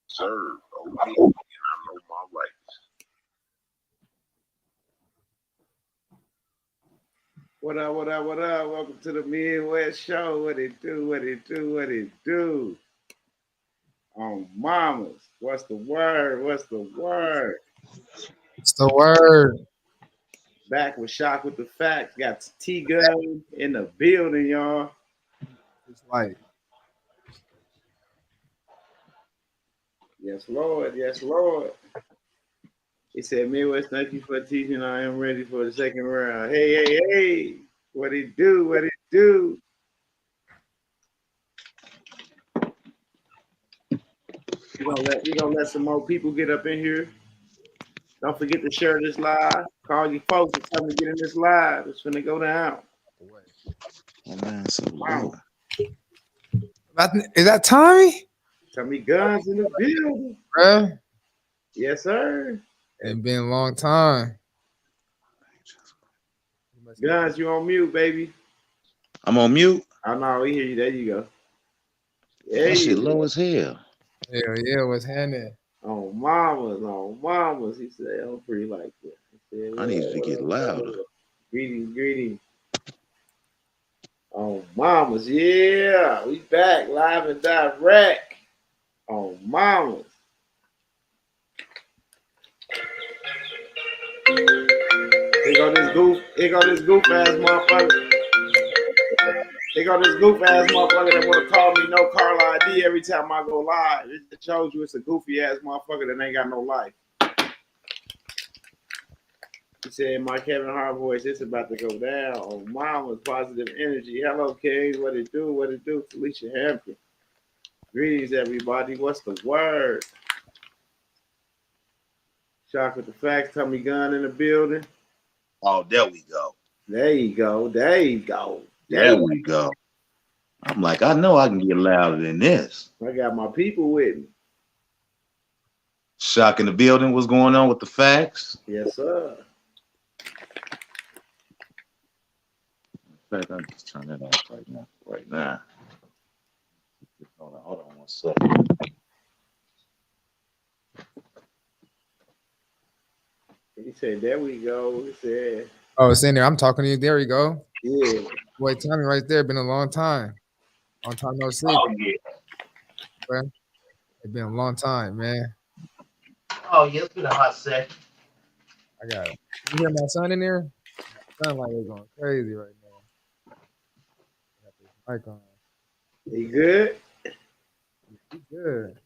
Serve. Okay. And I know my rights. What up, what up, what up? Welcome to the Midwest Show. What it do, what it do, what it do? On mamas. What's the word? What's the word? What's the word? Back with Shock with the Facts. Got T-Gun in the building, y'all. It's like, Yes, Lord. Yes, Lord. He said, Midwest, thank you for teaching. I am ready for the second round. Hey, hey, hey. What it do? What it do? We gonna let some more people get up in here. Don't forget to share this live. Call your folks and tell them to get in this live. It's finna go down. Oh man, so Wow. is that Tommy? Tommy Guns in the building. Bruh, Yes, sir. it's been a long time. Guns, you on mute, baby. I'm on mute. Oh no, we hear you. There you go. There That shit you low go. as hell. Hell yeah, what's happening? On mamas, on mamas. He said, I'm pretty like that. He said, I need to get louder. Greetings, greetings. On mamas, yeah. We back live and direct. On mamas. Here go this goof ass motherfucker. Here go this goof ass motherfucker that wanna call me no caller ID every time I go live. It shows you it's a goofy ass motherfucker that ain't got no life. He said, my Kevin Hart voice, it's about to go down. Oh, mama's positive energy. Hello, King. What it do? What it do? Felicia Hampton. Greetings, everybody. What's the word? Shock with the facts. Tommy Gun in the building. Oh, there we go. There you go. There you go. There we go. I'm like, I know I can get louder than this. I got my people with me. Shock in the building. What's going on with the facts? Yes, sir. In fact, I'm just turning that off right now. Right now. Hold on 1 second. He said, there we go. He said, Oh, it's in there. I'm talking to you. There you go. yeah. Boy, Tommy right there. Been a long time. Long time no see. Oh, yeah. Bruh. It's been a long time, man. Oh, yeah, it's been a hot second. I got it. You hear my son in there? Sound like it's going crazy right now. Got this mic on. He good? He good.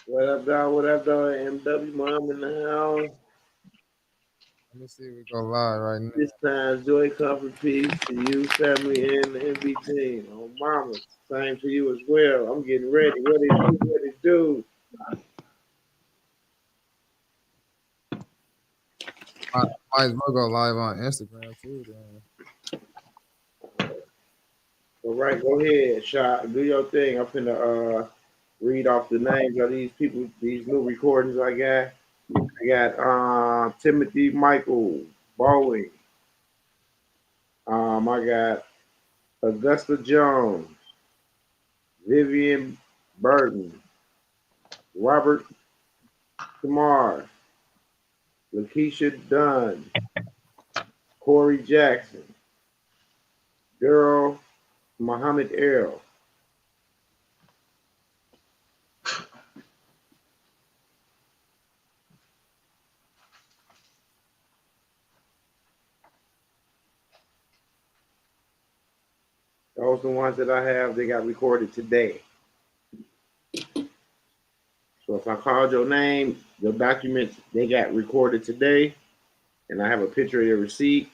What up, dog? What up, dog? MW Mom in the house. Let me see if we go live right now. This time, joy, comfort, peace to you, family, and the MB team. Oh, mama, same to you as well. I'm getting ready. What it do? What it do? Might as well go live on Instagram too. Then. All right, go ahead, Shot. Do your thing. I'm finna read off the names of these people, these new recordings I got. I got Timothy Michael Bowen. I got Augusta Jones, Vivian Burton, Robert Kamar, Lakeisha Dunn, Corey Jackson, Daryl Muhammad Earl. Those are the ones that I have. They got recorded today. So if I called your name, the documents, they got recorded today. And I have a picture of your receipt.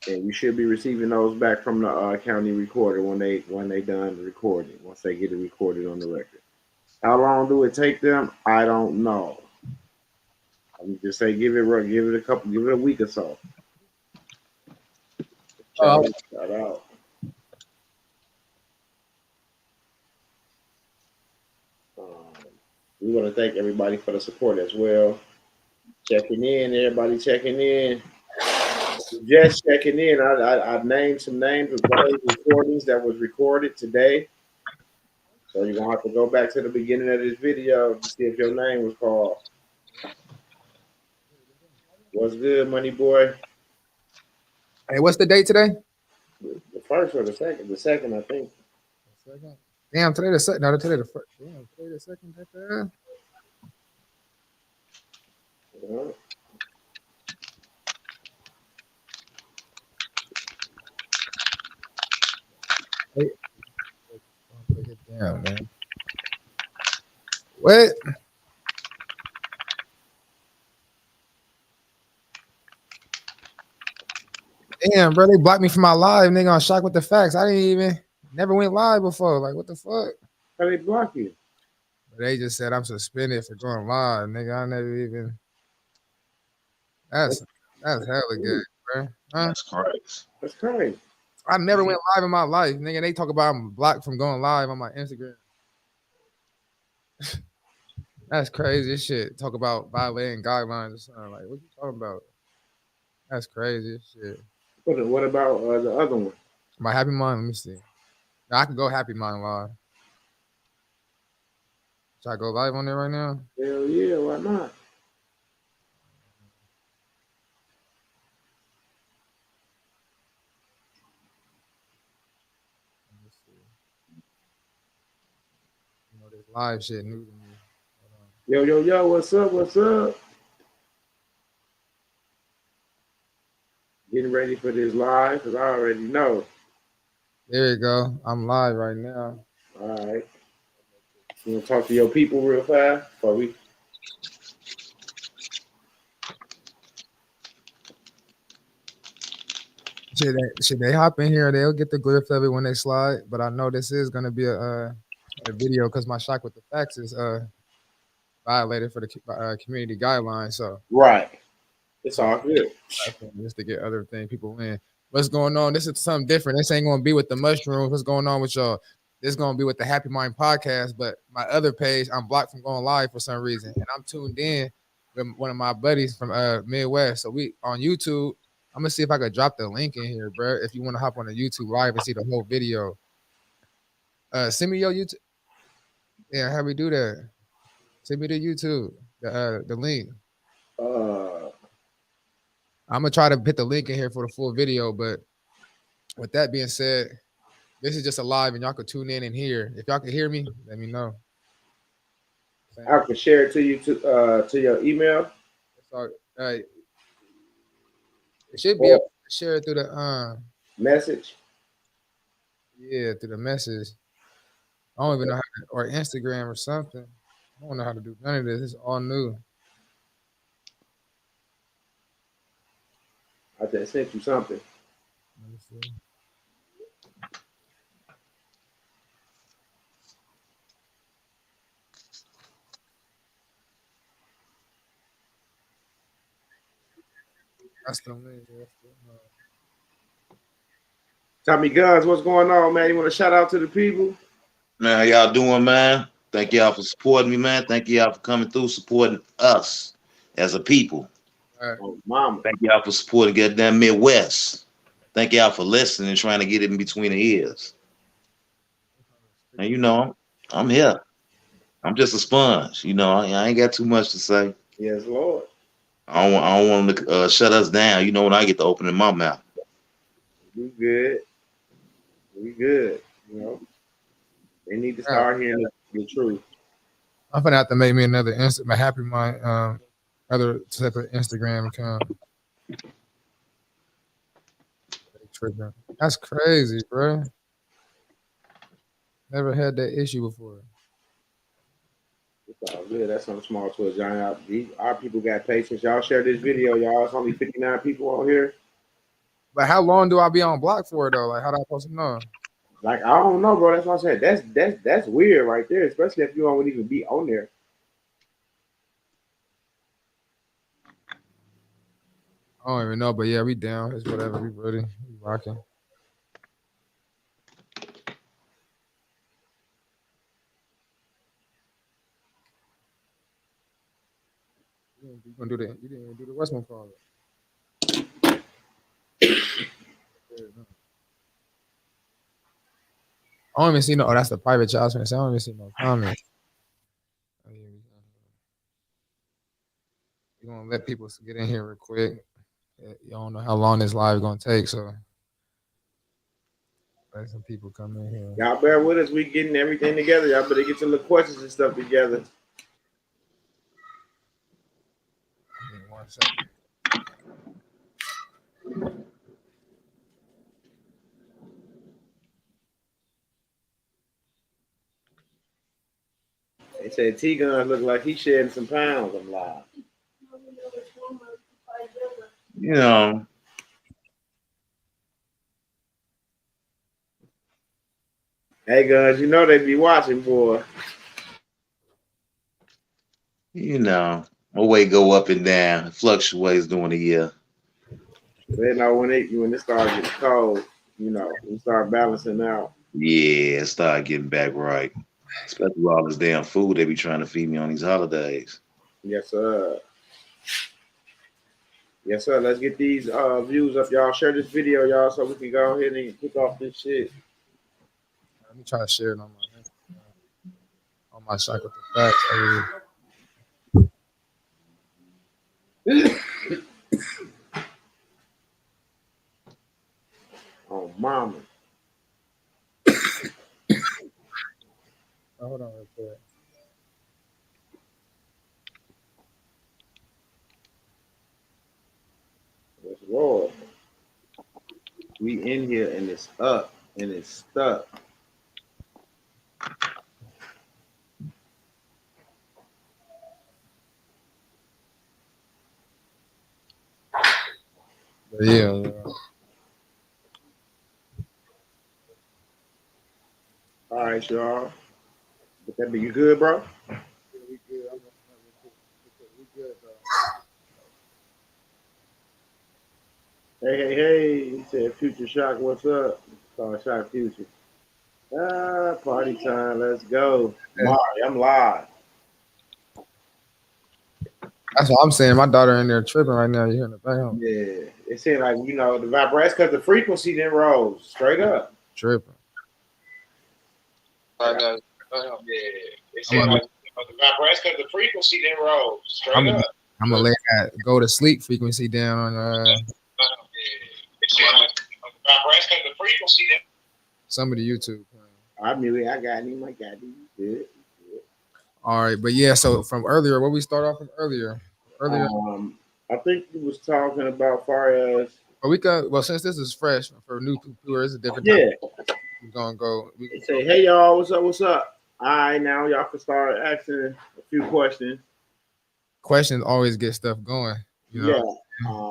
And you should be receiving those back from the county recorder when they done the recording, once they get it recorded on the record. How long do it take them? I don't know. I'm just say give it a week or so. Shout out. We want to thank everybody for the support as well. Checking in, everybody checking in. Just checking in. I named some names of those recordings that was recorded today. So you're gonna have to go back to the beginning of this video to see if your name was called. What's good, money boy? Hey, what's the date today? The first or the second? The second, I think. Second. Damn, today the second. No, today the first. Damn, today the second. Yeah. Hey, take it down, man. What? Damn, bro, they blocked me from my live. Nigga on Shock with the Facts. I didn't even never went live before. Like, what the fuck? How they block you? They just said I'm suspended for going live, nigga. I never even. That's hella good, bro. Huh? That's crazy. That's crazy. I never went live in my life, nigga. They talk about I'm blocked from going live on my Instagram. That's crazy as shit. Talk about violating guidelines or something. Like, what you talking about? That's crazy as shit. What about the other one? My Happy Mind, let me see. Now, I can go Happy Mind live. Should I go live on there right now? Hell yeah, why not? Let's see. You know, this live shit new to me. Yo, what's up? What's up? Getting ready for this live because I already know. There you go. I'm live right now. All right. You want to talk to your people real fast before we? Should they hop in here? They'll get the grift of it when they slide. But I know this is gonna be a video because my Shock with the Facts is violated for the community guidelines. So Right. It's all good. just to get other people in. What's going on? This is something different. This ain't gonna be with the mushrooms. What's going on with y'all? This is gonna be with the Happy Mind podcast. But my other page, I'm blocked from going live for some reason, and I'm tuned in with one of my buddies from Midwest. So we on YouTube. I'm gonna see if I could drop the link in here, bro. If you want to hop on the YouTube live and see the whole video, send me your YouTube. Yeah, how we do that? Send me the YouTube, the link. I'm gonna try to put the link in here for the full video. But with that being said, this is just a live, and y'all can tune in and hear. If y'all can hear me, let me know. I can share it to you to your email. So, it should be able to share it through the message. Yeah, through the message. I don't even know how to, or Instagram or something. I don't know how to do none of this. It's all new. I just sent you something. Let me see. That's the link. Tommy Guns, what's going on, man? You want to shout out to the people? Man, how y'all doing, man? Thank y'all for supporting me, man. Thank y'all for coming through, supporting us as a people. Right. Oh, mama. Thank y'all for supporting goddamn Midwest. Thank y'all for listening and trying to get it in between the ears. And you know, I'm here. I'm just a sponge. You know, I ain't got too much to say. Yes, Lord. I don't want them to shut us down. You know, when I get to opening my mouth. We good. We good. You know, they need to start hearing the truth. I'm gonna have to make me another my Happy Mind other separate Instagram account. That's crazy, bro. Never had that issue before. It's all good. That's on small to a giant. Our people got patience. Y'all share this video, y'all. It's only 59 people on here. But how long do I be on block for though? Like, how do I supposed to know? Like, I don't know, bro. That's what I said. That's weird right there, especially if you don't even be on there. I don't even know, but yeah, we down. It's whatever. We ready. We rocking. You didn't do the what's my call? I don't even see no. Oh, that's the private chat. I was gonna say I don't even see no comments. Oh, yeah, we're gonna let people get in here real quick. You don't know how long this live is gonna take, so let some people come in here. Y'all bear with us. We getting everything together. Y'all better get your little questions and stuff together. Give me 1 second. They said T-Gun look like he's shedding some pounds. I'm live. You know, Hey, guys, you know they be watching, boy. my weight go up and down, it fluctuates during the year. They know when it start getting cold, we start balancing out. Yeah, start getting back right. Especially with all this damn food they be trying to feed me on these holidays. Yes, sir. Yes, sir. Let's get these views up, y'all. Share this video, y'all, so we can go ahead and kick off this shit. Let me try to share it on my ShOckWiThtHeFaCtS. Oh, mama. Hold on real quick. Yes, Lord. We in here and it's up and it's stuck. But yeah. All right, y'all. That be you good, bro? Yeah, we good. We good, Hey. He said, Future Shock, what's up? Call Shock Future. Party time. Let's go. Mari, I'm live. That's what I'm saying. My daughter in there tripping right now. You hear in the background? Yeah. It seemed like, the vibration, because the frequency then rose straight up. Tripping. Yeah. It seemed like, the vibration, because the frequency then rose straight up. I'm gonna let that go to sleep frequency down on It seemed like, the vibration, because the frequency then. some of the YouTube. I got him. Good. All right, but yeah. So from earlier, what we start off from earlier. I think he was talking about far as. But we got since this is fresh for new people, it's a different. Yeah. We're gonna go. We can say, hey y'all, what's up? All right, now y'all can start asking a few questions. Questions always get stuff going. Yeah.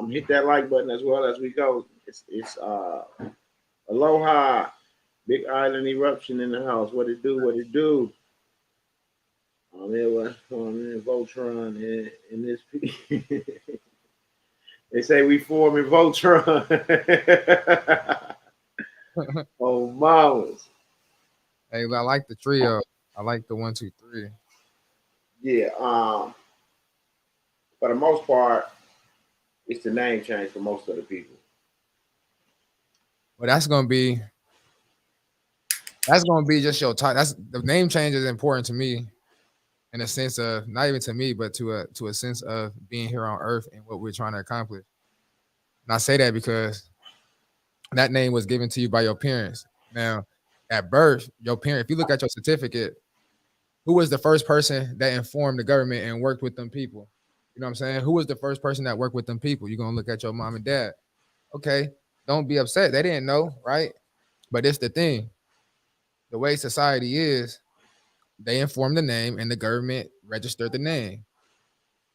Hit that like button as well as we go. It's Aloha, Big Island eruption in the house. What it do? I'm here Voltron in this. They say we forming Voltron. Oh, mamas. Hey, I like the trio. I like the 1, 2, 3. Yeah. For the most part, it's the name change for most of the people. Well, that's gonna be just your type. That's the name change is important to me, in a sense of not even to me, but to a sense of being here on Earth and what we're trying to accomplish. And I say that because that name was given to you by your parents. Now, at birth, your parent, if you look at your certificate, who was the first person that informed the government and worked with them people? You know what I'm saying? Who was the first person that worked with them people? You're gonna look at your mom and dad. Okay, don't be upset. They didn't know, right? But it's the thing. The way society is, they informed the name and the government registered the name.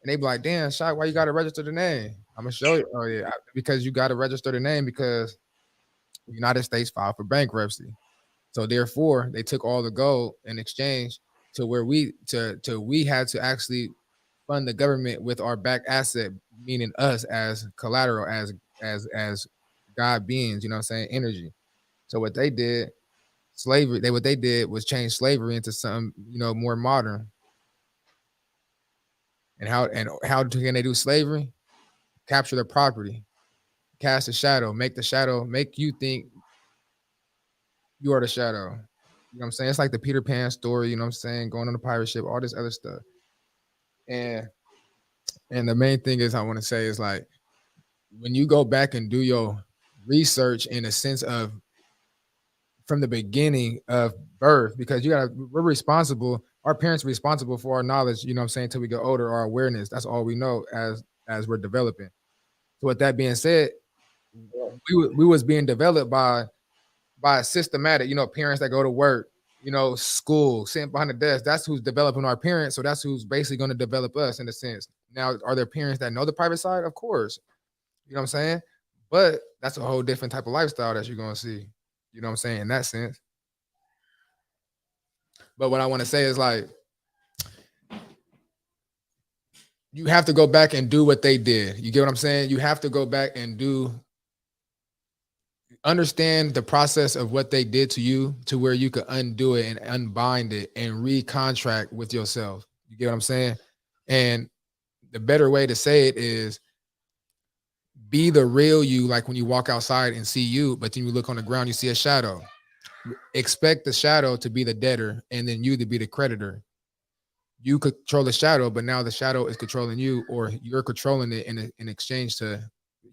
And they be like, damn, Shock, why you gotta register the name? I'm gonna show you. Oh, yeah, because you gotta register the name because the United States filed for bankruptcy. So therefore, they took all the gold in exchange to where we had to actually fund the government with our back asset, meaning us as collateral, as God beings, you know what I'm saying, energy. So what they did, what they did was change slavery into something, more modern. And how can they do slavery? Capture the property. cast a shadow, make you think you are the shadow. You know what I'm saying? It's like the Peter Pan story, you know what I'm saying? Going on the pirate ship, all this other stuff. And the main thing is I want to say is like, when you go back and do your research in a sense of from the beginning of birth, because we're responsible, our parents are responsible for our knowledge, you know what I'm saying, until we get older, our awareness. That's all we know as we're developing. So with that being said, we was being developed by systematic, you know, parents that go to work, you know, school, sitting behind the desk. That's who's developing our parents. So that's who's basically going to develop us in a sense. Now, are there parents that know the private side? Of course. You know what I'm saying? But that's a whole different type of lifestyle that you're going to see. You know what I'm saying? In that sense. But what I want to say is like, you have to go back and do what they did. You get what I'm saying? You have to go back and understand the process of what they did to you to where you could undo it and unbind it and recontract with yourself. You get what I'm saying? And the better way to say it is, be the real you, like when you walk outside and see you, but then you look on the ground, you see a shadow. Expect the shadow to be the debtor and then you to be the creditor. You control the shadow, but now the shadow is controlling you, or you're controlling it in exchange to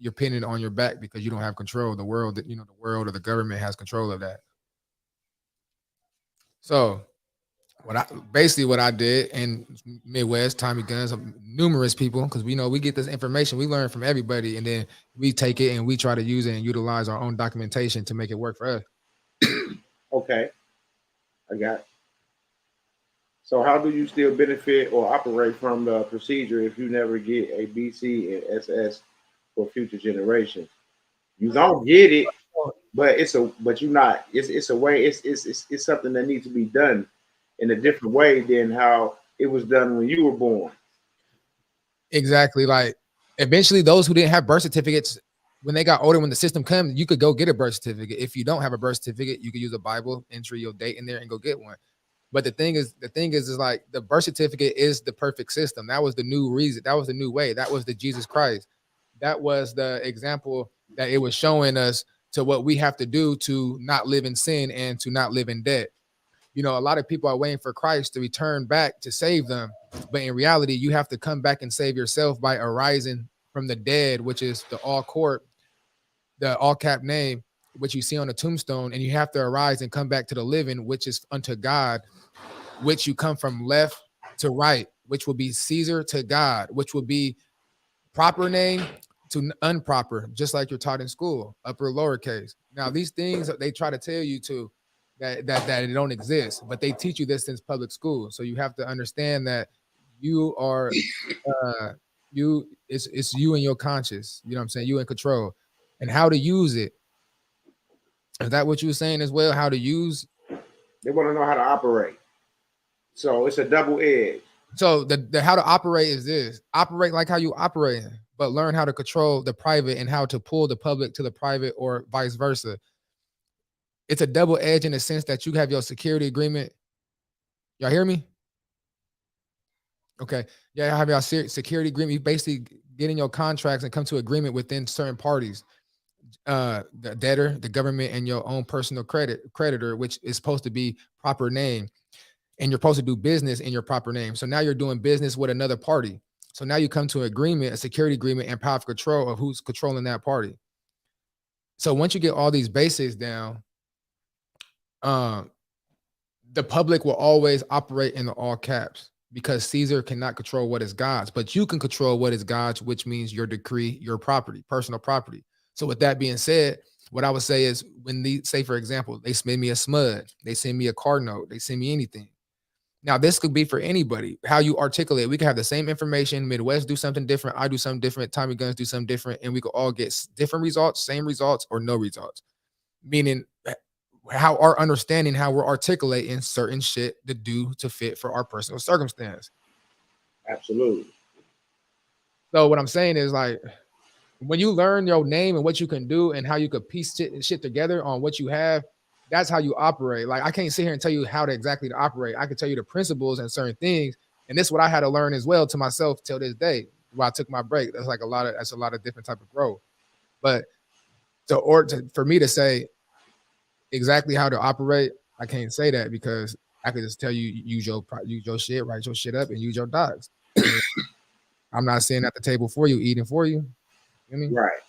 you're pinning it on your back because you don't have control. The world, that the world or the government has control of that. So what I did in Midwest, Tommy Guns, numerous people, because we get this information, we learn from everybody, and then we take it and we try to use it and utilize our own documentation to make it work for us. Okay, I got it. So how do you still benefit or operate from the procedure if you never get a BC and SS for future generations? You don't get it, but it's a way, it's something that needs to be done in a different way than how it was done when you were born. Exactly. Like eventually those who didn't have birth certificates, when they got older, when the system comes, you could go get a birth certificate. If you don't have a birth certificate, you could use a Bible, enter your date in there and go get one. But the thing is like the birth certificate is the perfect system. That was the new reason. That was the new way. That was the Jesus Christ. That was the example that it was showing us to what we have to do to not live in sin and to not live in debt. A lot of people are waiting for Christ to return back to save them. But in reality, you have to come back and save yourself by arising from the dead, which is the all cap name, which you see on the tombstone. And you have to arise and come back to the living, which is unto God, which you come from left to right, which will be Caesar to God, which will be proper name to improper, just like you're taught in school, upper, lowercase. Now, these things they try to tell you to that it don't exist, but they teach you this since public school. So you have to understand that you are it's you and your conscious, you know what I'm saying? You in control. And how to use it. Is that what you were saying as well? How to use? They want to know how to operate. So it's a double edge. So the how to operate is this: operate like how you operate, but learn how to control the private and how to pull the public to the private or vice versa. It's a double edge in the sense that you have your security agreement. Y'all hear me? Okay. Yeah, have your security agreement. You basically get in your contracts and come to agreement within certain parties. The debtor, the government, and your own personal creditor, which is supposed to be proper name. And you're supposed to do business in your proper name. So now you're doing business with another party. So now you come to an agreement, a security agreement, and power of control of who's controlling that party. So once you get all these basics down, the public will always operate in the all caps because Caesar cannot control what is God's, but you can control what is God's, which means your decree, your property, personal property. So with that being said, what I would say is when say, for example, they send me a smudge, they send me a card note, they send me anything. Now, this could be for anybody. How you articulate, we can have the same information. Midwest do something different. I do something different. Tommy Guns do something different. And we could all get different results, same results, or no results. Meaning how our understanding, how we're articulating certain shit to do to fit for our personal circumstance. Absolutely. So what I'm saying is like, when you learn your name and what you can do and how you could piece shit together on what you have, that's how you operate. Like I can't sit here and tell you how to exactly to operate. I can tell you the principles and certain things. And this is what I had to learn as well to myself till this day while I took my break. That's a lot of different type of growth. But for me to say exactly how to operate, I can't say that because I could just tell you use your shit, write your shit up, and use your docs. I'm not sitting at the table for you, eating for you. You know what I mean? Right.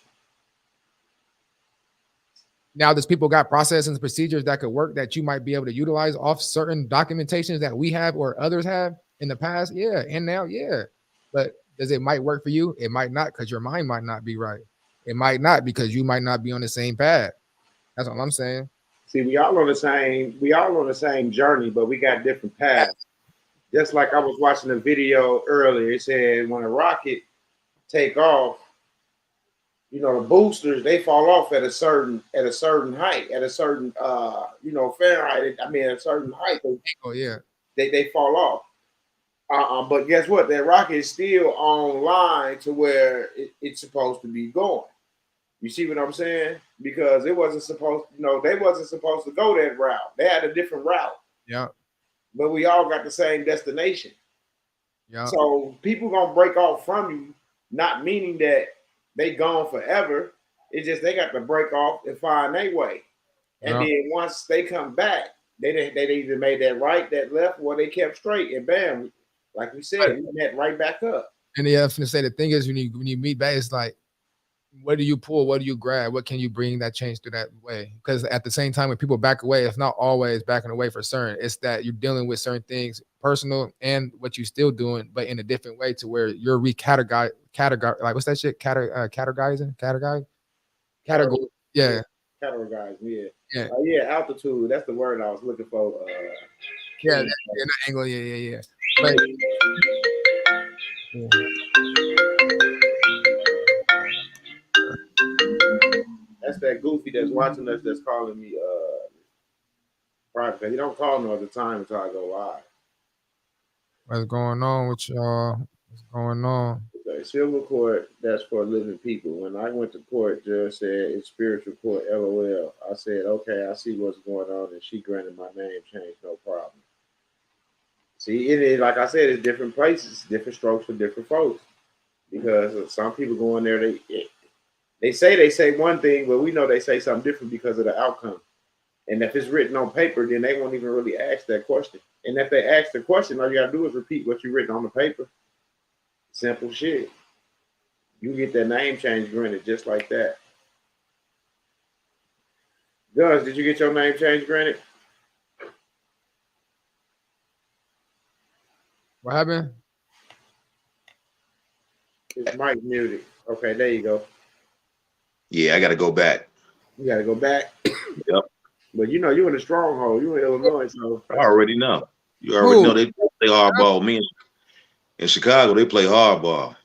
Now, there's people got processes and procedures that could work that you might be able to utilize off certain documentations that we have or others have in the past. Yeah. And now, yeah. But does it might work for you? It might not, because your mind might not be right. It might not because you might not be on the same path. That's all I'm saying. See, we all on the same journey, but we got different paths. Just like I was watching a video earlier, it said when a rocket take off, you know, the boosters, they fall off at a certain height, at a certain Fahrenheit. I mean, at a certain height. Oh yeah. They fall off. But guess what? That rocket is still online to where it's supposed to be going. You see what I'm saying? Because it wasn't supposed, they wasn't supposed to go that route. They had a different route. Yeah. But we all got the same destination. Yeah. So people gonna break off from you, not meaning that they gone forever. It's just they got to break off and find their way. And then once they come back, they either made that right, that left, or they kept straight, and bam, like we said, we met right back up. And yeah, I was gonna say the thing is when you meet back, it's like, what do you pull? What do you grab? What can you bring that change through that way? Because at the same time, when people back away, it's not always backing away for certain. It's that you're dealing with certain things, personal and what you're still doing, but in a different way to where you're category. Like what's that shit? Categorizing. Yeah. Categorizing. Yeah. Yeah. Yeah. Altitude. That's the word I was looking for. Yeah. Not angle. Yeah. But, yeah. That's that goofy that's watching us that's calling me private. He don't call me all the time until I go live. What's going on with y'all? What's going on? Okay, civil court, that's for living people. When I went to court, judge said it's spiritual court, LOL. I said, okay, I see what's going on, and she granted my name change, no problem. See, it is like I said, it's different places, different strokes for different folks. Because some people go in there, they say one thing, but we know they say something different because of the outcome. And if it's written on paper, then they won't even really ask that question. And if they ask the question, all you gotta do is repeat what you written on the paper. Simple shit. You get that name change granted just like that. Gus, did you get your name change granted? What happened? It's Mike muted. Okay, there you go. Yeah, I got to go back. You got to go back. Yep. But you in the stronghold. You in Illinois, so I already know. You already know they play hardball. Me in Chicago, they play hardball.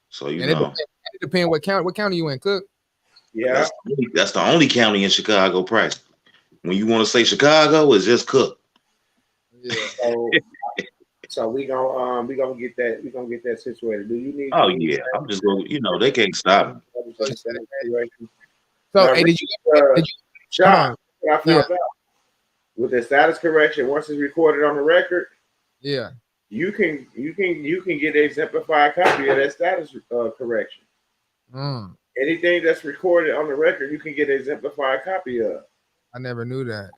So you know. It depends what county you in, Cook. Yeah. That's the only county in Chicago practically. When you want to say Chicago, it's just Cook. Yeah. So we gonna get that situated. Do you need? Oh yeah, I'm just going. They can't stop me. So hey, did you Shot? I found out with the status correction. Once it's recorded on the record, yeah, you can get an exemplified copy of that status correction. Anything that's recorded on the record, you can get an exemplified copy of. I never knew that.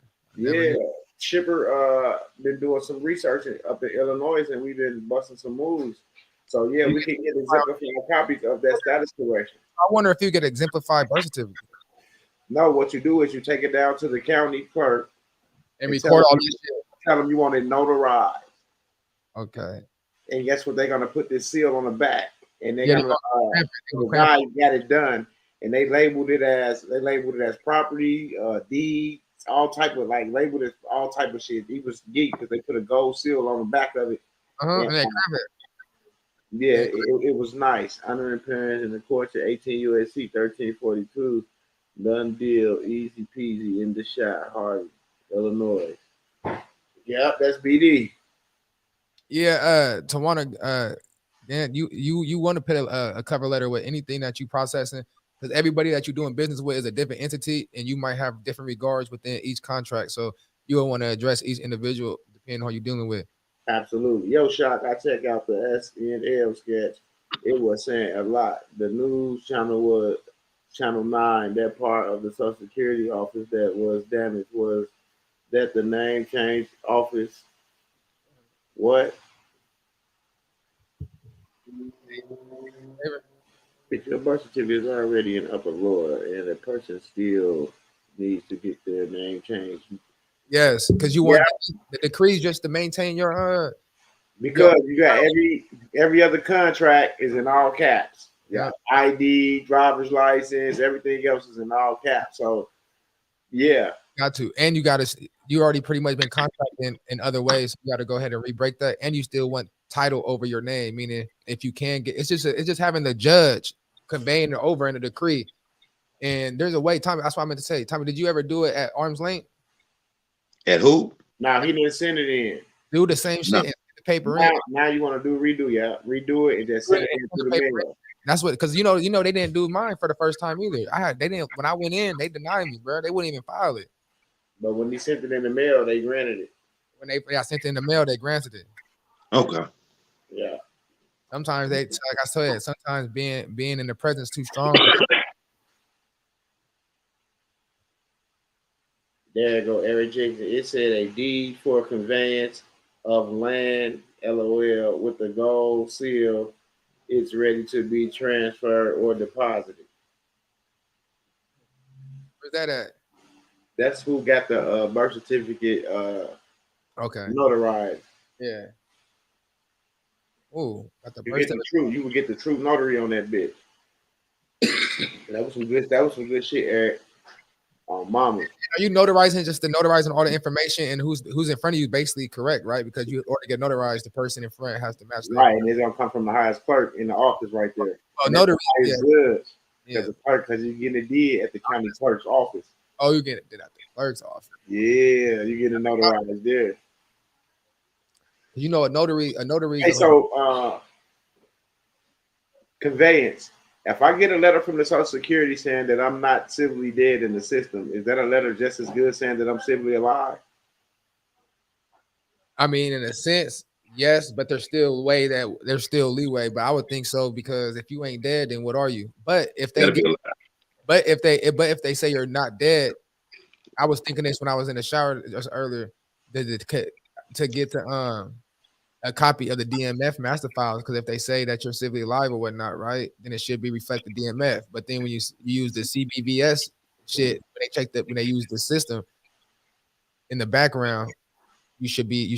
Shipper been doing some research up in Illinois, and we've been busting some moves. So yeah, we can get exemplified copies of that status correction. I wonder if you get exemplified birth certificate. No, what you do is you take it down to the county clerk and record all this shit. Tell them you want it notarized. Okay. And guess what? They're gonna put this seal on the back, and they're gonna the guy got it done, and they labeled it as property, deed. All type of labeled it all type of shit. He was geek because they put a gold seal on the back of it. It was nice. Honoring parents in the courts of 18 U.S.C. 1342. Done deal, easy peasy in the shot, Harvey, Illinois. Yep, that's BD. Yeah, Tawana, Dan, you want to put a cover letter with anything that you processing. Because everybody that you're doing business with is a different entity, and you might have different regards within each contract. So you will want to address each individual depending on who you're dealing with. Absolutely. Yo, Shock, I checked out the SNL sketch. It was saying a lot. The news channel was Channel 9, that part of the Social Security office that was damaged was that the name change office. What? If your birth certificate is already in upper lower and a person still needs to get their name changed. Yes, because you want the decrees just to maintain your because you got every other contract is in all caps. Yeah, ID, driver's license, everything else is in all caps. So yeah. Got to. And you already pretty much been contracted in other ways. So you got to go ahead and re-break that. And you still want title over your name, meaning if you can get, it's just having the judge conveying it over in a decree. And there's a way, Tommy, that's what I meant to say. Tommy, did you ever do it at arm's length? At who? No, he didn't send it in. Do the same shit and the paper now, in. Now you want to redo it and just send it into the mail. That's what, because you know they didn't do mine for the first time either. When I went in, they denied me, bro. They wouldn't even file it. But when he sent it in the mail, they granted it. When I sent it in the mail, they granted it. Okay. Yeah. Sometimes like I said, sometimes being in the presence too strong. There you go, Eric Jackson. It said a deed for conveyance of land, LOL, with the gold seal. It's ready to be transferred or deposited. Where's that at? That's who got the birth certificate okay. notarized. Yeah. Ooh, got the you get the truth. You would get the true notary on that bitch. That was some good shit, Eric. Mama. Are you notarizing all the information and who's in front of you basically correct, right? Because you order to get notarized, the person in front has to match that. Right, and it's gonna come from the highest clerk in the office right there. Oh, notary is good. Because the clerk, because you're getting a deed at the county clerk's office. Oh, you get it at the clerk's office. Yeah, you get a notarized there. You know, a notary. Hey, so conveyance. If I get a letter from the Social Security saying that I'm not civilly dead in the system, is that a letter just as good saying that I'm civilly alive? I mean, in a sense, yes, but there's still leeway. But I would think so, because if you ain't dead, then what are you? But if they say you're not dead, I was thinking this when I was in the shower just earlier, to get to a copy of the DMF master files, because if they say that you're civilly alive or whatnot, right, then it should be reflected DMF. But then when you use the CBVS shit, when they use the system in the background, you should be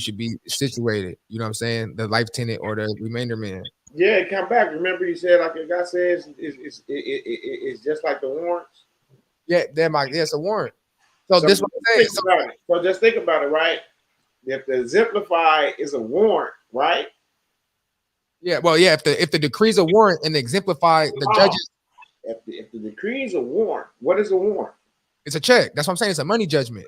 situated. You know what I'm saying? The life tenant or the remainder man. Yeah, come back. Remember you said, like the guy says, it's just like the warrants. Yeah, it's a warrant. So this what I'm saying. So just think about it, right? If the exemplify is a warrant, right? Yeah, well, yeah. If the decree is a warrant and the exemplify, the judges. If the decree is a warrant, what is a warrant? It's a check. That's what I'm saying. It's a money judgment.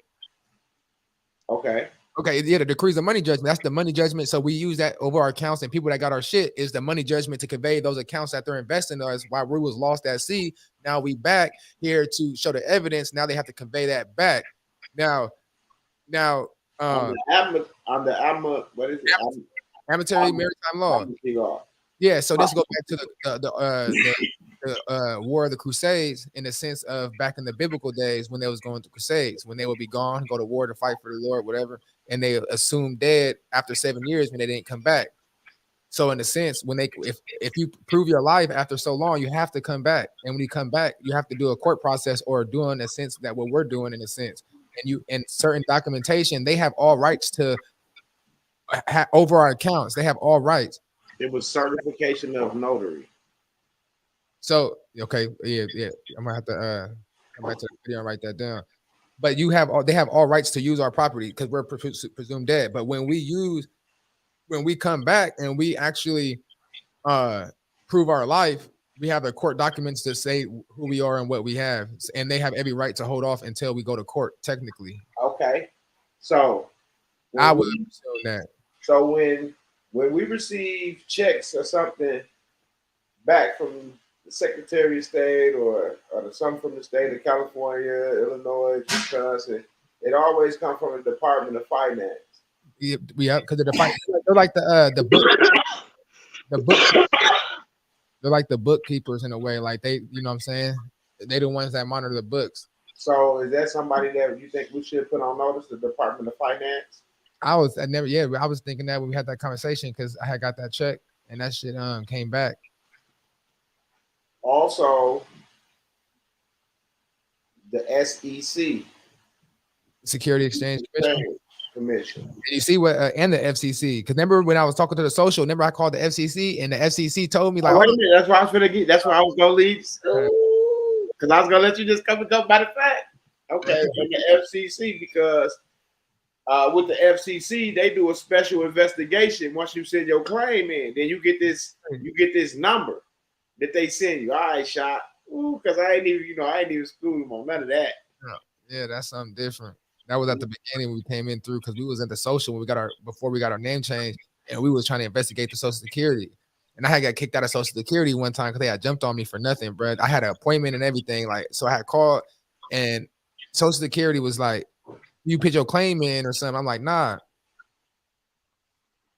Okay. Okay. Yeah, the decree is a money judgment. That's the money judgment. So we use that over our accounts, and people that got our shit is the money judgment to convey those accounts that they're investing in us. While we was lost at sea, now we back here to show the evidence. Now they have to convey that back. Now. What is it? Amatory maritime law. Yeah, so this goes back to the War of the Crusades, in the sense of back in the biblical days when they was going to crusades, when they would be gone, go to war to fight for the Lord, whatever, and they assumed dead after 7 years when they didn't come back. So in a sense, if you prove your life after so long, you have to come back, and when you come back, you have to do a court process or do in a sense that what we're doing in a sense. And certain documentation, they have all rights to over our accounts. They have all rights. It was certification of notary. So okay, yeah. I'm gonna have to come back to the video and write that down. But they have all rights to use our property because we're presumed dead. But when we come back and we actually prove our life, we have the court documents to say who we are and what we have, and they have every right to hold off until we go to court. Technically, okay. So I would assume that. So when we receive checks or something back from the Secretary of State or some from the state of California, Illinois, Wisconsin, it always comes from the Department of Finance. Yeah, because they're like the book. They're like the bookkeepers in a way, like they, you know what I'm saying? They the ones that monitor the books. So is that somebody that you think we should put on notice? The Department of Finance. I was thinking that when we had that conversation because I had got that check and that shit came back. Also, the SEC, Security Exchange Commission. And you see what and the FCC. Because remember when I was talking to the social, remember I called the FCC and the FCC told me like, wait a minute, that's why I was gonna get. That's why I was gonna leave. Because I was gonna let you just come by the fact. Okay, and the FCC because with the FCC they do a special investigation once you send your claim in. Then you get this number that they send you. All right, shot. Because I ain't even school them on none of that. Yeah, that's something different. That was at the beginning when we came in through because we was at the social when before we got our name changed and we was trying to investigate the Social Security. And I had got kicked out of Social Security one time because they had jumped on me for nothing, bro. I had an appointment and everything, like so I had called and Social Security was like, "You put your claim in or something." I'm like, "Nah."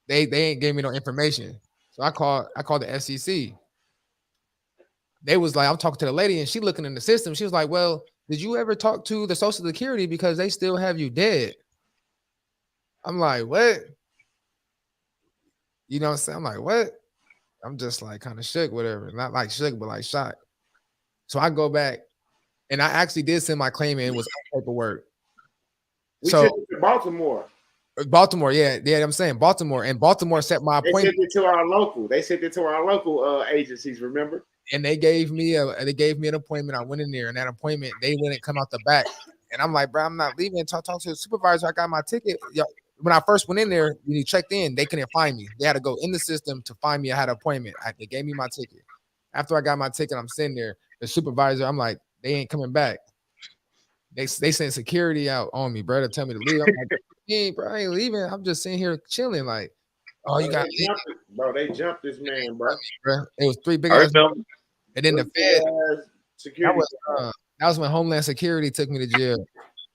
They ain't gave me no information, so I called the FCC. They was like, I'm talking to the lady and she looking in the system. She was like, "Well, did you ever talk to the Social Security because they still have you dead?" I'm like, "What?" You know what I'm saying? I'm like, "What?" I'm just like kind of shook, whatever. Not like shook, but like shocked. So I go back and I actually did send my claim in, was paperwork. We sent it to Baltimore, yeah, I'm saying Baltimore, and Baltimore set my appointment. They sent it to our local agencies, remember? And they gave me an appointment. I went in there, and that appointment they wouldn't come out the back. And I'm like, "Bro, I'm not leaving." Talk to the supervisor. I got my ticket. When I first went in there, when you checked in, they couldn't find me. They had to go in the system to find me. I had an appointment. They gave me my ticket. After I got my ticket, I'm sitting there. The supervisor, I'm like, they ain't coming back. They sent security out on me, bro, to tell me to leave. I'm like, "Hey, bro, I ain't leaving. I'm just sitting here chilling." Like, "Oh, you got bro, they jumped this man, bro. It was 3 big ass. And then the Fed security. That was when Homeland Security took me to jail.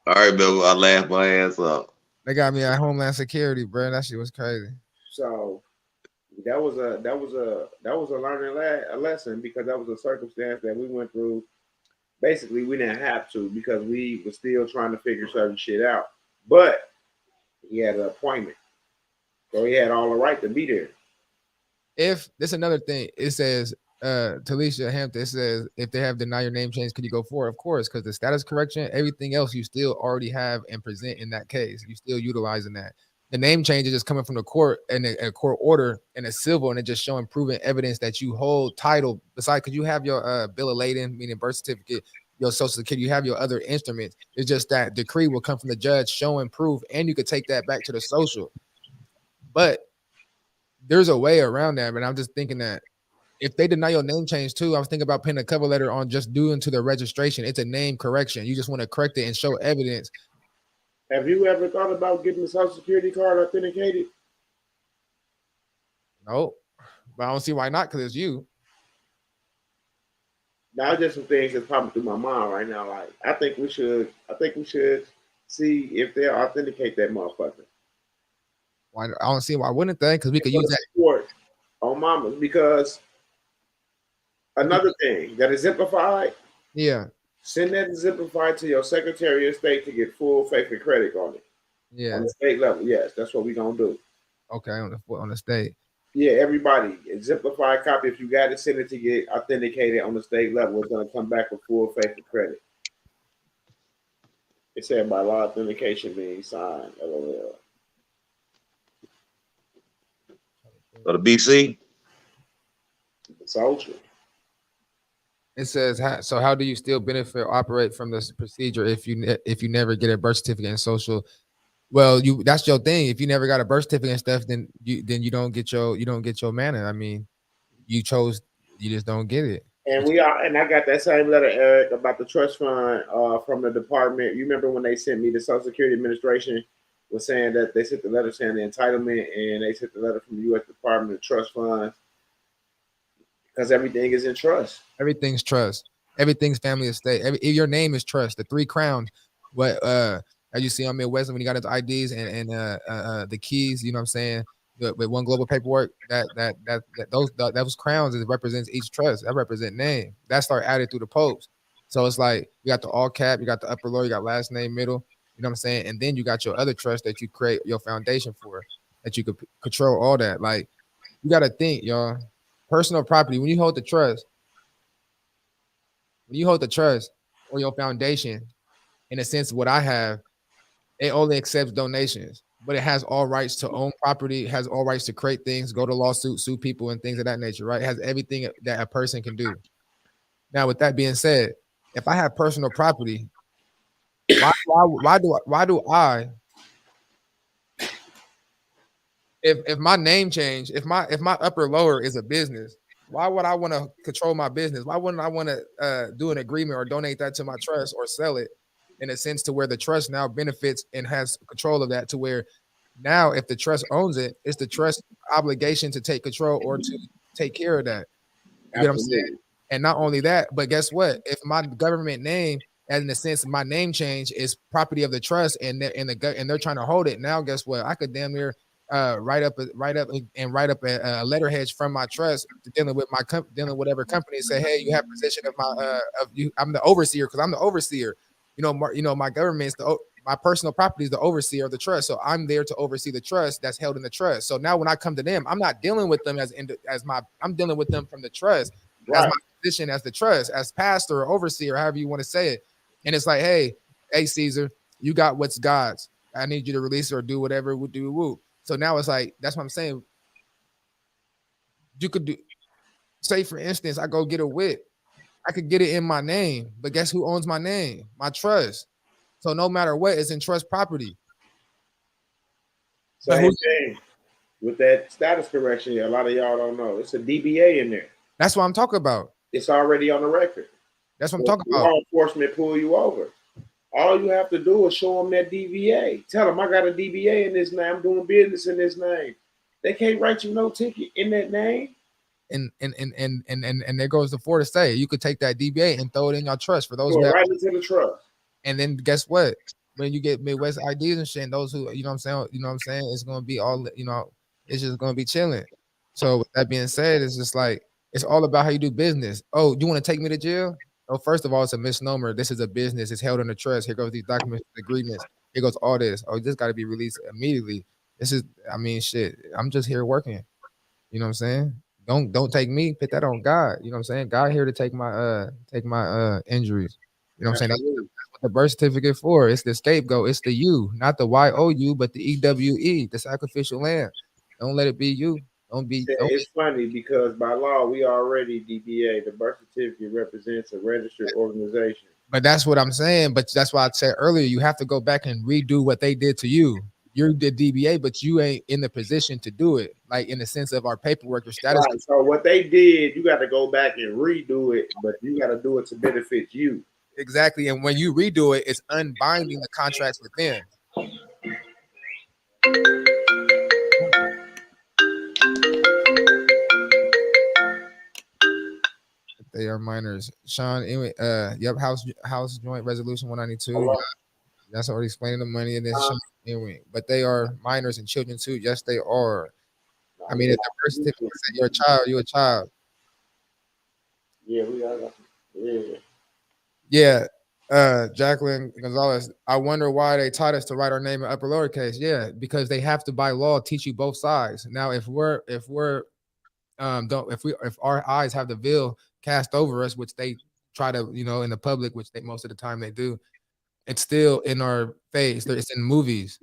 All right, Bill, I laughed my ass up. They got me at Homeland Security, bro. That shit was crazy. So that was a learning lesson because that was a circumstance that we went through. Basically, we didn't have to because we were still trying to figure certain shit out. But he had an appointment, so he had all the right to be there. If this another thing, it says Talisha Hampton, it says if they have denied your name change, could you go for it? Of course, because the status correction, everything else you still already have and present in that case. You still utilizing that. The name change is just coming from the court and a court order and a civil, and it just showing proven evidence that you hold title. Besides, because you have your bill of lading, meaning birth certificate, your Social Security, you have your other instruments. It's just that decree will come from the judge showing proof, and you could take that back to the social. But there's a way around that, and I'm just thinking that if they deny your name change too, I was thinking about putting a cover letter on just due to the registration. It's a name correction. You just want to correct it and show evidence. Have you ever thought about getting the Social Security card authenticated? No, but I don't see why not, because it's you. Now, just some things that's popping through my mind right now. Like, I think we should see if they authenticate that motherfucker. Why? I don't see why wouldn't they? Because we could use that support on mamas. Because another thing that is exemplified. Yeah. Send that exemplified to your Secretary of State to get full faith and credit on it. Yeah. On the state level, yes, that's what we're gonna do. Okay, on the state. Yeah, everybody, exemplified copy. If you got it, send it to get authenticated on the state level. It's gonna come back with full faith and credit. It said by law authentication being signed. LOL. So the BC. The social. It says, so how do you still benefit or operate from this procedure if you never get a birth certificate and social? Well, that's your thing. If you never got a birth certificate and stuff, then you don't get your manna. I mean, you just don't get it. And I got that same letter, Eric, about the trust fund from the department. You remember when they sent me the Social Security Administration was saying that they sent the letter saying the entitlement, and they sent the letter from the U.S. Department of Trust Funds. Because everything is in trust. Everything's trust. Everything's family estate. Your name is trust. The 3 crowns. What as you see on Midwest when you got his IDs and the keys, you know what I'm saying? With one global paperwork, those crowns represents each trust. That represent name. That start added through the popes. So it's like you got the all cap, you got the upper lower, you got last name, middle. You know what I'm saying? And then you got your other trust that you create your foundation for, that you could control all that. Like you got to think, y'all. Personal property. When you hold the trust, or your foundation, in a sense, what I have, it only accepts donations, but it has all rights to own property, has all rights to create things, go to lawsuit, sue people, and things of that nature, right? It has everything that a person can do. Now, with that being said, if I have personal property, why do I, if my name change, if my upper lower is a business, why would I want to control my business? Why wouldn't I want to do an agreement or donate that to my trust or sell it in a sense to where the trust now benefits and has control of that, to where now if the trust owns it, it's the trust obligation to take control or to take care of that. You get what I'm saying? And not only that, but guess what? If my government name, and in a sense, my name change is property of the trust, and they're trying to hold it. Now, guess what? I could damn near write up a letterhead from my trust to dealing with dealing with whatever company, say, hey, you have possession of my of you. I'm the overseer because I'm the overseer. My government is my personal property is the overseer of the trust, so I'm there to oversee the trust that's held in the trust. So now when I come to them, I'm not dealing with them I'm dealing with them from the trust, right, as my position as the trust, as pastor or overseer, however you want to say it. And it's like, hey, Caesar, you got what's God's. I need you to release it or do whatever. Woo. So now it's like, that's what I'm saying. You could do, say for instance, I go get a whip. I could get it in my name, but guess who owns my name? My trust. So no matter what, it's in trust property. Same thing with that status correction. A lot of y'all don't know. It's a DBA in there. That's what I'm talking about. It's already on the record. That's what I'm talking about. Law enforcement pull you over. All you have to do is show them that DBA. Tell them I got a DBA in this name. I'm doing business in this name. They can't write you no ticket in that name. And there goes the four to say you could take that DBA and throw it in your trust for those right into the trust. And then guess what? When you get Midwest IDs and shit, and those who, you know what I'm saying, it's gonna be all, it's just gonna be chilling. So with that being said, it's just like, it's all about how you do business. Oh, you want to take me to jail? Oh, first of all, it's a misnomer. This is a business. It's held under trust. Here goes these documents, agreements. Here goes all this. Oh, this got to be released immediately. This is, shit. I'm just here working. You know what I'm saying? Don't take me. Put that on God. You know what I'm saying? God here to take my injuries. You know what I'm saying? That's what the birth certificate for. It's the scapegoat. It's the you, not the YOU, but the EWE, the sacrificial lamb. Don't let it be you. It's funny because by law we already DBA. The birth certificate represents a registered organization. But that's what I'm saying. But that's why I said earlier, you have to go back and redo what they did to you. You did DBA, but you ain't in the position to do it. Like in the sense of our paperwork, your status. Right. So what they did, you got to go back and redo it, but you got to do it to benefit you. Exactly. And when you redo it, it's unbinding the contracts with them. They are minors. Sean, anyway, yep, House Joint Resolution 192. That's already explaining the money in this. Anyway, but they are minors and children too. Yes, they are. I mean, if the birth certificate said you're a child, you're a child. Yeah, we got that. Yeah. Jacqueline Gonzalez, I wonder why they taught us to write our name in upper lowercase. Yeah, because they have to by law teach you both sides. Now, if our eyes have the veil cast over us, which they try to, in the public, which they most of the time they do, it's still in our face. It's in movies.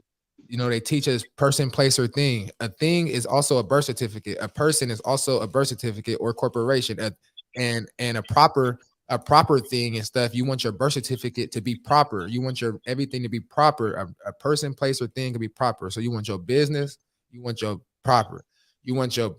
They teach us person, place, or thing. A thing is also a birth certificate. A person is also a birth certificate or corporation. And a proper thing and stuff. You want your birth certificate to be proper. You want your everything to be proper. A person, place, or thing can be proper. So you want your business. You want your proper. You want your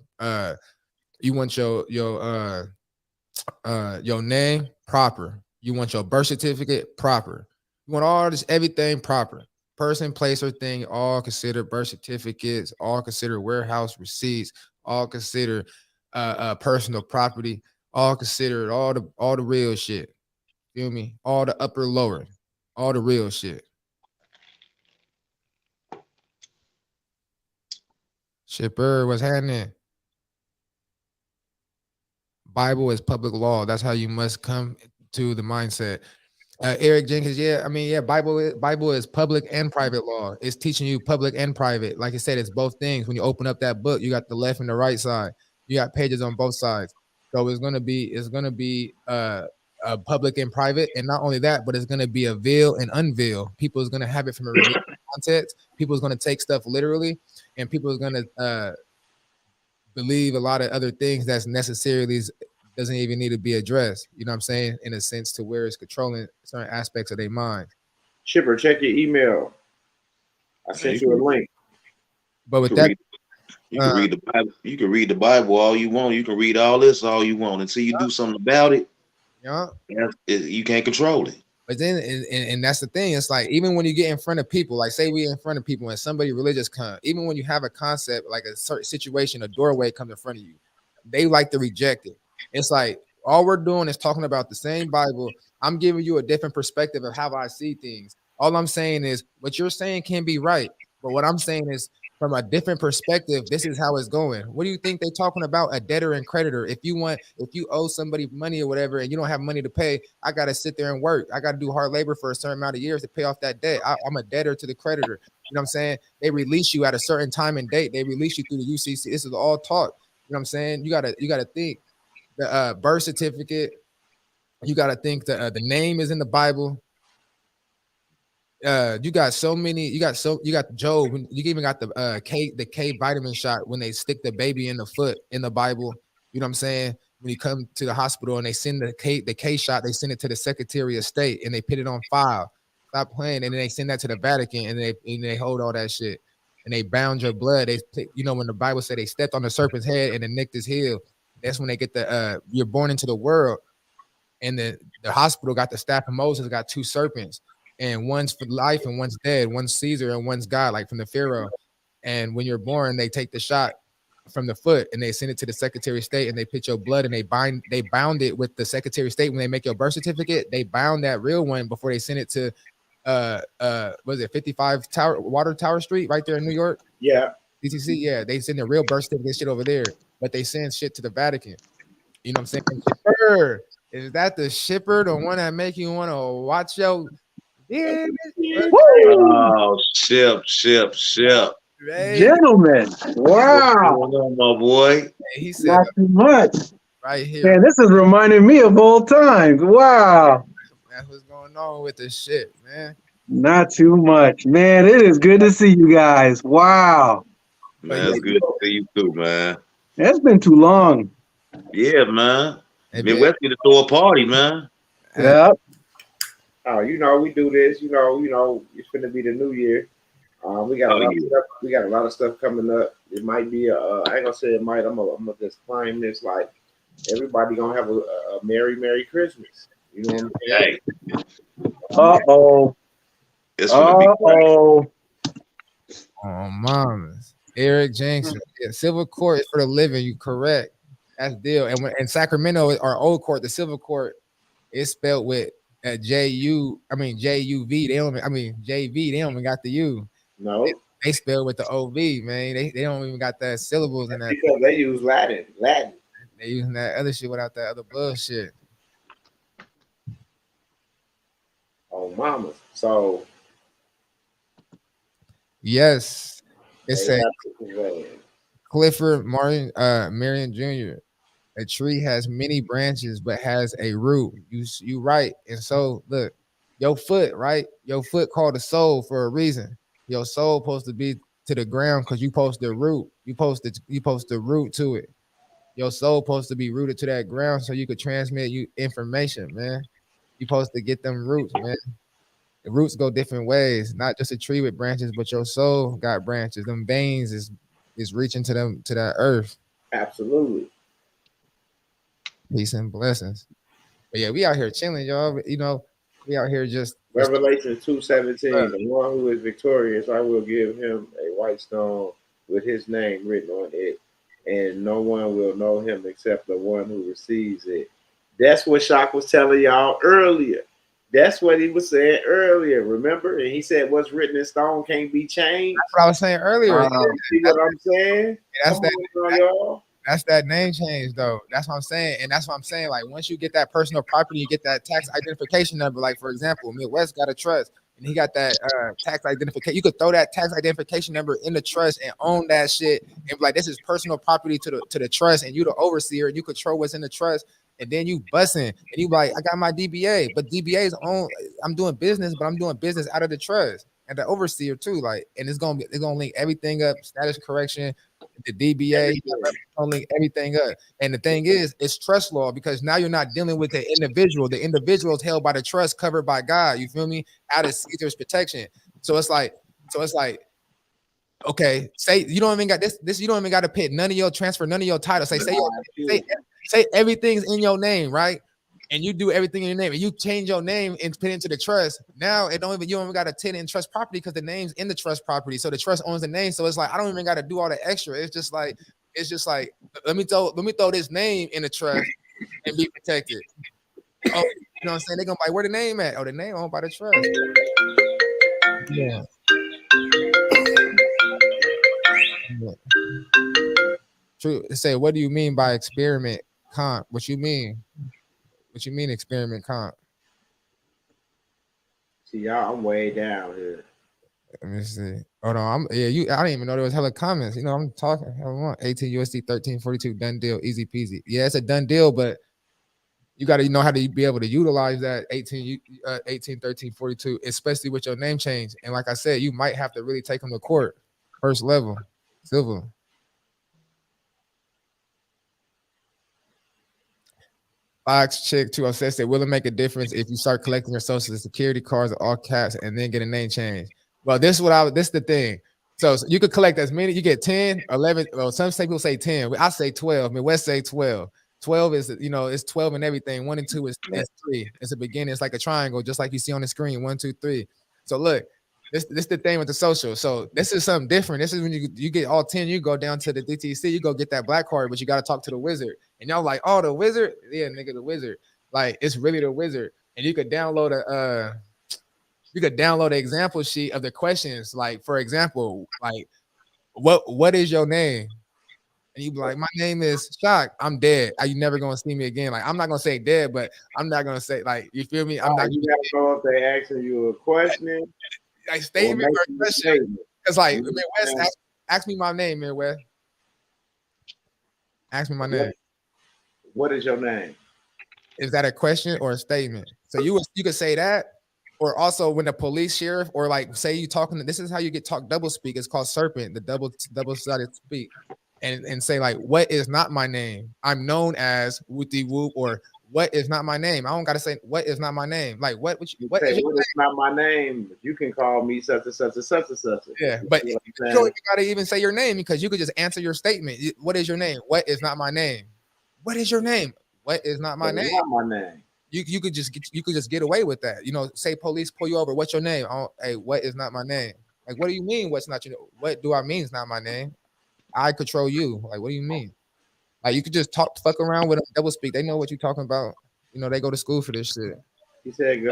your name proper. You want your birth certificate proper. You want all this, everything proper. Person, place, or thing, all considered birth certificates, all considered warehouse receipts, all considered personal property, all considered all the real shit. Feel me? All the upper lower, all the real shit. Shipper, what's happening? Bible is public law. That's how you must come to the mindset. Eric Jenkins, yeah, I mean, yeah, Bible is public and private law. It's teaching you public and private. Like I said, it's both things. When you open up that book, you got the left and the right side. You got pages on both sides. So it's gonna be public and private, and not only that, but it's gonna be a veil and unveil. People is gonna have it from a religious context. People is gonna take stuff literally, and people is gonna believe a lot of other things that's necessarily doesn't even need to be addressed. You know what I'm saying? In a sense to where it's controlling certain aspects of their mind. Shipper, check your email. I sent you a link. But with that, you can read the Bible. You can read the Bible all you want. You can read all this all you want until you do something about it. Yeah, you can't control it. But then, and that's the thing. It's like even when you get in front of people, like say we in front of people and somebody religious come, even when you have a concept like a certain situation, a doorway comes in front of you, they like to reject it. It's like all we're doing is talking about the same Bible. I'm giving you a different perspective of how I see things. All I'm saying is what you're saying can be right, but what I'm saying is from a different perspective, this is how it's going. What do you think they're talking about? A debtor and creditor. If you owe somebody money or whatever, and you don't have money to pay, I got to sit there and work. I got to do hard labor for a certain amount of years to pay off that debt. I'm a debtor to the creditor. You know what I'm saying? They release you at a certain time and date. They release you through the UCC. This is all talk. You know what I'm saying? You gotta think. The birth certificate, you got to think the name is in the Bible. You got Job. You even got the K vitamin shot when they stick the baby in the foot in the Bible. You know what I'm saying? When you come to the hospital and they send the K shot, they send it to the Secretary of State and they put it on file. Stop playing, and then they send that to the Vatican and they hold all that shit and they bound your blood. When the Bible said they stepped on the serpent's head and it nicked his heel. That's when they get you're born into the world, and the hospital got the staff of Moses, got two serpents, and one's for life and one's dead, one's Caesar and one's God, like from the Pharaoh. And when you're born, they take the shot from the foot and they send it to the Secretary of State and they put your blood and they bound it with the Secretary of State. When they make your birth certificate, they bound that real one before they send it to was it 55 Water Tower Street right there in New York? Yeah. DTC, yeah, they send the real birth certificate shit over there, but they send shit to the Vatican. You know what I'm saying? Shipper, is that the shipper, the one that make you want to watch your? Yeah. Oh, ship. Right. Gentlemen, wow. What's going on, my boy? He said Not too much. right here. Man, this is reminding me of old times. Wow. That's what's going on with this shit, man. Not too much. Man, it is good to see you guys. Wow. Man, it's good to see you too, man. It's been too long. Yeah, man. Hey, Midwest need to throw a party, man. Yeah. Oh, we do this. It's gonna be the new year. We got a lot of stuff. We got a lot of stuff coming up. It might be I ain't gonna say it might. I'm gonna just claim this. Like everybody gonna have a Merry Christmas. You know what I'm saying? Uh-oh. It's gonna be great. Uh-oh. Oh, mamas. Eric Jenkins. Yeah, civil court is for the living. You correct. That's the deal. And when in Sacramento, our old court, the civil court, is spelled with JUV. They don't. JV. They don't even got the U. No. They spell with the OV, man. They don't even got that syllables in that. Because they use Latin. They using that other shit without that other bullshit. Oh, mama. So yes, it they said have to convey it. Clifford Marion Jr. A tree has many branches but has a root. You right. And so look, your foot, right? Your foot called the soul for a reason. Your soul supposed to be to the ground because you post the root. You post the root to it. Your soul supposed to be rooted to that ground so you could transmit you information, man. You supposed to get them roots, man. The roots go different ways, not just a tree with branches, but your soul got branches. Them veins is reaching to that earth. Absolutely. Peace and blessings. But yeah, we out here chilling, y'all. We out here just Revelation 2:17. The one who is victorious, I will give him a white stone with his name written on it, and no one will know him except the one who receives it. That's what Shock was telling y'all earlier. That's what he was saying earlier. Remember? And he said, "What's written in stone can't be changed." That's what I was saying earlier. See what I'm saying? That's Come on, y'all. That's that name change though. That's what I'm saying. And that's what I'm saying. Like once you get that personal property, you get that tax identification number. Like for example, Midwest got a trust and he got that tax identification. You could throw that tax identification number in the trust and own that shit. And be like, this is personal property to the trust, and you the overseer, and you control what's in the trust. And then you bussing and you like, I got my DBA, but DBA is on. I'm doing business, but I'm doing business out of the trust and the overseer too. Like, and it's gonna link everything up, status correction, the DBA, gonna link everything up. And the thing is, it's trust law because now you're not dealing with the individual. The individual is held by the trust, covered by God. You feel me? Out of Caesar's protection. So it's like, okay, say you don't even got this. You don't even got to put none of your transfer, none of your title. Say everything's in your name, right? And you do everything in your name, and you change your name and put it into the trust. Now you don't even got to tenant in trust property because the name's in the trust property. So the trust owns the name. So it's like I don't even got to do all the extra. It's just like let me throw this name in the trust and be protected. Oh, you know what I'm saying? They're gonna be like, where the name at? Oh, the name owned by the trust. Yeah. True. Say, what do you mean by experiment comp? What you mean? What you mean experiment comp? See, y'all, I'm way down here. Let me see. Hold on. I didn't even know there was hella comments. You know, I'm talking. 18 USD 1342 done deal, easy peasy. Yeah, it's a done deal, but you got to know how to be able to utilize that 18 1342, especially with your name change. And like I said, you might have to really take them to court, first level, civil. Fox Chick 206 said, will it make a difference if you start collecting your social security cards, all caps, and then get a name change? Well, this is the thing. So you could collect as many, you get 10, 11. Well, some people say 10. I say 12. Midwest say 12. 12 is, it's 12 and everything. 1 and 2 is 3. It's a beginning. It's like a triangle, just like you see on the screen. 1, 2, 3. So look, this the thing with the social. So this is something different. This is when you get all 10, you go down to the DTC, you go get that black card, but you got to talk to the wizard. And y'all like, oh, the wizard? Yeah, nigga, the wizard. Like, it's really the wizard. And you could download the example sheet of the questions. Like, for example, like, what is your name? And you be like, my name is Shock. I'm dead. You never gonna see me again. Like, I'm not gonna say dead, but I'm not gonna say, like, you feel me? I'm not. You gotta know if they asking you a question, like statement or question. Because like Midwest, ask me my name, Midwest. Ask me my name. What is your name? Is that a question or a statement? So you could say that, or also when the police, sheriff, or like say you talking. This is how you get talk double speak. It's called serpent, the double-sided speak. And say like, what is not my name? I'm known as Wooty Whoop, or what is not my name? I don't gotta say what is not my name. Like what is not my name? You can call me such and such and such and such. Yeah, but you don't even gotta even say your name because you could just answer your statement. What is your name? What is not my name? What is your name? What is not my name? Not my name. You could just get away with that. Say police pull you over. What's your name? Hey, what is not my name? Like, what do you mean? What's not your name? What do I mean? It's not my name. I control you. Like, what do you mean? Like, you could just fuck around with them, double speak. They know what you're talking about. They go to school for this shit. He said,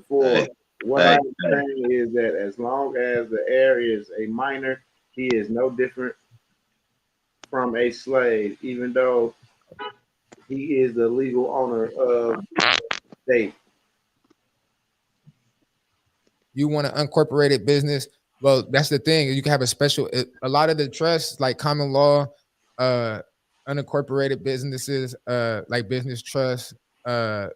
for what I'm saying is that as long as the heir is a minor, he is no different from a slave, even though he is the legal owner of the state. You want an unincorporated business? Well, that's the thing. You can have a lot of the trusts, like common law, unincorporated businesses, like business trusts,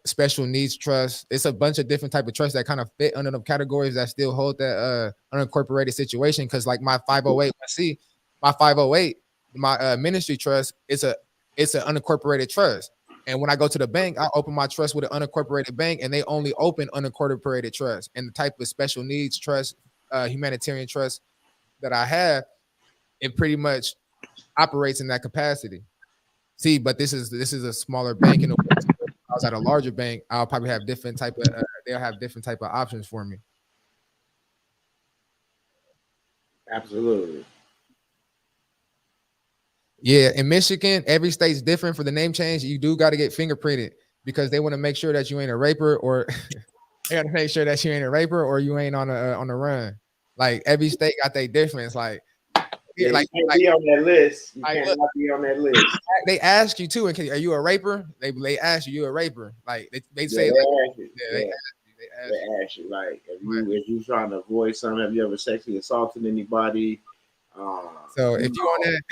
special needs trusts. It's a bunch of different type of trusts that kind of fit under the categories that still hold that unincorporated situation. Because like my 508, my ministry trust, it's an unincorporated trust. And when I go to the bank, I open my trust with an unincorporated bank, and they only open unincorporated trust. And the type of special needs trust, humanitarian trust that I have, it pretty much operates in that capacity. See, but this is a smaller bank. If I was at a larger bank, I'll probably have different type of they'll have different type of options for me. Absolutely. Yeah, in Michigan, every state's different for the name change. You do got to get fingerprinted because they want to make sure that you ain't a raper, or they got to make sure that you ain't a raper or you ain't on the run. Like every state got their difference. Like Yeah, like, you can't like, be on that list. You like, cannot look, be on that list. they ask you too, and are you a raper? They ask you a raper. Like they Yeah, say they like, ask you. yeah, Yeah, they ask you. they ask you like if you trying to avoid something. Have you ever sexually assaulted anybody? So You if you on know, that,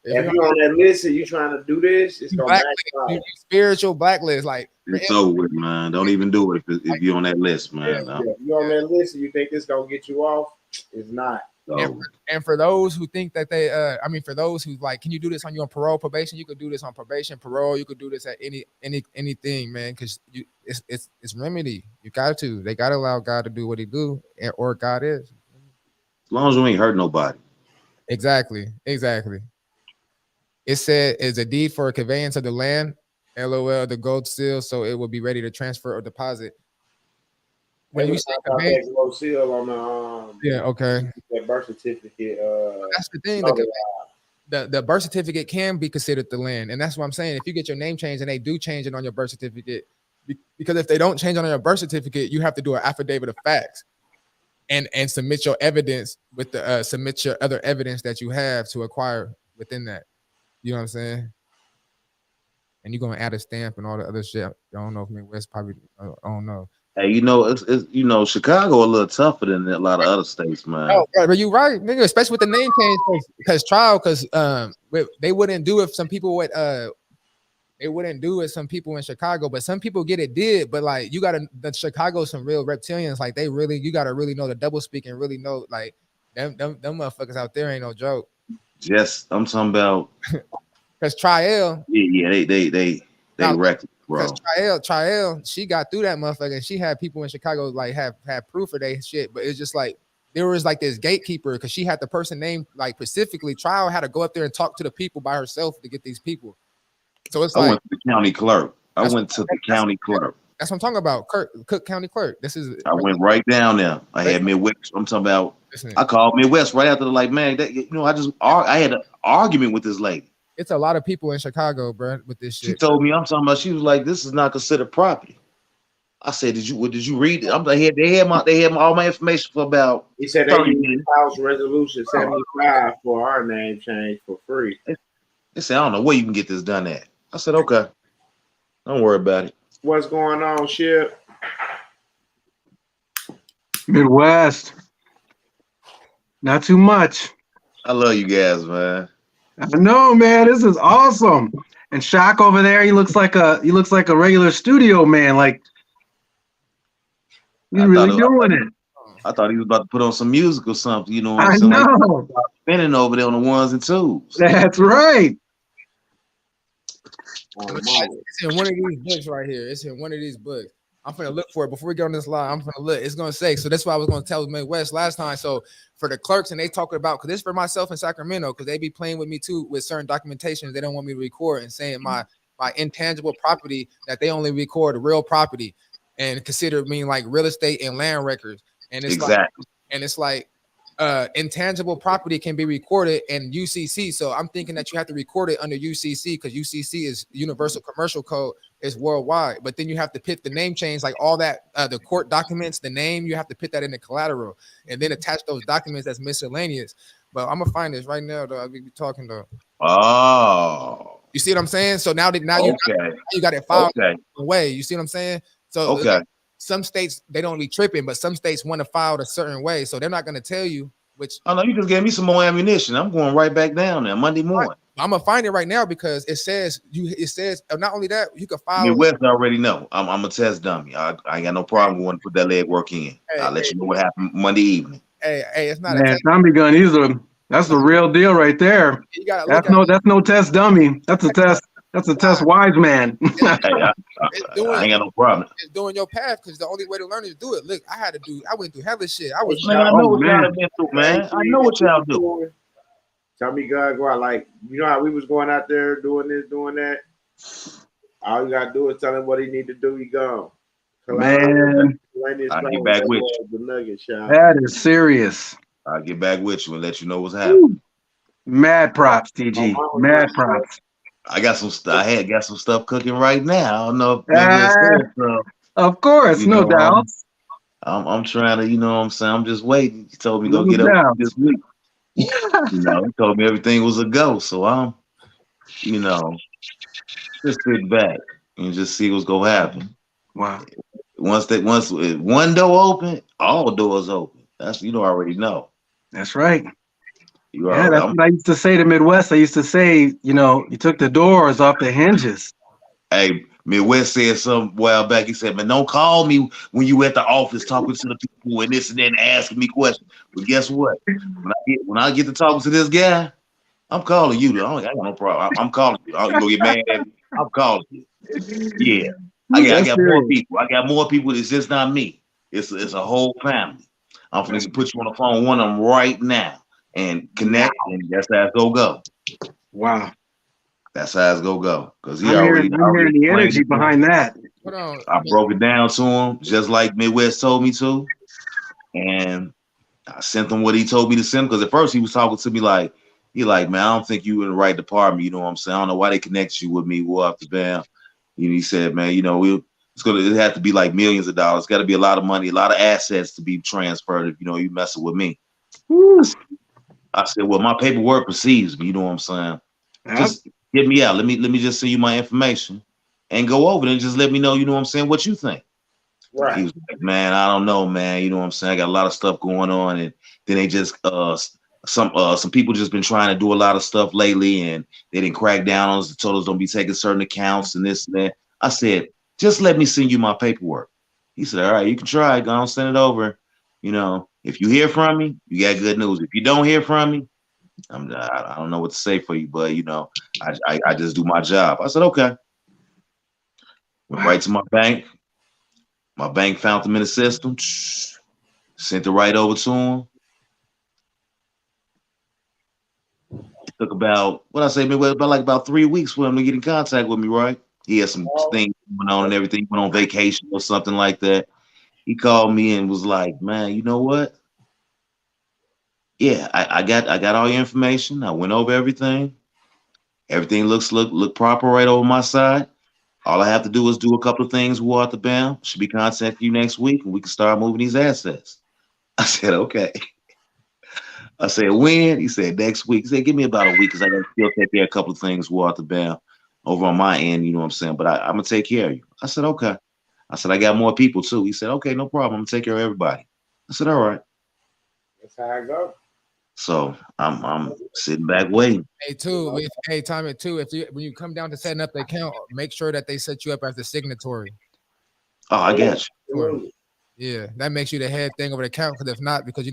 if you're on that list and you trying to do this, it's gonna blacklist, backfire. spiritual blacklist, like for It's over with, man. Don't even do it if you're on that list, Yeah, man. if you're on that list and you think it's gonna get you off, it's not. So, and for those who think that they, I mean, for those who like, can you do this on your parole, probation? You could do this on probation, parole. You could do this at anything, man, because it's remedy. You got to. They got to allow God to do what He do, or God is. as long as you ain't hurt nobody. Exactly. It said is a deed for a conveyance of the land, LOL, the gold seal, so it will be ready to transfer or deposit. When you say conveyance, that gold seal on the yeah, okay. that birth certificate. That's the thing. No, The birth certificate can be considered the land, and that's what I'm saying. If you get your name changed and they do change it on your birth certificate, because if they don't change on your birth certificate, you have to do an affidavit of facts and submit your evidence with the submit your other evidence that you have to acquire within that. You know what I'm saying? And you're gonna add a stamp and all the other shit. I don't know if Midwest probably. I don't know. Hey, you know, it's Chicago a little tougher than a lot of other states, man. Oh, but you right, nigga. Especially with the name change, because they wouldn't do it. Some people would they wouldn't do it. Some people in Chicago, but some people get it did. But like you gotta, the Chicago, some real reptilians. Like they really, you gotta really know the double speak and really know like them motherfuckers out there ain't no joke. Yes, I'm talking about. Cause Trial, Yeah, they wrecked, bro. Cause Trial, she got through that motherfucker, and she had people in Chicago like have proof of they shit. But it's just like there was like this gatekeeper because she had the person named like specifically. Trial had to go up there and talk to the people by herself to get these people. So it's like I went to the county clerk. That's what I'm talking about. Cook County Clerk. I went right down there. I had Midwest. I'm talking about. I called Midwest right after like, man, I had an argument with this lady. It's a lot of people in Chicago, bro, with this shit. She told me, I'm talking about. She was like, this is not considered property. I said, did you read it? I'm like, they had all my information for about. He said they used House Resolution 75 for our name change for free. They said, I don't know where you can get this done at. I said, okay, don't worry about it. What's going on, Ship? Midwest. Not too much. I love you guys, man. I know, man. This is awesome. And Shock over there, he looks like a regular studio man. Like he's really doing it. I thought he was about to put on some music or something. You know what I'm saying? I know. Like, spinning over there on the ones and twos. That's right. It's in one of these books right here. It's in one of these books. I'm gonna look for it before we get on this line. I'm gonna look. It's gonna say. So that's why I was gonna tell Midwest last time. So for the clerks, and they talking about, because this for myself in Sacramento, because they be playing with me too with certain documentations. They don't want me to record and saying my intangible property that they only record real property and consider me like real estate and land records. And it's exactly. It's like intangible property can be recorded in UCC. So I'm thinking that you have to record it under UCC because UCC is Universal Commercial Code. It's worldwide. But then you have to put the name change, like all that, the court documents, the name, you have to put that in the collateral and then attach those documents as miscellaneous. But I'm gonna find this right now, though. I'll be talking to. Oh. You see what I'm saying? So now you got it filed away. You see what I'm saying? So some states, they don't be tripping, but some states want to file a certain way. So they're not going to tell you which. Oh, no, you just gave me some more ammunition. I'm going right back down there Monday morning. I'm going to find it right now because it says not only that, you can file. Midwest already know. I'm a test dummy. I ain't got no problem going to put that leg work in. I'll let you know what happened Monday evening. Hey, it's not a Tommy gun. That's the real deal right there. That's no test dummy. That's a test. That's a test wise man. I ain't got no problem. It's doing your path because the only way to learn is to do it. Look, I went through hella shit. I know what y'all been through, man. I know what y'all do. Tell me, God, go out. Like, you know how we was going out there doing this, doing that? All you got to do is tell him what he need to do. He gone. Man. I'll get back with you. The nugget shot. That is serious. I'll get back with you and let you know what's happening. Mad props, TG. Mad props. I got some stuff. I got some stuff cooking right now. I don't know if of course, no doubt. I'm trying to, you know what I'm saying? I'm just waiting. He told me go get up this week. You know, he told me everything was a go. So I'm, you know, just sit back and just see what's gonna happen. Wow. Once one door open, all doors open. That's you already know. That's right. You Yeah, already. that's what I used to say to Midwest. I used to say, you took the doors off the hinges. Hey, Midwest said some while back. He said, "Man, don't call me when you at the office talking to the people and this and that and asking me questions." But guess what? When I get to talking to this guy, I'm calling you. I got no problem. I'm calling you. You gonna get mad at me? I'm calling you. Yeah, I That's got more serious. people. I got more people. It's just not me. It's a whole family. I'm finna put you on the phone with one of them right now and connect, and that's how it's gonna go. Wow. That's how it's gonna go. Because I'm hearing the energy behind that. Hold on. I broke it down to him just like Midwest told me to, and I sent him what he told me to send. Because at first he was talking to me like, man, I don't think you in the right department. You know what I'm saying? I don't know why they connect you with me. We'll have to bam. He said, man, it have to be like millions of dollars. It's got to be a lot of money, a lot of assets to be transferred if you messing with me. I said, well, my paperwork precedes me. You know what I'm saying? Just get me out. Let me just send you my information and go over it and just let me know. You know what I'm saying? What you think? Right. He was like, man, I don't know, man. You know what I'm saying? I got a lot of stuff going on, and then they just some people just been trying to do a lot of stuff lately, and they didn't crack down on us. They told us don't be taking certain accounts and this and that. I said, just let me send you my paperwork. He said, all right, you can try. Go on, send it over. If you hear from me, you got good news. If you don't hear from me, I don't know what to say for you, but I just do my job. I said, okay. Went right to my bank. My bank found them in the system. Sent it right over to him. It took about about 3 weeks for him to get in contact with me, right? He had some things going on and everything. He went on vacation or something like that. He called me and was like, man, you know what? Yeah, I got all your information. I went over everything. Everything look proper right over my side. All I have to do is do a couple of things. We'll out the bam. Should be contacting you next week, and we can start moving these assets. I said, okay. I said, when? He said, next week. He said, give me about a week because I got to still take care of a couple of things. We'll out the bam over on my end. You know what I'm saying? But I'm going to take care of you. I said, okay. I said, I got more people too. He said, okay, no problem. I'm going to take care of everybody. I said, all right. That's how I go. So I'm sitting back waiting. Tommy, too. When you come down to setting up the account, make sure that they set you up as the signatory. Oh, I got you. Yeah, that makes you the head thing over the account. Because if not, because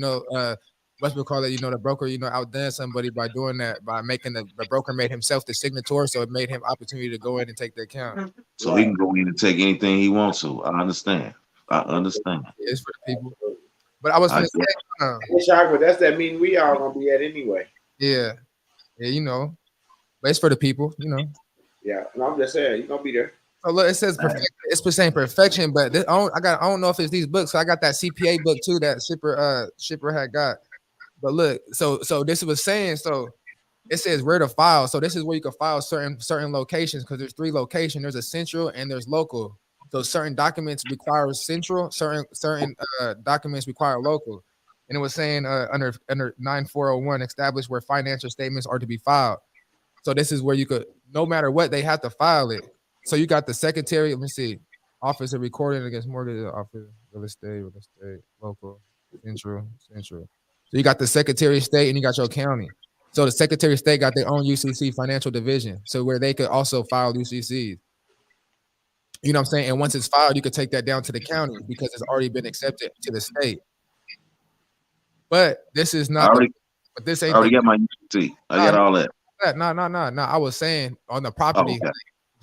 what's we call it? The broker, outdone somebody by doing that, by making the broker made himself the signatory, so it made him opportunity to go in and take the account. So he can go in and take anything he wants to. I understand. It's for the people. But I was going to say, ShOckWiTH, that's that meeting we all gonna be at anyway. Yeah, but it's for the people, Yeah, and I'm just saying, you're gonna be there. So look, it says perfection. It's saying perfection, but I don't know if it's these books. So I got that CPA book too that Shipper had got. But look, so this was saying, so it says where to file. So this is where you can file certain locations, because there's 3 locations. There's a central and there's local. So certain documents require central, certain documents require local. And it was saying under 9401, establish where financial statements are to be filed. So this is where you could, no matter what, they have to file it. So you got the secretary, let me see, office of recording against mortgage, office, real estate, local, central. So you got the secretary of state and you got your county. So the secretary of state got their own UCC financial division, so where they could also file UCCs. You know what I'm saying? And once it's filed, you could take that down to the county because it's already been accepted to the state. But this is not. But this ain't. I already got my UCC. I got all that. No. I was saying on the property,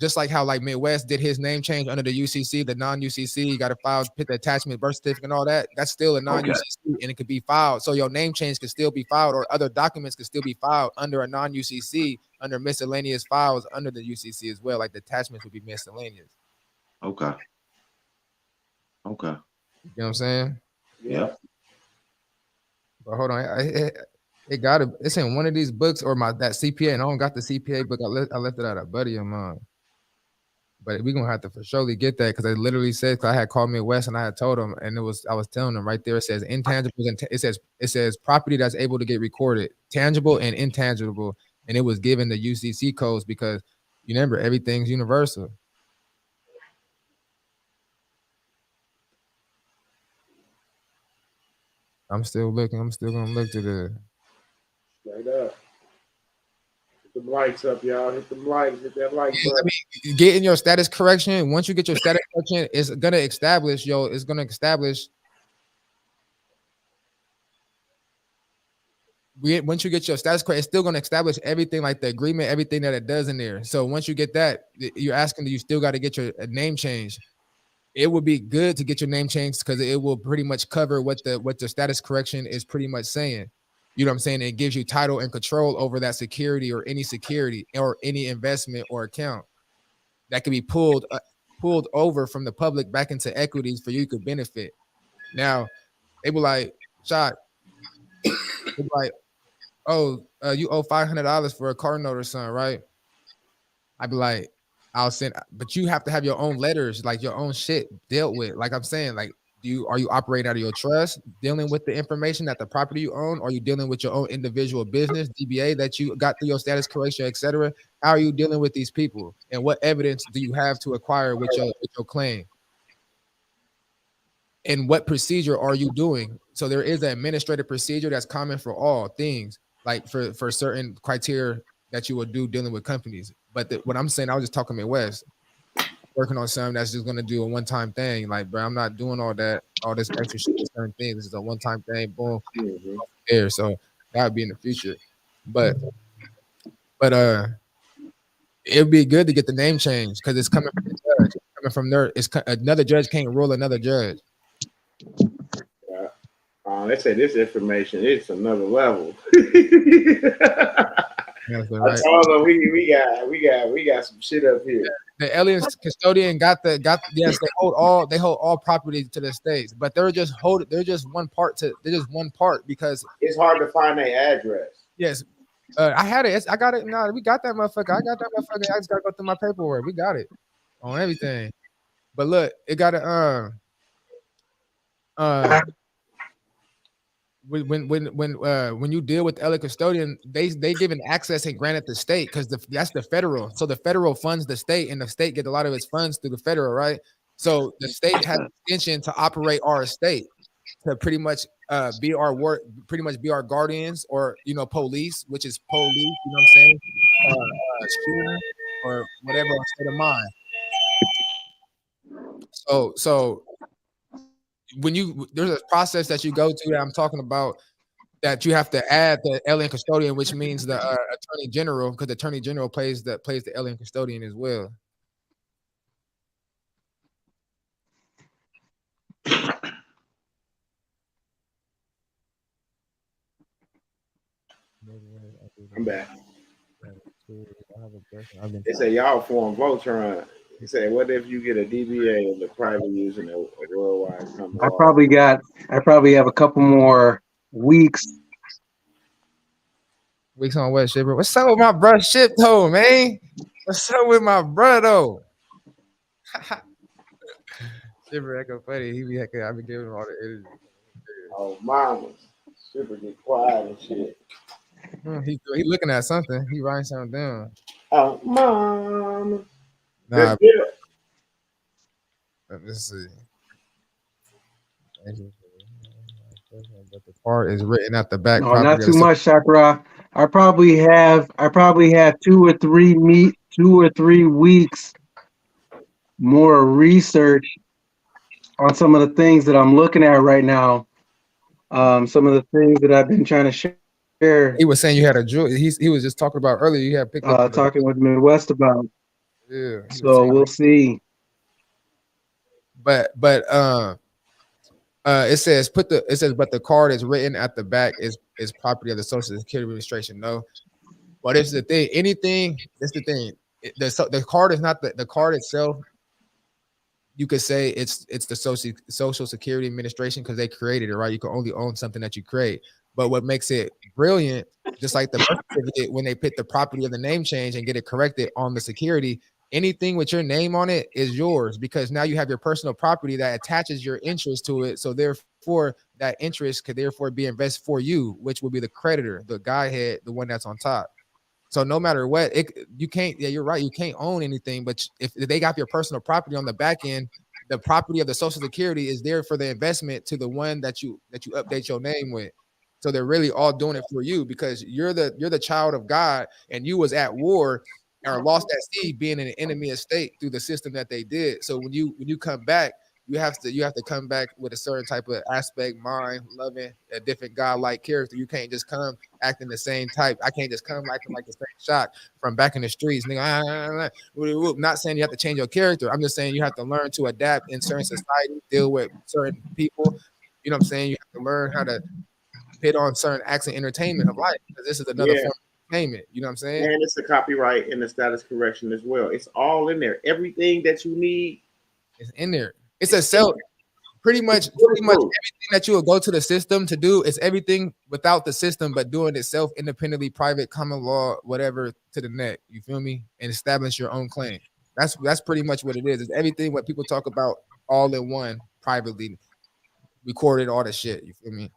just like how like Midwest did his name change under the UCC, the non-UCC, you got to file, put the attachment, birth certificate, and all that. That's still a non-UCC, and it could be filed. So your name change can still be filed, or other documents can still be filed under a non-UCC, under miscellaneous files under the UCC as well. Like the attachments would be miscellaneous. Okay. You know what I'm saying? Yeah. But hold on, it's in one of these books or that CPA, and I don't got the CPA book. I left it at a buddy of mine. But we're gonna have to for surely get that because I literally said, because I had called Midwest and I had told them, and I was telling them right there, it says intangibles and it says property that's able to get recorded, tangible and intangible, and it was given the UCC codes because you remember everything's universal. I'm still looking. I'm still gonna look to the straight up. Hit the likes up, y'all. Hit the likes. Hit that like button. I mean, getting your status correction. Once you get your status correction, it's gonna establish, It's gonna establish. Once you get your status correct, it's still gonna establish everything like the agreement, everything that it does in there. So once you get that, you're asking that you still got to get your name changed. It would be good to get your name changed because it will pretty much cover what the status correction is pretty much saying. You know what I'm saying? It gives you title and control over that security or any investment or account that can be pulled over from the public back into equities for you to benefit. Now, they were like, Shock, they were like, oh, you owe $500 for a car note or something, right? I'd be like, I'll send, but you have to have your own letters, like your own shit dealt with. Like I'm saying, like, are you operating out of your trust, dealing with the information that the property you own? Or are you dealing with your own individual business, DBA that you got through your status correction, etc.? How are you dealing with these people? And what evidence do you have to acquire with your claim? And what procedure are you doing? So there is an administrative procedure that's common for all things, like for certain criteria that you would do dealing with companies. But what I'm saying, I was just talking Midwest, working on something that's just gonna do a one-time thing. Like, bro, I'm not doing all this extra shit with certain things. This is a one-time thing, boom, there. So that would be in the future. But it'd be good to get the name changed because it's coming from the judge. It's coming from there. Another judge can't rule another judge. Yeah. They say this information is another level. Right. I told them we got some shit up here. The alien custodian yes, they hold all property to the states, but they're just one part because it's hard to find their address. Yes. I had it. I got it. No, we got that motherfucker. I just gotta go through my paperwork. We got it on everything. But look, it got to when you deal with the alien custodian, they given access and granted the state because that's the federal. So the federal funds the state, and the state get a lot of its funds through the federal, right? So the state has intention to operate our estate to pretty much be our guardians or police, which is police. You know what I'm saying? Shooter or whatever state of mind. So when there's a process that you go to that I'm talking about that you have to add the alien custodian, which means the attorney general, because the attorney general plays the alien custodian as well. I'm back. They say y'all form Voltron. He said, "What if you get a DBA and the private using a worldwide company?" I probably have a couple more weeks. Weeks on what, Shipper? What's up with my bro Ship though, man? What's up with my brother though? Shipper echo funny. He be hecking. I've been giving him all the energy. Oh, mama, Shipper get quiet and shit. He looking at something. He writing something down. Oh, mom. Nah, let's see. But the part is written at the back. No, not too much, Chakra. I probably have 2 or 3 weeks more research on some of the things that I'm looking at right now. Some of the things that I've been trying to share. He was saying you had a jewel. He was just talking about earlier. You had picked up talking with Midwest about. Yeah. So we'll see. But it says but the card is written at the back is property of the Social Security Administration. No, but it's the thing. It's the thing. The card is not the card itself. You could say it's the Social Security Administration because they created it, right? You can only own something that you create. But what makes it brilliant, just like the birth certificate, when they put the property of the name change and get it corrected on the security, anything with your name on it is yours, because now you have your personal property that attaches your interest to it. So therefore, that interest could therefore be invested for you, which will be the creditor, the guy head, the one that's on top. So no matter what, you can't. Yeah, you're right. You can't own anything, but if they got your personal property on the back end, the property of the Social Security is there for the investment to the one that you update your name with. So they're really all doing it for you, because you're the child of God, and you was at war or lost at sea, being in an enemy state through the system that they did. So when you come back, you have to come back with a certain type of aspect, mind, loving, a different God-like character. You can't just come acting the same type. I can't just come acting like the same shot from back in the streets. Nigga, not saying you have to change your character. I'm just saying you have to learn to adapt in certain society, deal with certain people. You know what I'm saying? You have to learn how to hit on certain acts and entertainment of life, because this is another form of entertainment. You know what I'm saying? And it's a copyright and the status correction as well. It's all in there. Everything that you need is in there. It's a self. Pretty much everything that you will go to the system to do is everything without the system, but doing it self independently, private, common law, whatever, to the neck. You feel me? And establish your own claim. That's pretty much what it is. It's everything what people talk about all in one, privately recorded, all the shit. You feel me?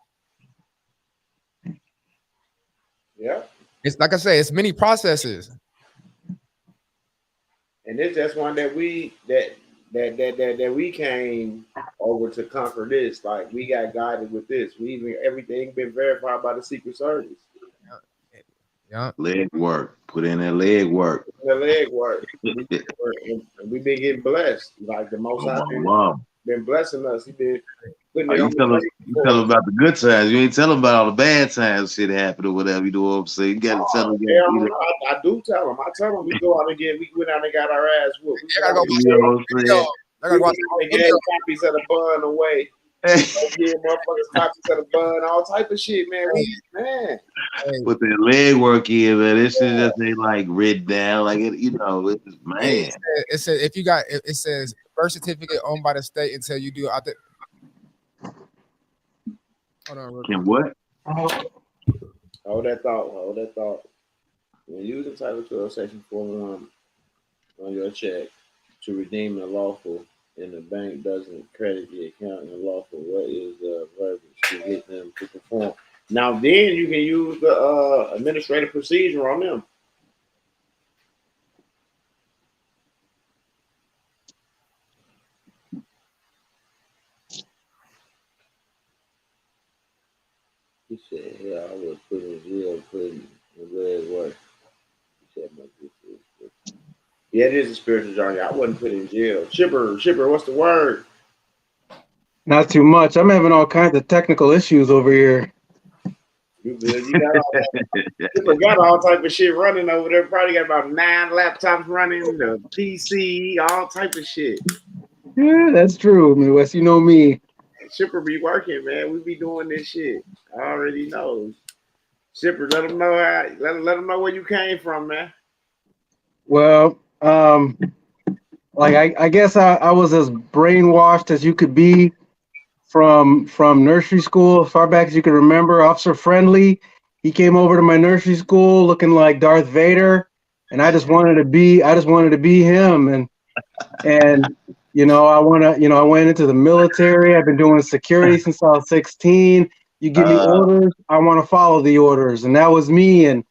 Yeah. It's like I say, it's many processes. And it's just one that we came over to conquer this. Like, we got guided with this. Everything been verified by the Secret Service. Yeah. Leg work. Put in that leg work. The leg work. We've been getting blessed. Like, the Most High been blessing us. He been putting it on you tell them about the good times. You ain't tell them about all the bad times shit happened or whatever. You know what I'm saying? You got to tell them. I do tell them. I tell them we go out and we went out and got our ass whooped. You know what I'm saying? We gave copies of the bun away. Give motherfuckers copies of the bun, all type of shit, man. Put their leg work in, man. This shit just ain't like written down, like it, man. It says if you got it says birth certificate owned by the state until you do. Hold on. Can what? Hold that thought. When you use entitled to section 4.1 on your check to redeem the lawful, and the bank doesn't credit the account in the lawful, what is the verbiage to get them to perform? Now then you can use the administrative procedure on them. He said, yeah, I was put in jail, putting the red work. He said, yeah, it is a spiritual jargon. I wasn't put in jail. Shipper, what's the word? Not too much. I'm having all kinds of technical issues over here. You good? You got all type of shit running over there. Probably got about 9 laptops running, the PC, all type of shit. Yeah, that's true, Midwest. You know me. Shipper be working, man. We be doing this shit. I already know. Shipper, let them know let them know where you came from, man. Well, like I guess I was as brainwashed as you could be from nursery school, as far back as you can remember. Officer Friendly, he came over to my nursery school looking like Darth Vader, and I just wanted to be him. And I went into the military. I've been doing security since I was 16. You give me orders, I want to follow the orders, and that was me.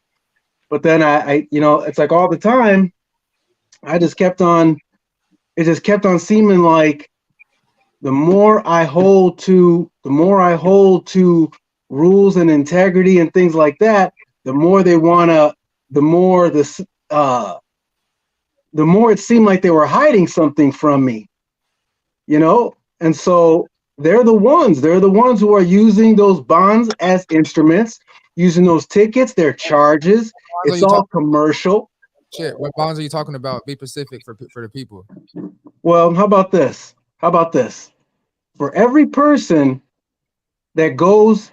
But then I it's like all the time, it just kept on seeming like the more I hold to rules and integrity and things like that, the more it seemed like they were hiding something from me, and so they're the ones who are using those bonds as instruments, using those tickets, their charges. It's all commercial. Shit, what bonds are you talking about? Be specific for the people. Well, how about this? For every person that goes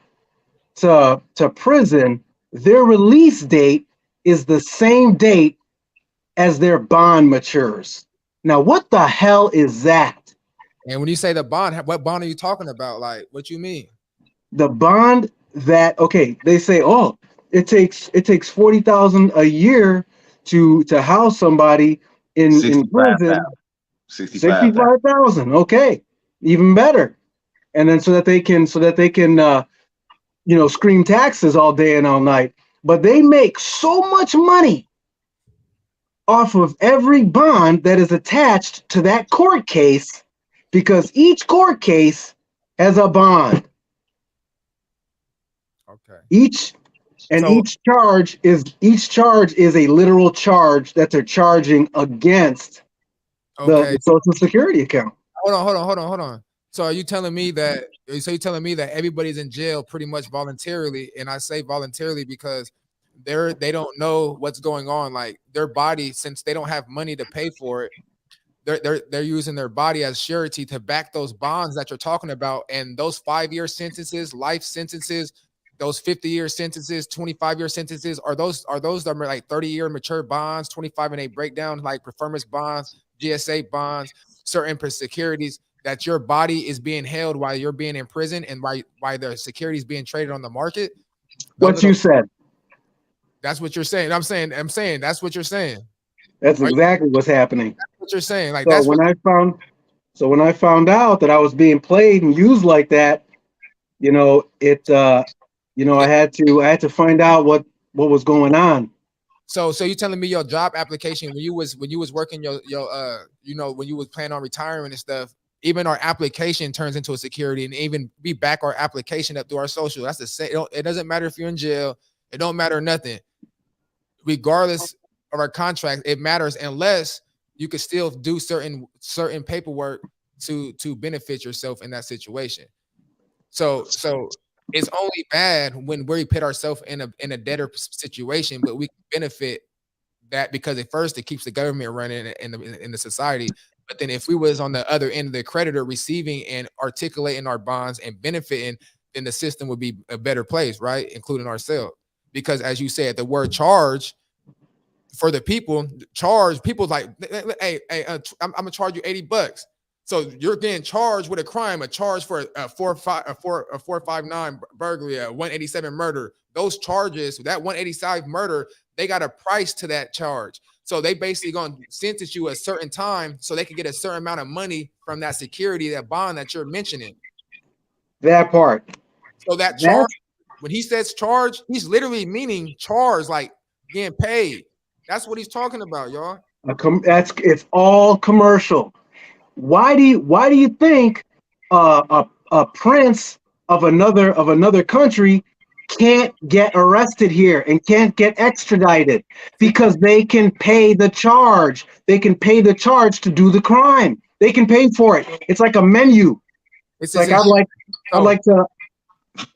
to prison, their release date is the same date as their bond matures. Now, what the hell is that? And when you say the bond, what bond are you talking about? Like, what you mean? The bond that, they say, it takes $40,000 a year to house somebody, in 65,000. prison, 65,000. 65,000. Okay, even better. And then so that they can scream taxes all day and all night. But they make so much money off of every bond that is attached to that court case, because each court case has a bond. Okay. Each charge is a literal charge that they're charging against the Social Security account. Hold on. So are you telling me that? So you're telling me that everybody's in jail pretty much voluntarily, and I say voluntarily because they don't know what's going on. Like their body, since they don't have money to pay for it, they're using their body as surety to back those bonds that you're talking about. And those 5-year sentences, life sentences, those 50-year sentences, 25-year sentences, are those that are like 30-year mature bonds, 25 and 8 breakdown, like performance bonds, GSA bonds, certain securities that your body is being held while you're being in prison and why the securities being traded on the market. What you said. That's what you're saying. I'm saying that's what you're saying. That's exactly what's happening. That's what you're saying. Like so that's when I found out that I was being played and used like that, I had to find out what was going on. So you telling me your job application when you was working your when you was planning on retiring and stuff, even our application turns into a security, and even we back our application up through our social. That's the same. It doesn't matter if you're in jail. It don't matter nothing. Regardless of our contract, it matters unless you could still do certain paperwork to benefit yourself in that situation. So it's only bad when we put ourselves in a debtor situation, but we can benefit that because at first it keeps the government running in the society. But then if we was on the other end of the creditor receiving and articulating our bonds and benefiting, then the system would be a better place, right? Including ourselves. Because as you said, the word charge for the people's like, hey, I'm gonna charge you $80. So you're getting charged with a crime, a charge for a 459 burglary, a 187 murder. Those charges, that 185 murder, they got a price to that charge. So they basically gonna sentence you a certain time so they can get a certain amount of money from that security, that bond that you're mentioning. That part. So that charge, when he says charge, he's literally meaning charge, like getting paid. That's what he's talking about, y'all. It's all commercial. Why do you think a prince of another country can't get arrested here and can't get extradited? Because they can pay the charge. They can pay the charge to do the crime. They can pay for it. It's like a menu. It's like I'd like to.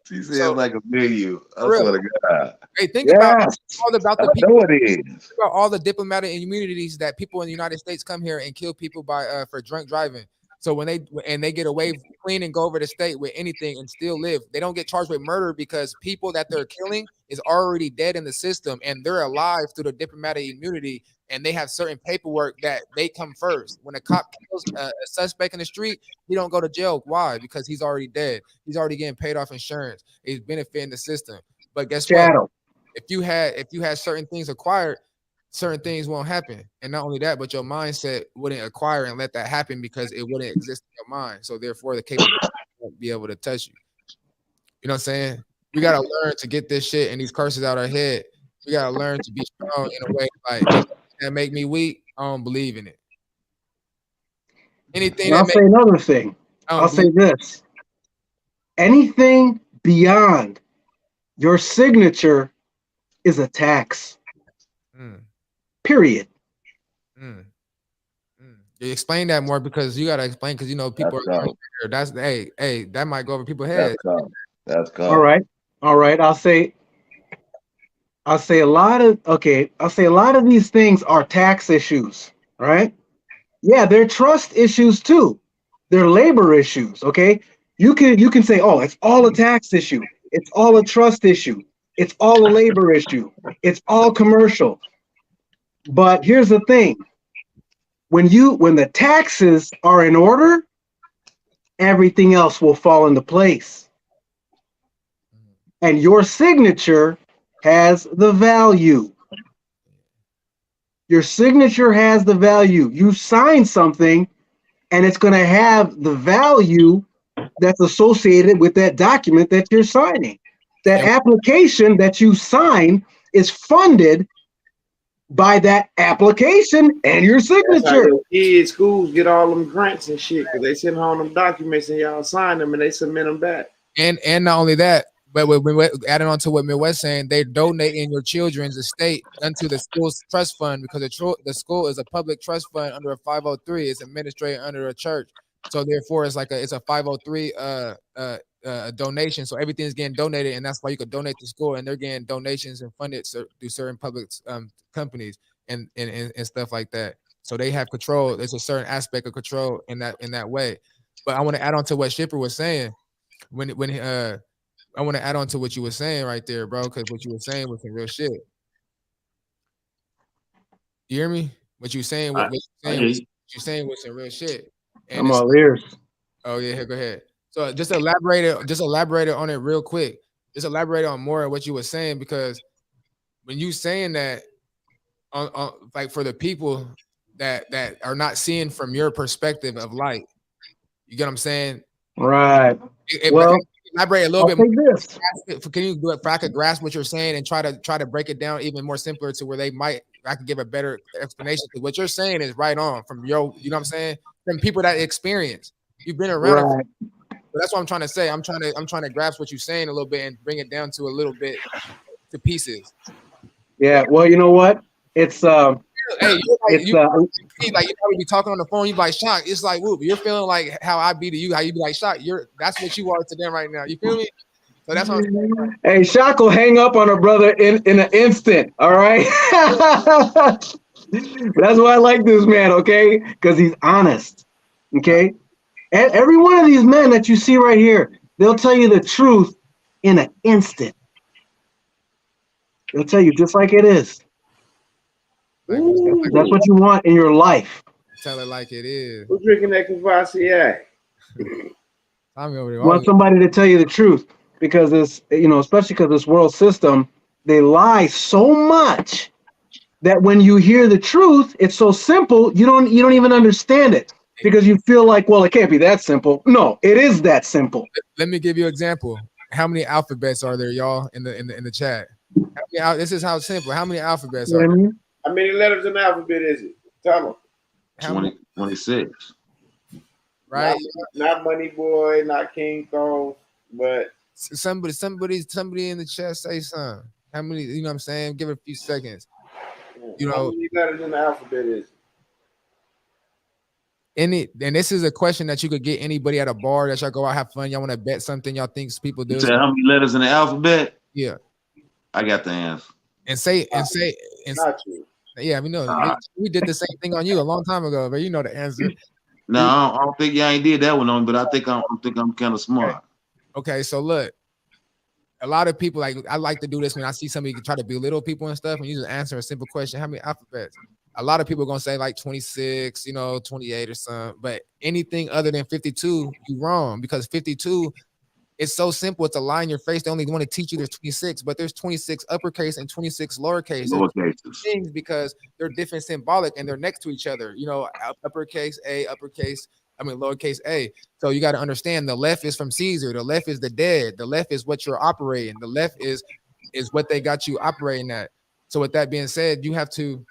He said like a menu. I swear to God. Hey, think about the people. Know it is. Think about all the diplomatic immunities that people in the United States come here and kill people by for drunk driving. So when they get away clean and go over the state with anything and still live, they don't get charged with murder because people that they're killing is already dead in the system and they're alive through the diplomatic immunity, and they have certain paperwork that they come first. When a cop kills a suspect in the street, he don't go to jail. Why? Because he's already dead. He's already getting paid off insurance. He's benefiting the system. But guess what? If you had certain things acquired, certain things won't happen. And not only that, but your mindset wouldn't acquire and let that happen because it wouldn't exist in your mind. So therefore the capability won't be able to touch you. You know what I'm saying? We gotta learn to get this shit and these curses out our head. We gotta learn to be strong in a way like that make me weak. I don't believe in it. Anything I'll say another thing. I'll say this. Anything beyond your signature is a tax. Period. You explain that more because you gotta explain because people are that's hey, that might go over people's heads. That's cool. All right. I'll say a lot of these things are tax issues, right? Yeah, they're trust issues too. They're labor issues, okay? You can say, oh, it's all a tax issue. It's all a trust issue. It's all a labor issue. It's all commercial. But here's the thing. When the taxes are in order, everything else will fall into place. And your signature has the value. Your signature has the value. You sign something, and it's going to have the value that's associated with that document that you're signing. That And- application that you sign is funded by that application and your That's how signature. your kids, schools get all them grants and shit because they send home them documents and y'all sign them and they submit them back. And not only that, but adding on to what Midwest saying, they're donating your children's estate into the school's trust fund because the school is a public trust fund under a 503. It's administrated under a church, so therefore it's a 503 donation. So everything's getting donated, and that's why you could donate to school, and they're getting donations and funded through certain public companies and stuff like that. So they have control. There's a certain aspect of control in that way. But I want to add on to what Shipper was saying. I want to add on to what you were saying right there, bro, because what you were saying was some real shit. You hear me? What you were saying? What you're saying was some real shit. And I'm all ears. oh yeah, here, go ahead. So just elaborate on it real quick. Just elaborate on more of what you were saying, because when you saying that, on like for the people that are not seeing from your perspective of light, you get what I'm saying? Right. Well, elaborate a little bit more. This. Can you do it if I could grasp what you're saying and try to break it down even more simpler to where I can give a better explanation? Because what you're saying is right on from you know what I'm saying, from people that experience. You've been around. Right. But that's what I'm trying to say. I'm trying to grasp what you're saying a little bit and bring it down to a little bit to pieces. Yeah. Well, you know what? It's hey, you probably be talking on the phone. You be like shocked. It's like whoop. You're feeling like how I be to you. How you be like shocked. That's what you are to them right now. You feel me? So that's what I'm saying. Hey, Shock will hang up on a brother in an instant. All right. That's why I like this man. Okay, because he's honest. Okay. And every one of these men that you see right here, they'll tell you the truth in an instant. They'll tell you just like it is. That's what you want in your life. Tell it like it is. Who's drinking that Cavassier? I'm over there. You want somebody to tell you the truth, because it's, especially because this world system, they lie so much that when you hear the truth, it's so simple, you don't even understand it, because you feel like, well, it can't be that simple. No, it is that simple. Let me give you an example. How many alphabets are there, y'all, in the chat? This is how simple. How many alphabets are there? How many letters in the alphabet is it? Tell them. 26. Right? Not Money Boy, not King Kong, but somebody in the chat say something. How many? You know what I'm saying? Give it a few seconds. How many letters in the alphabet is it? And this is a question that you could get anybody at a bar that y'all go out, have fun. Y'all want to bet something y'all think people do. You said how many letters in the alphabet? Yeah. I got the answer. Not you. Yeah, we know. We did the same thing on you a long time ago, but you know the answer. No, I don't think y'all ain't did that one on me, but I think I'm kind of smart. Okay, so look, a lot of people I like to do this when I see somebody try to belittle people and stuff, and you just answer a simple question: how many alphabets? A lot of people are gonna say like 26, 28 or something, but anything other than 52, you wrong, because 52. It's so simple. It's a lie in your face. They only want to teach you there's 26, but there's 26 uppercase and 26 lowercase. Things because they're different symbolic and they're next to each other. Uppercase A, lowercase a. So you got to understand the left is from Caesar. The left is the dead. The left is what you're operating. The left is what they got you operating at. So with that being said, you have to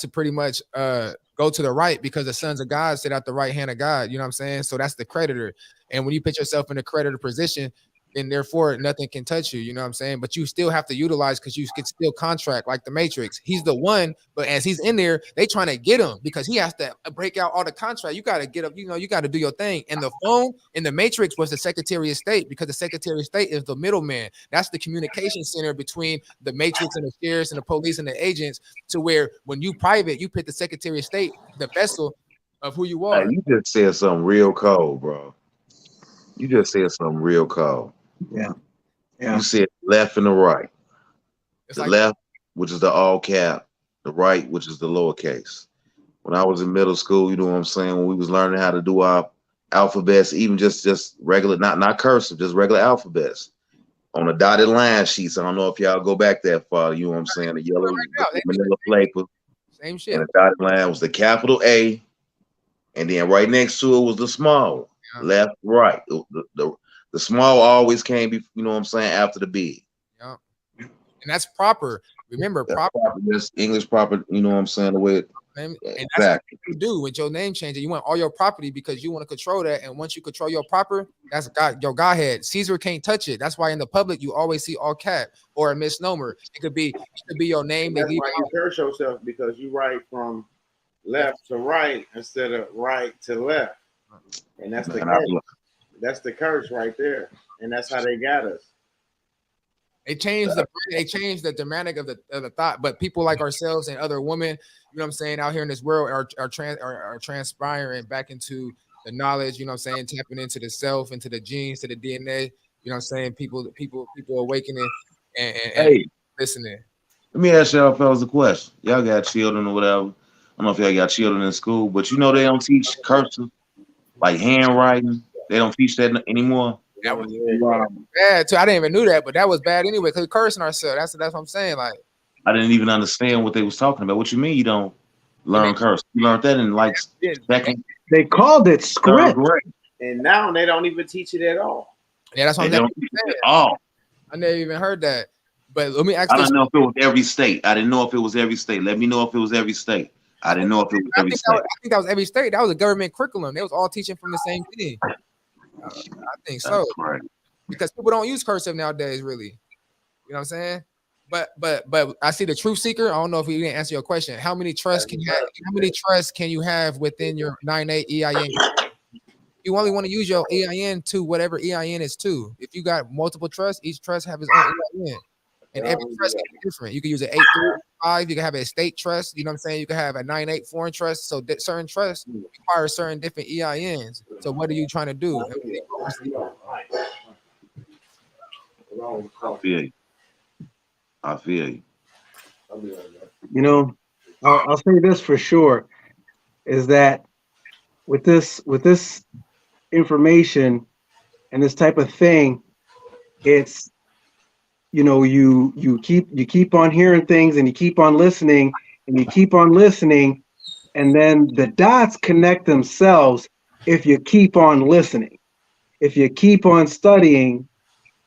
pretty much go to the right, because the sons of God sit at the right hand of God. You know what I'm saying? So that's the creditor. And when you put yourself in the creditor position, then therefore nothing can touch you. You know what I'm saying? But you still have to utilize, because you can still contract like the Matrix. He's the one, but as he's in there, they trying to get him because he has to break out all the contract. You got to get up, you got to do your thing. And the phone in the Matrix was the Secretary of State, because the Secretary of State is the middleman. That's the communication center between the Matrix and the sheriffs and the police and the agents, to where when you private, you put the Secretary of State, the vessel of who you are. Hey, you just said something real cold, bro. You just said something real cold. Yeah. You said left and the right. It's the like, left, which is the all cap, the right, which is the lowercase. When I was in middle school, you know what I'm saying, when we was learning how to do our alphabets, even just regular, not cursive, just regular alphabets. on the dotted line sheets. I don't know if y'all go back that far. You know what I'm saying? The yellow manila paper. Same shit. And the dotted line was the capital A, and then right next to it was the small. Yeah. Left, right. The small always came, you know what I'm saying, after the big. Yeah. And that's proper. Remember, that's proper. That's English proper, you know what I'm saying, the way it, and exactly. That's what you do with your name change. You want all your property because you want to control that. And once you control your proper, that's God, your Godhead. Caesar can't touch it. That's why in the public you always see all cap or a misnomer. It could be your name. That's why you curse yourself, because you write from left to right instead of right to left. And that's the curse. That's the curse right there. And that's how they got us. They changed the dramatic of the thought, but people like ourselves and other women, you know what I'm saying, out here in this world are transpiring back into the knowledge, you know what I'm saying, tapping into the self, into the genes, to the DNA, you know what I'm saying, people awakening and hey, listening. Let me ask y'all fellas a question. Y'all got children or whatever. I don't know if y'all got children in school, but you know they don't teach cursive, like handwriting. They don't teach that anymore. That was bad too. I didn't even knew that, but that was bad anyway. Cause cursing ourselves. That's what I'm saying. Like, I didn't even understand what they was talking about. What you mean you don't learn curse? You learned that in like second. They called it script, and now they don't even teach it at all. Yeah, that's what they I'm don't teach it at all. I never even heard that. But let me ask. I don't know if it was every state. I didn't know if it was every state. Let me know if it was every state. I didn't know if it was every state. I think that was every state. That was a government curriculum. They was all teaching from the same thing. I think so. Right. Because people don't use cursive nowadays, really. You know what I'm saying? But I see the truth seeker. I don't know if he didn't answer your question. How many trusts can you have? How many trusts can you have within your 9(8) EIN? You only want to use your EIN to whatever EIN is to. If you got multiple trusts, each trust have its own EIN. And every trust can be different. You can use an 835, you can have a state trust, you know what I'm saying? You can have a 9(8) foreign trust. So certain trusts require certain different EINs. So what are you trying to do? I feel you. You know, I'll say this for sure, is that with this information and this type of thing, it's, you know, you keep on hearing things and you keep on listening and you keep on listening, and then the dots connect themselves if you keep on listening. If you keep on studying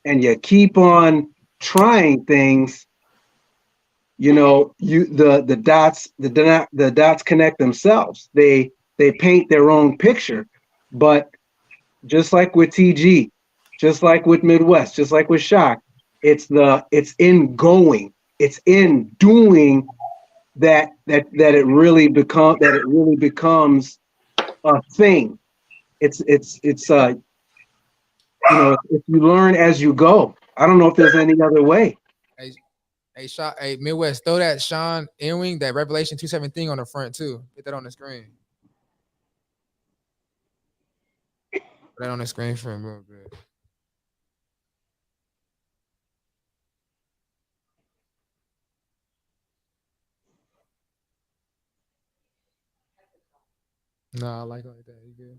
and you keep on trying things, you know, the dots connect themselves. They paint their own picture. But just like with TG, just like with Midwest, just like with Shock, it's in going, it's in doing that it really becomes a thing. It's you know, if you learn as you go. I don't know if there's any other way. Hey, Midwest, throw that Sean Ewing, that Revelation 2:7 thing on the front too. Get that on the screen. Put that on the screen for him real good. No, I like it like that. You good?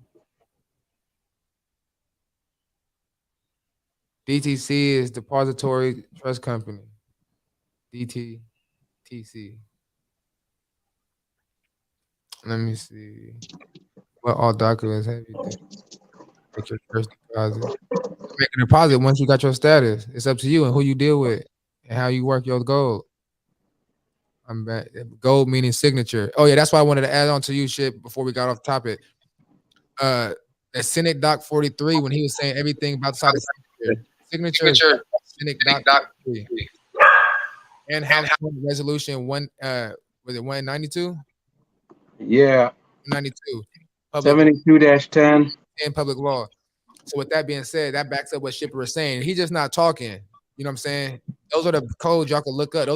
DTC is Depository Trust Company. DTTC. Let me see. What all documents have you done? Make your first deposit. Make a deposit once you got your status. It's up to you and who you deal with and how you work your gold. I'm back. Gold meaning signature. Oh yeah, that's why I wanted to add on to you shit before we got off topic. At Senate Doc 43, when he was saying everything about the side of signature Senate Doc 43. And House Resolution 1 was it 192? Yeah. 192. 72-10. And public law. So with that being said, that backs up what Shipper is saying. He's just not talking. You know what I'm saying? Those are the codes y'all can look up.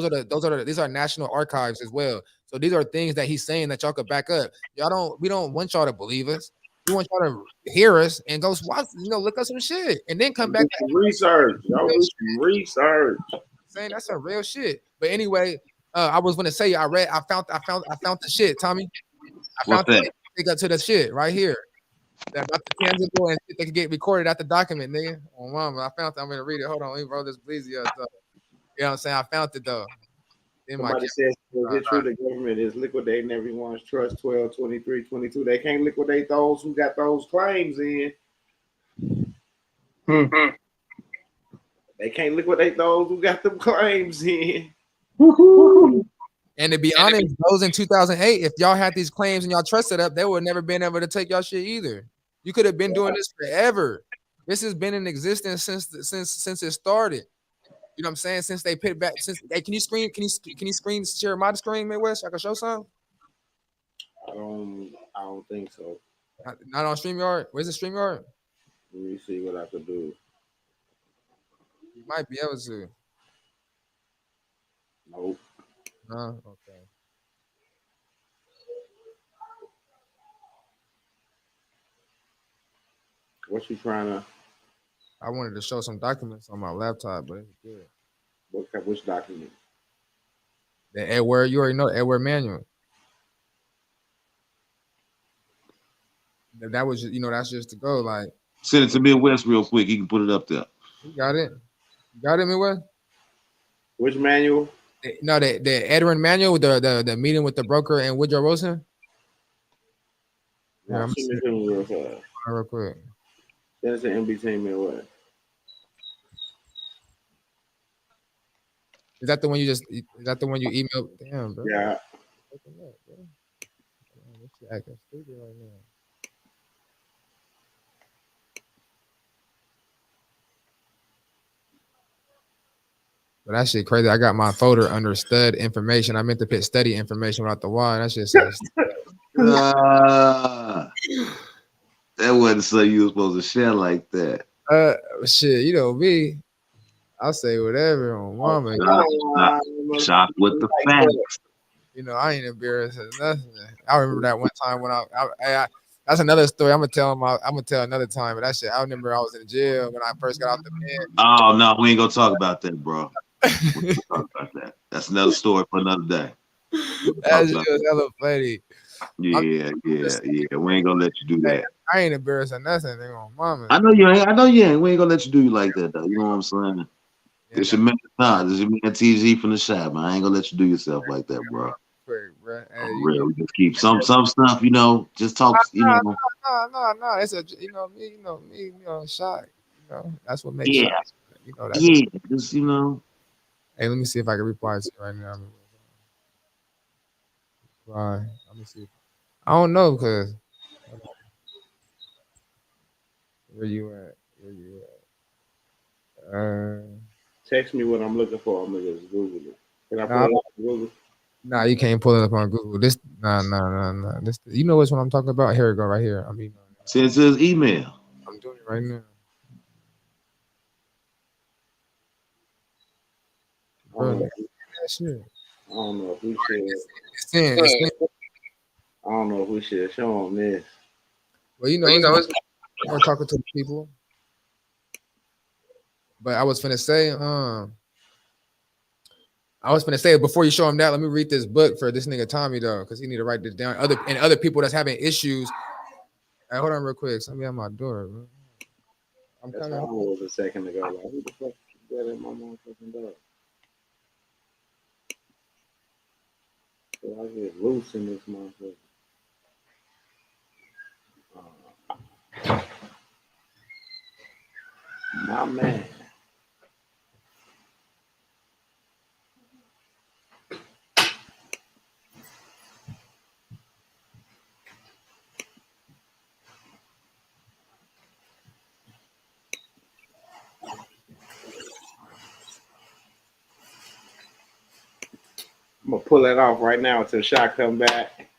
These are national archives as well. So these are things that he's saying that y'all could back up. We don't want y'all to believe us. We want y'all to hear us and go watch, look up some shit and then come back to research. Y'all do some research. Saying that's some real shit. But anyway, I was gonna say I found the shit, Tommy. I found the link to the shit right here. about the tangible and shit that can get recorded at the document, nigga. Oh, mama, I found it. I'm gonna read it. Hold on, let me roll this bleezy up. Though. You know what I'm saying? I found it though. In my Somebody says, is it true the government is liquidating everyone's trust 12, 23, 22? They can't liquidate those who got those claims in. They can't liquidate those who got them claims in. And to be honest, those in 2008, if y'all had these claims and y'all trusted up, they would never been able to take y'all shit either. You could have been doing this forever. This has been in existence since it started. You know what I'm saying? Since they put back, since hey, can you screen share my screen, Midwest? I can show some. I don't think so. Not on StreamYard. Where's the StreamYard? Let me see what I could do. You might be able to. Nope. Okay. What you trying to? I wanted to show some documents on my laptop, but it's good. Which document? The Edward, you already know Edward Manual. That was just, that's just to go. Like, send it to Midwest real quick. He can put it up there. You got it. You got it, Midwest? Which manual? No, the Edward Manual with the meeting with the broker and Woodrow Wilson. Yeah, I'm real fast. Real quick. That's an MBTEAMMIDWEST. Is that the one you emailed? Damn, bro. Yeah. Acting stupid right now. But that shit crazy. I got my folder under stud information. I meant to put study information without the Y. That shit says. That wasn't so you were supposed to share like that. Shit, you know me. I'll say whatever on mama. Shock with the facts. You know, I ain't embarrassed of nothing. I remember that one time when I that's another story. I'm gonna tell another time. But that shit, I remember I was in jail when I first got off the bed. Oh no, we ain't gonna talk about that, bro. We'll talk about that. That's another story for another day. That shit was hella funny. Yeah. We ain't gonna let you do that. I ain't embarrassed of nothing, on mama. I know you ain't. We ain't gonna let you do you like that though. You know what I'm saying? This your man TG from the shop, man. I ain't gonna let you do yourself like that, bro. Bro. Hey, real. We just keep some stuff, just talk, No. It's a me, Shock. That's what makes Shock. That's just Hey, let me see if I can reply to you right now. Right. Let me see. I don't know because where you at? Text me what I'm looking for. I'm gonna just Google it. Can I pull it up on Google? Nah, you can't pull it up on Google. This This which one I'm talking about? Here we go, right here. Send it to his email. I'm doing it right now. I don't know if we should. I don't know if we should show them this. Well, we're talking to the people. But I was finna say, before you show him that, let me read this book for this nigga Tommy though, because he need to write this down. Other people that's having issues. Hey, hold on real quick. Somebody at my door, bro. I'm kind of was a second ago. Like, who the fuck is that in my motherfucking door? I get loose in this motherfucker. My man. I'm gonna pull that off right now until Shot come back.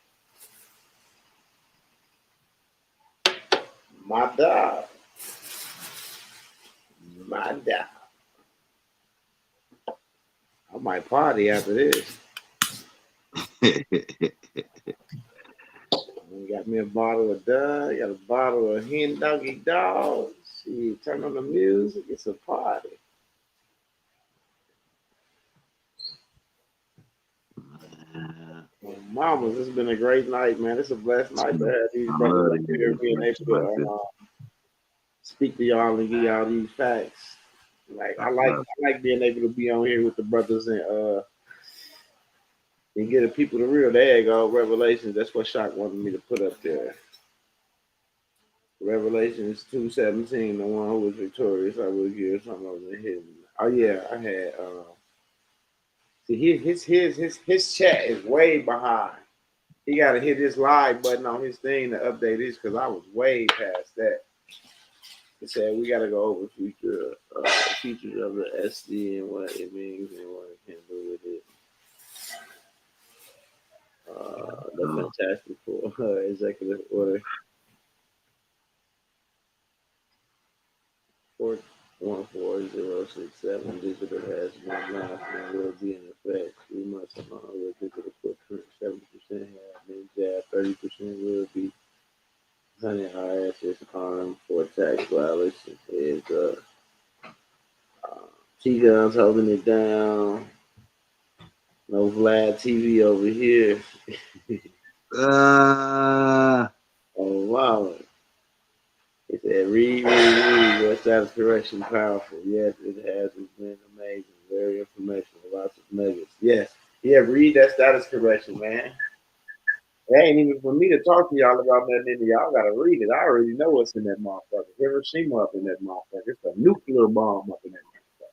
My dog. I might party after this. Got me a bottle of Dug. Got a bottle of Hen Doggy Dog. See, turn on the music. It's a party. Mamas, it's been a great night, man. It's a blessed night to have these brothers up here being able to speak to y'all and give y'all these facts. Like I like being able to be on here with the brothers and get the people the real. There you go, Revelations. That's what Shock wanted me to put up there. Revelations 2:17. The one who was victorious, I will give some of the hidden. Oh yeah, I had. See, his chat is way behind. He got to hit his live button on his thing to update this because I was way past that. It said we got to go over features of the SD and what it means and what it can do with it. The fantastical executive order 14067 digital has been launched and will be in effect 3 months along with digital footprint. 70% have been jabbed, 30% will be hunted ISS armed for tax violations. Is T-Guns holding it down. No Vlad TV over here. Oh wow. It said, read. Your status correction powerful. Yes, it has. It's been amazing. Very informational. Lots of nuggets. Yes. Yeah, read that status correction, man. It ain't even for me to talk to y'all about nothing. Y'all got to read it. I already know what's in that motherfucker. Hiroshima up in that motherfucker. It's a nuclear bomb up in that motherfucker.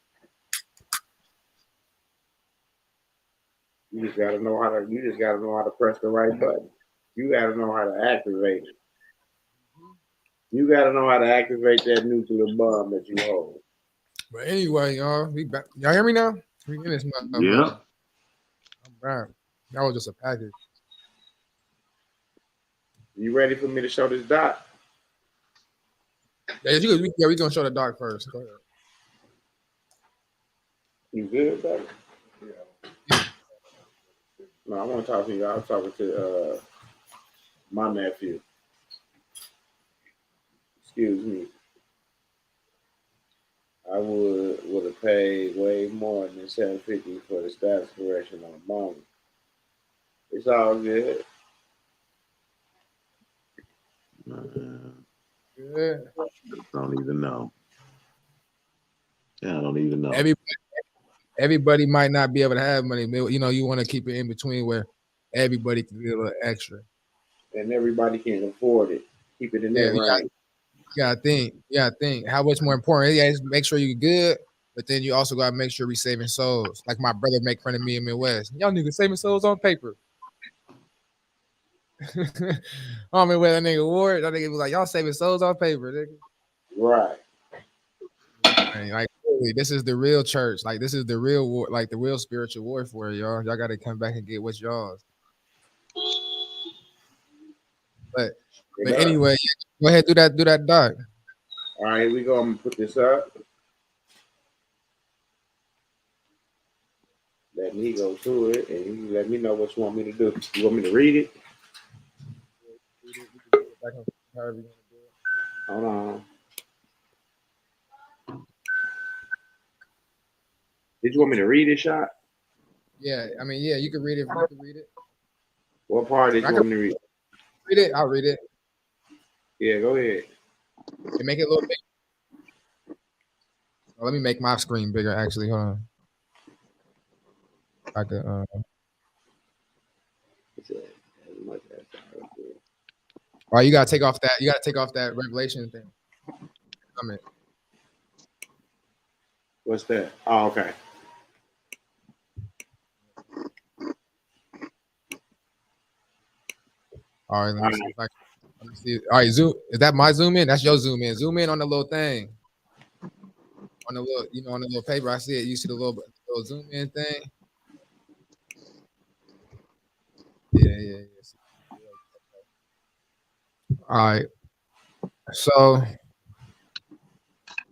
You just got to know how to press the right button. You got to know how to activate it. You got to know how to activate that nuclear bomb that you hold. But anyway, y'all, we back. Y'all hear me now? We in this motherfucker. Yeah. I'm back. That was just a package. You ready for me to show this doc? Yeah, we gonna show the doc first. Go ahead. You good, buddy? Yeah. No, I want to talk to you. I'm talking to my nephew. Excuse me. I would have paid way more than $750 for the status correction on a moment. It's all good. Yeah. Don't even know. Yeah, I don't even know. Everybody might not be able to have money. You know, you want to keep it in between where everybody can get a little extra. And everybody can afford it. Keep it in that range. You gotta think. How much more important? Yeah, just make sure you're good, but then you also gotta make sure we saving souls. Like my brother make fun of me in Midwest. Y'all niggas saving souls on paper. I mean, where that nigga Ward, that nigga was like, y'all saving souls on paper, nigga. Right. Like this is the real church. Like this is the real war, like the real spiritual warfare, y'all. Y'all gotta come back and get what's y'all's. But anyway, go ahead, do that doc. All right, here we go. I'm gonna put this up. Let me go to it, and you let me know what you want me to do. You want me to read it? Hold on. Did you want me to read it, Shot? Yeah, I mean, yeah, you can read it. You can read it. What part did you want me to read? Read it. I'll read it. Yeah, go ahead. And make it a little big. Oh, let me make my screen bigger. Actually, hold on. I could. All right, you gotta take off that. You gotta take off that Revelation thing. Come in. What's that? Oh, okay. All right, let me see if I can. Let me see. All right, zoom. Is that my zoom in? That's your zoom in. Zoom in on the little thing. On the little, on the little paper. I see it. You see the little zoom in thing. Yeah. All right. So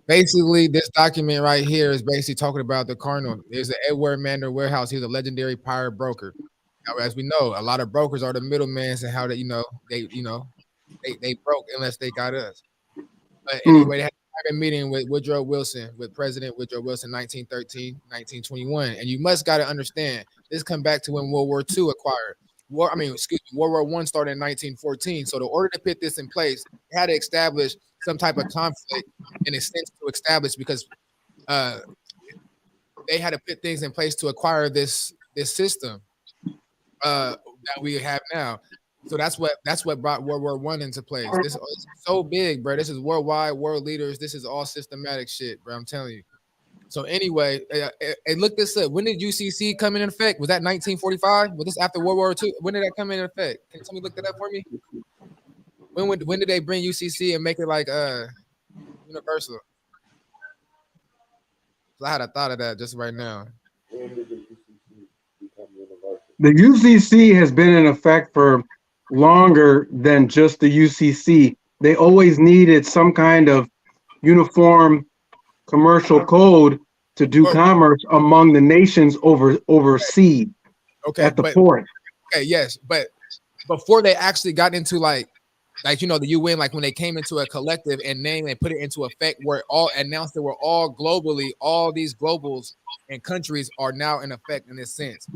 basically, this document right here is basically talking about the cardinal. There's an Edward Mander Warehouse. He's a legendary pirate broker. Now, as we know, a lot of brokers are the middlemen and how they broke unless they got us. But anyway, they had a private meeting with President Woodrow Wilson, 1913, 1921. And you must got to understand, this come back to when World War II acquired. World War One started in 1914. So, in order to put this in place, it had to establish some type of conflict in a sense to establish because they had to put things in place to acquire this system that we have now. So that's what brought World War One into place. This is so big, bro. This is worldwide, world leaders. This is all systematic shit, bro. I'm telling you. So anyway, and look this up. When did UCC come in effect? Was that 1945? Was this after World War II? When did that come in effect? Can somebody look that up for me? When did they bring UCC and make it like universal? So I had a thought of that just right now. When did the UCC become universal? The UCC has been in effect for longer than just the UCC. They always needed some kind of uniform commercial code to do commerce among the nations overseas. Okay, at the port. Okay, yes, but before they actually got into like the UN, like when they came into a collective and named and put it into effect, where it all announced that we're all globally, all these globals and countries are now in effect in this sense.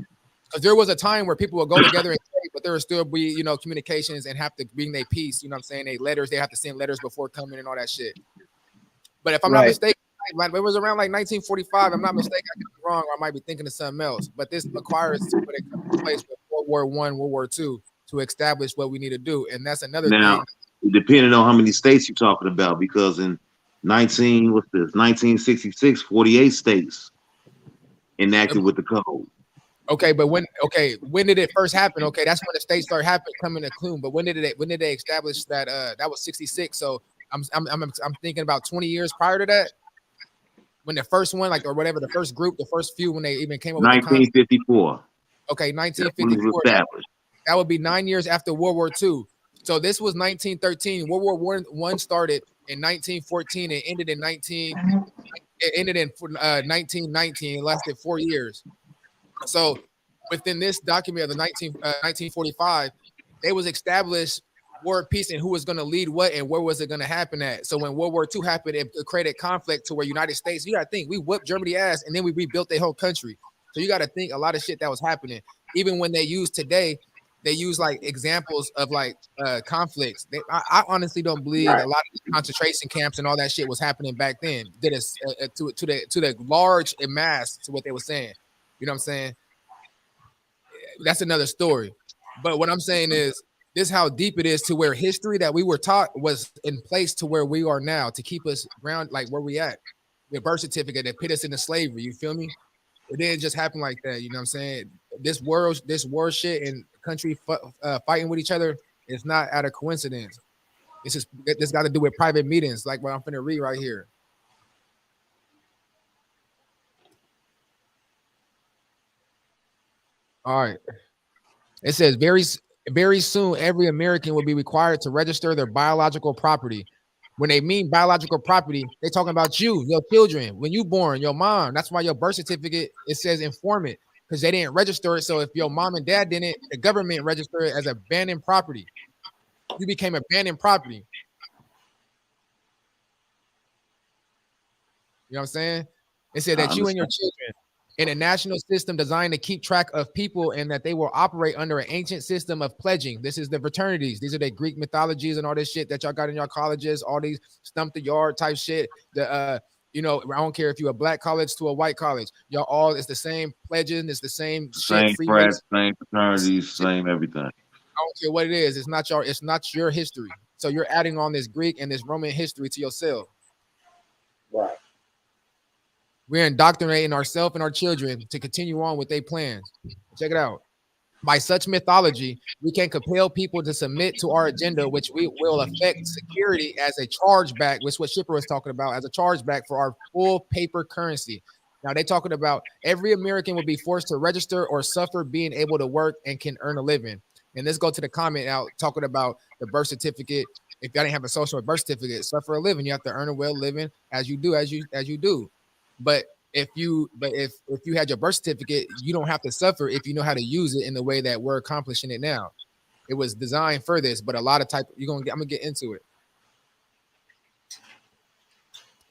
Because there was a time where people would go together and trade, but there would still be, communications and have to bring their peace. You know what I'm saying? They letters, they have to send letters before coming and all that shit. But if I'm not mistaken, it was around like 1945. I'm not mistaken. I could be wrong, or I might be thinking of something else. But this requires when it comes to place with World War I, World War II to establish what we need to do, and that's another now, thing. Depending on how many states you're talking about, because in 1966, 48 states enacted with the code. Okay, but when did it first happen? Okay, that's when the states started coming to clue. But when did they establish that? That was 66. So I'm thinking about 20 years prior to that. When the first one, or whatever, the first group, the first few, when they even came up with 1954. Okay, 1954. That would be 9 years after World War II. So this was 1913. World War I started in 1914 and ended in 1919. It lasted 4 years. So within this document of the 1945, they was established war, peace, and who was going to lead what and where was it going to happen at. So when World War II happened, it created conflict to where United States, you got to think, we whooped Germany ass and then we rebuilt their whole country. So you got to think a lot of shit that was happening. Even when they use today, they use like examples of like conflicts. I honestly don't believe a lot of concentration camps and all that shit was happening back then. Did it to the large mass to what they were saying. You know what I'm saying? That's another story. But what I'm saying is this: how deep it is to where history that we were taught was in place to where we are now to keep us ground like where we at. The birth certificate that put us into slavery. You feel me? It didn't just happen like that. You know what I'm saying? This war shit and country fighting with each other is not out of coincidence. This got to do with private meetings, like what I'm finna read right here. All right. It says very soon every American will be required to register their biological property. When they mean biological property, they're talking about you, your children. When you born, your mom. That's why your birth certificate, it says informant, because they didn't register it. So if your mom and dad didn't, the government registered it as abandoned property. You became abandoned property. You know what I'm saying? It said that you and your children in a national system designed to keep track of people and that they will operate under an ancient system of pledging. This is the fraternities. These are the Greek mythologies and all this shit that y'all got in your colleges, all these stump the yard type shit. I don't care if you're a black college to a white college. Y'all all, it's the same pledging. It's the same shit. Same frats, same fraternities, same everything. I don't care what it is. It's not your history. So you're adding on this Greek and this Roman history to yourself. Right. We're indoctrinating ourselves and our children to continue on with their plans. Check it out. By such mythology, we can compel people to submit to our agenda, which will affect security as a chargeback, which is what Shipper was talking about, as a chargeback for our full paper currency. Now, they're talking about every American will be forced to register or suffer being able to work and can earn a living. And let's go to the comment out talking about the birth certificate. If y'all didn't have a social birth certificate, suffer a living. You have to earn a well living as you do. But if you had your birth certificate, you don't have to suffer if you know how to use it in the way that we're accomplishing it now. It was designed for this, but a lot of I'm gonna get into it.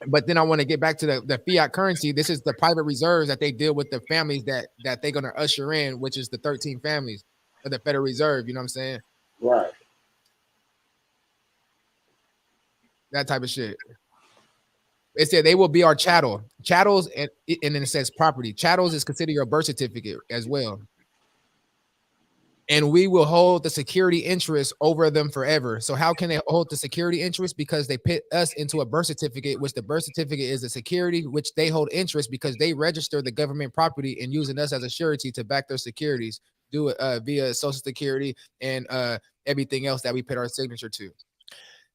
But then I want to get back to the fiat currency. This is the private reserves that they deal with the families that they're gonna usher in, which is the 13 families. of the Federal Reserve. You know what I'm saying? Right. That type of shit. It said they will be our chattel. Chattels, and then it says property. Chattels is considered your birth certificate as well. And we will hold the security interest over them forever. So how can they hold the security interest? Because they put us into a birth certificate, which the birth certificate is a security, which they hold interest because they register the government property and using us as a surety to back their securities, do it via Social Security and everything else that we put our signature to.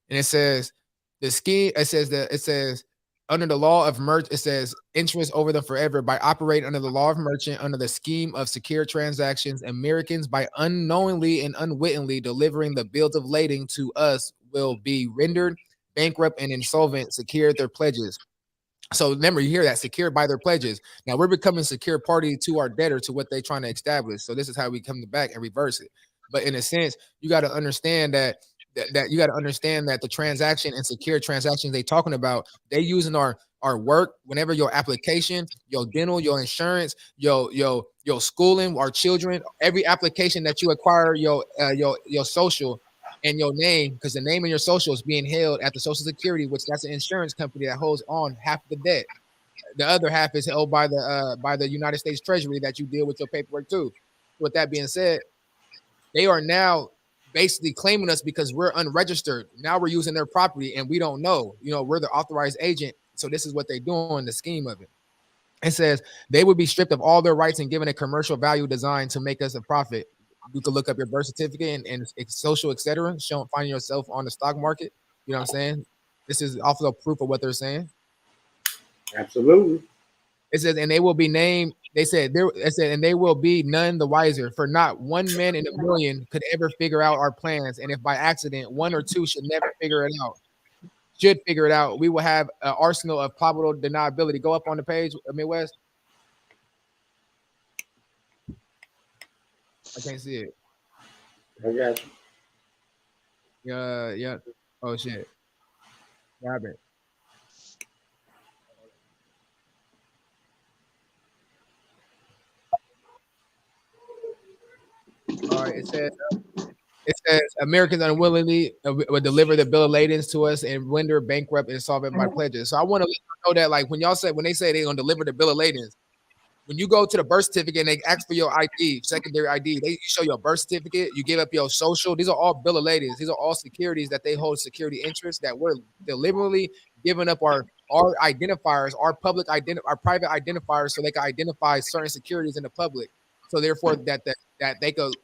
And it says the scheme, it says under the law of merchant, it says interest over them forever by operating under the law of merchant under the scheme of secure transactions. Americans by unknowingly and unwittingly delivering the bills of lading to us will be rendered bankrupt and insolvent, secured their pledges. So remember, you hear that, secured by their pledges. Now we're becoming secure party to our debtor, to what they're trying to establish. So this is how we come back and reverse it. But in a sense, you got to understand that you got to understand that the transaction and secure transactions they talking about, they using our work, whenever your application, your dental, your insurance, your schooling, our children, every application that you acquire, your social and your name, because the name and your social is being held at the Social Security, which that's an insurance company that holds on half of the debt. The other half is held by the United States Treasury that you deal with your paperwork too. With that being said, they are now basically claiming us because we're unregistered. Now we're using their property and we don't know. You know, we're the authorized agent. So this is what they're doing, the scheme of it. It says they would be stripped of all their rights and given a commercial value designed to make us a profit. You can look up your birth certificate and social, etc. Finding yourself on the stock market. You know what I'm saying? This is also proof of what they're saying. Absolutely. It says, and they will be named. They said, and they will be none the wiser, for not one man in a million could ever figure out our plans. And if by accident one or two should figure it out, we will have an arsenal of probable deniability. Go up on the page, Midwest. I can't see it. I got you. Yeah. Oh shit. Grab it. All right, it says Americans unwillingly would deliver the bill of lading to us and render bankrupt and insolvent by pledges. So I want to let you know that, like, when they say they're gonna deliver the bill of lading, when you go to the birth certificate and they ask for your ID, secondary ID, they show your birth certificate, you give up your social. These are all bill of lading. These are all securities that they hold security interests, that we're deliberately giving up our identifiers, our private identifiers, so they can identify certain securities in the public. So therefore, that they could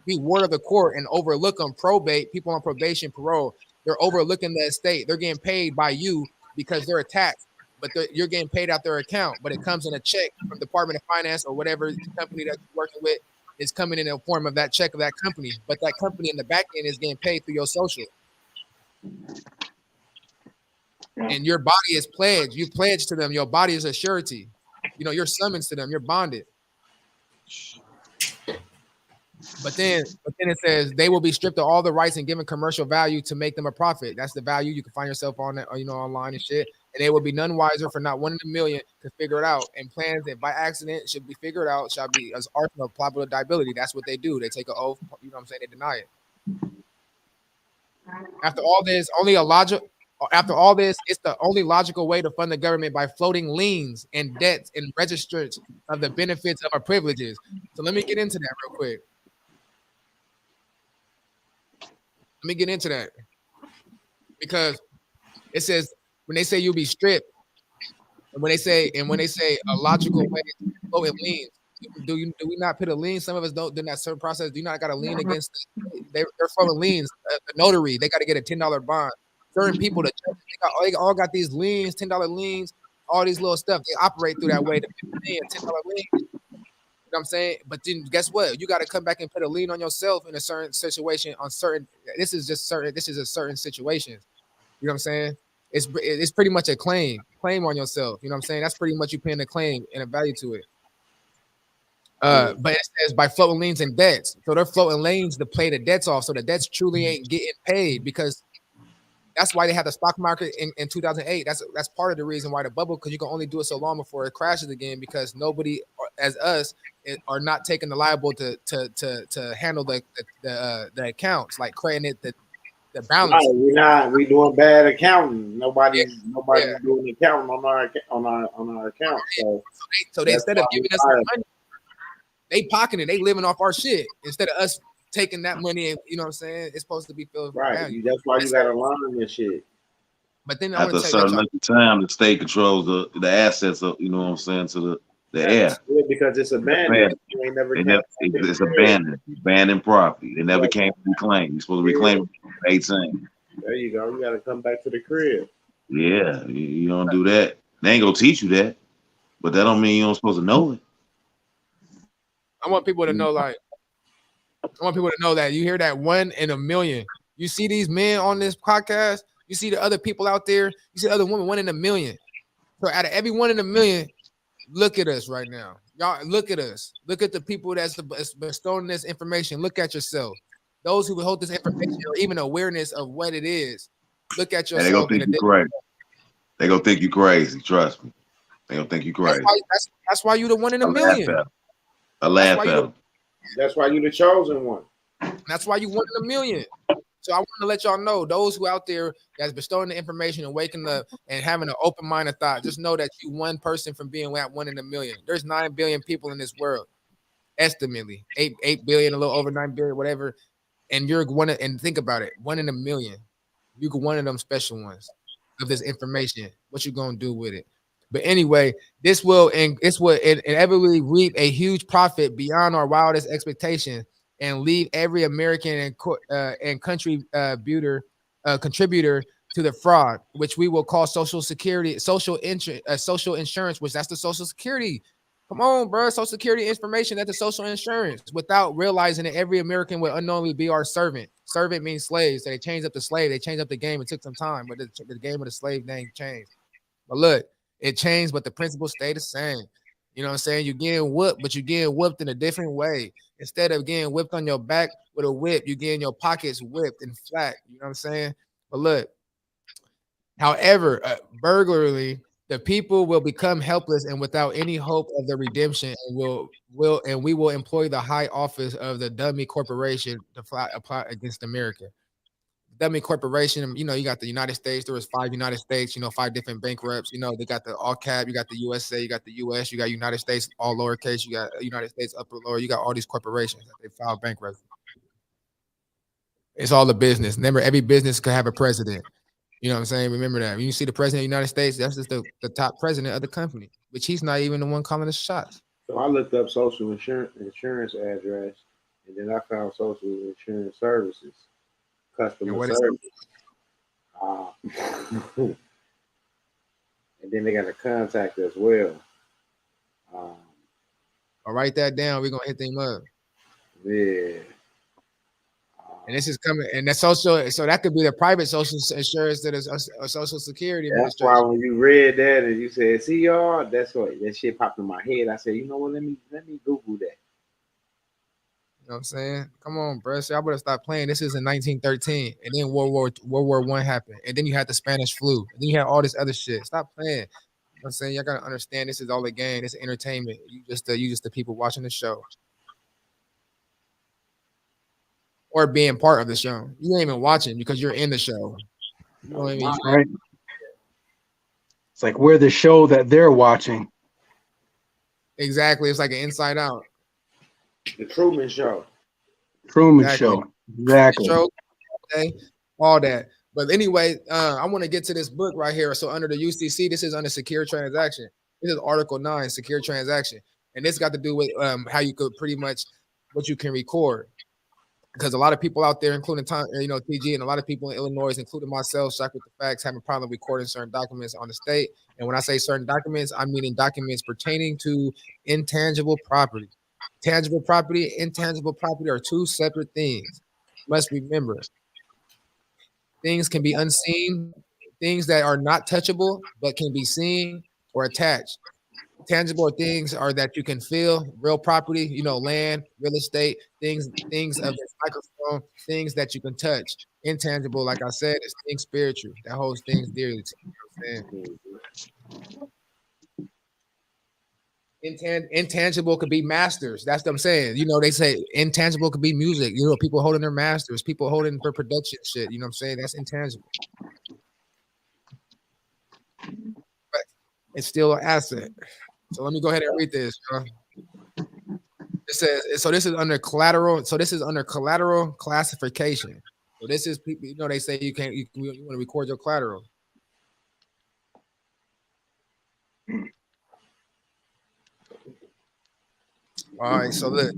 be ward of the court and overlook them, probate, people on probation, parole. They're overlooking the estate. They're getting paid by you because they're taxed, but you're getting paid out their account, but it comes in a check from Department of Finance or whatever company that you're working with is coming in the form of that check of that company. But that company in the back end is getting paid through your social. And your body is pledged. You pledged to them. Your body is a surety. You know, you're summoned to them. You're bonded. But then it says they will be stripped of all the rights and given commercial value to make them a profit. That's the value. You can find yourself on that, online and shit. And they will be none wiser, for not one in a million to figure it out. And plans that by accident should be figured out shall be as arsenal of probable liability. That's what they do. They take an oath. You know what I'm saying? They deny it. After all this, it's the only logical way to fund the government by floating liens and debts and registers of the benefits of our privileges. So let me get into that real quick. Let me get into that, because it says when they say you'll be stripped, and when they say a logical way to float in liens, do we not put a lien? Some of us don't do that certain process. Do you not got a lien against? They're floating liens. The notary, they got to get a $10 bond. Certain people, they all got these liens, $10 liens, all these little stuff. They operate through that way to pay a $10 lien. You know what I'm saying? But then guess what? You got to come back and put a lien on yourself in a certain situation on certain. This is a certain situations. You know what I'm saying? It's pretty much a claim on yourself. You know what I'm saying? That's pretty much you paying a claim and a value to it. But it says by floating liens and debts. So they're floating liens to pay the debts off. So the debts truly ain't getting paid, because That's why they had the stock market in 2008. That's part of the reason why the bubble, because you can only do it so long before it crashes again, because nobody as us are not taking the liable to handle the accounts, like creating it the balance. Right, we doing bad accounting. Yeah, Nobody's doing accounting on our account. So they that's instead of why we giving us fired. money, they pocketing, they living off our shit instead of us taking that money. And you know what I'm saying? It's supposed to be filled Right. value. That's why you gotta learn this shit. But then I After want a to tell certain length of time, the state controls the assets of, you know what I'm saying, to the air. Yeah, because it's abandoned. You ain't never came It's abandoned property. It never came to reclaim. You're supposed to reclaim it at 18. There you go. You gotta come back to the crib. Yeah, you don't do that. They ain't gonna teach you that, but that don't mean you don't supposed to know it. I want people to know, like, I want people to know that you hear that 1 in a million. You see these men on this podcast, you see the other people out there, you see the other women, 1 in a million. So out of every 1 in a million, look at us right now. Y'all look at us. Look at the people that's bestowing this information. Look at yourself. Those who hold this information or even awareness of what it is. Look at And they yourself. gonna think you crazy. They gonna think you crazy. Trust me. They gonna think you crazy. That's why you the 1 in a million. I laugh at them. That's why you the chosen one. That's why you 1 in a million. So I want to let y'all know, those who out there that's bestowing the information and waking up and having an open mind of thought, just know that you one person from being at 1 in a million. There's 9 billion people in this world, estimately 8 billion, a little over 9 billion, whatever. And you're one, and think about it, 1 in a million. You could one of them special ones of this information. What you gonna do with it? But anyway, this will inevitably reap a huge profit beyond our wildest expectations, and leave every American and contributor to the fraud, which we will call Social Security, social insurance, which that's the Social Security. Come on, bro, Social Security information, that's the social insurance. Without realizing that every American will unknowingly be our servant. Servant means slaves. So they changed up the slave. They changed up the game. It took some time, but the game of the slave name changed. But look, it changed, but the principles stay the same. You know what I'm saying? You're getting whooped, but you're getting whooped in a different way. Instead of getting whipped on your back with a whip, you're getting your pockets whipped and flat. You know what I'm saying? But look, however, burglary, the people will become helpless and without any hope of the redemption, and we will employ the high office of the dummy corporation to apply against America. Dummy corporation, you know, you got the United States. There was 5 United States, you know, 5 different bankrupts. You know, they got the all cap, you got the USA, you got the US, you got United States all lowercase, you got United States upper lower, you got all these corporations that they filed bankruptcy. It's all the business. Remember, every business could have a president. You know what I'm saying? Remember that. When you see the president of the United States, that's just the top president of the company, which he's not even the one calling the shots. So I looked up social insurance address, and then I found social insurance services, customer service. And then they got a contact as well. I'll write that down. We're gonna hit them up. Yeah. And this is coming, and that's social. So that could be the private social insurance that is a Social Security That's administration. why when you read that and you said, "See y'all," that's what that shit popped in my head. I said, "You know what? Let me Google that." You know what I'm saying? Come on, bro. So I better stop playing. This is in 1913, and then World War I happened, and then you had the Spanish flu, and then you had all this other shit. Stop playing. You know what I'm saying? Y'all gotta understand, this is all a game. This is entertainment. You just the people watching the show or being part of the show. You ain't even watching because you're in the show. You know what I mean? Right. It's like we're the show that they're watching. Exactly. It's like an Inside Out. The Truman Show. Truman Exactly. Show. Exactly. Show, okay, all that. But anyway, I want to get to this book right here. So under the UCC, this is under secure transaction. This is Article 9, secure transaction. And this got to do with how you could pretty much what you can record. Because a lot of people out there, including TG, and a lot of people in Illinois, including myself, ShOckWiThtHeFaCtS, have a problem recording certain documents on the state. And when I say certain documents, I'm meaning documents pertaining to intangible property. Tangible property, intangible property are 2 separate things. You must remember. Things can be unseen, things that are not touchable, but can be seen or attached. Tangible things are that you can feel, real property, you know, land, real estate, things of this microphone, things that you can touch. Intangible, like I said, is things spiritual that holds things dearly to you. You know what I'm saying? Intangible could be masters. That's what I'm saying. You know, they say intangible could be music. You know, people holding their masters, people holding their production shit. You know what I'm saying? That's intangible. But it's still an asset. So let me go ahead and read this. It says, so this is under collateral. So this is under collateral classification. So this is people, you know, they say you can't, you want to record your collateral. All right, so look,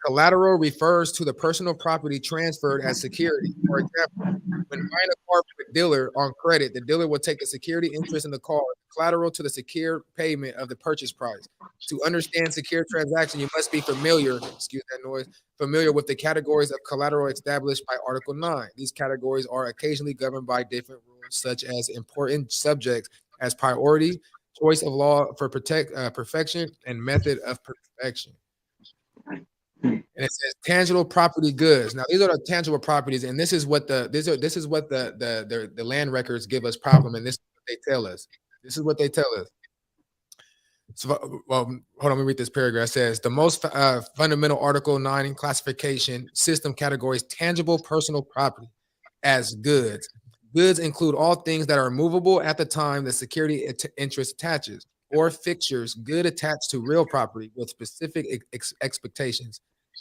collateral refers to the personal property transferred as security. For example, when buying a car from a dealer on credit, the dealer will take a security interest in the car, collateral to the secure payment of the purchase price. To understand secure transaction, you must be familiar, excuse that noise, familiar with the categories of collateral established by Article 9. These categories are occasionally governed by different rules, such as important subjects as priority, choice of law for perfection, and method of perfection. And it says tangible property goods. Now these are the tangible properties, and this is what the land records give us problem, and this is what they tell us. This is what they tell us. So, well, hold on, let me read this paragraph. It says the most fundamental Article 9 classification system categories tangible personal property as goods. Goods include all things that are movable at the time the security interest attaches, or fixtures, good attached to real property with specific expectations.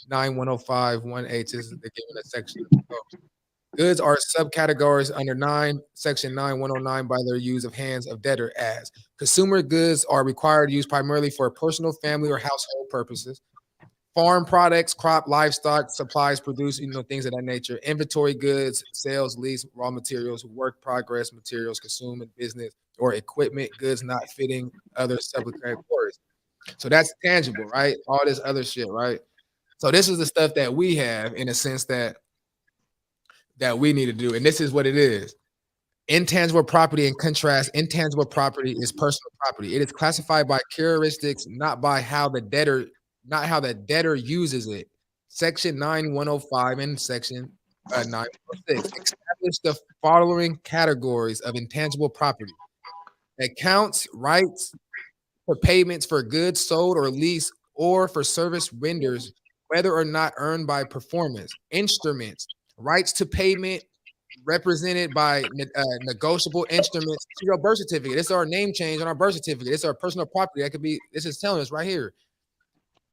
9105.18 is the given a section. Goods are subcategories under 9, section 9109 by their use of hands of debtor as consumer goods are required used primarily for personal, family, or household purposes. Farm products, crop, livestock, supplies produced, you know, things of that nature. Inventory goods, sales, lease, raw materials, work progress materials, consumed in business, or equipment, goods not fitting other subcategories. So that's tangible, right? All this other shit, right? So this is the stuff that we have in a sense that we need to do. And this is what it is. Intangible property, in contrast, intangible property is personal property. It is classified by characteristics, not by how the debtor uses it. Section 9105 and section 906 establish the following categories of intangible property: accounts, rights for payments for goods sold or leased, or for service renders, whether or not earned by performance. Instruments, rights to payment represented by negotiable instruments to your birth certificate. This is our name change on our birth certificate. This is our personal property. That could be, this is telling us right here.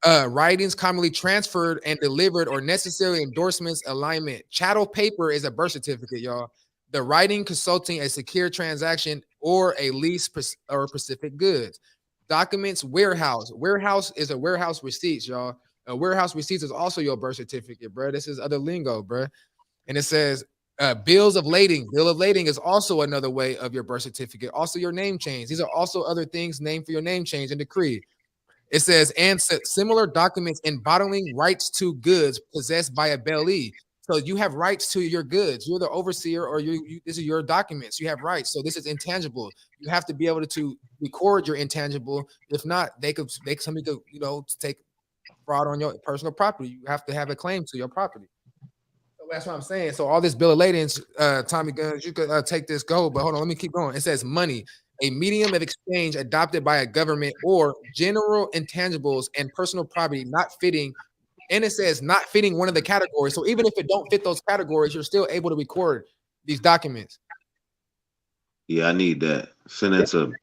Writings commonly transferred and delivered or necessary endorsements, alignment. Chattel paper is a birth certificate, y'all. The writing consulting a secure transaction or a lease or specific goods. Documents, warehouse. Warehouse is a warehouse receipts, y'all. A warehouse receipts is also your birth certificate, bro. This is other lingo, bro. And it says bills of lading. Bill of lading is also another way of your birth certificate. Also your name change. These are also other things named for your name change and decree. It says, and similar documents in bottling rights to goods possessed by a bailee. So you have rights to your goods. You're the overseer, or this is your documents. You have rights. So this is intangible. You have to be able to record your intangible. If not, somebody could, you know, take fraud on your personal property. You have to have a claim to your property. So that's what I'm saying. So all this bill of ladings, Tommy Guns, you could take this go, but hold on, let me keep going. It says money, a medium of exchange adopted by a government, or general intangibles and personal property not fitting. And it says not fitting one of the categories. So even if it don't fit those categories, you're still able to record these documents. Yeah, I need that. Send that to me.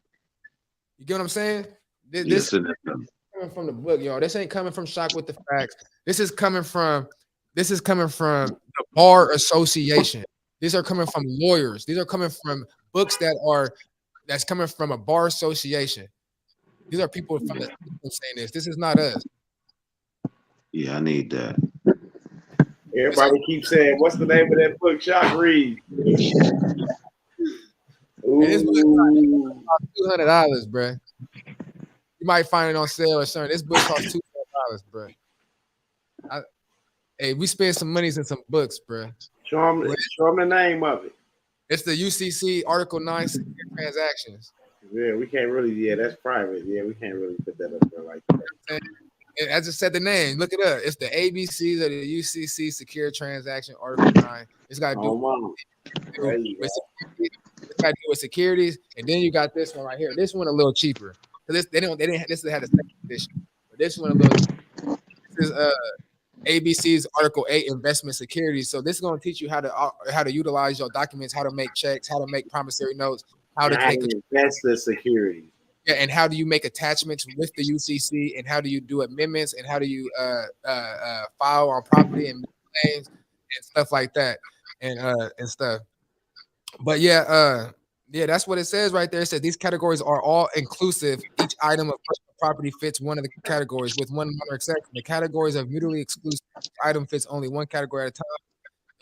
You get what I'm saying? This is coming from the book, y'all. This ain't coming from ShOckWiThtHeFaCtS. This is coming from the Bar Association. These are coming from lawyers. These are coming from books that's coming from a bar association. These are people from the saying this. This is not us. Yeah, I need that. Everybody keeps saying, "What's the name of that book?" Shock read. This book costs $200, bro. You might find it on sale or something. This book costs $200, bro. Hey, we spend some monies in some books, bro. Show them the name of it. It's the UCC Article 9 transactions. Yeah, we can't really. Yeah, that's private. Yeah, we can't really put that up there like that. And I just said the name. Look it up. It's the ABCs of the UCC Secure Transaction Article 9. It's got to do Oh, mama. There you with securities. It's got to do with securities, and then you got this one right here. This one a little cheaper. So this they didn't this had a second edition, but this one a little. This is ABC's Article 8 investment securities. So this is going to teach you how to utilize your documents, how to make checks, how to make promissory notes, how to take that's the security. Yeah, and how do you make attachments with the UCC, and how do you do amendments, and how do you file on property and claims and stuff like that, and stuff. But yeah, that's what it says right there. It says these categories are all inclusive. Each item of personal property fits one of the categories, with one minor exception. The categories are mutually exclusive. Each item fits only one category at a time.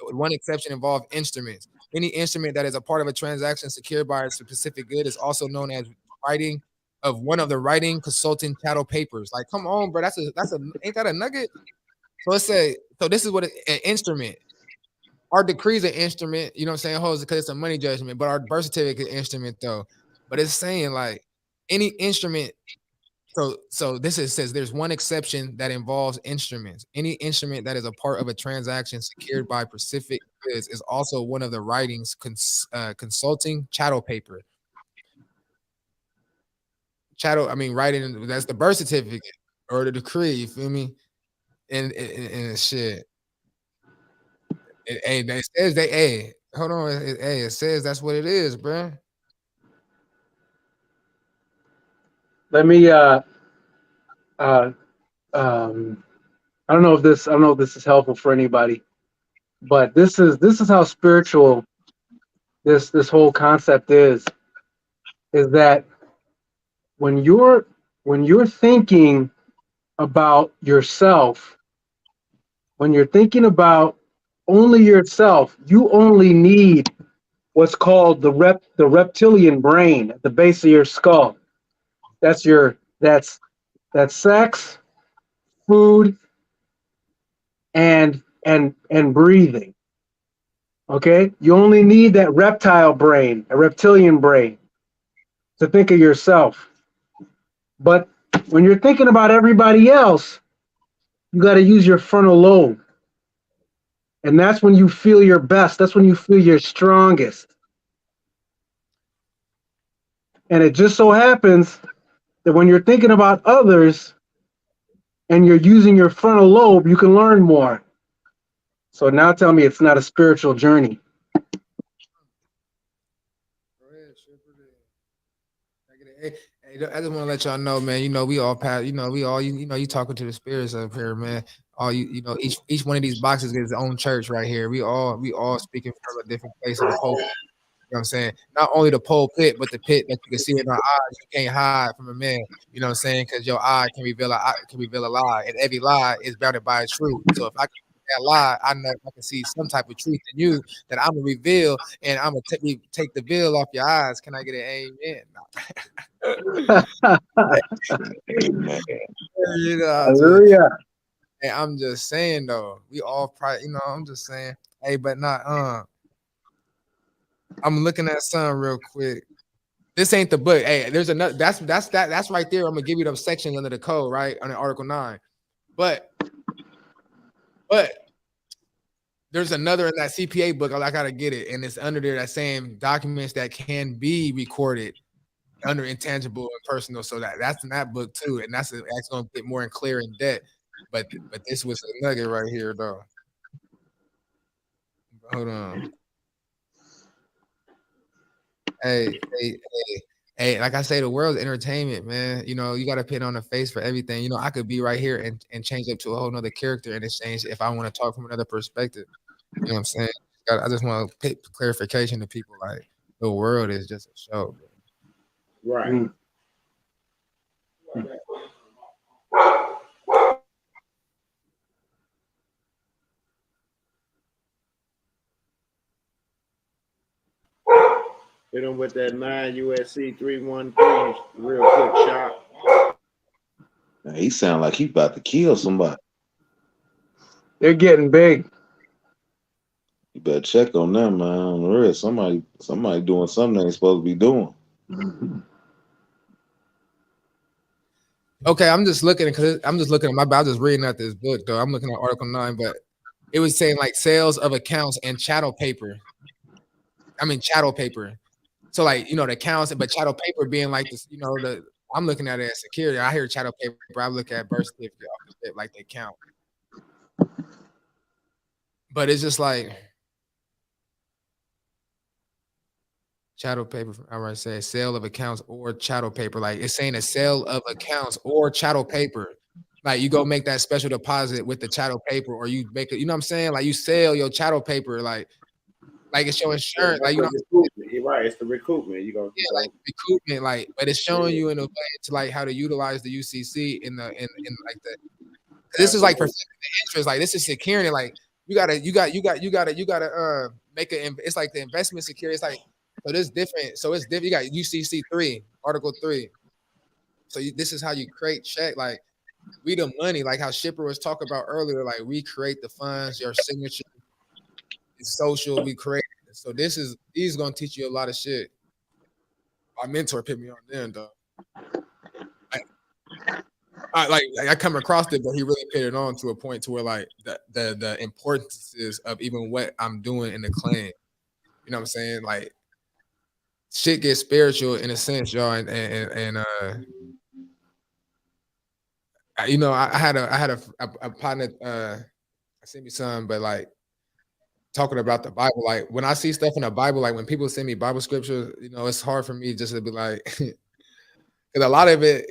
With one exception involve instruments. Any instrument that is a part of a transaction secured by a specific good is also known as writing of one of the writing consulting chattel papers. Like, come on, bro. That's a ain't that a nugget? So let's say, so this is what an instrument. Our decree is an instrument, you know what I'm saying? Holds because it's a money judgment, but our birth certificate is an instrument though. But it's saying like any instrument. So this says there's one exception that involves instruments. Any instrument that is a part of a transaction secured by specific goods is also one of the writings consulting chattel paper. Chattel, I mean, writing, that's the birth certificate or the decree, you feel me? And shit. It says hold on, it says that's what it is, bro. Let me I don't know if this is helpful for anybody, but this is how spiritual this whole concept is that when you're thinking about yourself, when you're thinking about only yourself, you only need what's called the reptilian brain at the base of your skull. That's sex, food, and breathing. Okay? You only need that reptile brain, a reptilian brain, to think of yourself. But when you're thinking about everybody else, you got to use your frontal lobe. And that's when you feel your best. That's when you feel your strongest. And it just so happens that when you're thinking about others and you're using your frontal lobe, you can learn more. So now tell me it's not a spiritual journey. Hey, I just want to let y'all know, man. You know, we all pass. You know, you talking to the spirits up here, man. All you know, each one of these boxes is its own church right here. We all speaking from a different place of the pulpit. You know what I'm saying? Not only the pulpit, but the pit that you can see in our eyes. You can't hide from a man. You know what I'm saying? Because your eye can reveal a lie, and every lie is bounded by a truth. So if I can that lie, I know I can see some type of truth in you that I'm gonna reveal, and I'm gonna take the veil off your eyes. Can I get an amen? Amen. You know, Hallelujah. and I'm just saying though, we all probably, you know, I'm just saying, hey, but not I'm looking at something real quick. This ain't the book. Hey, there's another. That's right there. I'm gonna give you those sections under the code, right, under Article 9. But there's another in that CPA book. I gotta get it, and it's under there that saying documents that can be recorded under intangible and personal. So that's in that book too, and that's gonna get more and clear in depth. But this was a nugget right here, though. Hold on. Hey, like I say, the world's entertainment, man. You know, you got to put on a face for everything. You know, I could be right here and change up to a whole nother character in exchange if I want to talk from another perspective. You know what I'm saying? I just want to put clarification to people, like, the world is just a show. Right. Mm. Hit them with that 9 USC 313 real quick shot. Man, he sound like he about to kill somebody. They're getting big. You better check on them, man. On the real, somebody doing something they ain't supposed to be doing. Okay, I'm just looking because I'm just looking at I'm just reading at this book though. I'm looking at Article 9, but it was saying like sales of accounts and chattel paper. I mean chattel paper. So like the accounts, but chattel paper being like this, the I'm looking at it as security. I hear chattel paper, I look at birth certificate off the bit like the account. But it's just like chattel paper. All right, say sale of accounts or chattel paper. Like it's saying a sale of accounts or chattel paper. Like you go make that special deposit with the chattel paper, or you make it. You know what I'm saying? Like you sell your chattel paper, like it's your insurance. Like You're right. It's the recoupment. like recoupment. Like, but it's showing you in a way to like how to utilize the UCC in like the. This is like perfecting the interest. Like this is security. Like you gotta make it. It's like the investment security. It's like so. This different. So it's different. You got UCC 3, Article 3. So this is how you create check. Like we the money. Like how Shipper was talking about earlier. Like we create the funds. Your signature is social. We create. So he's gonna teach you a lot of shit. My mentor put me on there though. I come across it, but he really put it on to a point to where like the importances of even what I'm doing in the claim. You know what I'm saying? Like shit gets spiritual in a sense, y'all. And I had a partner send me some, but like talking about the Bible, like when I see stuff in the Bible, like when people send me Bible scriptures, it's hard for me just to be like, because a lot of it.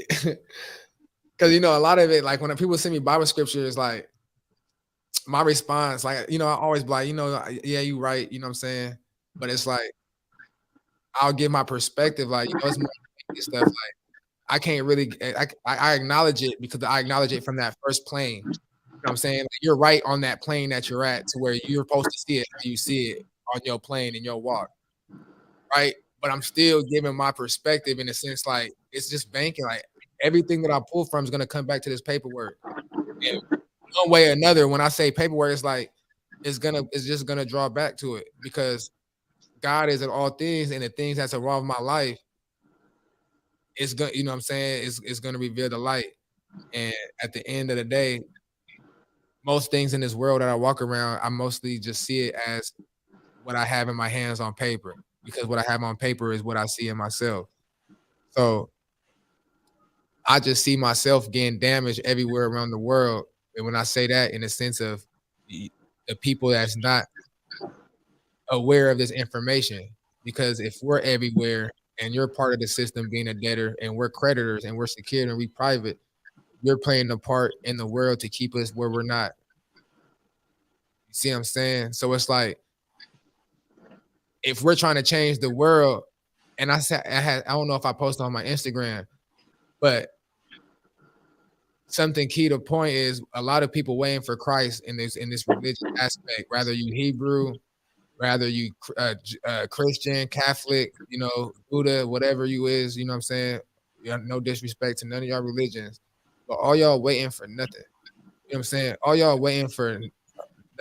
Because a lot of it, like when people send me Bible scriptures, like my response, like I always be like, yeah, you right, you know what I'm saying. But it's like I'll give my perspective, like it's more stuff. Like I can't really, I acknowledge it because I acknowledge it from that first plane. You know what I'm saying? Like, you're right on that plane that you're at, to where you're supposed to see it. How you see it on your plane in your walk, right? But I'm still giving my perspective in a sense, like it's just banking, like. Everything that I pull from is gonna come back to this paperwork. And one way or another, when I say paperwork, it's like it's just gonna draw back to it, because God is in all things, and the things that's involved in my life is gonna, what I'm saying, is gonna reveal the light. And at the end of the day, most things in this world that I walk around, I mostly just see it as what I have in my hands on paper, because what I have on paper is what I see in myself. So I just see myself getting damaged everywhere around the world. And when I say that, in the sense of the people that's not aware of this information, because if we're everywhere and you're part of the system being a debtor, and we're creditors and we're secured and we private, you're playing a part in the world to keep us where we're not. You see what I'm saying? So it's like, if we're trying to change the world, and I don't know if I posted on my Instagram, but something key to point is a lot of people waiting for Christ in this religious aspect, whether you Hebrew, whether you Christian, Catholic, Buddha, whatever you is, you know what I'm saying? No disrespect to none of y'all religions, but all y'all waiting for nothing. You know what I'm saying? All y'all waiting for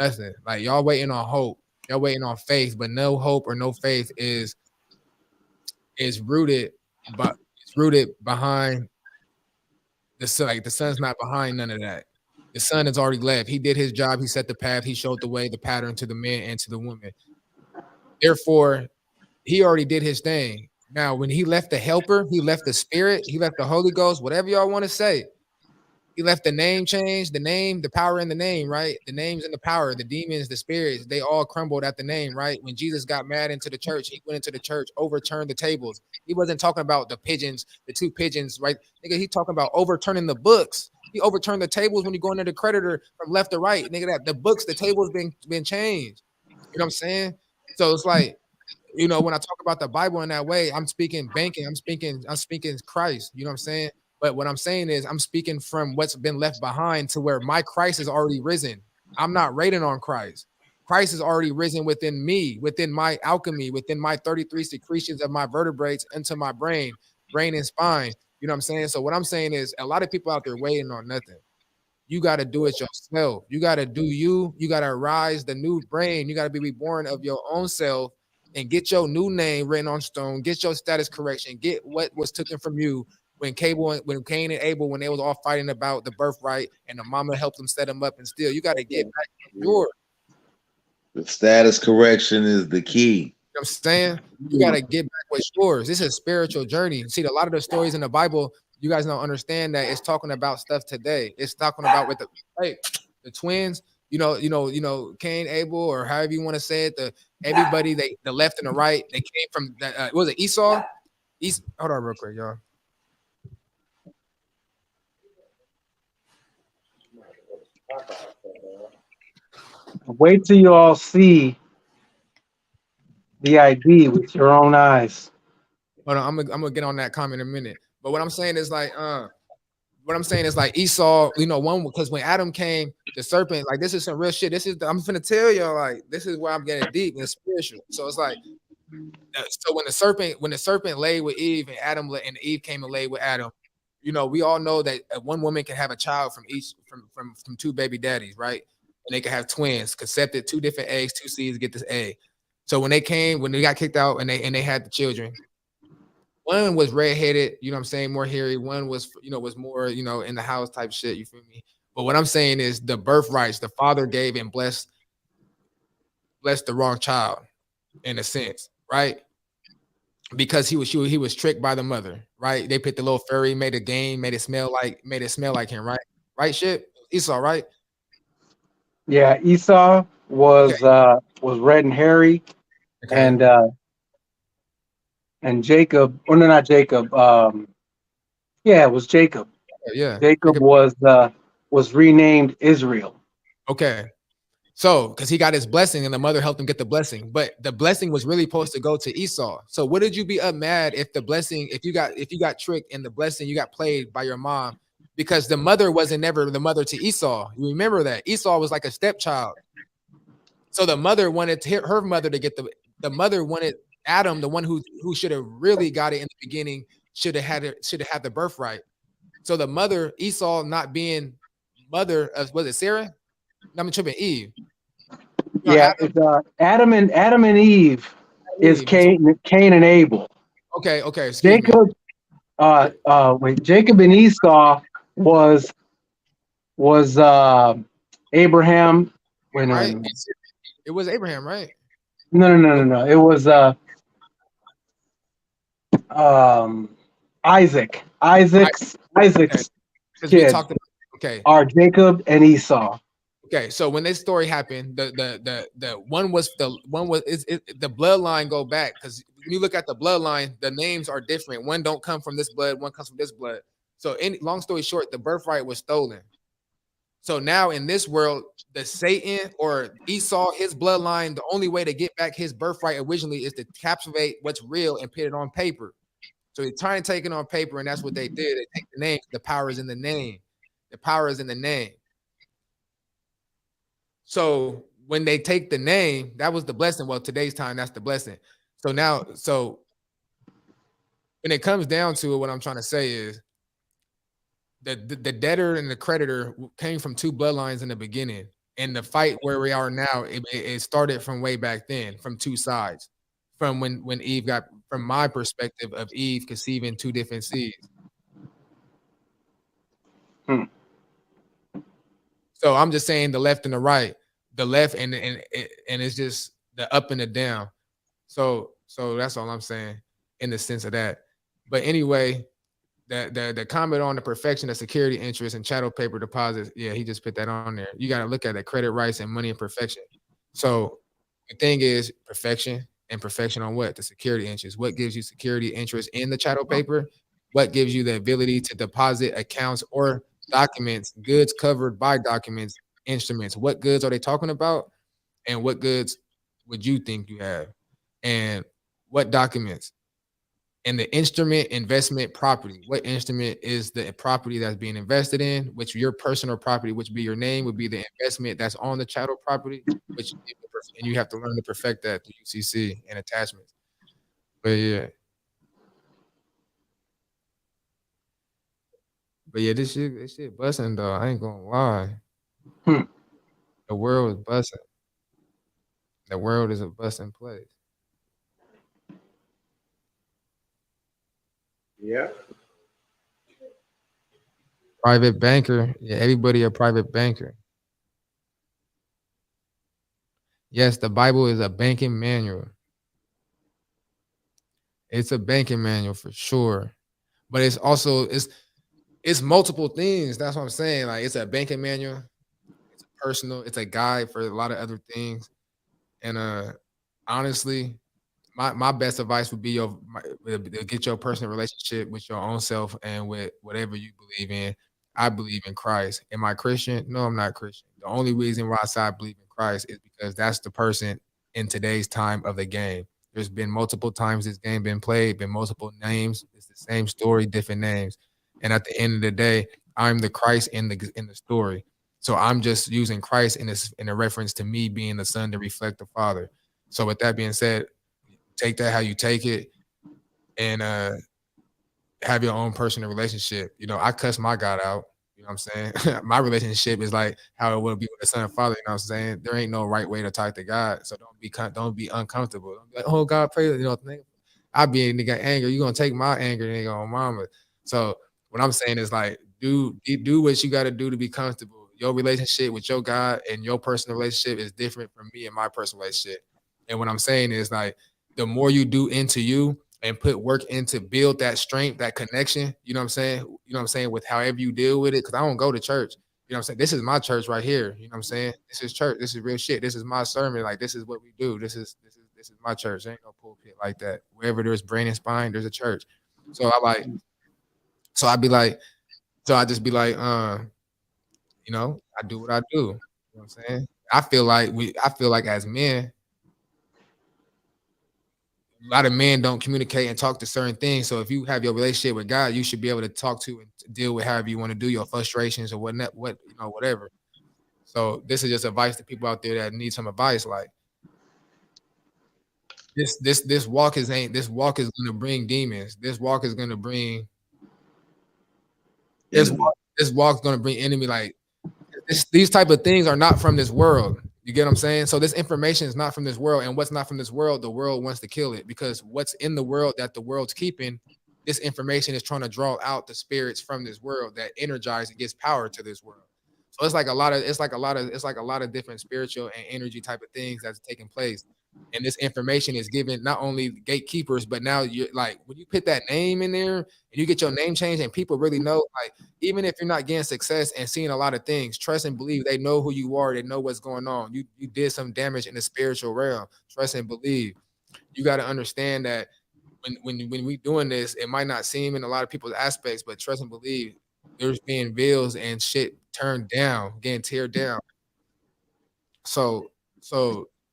nothing. Like y'all waiting on hope. Y'all waiting on faith, but no hope or no faith is rooted, but it's rooted behind the sun. Like the sun's not behind none of that. The son has already left. He did his job. He set the path. He showed the way, the pattern to the man and to the woman. Therefore, he already did his thing. Now, when he left the helper, he left the spirit, he left the Holy Ghost, whatever y'all want to say. He left the name change, the name, the power in the name, right? The names and the power, the demons, the spirits, they all crumbled at the name, right? When Jesus got mad into the church, he went into the church, overturned the tables. He wasn't talking about the pigeons, the two pigeons, right? Nigga, he talking about overturning the books. He overturned the tables when you go into the creditor from left to right. Nigga, that the books, the tables been changed. You know what I'm saying? So it's like, when I talk about the Bible in that way, I'm speaking banking. I'm speaking Christ. You know what I'm saying? But what I'm saying is I'm speaking from what's been left behind, to where my Christ is already risen. I'm not rating on Christ. Christ is already risen within me, within my alchemy, within my 33 secretions of my vertebrates into my brain and spine. You know what I'm saying? So what I'm saying is, a lot of people out there waiting on nothing. You got to do it yourself. You got to do you. You got to arise the new brain. You got to be reborn of your own self and get your new name written on stone. Get your status correction. Get what was taken from you. when Cain and Abel, when they was all fighting about the birthright, and the mama helped them set them up, and still, you got to get back yours. The status correction is the key. You know what I'm saying? You got to get back what's yours. This is a spiritual journey. See, a lot of the stories in the Bible, you guys don't understand that it's talking about stuff today. It's talking about with the twins, Cain, Abel, or however you want to say it. Everybody, the left and the right, they came from was it Esau? Hold on real quick, y'all. Wait till you all see the ID with your own eyes. Hold on, I'm gonna get on that comment in a minute. But what I'm saying is like Esau, one, because when Adam came, the serpent, like, this is some real shit. I'm finna tell y'all, like, this is where I'm getting deep and spiritual. So it's like, so when the serpent laid with Eve and Eve came and laid with Adam, we all know that one woman can have a child from two baby daddies, right? And they can have twins, concepted, 2 different eggs, 2 seeds, get this egg. So when they got kicked out and they had the children, one was redheaded, what I'm saying, more hairy. One was, was more, in the house type shit. You feel me? But what I'm saying is the birthrights, the father gave and blessed the wrong child, in a sense, right? Because he was tricked by the mother, right? They put the little furry, made a game, made it smell like him, right? Right, shit, Esau, right? Yeah, Esau was red and hairy, Okay. and Jacob. Oh no, not Jacob. Yeah, it was Jacob. Yeah. Jacob was renamed Israel. Okay. So, because he got his blessing and the mother helped him get the blessing, but the blessing was really supposed to go to Esau. So, what did you be mad if the blessing, if you got tricked and the blessing, you got played by your mom, because the mother wasn't never the mother to Esau. You remember that Esau was like a stepchild. So the mother wanted her mother to get the mother wanted Adam, the one who should have really got it in the beginning, should have had the birthright. So the mother, Esau, not being mother of, was it Sarah? No, I'm tripping, Eve. Yeah, Adam and Eve is Cain and Abel. Okay, excuse Jacob, me. Jacob and Esau was Abraham. Wait, Right? no. It was Abraham, right? No. It was Isaac. Isaac's kids are Jacob and Esau. Okay, so when this story happened, the bloodline go back, because when you look at the bloodline, the names are different. One don't come from this blood, one comes from this blood. So, long story short, the birthright was stolen. So now in this world, the Satan or Esau, his bloodline, the only way to get back his birthright originally is to captivate what's real and put it on paper. So they're trying to take it on paper, and that's what they did. They take the name. The power is in the name. The power is in the name. So when they take the name, that was the blessing. Well, today's time, that's the blessing. So when it comes down to it, what I'm trying to say is the debtor and the creditor came from 2 bloodlines in the beginning. And the fight where we are now, it started from way back then, from 2 sides. From when Eve got, from my perspective of Eve conceiving 2 different seeds. So I'm just saying the left and the right, the left and it's just the up and the down. So that's all I'm saying in the sense of that. But anyway, the comment on the perfection of security interest and chattel paper deposits, yeah, he just put that on there. You got to look at the credit rights and money and perfection. So the thing is perfection, and perfection on what? The security interest. What gives you security interest in the chattel paper? What gives you the ability to deposit accounts or documents, goods covered by documents, instruments? What goods are they talking about? And what goods would you think you have? And what documents? And the instrument, investment, property. What instrument is the property that's being invested in? Which your personal property, which be your name, would be the investment that's on the chattel property, and you have to learn to perfect that through UCC and attachments. But yeah, this shit busting though. I ain't gonna lie. The world is busting. The world is a busting place. Yeah. Private banker. Yeah, everybody a private banker. Yes, the Bible is a banking manual. It's a banking manual for sure. But it's also it's multiple things. That's what I'm saying. Like it's a banking manual, it's a personal, it's a guide for a lot of other things. And honestly, my best advice would be to get your personal relationship with your own self and with whatever you believe in. I believe in Christ. Am I Christian? No, I'm not Christian. The only reason why I say I believe in Christ is because that's the person in today's time of the game. There's been multiple times this game been played, been multiple names. It's the same story, different names. And at the end of the day, I'm the Christ in the story. So I'm just using Christ in a reference to me being the son to reflect the Father. So with that being said, take that how you take it, and have your own personal relationship. You know, I cuss my God out. You know what I'm saying? My relationship is like how it would be with the son and father. You know what I'm saying? There ain't no right way to talk to God. So don't be uncomfortable. Don't be like, oh God, pray. You know, I be a nigga anger. You gonna take my anger, nigga, on mama. So what I'm saying is like, do what you got to do to be comfortable. Your relationship with your God and your personal relationship is different from me and my personal relationship. And what I'm saying is like, the more you do into you and put work into build that strength, that connection, you know what I'm saying? You know what I'm saying? With however you deal with it. Cause I don't go to church. You know what I'm saying? This is my church right here. You know what I'm saying? This is church. This is real shit. This is my sermon. Like this is what we do. This is my church. There ain't no pulpit like that. Wherever there's brain and spine, there's a church. So I'd be like, so I just be like, you know, I do what I do. You know what I'm saying? I feel like as men, a lot of men don't communicate and talk to certain things. So if you have your relationship with God, you should be able to talk to and deal with however you want to do your frustrations or whatever. So this is just advice to people out there that need some advice. Like this walk is gonna bring demons. This walk is gonna bring this walk is gonna bring enemy. Like these type of things are not from this world. You get what I'm saying? So this information is not from this world, and what's not from this world, the world wants to kill it, because what's in the world that the world's keeping, this information is trying to draw out the spirits from this world that energize and gives power to this world. So it's like a lot of different spiritual and energy type of things that's taking place. And this information is given not only gatekeepers, but now you're like, when you put that name in there and you get your name changed and people really know, like, even if you're not getting success and seeing a lot of things, trust and believe they know who you are, they know what's going on. You did some damage in the spiritual realm. Trust and believe. You got to understand that when we doing this, it might not seem in a lot of people's aspects, but trust and believe there's being veils and shit turned down, getting teared down. So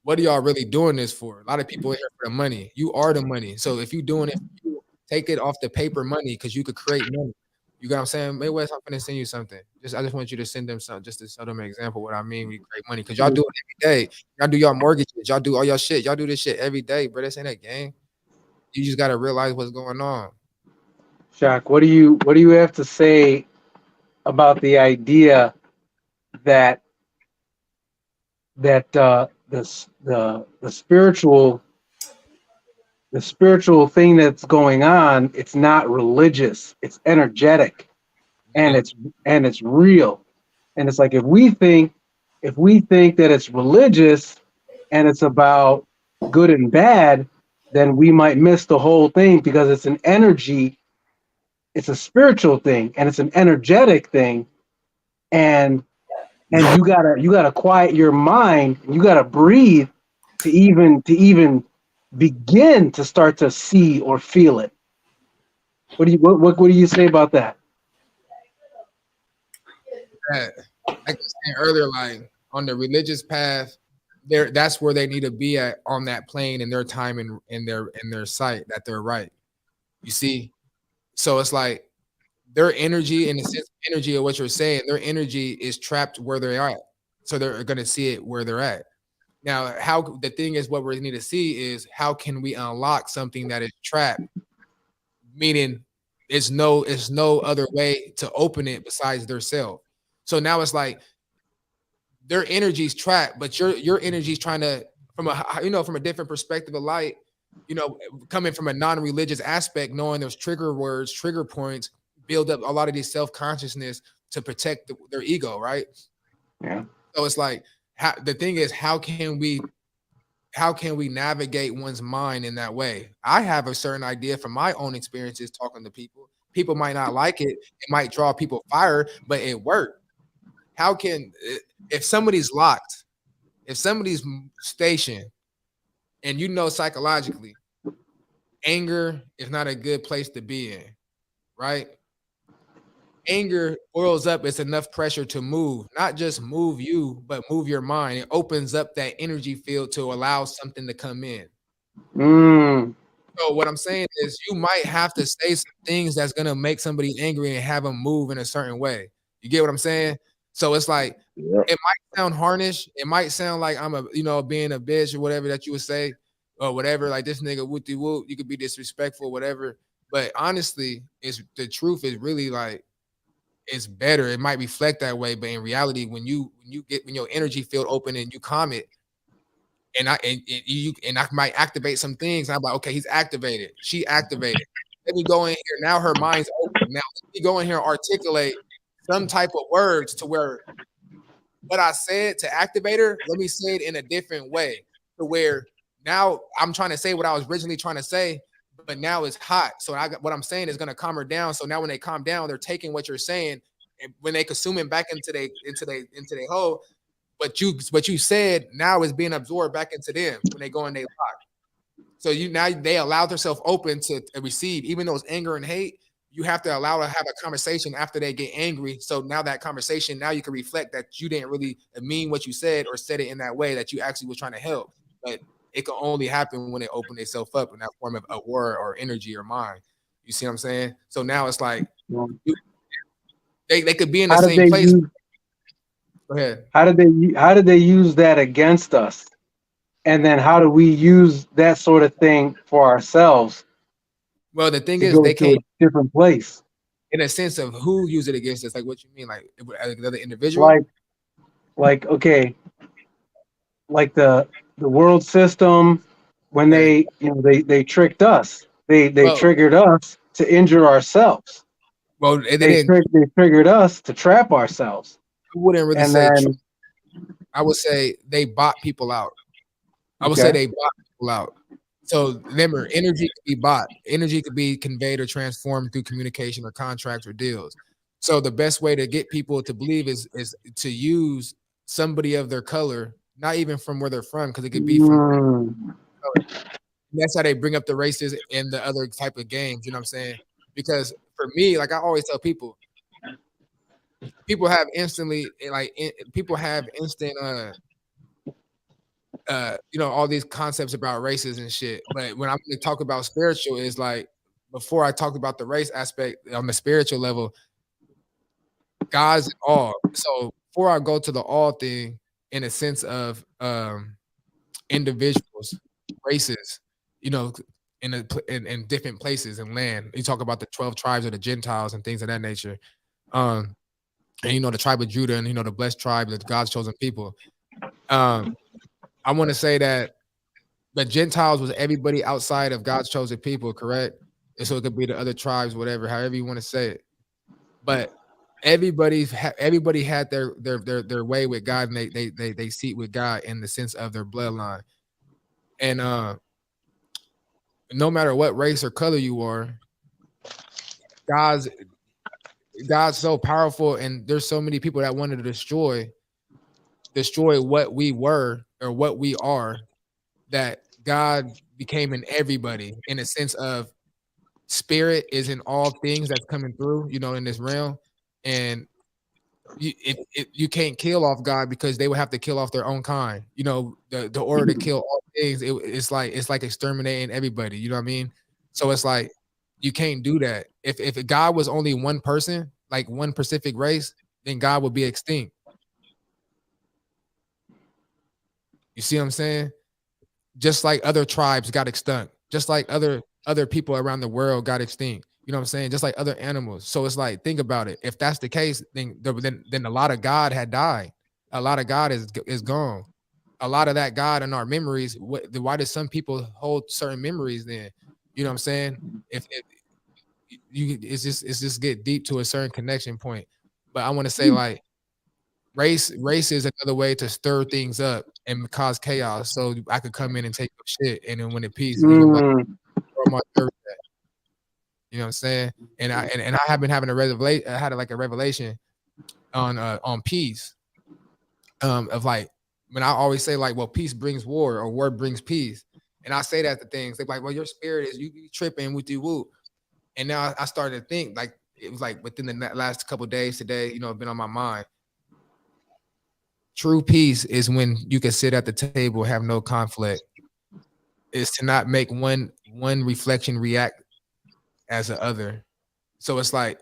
what are y'all really doing this for? A lot of people are here for the money. You are the money. So if you doing it, you take it off the paper money because you could create money. You got what I'm saying? Midwest, I'm gonna send you something. I just want you to send them something just to show them an example of what I mean when you create money. Because y'all do it every day. Y'all do y'all mortgages, y'all do all y'all shit. Y'all do this shit every day, bro. This ain't a game. You just gotta realize what's going on. Shock, what do you have to say about the idea that the spiritual thing that's going on, it's not religious, it's energetic, and it's real. And it's like if we think that it's religious and it's about good and bad, then we might miss the whole thing, because it's an energy, it's a spiritual thing, and it's an energetic thing, and you gotta quiet your mind, you gotta breathe to even begin to start to see or feel it. What do you say about that? Like I was saying earlier, like on the religious path, that's where they need to be at on that plane in their time and in their sight, that they're right. You see? So it's like their energy, in the sense of energy of what you're saying, their energy is trapped where they are at. So they're gonna see it where they're at. Now, how the thing is, what we need to see is how can we unlock something that is trapped? Meaning, it's no other way to open it besides their self. So now it's like their energy's trapped, but your energy's trying to, from a different perspective of light, coming from a non-religious aspect, knowing those trigger words, trigger points, build up a lot of these self-consciousness to protect their ego, right? Yeah. So it's like the thing is, how can we navigate one's mind in that way? I have a certain idea from my own experiences talking to people. People might not like it. It might draw people fire, but it worked. How can, if somebody's locked, if somebody's stationed, and you know psychologically, anger is not a good place to be in, right? Anger boils up, it's enough pressure to move, not just move you, but move your mind. It opens up that energy field to allow something to come in. Mm. So what I'm saying is you might have to say some things that's gonna make somebody angry and have them move in a certain way. You get what I'm saying? So it's like Yep. it might sound harnish, it might sound like I'm being a bitch or whatever that you would say, or whatever, like this nigga whoopty whoop, you could be disrespectful, whatever. But honestly, it's the truth is really like it's better. It might reflect that way, but in reality, when your energy field open and you calm it, and I might activate some things. And I'm like, okay, he's activated. She activated. Let me go in here. Now her mind's open. Now let me go in here and articulate some type of words to where what I said to activate her, let me say it in a different way to where now I'm trying to say what I was originally trying to say, but now it's hot. So what I'm saying is going to calm her down. So now when they calm down, they're taking what you're saying, and when they consume it back into their hole, what you said now is being absorbed back into them when they go in their lock. So they allow themselves open to receive, even though it's anger and hate. You have to allow to have a conversation after they get angry. So now that conversation, now you can reflect that you didn't really mean what you said or said it in that way that you actually was trying to help. But it can only happen when they open themselves up in that form of a word or energy or mind. You see what I'm saying? So now it's like they could be in the same place. Go ahead. How did they use that against us? And then how do we use that sort of thing for ourselves? Well, the thing to is, go they to a can't, different place. in a sense of who use it against us. Like, what you mean? Like another individual? Like okay, like the world system when Okay. they tricked us. They Well, triggered us to injure ourselves. they They didn't. they triggered us to trap ourselves. I wouldn't really And say. then I would say they bought people out. I would say okay. they bought people out. So remember, energy could be bought. Energy could be conveyed or transformed through communication or contracts or deals. So the best way to get people to believe is to use somebody of their color, not even from where they're from, because it could be from Mm, color. And that's how they bring up the races and the other type of games. You know what I'm saying? Because for me, like I always tell people, people have people have instant all these concepts about races and shit. But when I'm going to talk about spiritual, is like before I talked about the race aspect on the spiritual level, God's in all. So before I go to the all thing, in a sense of individuals, races, in different places and land. You talk about the 12 tribes of the Gentiles and things of that nature. And the tribe of Judah and the blessed tribe, the God's chosen people. I want to say that the Gentiles was everybody outside of God's chosen people, correct? And so it could be the other tribes, whatever, however you want to say it. But everybody had their way with God, and they seat with God in the sense of their bloodline. And no matter what race or color you are, God's so powerful, and there's so many people that wanted to destroy what we were or what we are, that God became in everybody in a sense of spirit is in all things that's coming through, in this realm. And you can't kill off God because they would have to kill off their own kind. The order to kill all things, it's like exterminating everybody. You know what I mean? So it's like you can't do that. If God was only one person, like one specific race, then God would be extinct. You see what I'm saying? Just like other tribes got extinct, just like other people around the world got extinct. You know what I'm saying? Just like other animals. So it's like, think about it. If that's the case, then a lot of God had died. A lot of God is gone. A lot of that God in our memories. Why do some people hold certain memories then? You know what I'm saying? If it's just get deep to a certain connection point. But I want to say like race is another way to stir things up and cause chaos. So I could come in and take your shit, and then when it peace, you know, like throw my dirt back. You know what I'm saying? And I have been having a revelation. I had like a revelation on peace. Of like when I always say like, well, peace brings war or war brings peace. And I say that to things. They're like, well, your spirit is you tripping with you woo. And now I started to think like it was like within the last couple of days today, you know, been on my mind. True peace is when you can sit at the table, have no conflict. Is to not make one reflection react as the other. So it's like,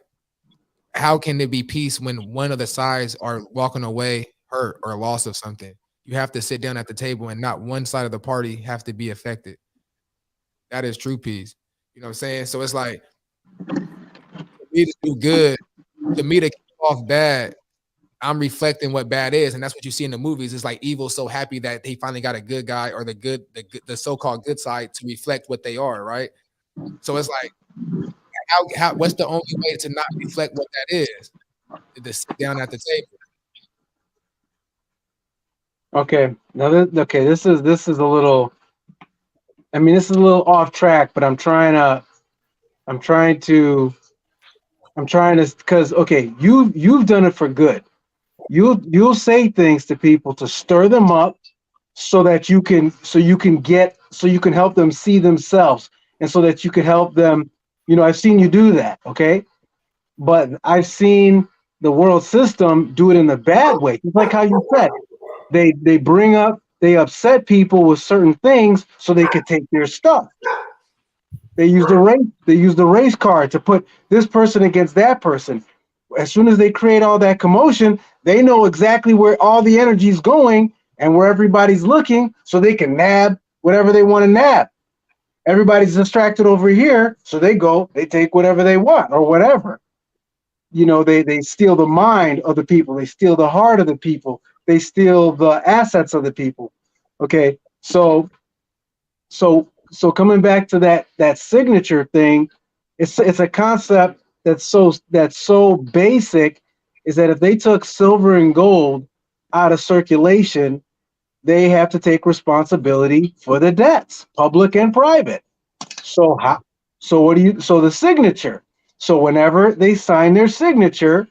how can there be peace when one of the sides are walking away hurt or loss of something? You have to sit down at the table and not one side of the party have to be affected. That is true peace. You know what I'm saying? So it's like, for me to do good, to me to keep off bad, I'm reflecting what bad is, and that's what you see in the movies. It's like evil so happy that they finally got a good guy or the so-called good side to reflect what they are, right? So it's like, how what's the only way to not reflect what that is? To sit down at the table. Okay, now this is a little. I mean, this is a little off track, but I'm trying to, because okay, you've done it for good. You'll say things to people to stir them up, so you can help them see themselves, and so that you can help them. You know, I've seen you do that. Okay, but I've seen the world system do it in the bad way. Just like how you said, they upset people with certain things so they could take their stuff. They use the race card to put this person against that person. As soon as they create all that commotion, they know exactly where all the energy is going and where everybody's looking, so they can nab whatever they want to nab. Everybody's distracted over here, so they take whatever they want or whatever. You know, they steal the mind of the people. They steal the heart of the people. They steal the assets of the people. Okay, so coming back to that signature thing, it's a concept that's so basic, is that if they took silver and gold out of circulation, they have to take responsibility for the debts, public and private. So the signature. So whenever they sign their signature,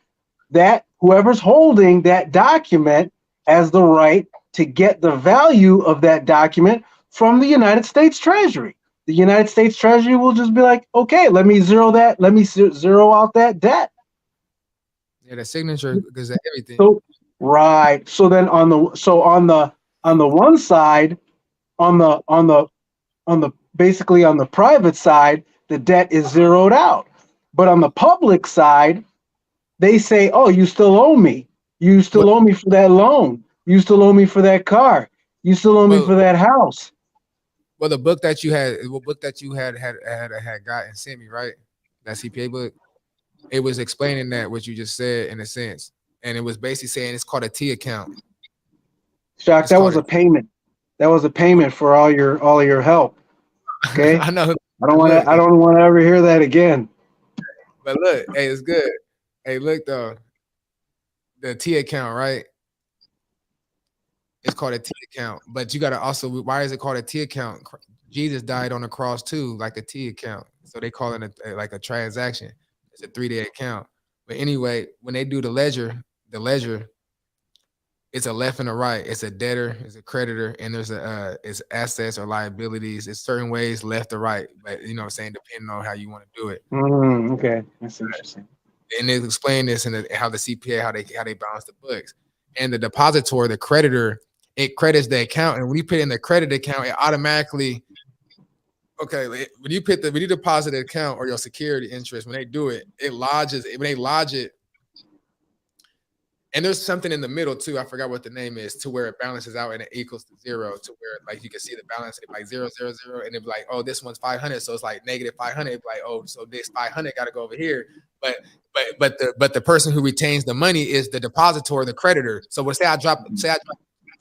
that whoever's holding that document has the right to get the value of that document from the United States Treasury. The United States Treasury will just be like, okay, let me zero out that debt. Yeah, the signature because of everything. So right. So then on the one side, on the basically on the private side, the debt is zeroed out. But on the public side, they say, oh, you still owe me. You still owe me for that loan. You still owe me for that car. You still owe me for that house. Well, the book that you had got and sent me, right? That CPA book, it was explaining that what you just said in a sense. And it was basically saying it's called a T account. Shock, that was a payment. That was a payment for all your help. Okay? I know. I don't want to ever hear that again. But look, hey, it's good. Hey, look though. The T account, right? It's called a T account. But you gotta also, why is it called a T account? Jesus died on the cross too, like a T account. So they call it like a transaction. It's a 3-day account. But anyway, when they do the ledger, it's a left and a right. It's a debtor, it's a creditor, and there's it's assets or liabilities. It's certain ways left or right, but you know what I'm saying, depending on how you want to do it. Okay, that's interesting. And they explain this and how the CPA, how they balance the books. And the depositor, the creditor, it credits the account. And when you put in the credit account, it automatically, okay, when you deposit the account or your security interest, when they do it, it lodges, when they lodge it, and there's something in the middle too. I forgot what the name is, to where it balances out and it equals to zero, to where like you can see the balance like 0, 0, 0, and it's like, oh, this one's 500, so it's like negative 500. It's like, oh, so this 500 got to go over here. But the person who retains the money is the depositor, the creditor. So say I drop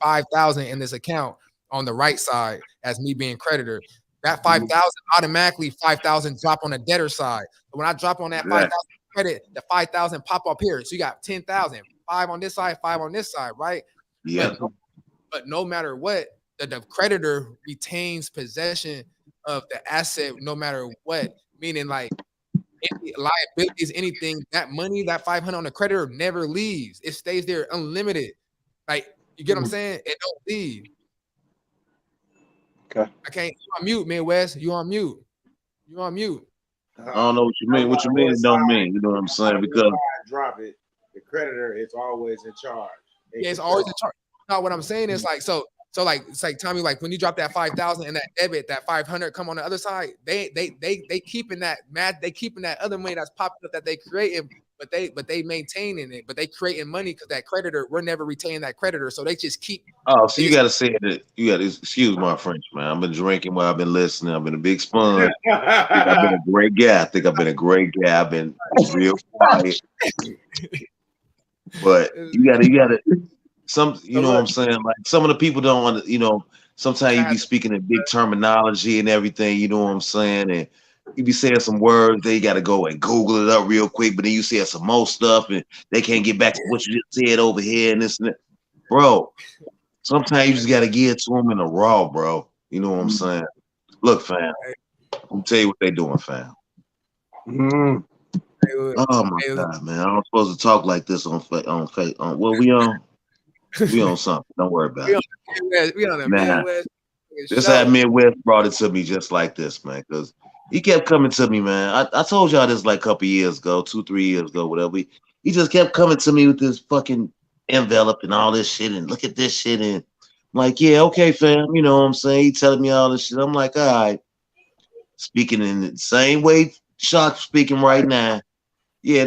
5,000 in this account on the right side as me being creditor. That 5,000 automatically 5,000 drop on the debtor side. But when I drop on that 5,000 credit the 5,000 pop up here. So you got 10,000, 5 on this side, 5 on this side, right? Yeah. But no matter what, the creditor retains possession of the asset no matter what. Meaning, like, any liabilities, anything, that money, that 500 on the creditor never leaves. It stays there unlimited. Like, you get what I'm saying? It don't leave. Okay. I can't. You on mute, Midwest. You on mute. You on mute. I don't know what you mean. What you mean don't mean. You know what I'm saying? Because drop it, the creditor is always in charge. Yeah, it's always in charge. No, what I'm saying is like so like it's like Tommy, like when you drop that 5,000 and that debit, that 500 come on the other side, they keeping that they keeping that other money that's popping up that they creating, but they maintaining it, but they creating money because that creditor, we're never retaining that creditor, so they just keep. Oh, so you got to say that you got to excuse my French, man. I've been drinking while I've been listening. I've been a big sponge. I've been a great guy. I think I've been a great guy. I've been real quiet, but you got to. Some, you know what I'm saying? Like some of the people don't, you know, sometimes you be speaking in big terminology and everything, you know what I'm saying? And you be saying some words, they got to go and Google it up real quick, but then you say some more stuff and they can't get back to what you just said over here and this and that. Bro, sometimes you just got to give it to them in the raw, bro. You know what I'm saying? Look, fam, I'm tell you what they doing, fam. Oh my God, man. I'm supposed to talk like this on what we on? We on something. Don't worry about it. We on the Midwest. This how Midwest brought it to me just like this, man. Because he kept coming to me, man. I told y'all this like a couple years ago, 2-3 years ago, whatever. He just kept coming to me with this fucking envelope and all this shit and look at this shit and I'm like, yeah, okay, fam. You know what I'm saying? He telling me all this shit. I'm like, all right. Speaking in the same way Shock speaking right now. Yeah,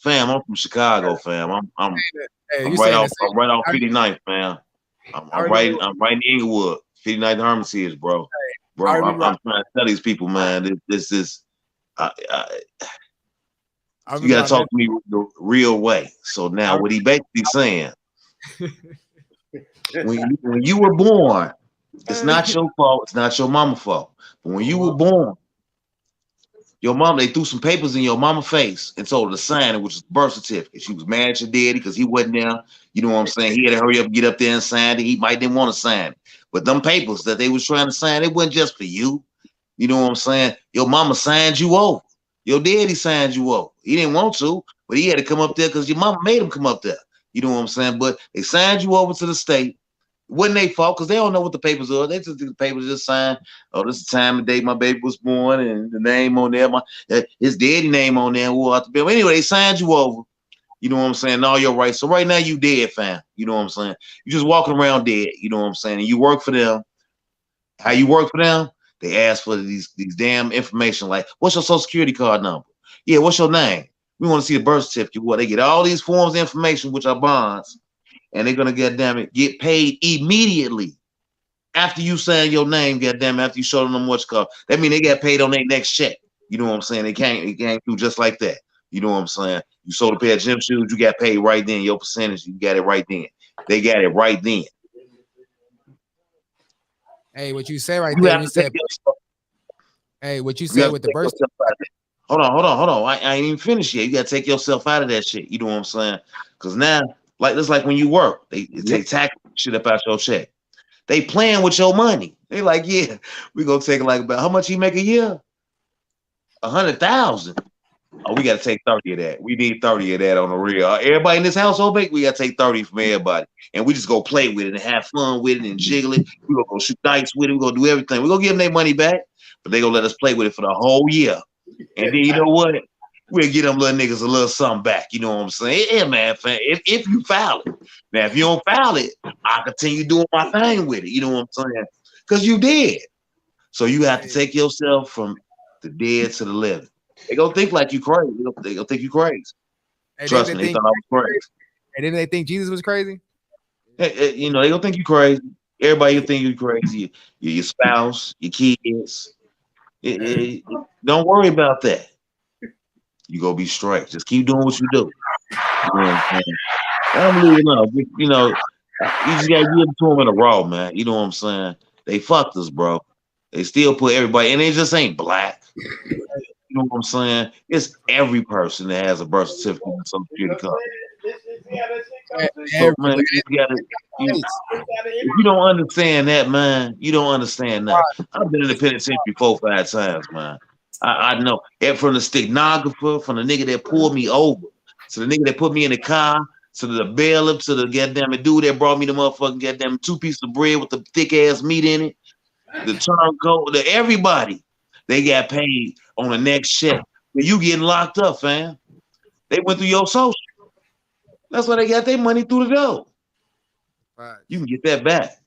fam, I'm from Chicago, fam. I'm right off 59th, man. I'm right in Inglewood, 59th Hermitage, bro. Bro, I'm trying to tell these people, man, this is you gotta talk to me the real way. So now what he basically saying, when you were born, it's not your fault, it's not your mama's fault. But when you were born, your mom, they threw some papers in your mama's face and told her to sign it, which is birth certificate. She was mad at your daddy because he wasn't there. You know what I'm saying? He had to hurry up and get up there and sign it. He might didn't want to sign it. But them papers that they was trying to sign, it wasn't just for you. You know what I'm saying? Your mama signed you over. Your daddy signed you over. He didn't want to, but he had to come up there because your mama made him come up there. You know what I'm saying? But they signed you over to the state. Wasn't their fault because they don't know what the papers are. They just the papers just signed. Oh, this is the time and date my baby was born and the name on there, his daddy name on there. Anyway, they signed you over. You know what I'm saying? All your rights. So right now you dead, fam. You know what I'm saying? You just walking around dead. You know what I'm saying? And you work for them. How you work for them? They ask for these damn information like, what's your social security card number? Yeah, what's your name? We want to see a birth certificate. Well, they get all these forms of information, which are bonds. And they're gonna get paid immediately after you sign your name. Goddamn, after you show them what's called. That means they got paid on their next check. You know what I'm saying? They can't do just like that. You know what I'm saying? You sold a pair of gym shoes, you got paid right then. Your percentage, you got it right then. They got it right then. Hey, what you say right there? You said, hey, what you said with the birth. Hold on. I ain't even finished yet. You gotta take yourself out of that shit. You know what I'm saying? Because now. It's like when you work, they take tax shit up out your check. They playing with your money. They like, yeah, we gonna take like about how much you make a year? 100,000. Oh, we gotta take 30 of that. We need 30 of that on the real. Everybody in this household, we gotta take 30 from everybody, and we just go play with it and have fun with it and jiggle it. We gonna go shoot dice with it. We gonna do everything. We gonna give them their money back, but they gonna let us play with it for the whole year. And then you know what? We'll get them little niggas a little something back. You know what I'm saying? Yeah, man. If you file it. Now, if you don't file it, I continue doing my thing with it. You know what I'm saying? Because you did. So you have to take yourself from the dead to the living. They gonna think like you crazy. They gonna think you crazy. Hey, trust me, they thought I was crazy. And didn't they think Jesus was crazy? You know, they gonna think you crazy. Everybody gonna think you crazy. Your spouse, your kids. Don't worry about that. You gonna be straight. Just keep doing what you do. You know what I'm saying? I'm leaving up. You know, you just gotta give it to them in a raw, man. You know what I'm saying? They fucked us, bro. They still put everybody, and they just ain't black. You know what I'm saying? It's every person that has a birth certificate and Social Security card. So man, you gotta, if you don't understand that, man, you don't understand that. I've been in the penitentiary 4-5 times, man. I know. And from the stenographer, from the nigga that pulled me over, to the nigga that put me in the car, to the bailiff, to the goddamn dude that brought me the motherfucking goddamn 2 pieces of bread with the thick ass meat in it, the turncoat, everybody, they got paid on the next check. But you getting locked up, fam. They went through your social. That's why they got their money through the door. Facts. You can get that back.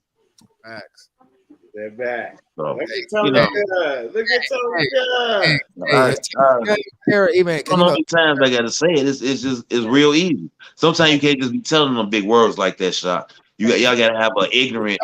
Facts. They're back. So, Look at you know, Look at Even how many times I gotta say it? It's real easy. Sometimes you can't just be telling them big words like that, shot. Y'all gotta have an ignorant.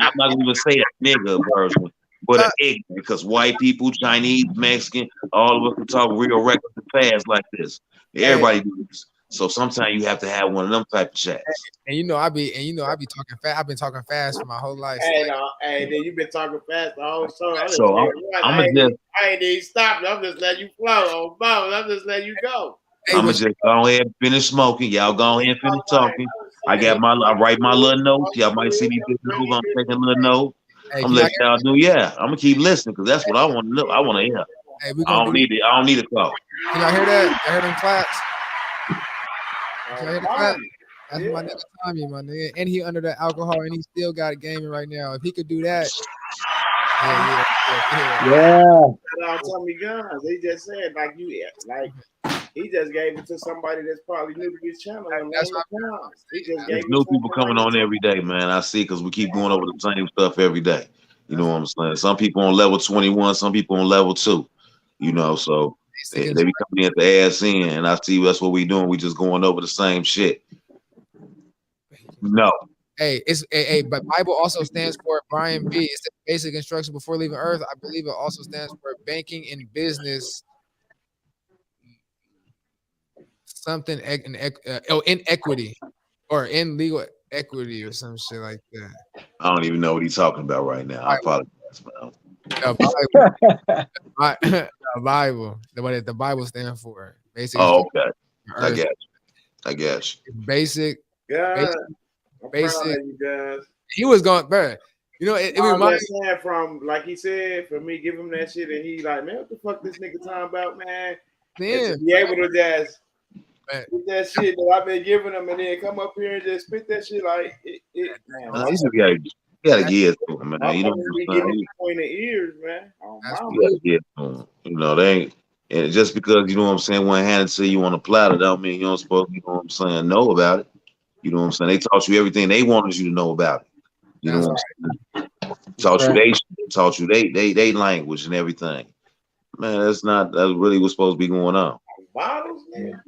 I'm not even say a nigga version, but an ignorant, because white people, Chinese, Mexican, all of us can talk real reckless and fast like this. Everybody do this. So sometimes you have to have one of them type of chats. And I be talking fast. I've been talking fast for my whole life. Hey, then you've been talking fast the whole show. So I ain't even stopping. I'm just letting you flow. I'm just letting you go. I'm gonna just go ahead and finish smoking. Y'all go ahead and finish talking. I write my little notes. Y'all might see me big notes. I'm taking a little note. I'm letting y'all do. Yeah, I'm gonna keep listening because that's what I want to know. I want to hear. I don't need it. I don't need a call. Can y'all hear that? I heard them claps. That's my nigga Tommy, my nigga. And he under the alcohol and he still got gaming right now. If he could do that. Yeah. Tommy Guns. He just said he just gave it to somebody that's probably new to this channel. There's new people coming on every day, man. I see, because we keep going over the same stuff every day. You know what I'm saying? Some people on level 21, some people on level 2. You know, so they be coming in at the ass in, and I see that's what we doing. We just going over the same shit. No. But Bible also stands for Brian B. It's the basic instruction before leaving Earth. I believe it also stands for banking and business. Something in equity or in legal equity or some shit like that. I don't even know what he's talking about right now. I apologize, man. The Bible. What the Bible stands for. Basically. Oh, okay. I got you. Basic. Basic. He was going, bro. You know, it reminds me from, like he said, for me, give him that shit, and he like, man, what the fuck this nigga talking about, man? To be able to just get that shit that I've been giving him, and then come up here and just spit that shit like man. You gotta give to him, man. You know what I'm saying? Between the ears, man. You gotta give to him. You know, they ain't. And just because, you know what I'm saying, one handed to you on a platter, don't mean you don't supposed to, you know what I'm saying, know about it. You know what I'm saying? They taught you everything they wanted you to know about it. You know what I'm saying? Taught you they language and everything. Man, that's really what's supposed to be going on. Bottles, man.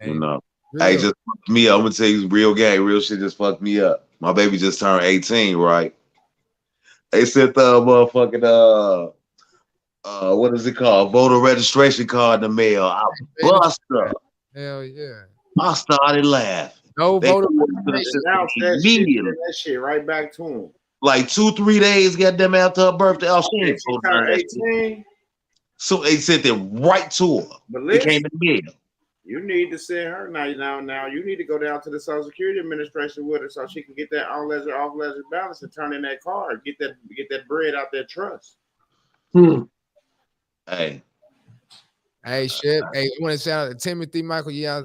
You know. Hey, just fucked me up. I'm gonna tell you real game, real shit just fucked me up. My baby just turned 18, right? They sent the motherfucking what is it called? Voter registration card in the mail. I bust up. Hell yeah. I started laughing. No voter immediately. That shit right back to him. Like 2-3 days, goddamn, after her birthday. Oh, she ain't supposed to 18. So they sent it right to her. But listen, it came in the mail. You need to send her now. You need to go down to the Social Security Administration with her so she can get that on ledger, off ledger balance and turn in that card. Get that bread out that trust. Hey, Ship. Hey, I want to shout out to Timothy Michael. Yeah,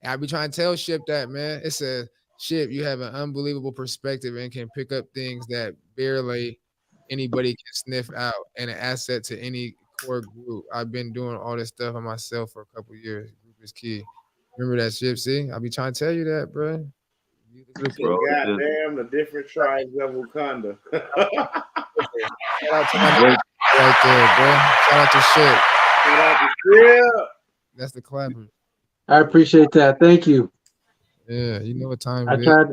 I be trying to tell Ship that, man. It says, Ship, you have an unbelievable perspective and can pick up things that barely anybody can sniff out, and an asset to any core group. I've been doing all this stuff on myself for a couple years. Group is key. Remember that, Ship? See, I be trying to tell you that, bro. Goddamn, the different tribes of Wakanda. Shout out to my right there, bro. Shout out to Ship. That's the clapper. I appreciate that. Thank you. Yeah, you know what time I tried.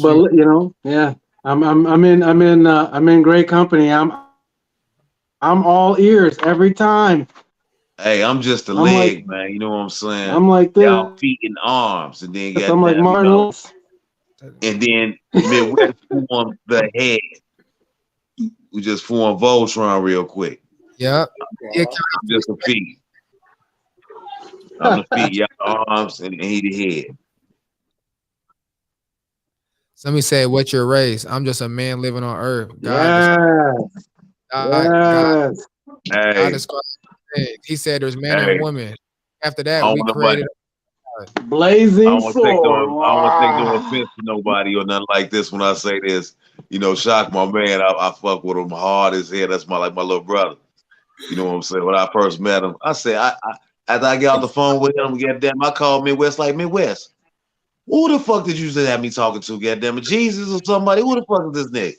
But you know, yeah, I'm in great company. I'm all ears every time. Hey, I'm just a leg, like, man. You know what I'm saying? I'm like this. Y'all feet and arms, and then I'm like Martin. You know, and then Midwest form the head. We just form Voltron real quick. Yeah. Yeah, I'm just the feet. I'm the feet, y'all arms, and he the head. Somebody said, "What's your race?" I'm just a man living on earth. Yes. God Hey, described things. He said, "There's man and hey, woman." After I that, don't we want nobody. created. I Blazing don't want to take sword. no. I don't want to take no Wow. offense to nobody or nothing like this when I say this. You know, Shock, my man. I fuck with him hard as hell. That's my little brother. You know what I'm saying? When I first met him, I said, after I get off the phone with him, goddamn, I called Midwest like Midwest. Who the fuck did you just have me talking to? Goddamn it, Jesus or somebody? Who the fuck is this nigga?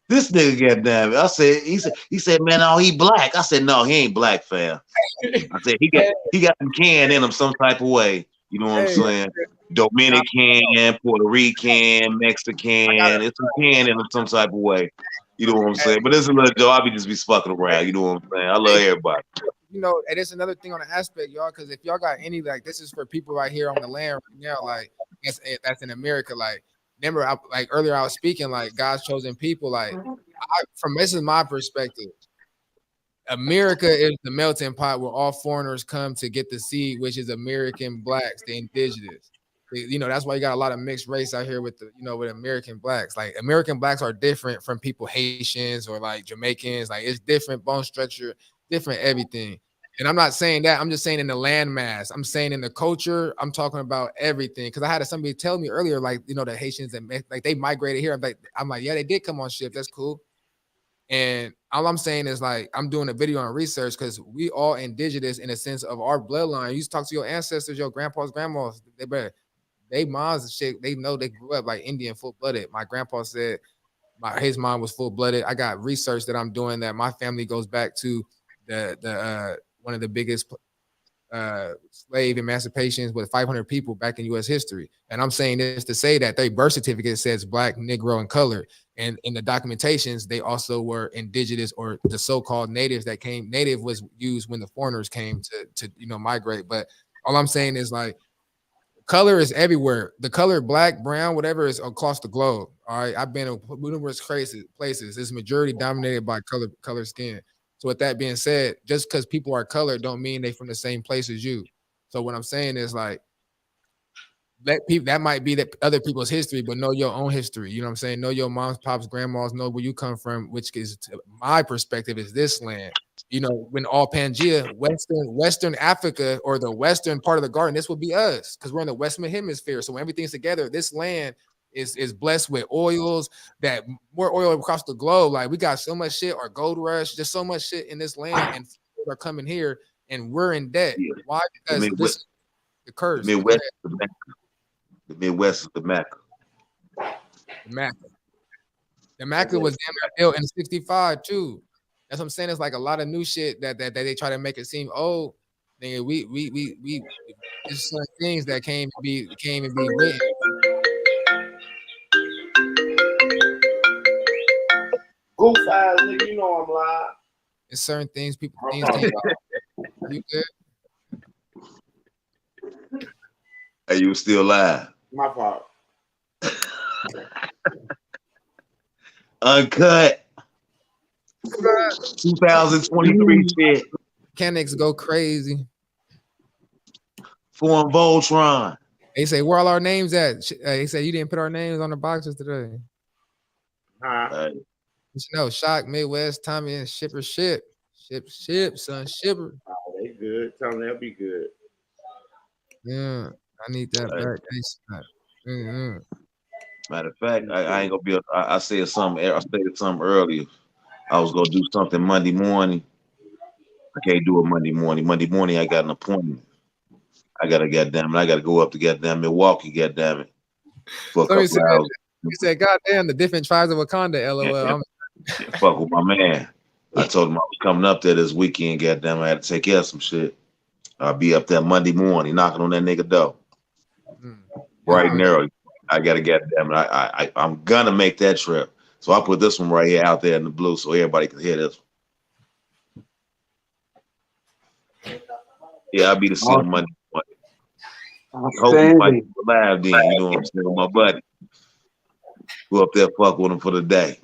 This nigga, goddamn it. I said, he said, man, oh, he black. I said, no, he ain't black, fam. I said he got some can in him some type of way. You know what I'm saying? Dominican, Puerto Rican, Mexican. It's some can in him some type of way. You know what I'm saying? But it's a little Joe. I be just be fucking around. You know what I'm saying? I love everybody. You know, and it's another thing on the aspect, y'all, because if y'all got any, like, this is for people right here on the land right now, like, that's in America. Like, remember, like earlier I was speaking, like, God's chosen people. Like, this is my perspective. America is the melting pot where all foreigners come to get the seed, which is American blacks, the indigenous. You know, that's why you got a lot of mixed race out here with with American blacks. Like, American blacks are different from people Haitians or like Jamaicans. Like, it's different bone structure, different everything. And I'm not saying that. I'm just saying in the landmass. I'm saying in the culture. I'm talking about everything. Because I had somebody tell me earlier, like, the Haitians and like they migrated here. I'm like, yeah, they did come on ship. That's cool. And all I'm saying is, like, I'm doing a video on research because we all indigenous in a sense of our bloodline. You used to talk to your ancestors, your grandpas, grandmas. They moms and shit. They know they grew up like Indian, full blooded. My grandpa said his mom was full blooded. I got research that I'm doing that my family goes back to the one of the biggest slave emancipations with 500 people back in U.S. history. And I'm saying this to say that their birth certificate says black, Negro, and colored. And in the documentations, they also were indigenous or the so-called natives that came. Native was used when the foreigners came to migrate. But all I'm saying is, like, color is everywhere. The color black, brown, whatever is across the globe. All right. I've been in numerous places. It's majority dominated by color skin. So with that being said, just because people are colored don't mean they from the same place as you. So what I'm saying is, like, that might be that other people's history, but know your own history. You know what I'm saying? Know your moms, pops, grandmas, know where you come from, which is, my perspective, is this land. You know, when all Pangea, Western Africa, or the western part of the garden, this will be us because we're in the Western Hemisphere. So when everything's together, this land is blessed with oils, that more oil across the globe. Like, we got so much shit, our gold rush, just so much shit in this land, and people are coming here and we're in debt. Yeah. Why? Because this the curse. The Midwest is the Mecca. The Midwest is the Mecca. The Mecca was built in 65 too. That's what I'm saying. It's like a lot of new shit that they try to make it seem old. Nigga, we there's some things that came and be written. Goof ass nigga, you know I'm live. There's certain things things can't. You good? Hey, you still live? My fault. Uncut. 2023 shit. Mechanics go crazy. Foreign Voltron. They say, where all our names at? They say you didn't put our names on the boxes today. No, Shock, Midwest, Tommy, and Shipper ship, son, Shipper. Oh, they good. Tell them they'll be good. Yeah, I need that back. Mm-hmm. Matter of fact, I ain't gonna be. I said something. I stated something earlier. I was gonna do something Monday morning. I can't do it Monday morning. Monday morning, I got an appointment. I gotta go up to goddamn Milwaukee, goddamn it. For a couple hours. You said, goddamn, the different tribes of Wakanda, LOL. Fuck with my man. I told him I was coming up there this weekend, goddamn. I had to take care of some shit. I'll be up there Monday morning, knocking on that nigga door. Bright and early. I gotta goddamn it. I'm gonna make that trip. So I put this one right here out there in the blue so everybody can hear this one. Yeah, I'll be the center Monday morning. Hopefully might be live then, you know what I'm saying, with my buddy. Go up there, fuck with him for the day.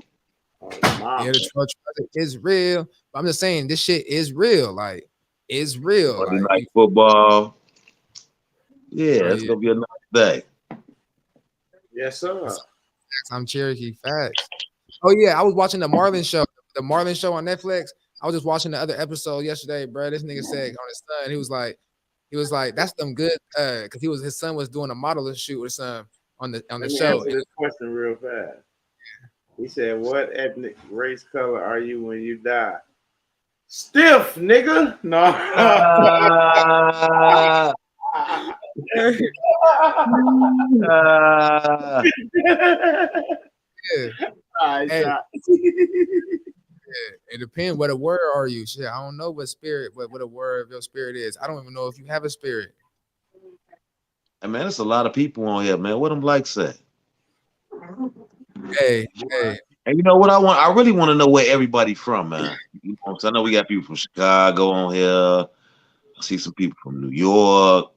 Mama. Yeah, the trust is real. But I'm just saying this shit is real. Like, it's real. Monday Like, night football. Yeah, oh, it's yeah. gonna be a nice day. Yes, sir. I'm Cherokee Facts. Oh yeah, I was watching the Marlin show. The Marlin show on Netflix. I was just watching the other episode yesterday, bro. This nigga said on his son, he was like, that's them good, because his son was doing a modeling shoot or something on the Let me show. answer this question real fast. He said, "What ethnic, race, color are you when you die?" Stiff, nigga. No. Yeah. Hey, it depends. What a word are you? Shit, I don't know what spirit, what a word of your spirit is. I don't even know if you have a spirit. Hey, man, there's a lot of people on here, man. What them like say? Hey. And you know what I want? I really want to know where everybody from, man. You know, I know we got people from Chicago on here. I see some people from New York.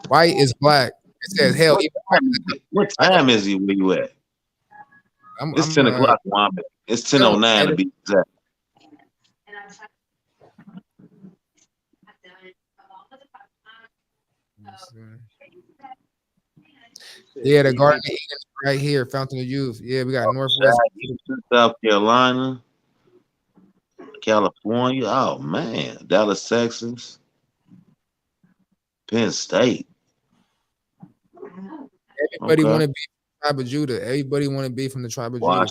White is black. It says hell. What time is it where you at? It's 10 o'clock. It's 10:09 to be exact. Yeah, the Garden of Eden right here, Fountain of Youth. Yeah, we got Northwest, South Carolina, California. Oh man, Dallas, Texas, Penn State. Everybody want to be from the tribe of Judah. Everybody want to be from the tribe of Judah.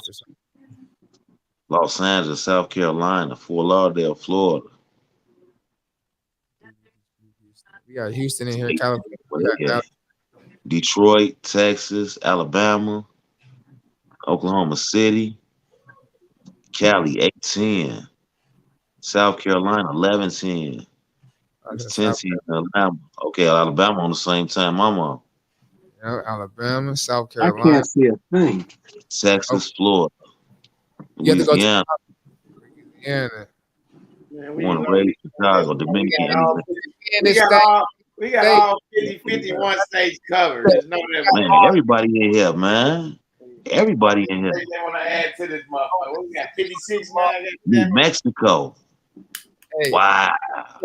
Los Angeles, South Carolina, Fort Lauderdale, Florida. We got Houston in here, California. Detroit, Texas, Alabama, Oklahoma City, Cali 810, South Carolina 1110. It's 10 Alabama. Okay, Alabama on the same time I'm on. Alabama, South Carolina. I can't see a thing. Texas, Florida, You have to go Louisiana. Louisiana. Born and raised in Chicago, Dominican. We got all 51 states covered. There's no man, everybody in here, man. Everybody in here. They want to add to this motherfucker. We got 56 now. New Mexico. Hey, wow.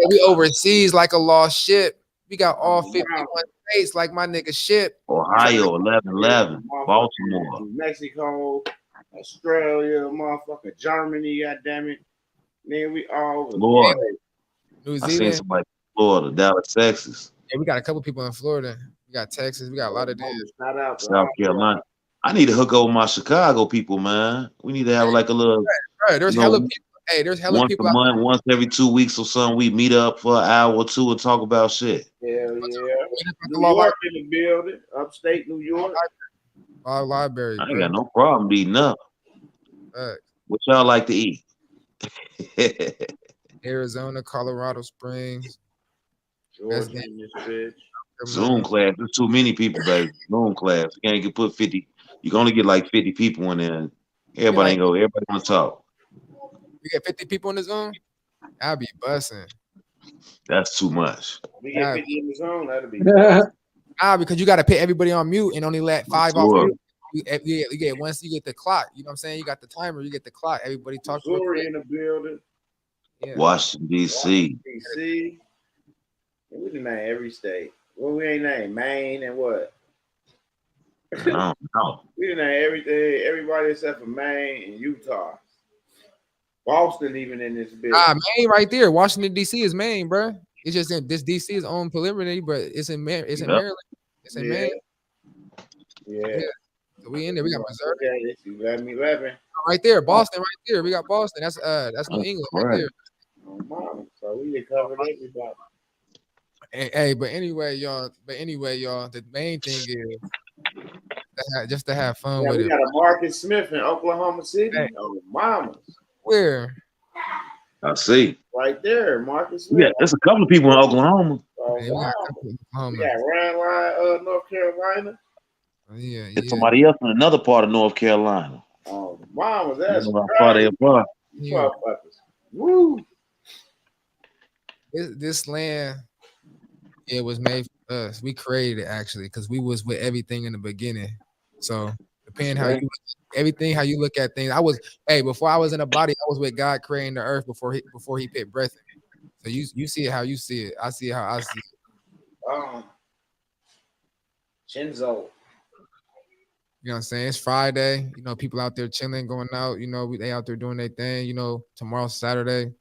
We overseas like a lost ship. We got all 51 states like my nigga ship. Ohio, 1111. Baltimore. Mexico, Australia, motherfucker, Germany, goddammit. Man, we all Florida. New Zealand. I seen somebody in Florida, Dallas, Texas. Yeah, we got a couple people in Florida. We got Texas. We got a lot of this. South Carolina. I need to hook up with my Chicago people, man. We need to have like a little. Right, there's hella people. Hey, there's hella once people. Once a month, once every 2 weeks or something, we meet up for an hour or two and talk about shit. Hell yeah. New York in the building. Upstate New York. Library. I ain't got no problem beating up. What y'all like to eat? Arizona, Colorado Springs. Georgia in this bitch. Zoom class. There's too many people, baby. Zoom class. You can't get put 50. You can only get like 50 people in there. Everybody ain't go. Everybody want to talk. We get 50 people in the Zoom? I'll be bussing. That's too much. We get 50 in the Zoom, that'll be because you got to put everybody on mute and only let 5 off mute. You get once you get the clock, you know what I'm saying? You got the timer, you get the clock. Everybody talk to Missouri in the building. Yeah. Washington, D.C. D.C. We didn't name every state. Well, we ain't named Maine and what? No. We didn't name everything, everybody except for Maine and Utah. Boston even in this bitch. Maine right there. Washington, D.C. is Maine, bro. It's just in this D.C. is on preliminary, but it's in Maryland. It's in Maine. Yeah. So we in there. We got Missouri. 11. Right there. Boston right there. We got Boston. That's New England right there. So we done covered everybody. Hey, but anyway, y'all. The main thing is just to have fun with it. We got a Marcus Smith in Oklahoma City. Hey. Oh, mamas. Where? I see. Right there, Marcus Smith. Yeah, there's a couple of people in Oklahoma. We got Randline, North Carolina. Yeah. Somebody else in another part of North Carolina. Oh, mamas, that's right. Woo. This land, it was made for us. We created it actually because we was with everything in the beginning. So depending how you everything how you look at things. Before I was in a body, I was with God creating the earth before he put breath in me. So you see it how you see it. I see it how I see it. Chinzo. You know what I'm saying? It's Friday. You know, people out there chilling, going out. You know, they out there doing their thing. You know, tomorrow's Saturday.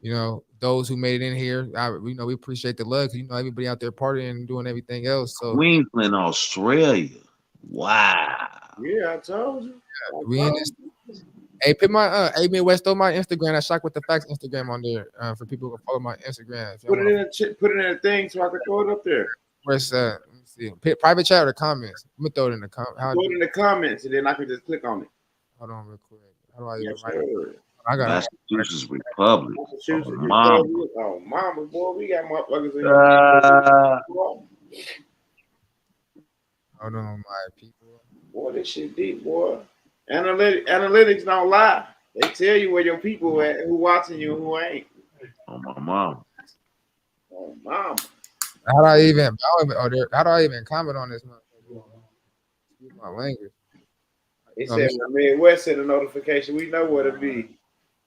You know, those who made it in here, we appreciate the love because you know everybody out there partying and doing everything else. So Queensland, Australia. Wow. Yeah, I told you. we in this. Hey, put my Midwest, throw my Instagram at ShOckWiThtHeFaCtS Instagram on there for people who can follow my Instagram. Put it in a thing so I can throw it up there. Where's let me see, private chat or the comments? I'm gonna throw it in the comments. Throw it in the comments and then I can just click on it. Hold on, real quick. How do I even write it? I got Massachusetts Republic. Massachusetts Mama. Republic. Oh, mama, boy, we got motherfuckers in here. Hold on, my people. Boy, this shit deep, boy. Analytics don't lie. They tell you where your people at, who watching you, who ain't. Oh, my mom. Oh, mama. How do I even comment on this? Excuse my language. He said the Midwest sent a notification. We know what it be.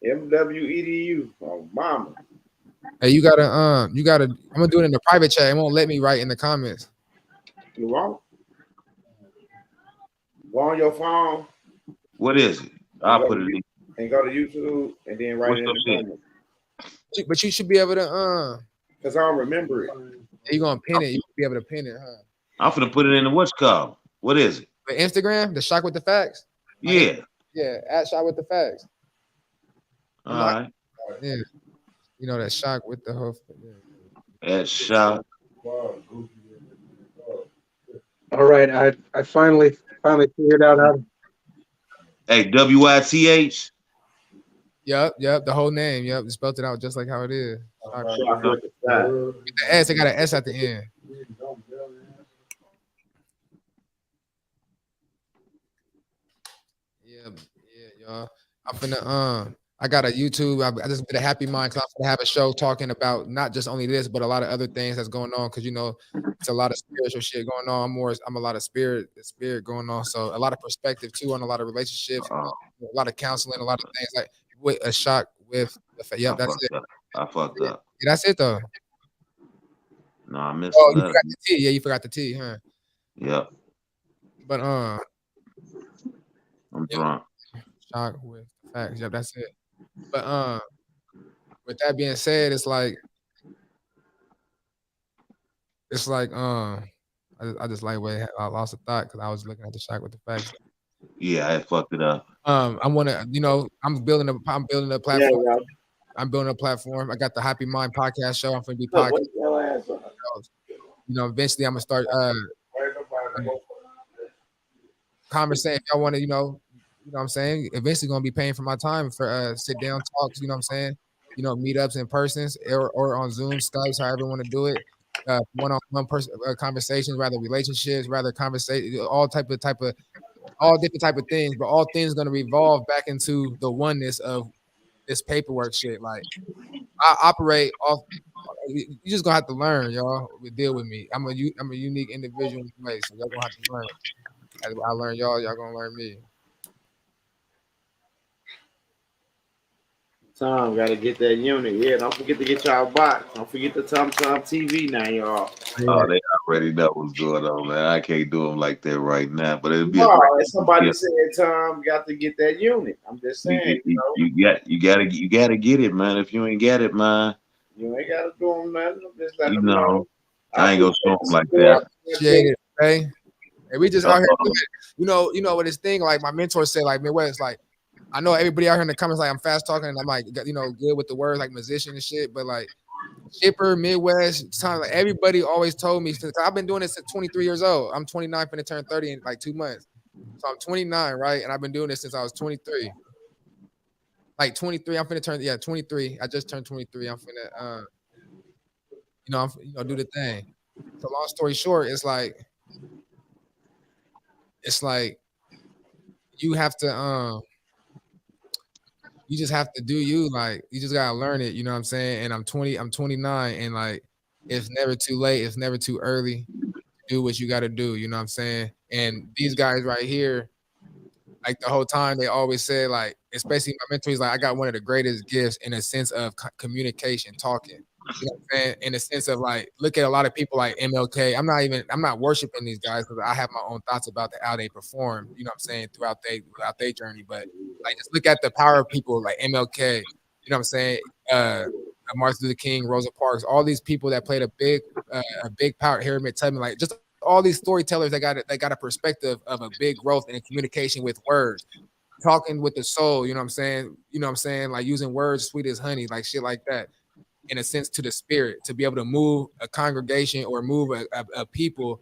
MWEDU. Oh, mama. Hey, you gotta. I'm gonna do it in the private chat. It won't let me write in the comments. You won't? Go on your phone. What is it? I'll put it in. And go to YouTube and then write it in the comments. But you should be able to. Because I don't remember it. You're gonna pin it. You should be able to pin it, huh? I'm gonna put it in the what's called. What is it? The Instagram, the ShOckWiThtHeFaCtS. Yeah. Yeah, at ShOckWiThtHeFaCtS. All right. Yeah. You know that Shock with the whole. At Shock. All right, I finally figured out how. Hey, WITH. Yep, the whole name. Yep, spelled it out just like how it is. With the S, they got an S at the end. Yeah, y'all. I'm finna I got a YouTube. I just did a Happy Mind class. I'm gonna have a show talking about not just only this, but a lot of other things that's going on. Cause you know, it's a lot of spiritual shit going on. I'm a lot of spirit going on. So a lot of perspective too on a lot of relationships, a lot of counseling, a lot of things like with a shock with. Yep, that's it. I fucked up. Yeah, that's it though. No, I missed. Oh, you forgot the T. Yeah, you forgot the T, huh? Yep. But I'm drunk. Shock with facts. Yep, that's it. But with that being said, it's like I just like wait, I lost a thought because I was looking at the Shock with the facts. Yeah, I fucked it up. I want to, you know, I'm building a platform. Yeah, I'm building a platform. I got the Happy Mind podcast show. I'm gonna be podcast. You know, eventually I'm gonna start conversation. If y'all want to, you know what I'm saying? Eventually gonna be paying for my time for sit down talks, you know what I'm saying? You know, meetups in persons or on Zoom, Skype, however you want to do it. One-on-one conversations, rather relationships, rather conversation, all different type of things, but all things gonna revolve back into the oneness of this paperwork shit. Like I operate off. You just gonna have to learn, y'all. Deal with me. I'm a unique individual in place, so y'all gonna have to learn. As I learn y'all gonna learn me. Tom, gotta get that unit. Yeah, don't forget to get y'all box. Don't forget the Tom TV now, y'all. Oh, they already know what's going on, man. I can't do them like that right now, but it'll be. Somebody said, Tom, got to get that unit. I'm just saying, you gotta get it, man. If you ain't got it, man, you ain't gotta do them nothing. Just let you them know. I ain't gonna show them like that. Hey, we just out here doing it. You know what this thing, like my mentor said, like Midwest, like I know everybody out here in the comments like I'm fast talking and I'm like, you know, good with the words like musician and shit, but like Chipper, Midwest, like everybody always told me since I've been doing this since 23 years old. I'm 29, finna turn 30 in like 2 months. So I'm 29, right? And I've been doing this since I was 23. Like 23, I'm finna turn 23. I just turned 23. I'm finna do the thing. So long story short, it's like you have to you just have to do you, like you just gotta learn it, you know what I'm saying? And I'm 29, and like it's never too late, it's never too early to do what you gotta do, you know what I'm saying? And these guys right here, like the whole time they always said, like, especially my mentor, he's like, I got one of the greatest gifts in a sense of communication, talking. You know what I'm saying? In the sense of like, look at a lot of people like MLK. I'm not worshiping these guys because I have my own thoughts about how they perform, you know what I'm saying, throughout their journey. But like, just look at the power of people like MLK, you know what I'm saying? Martin Luther King, Rosa Parks, all these people that played a big part, Harriet Tubman, like just all these storytellers that got a perspective of a big growth in communication with words, talking with the soul, you know what I'm saying? You know what I'm saying? Like using words sweet as honey, like shit like that, in a sense to the spirit, to be able to move a congregation or move a people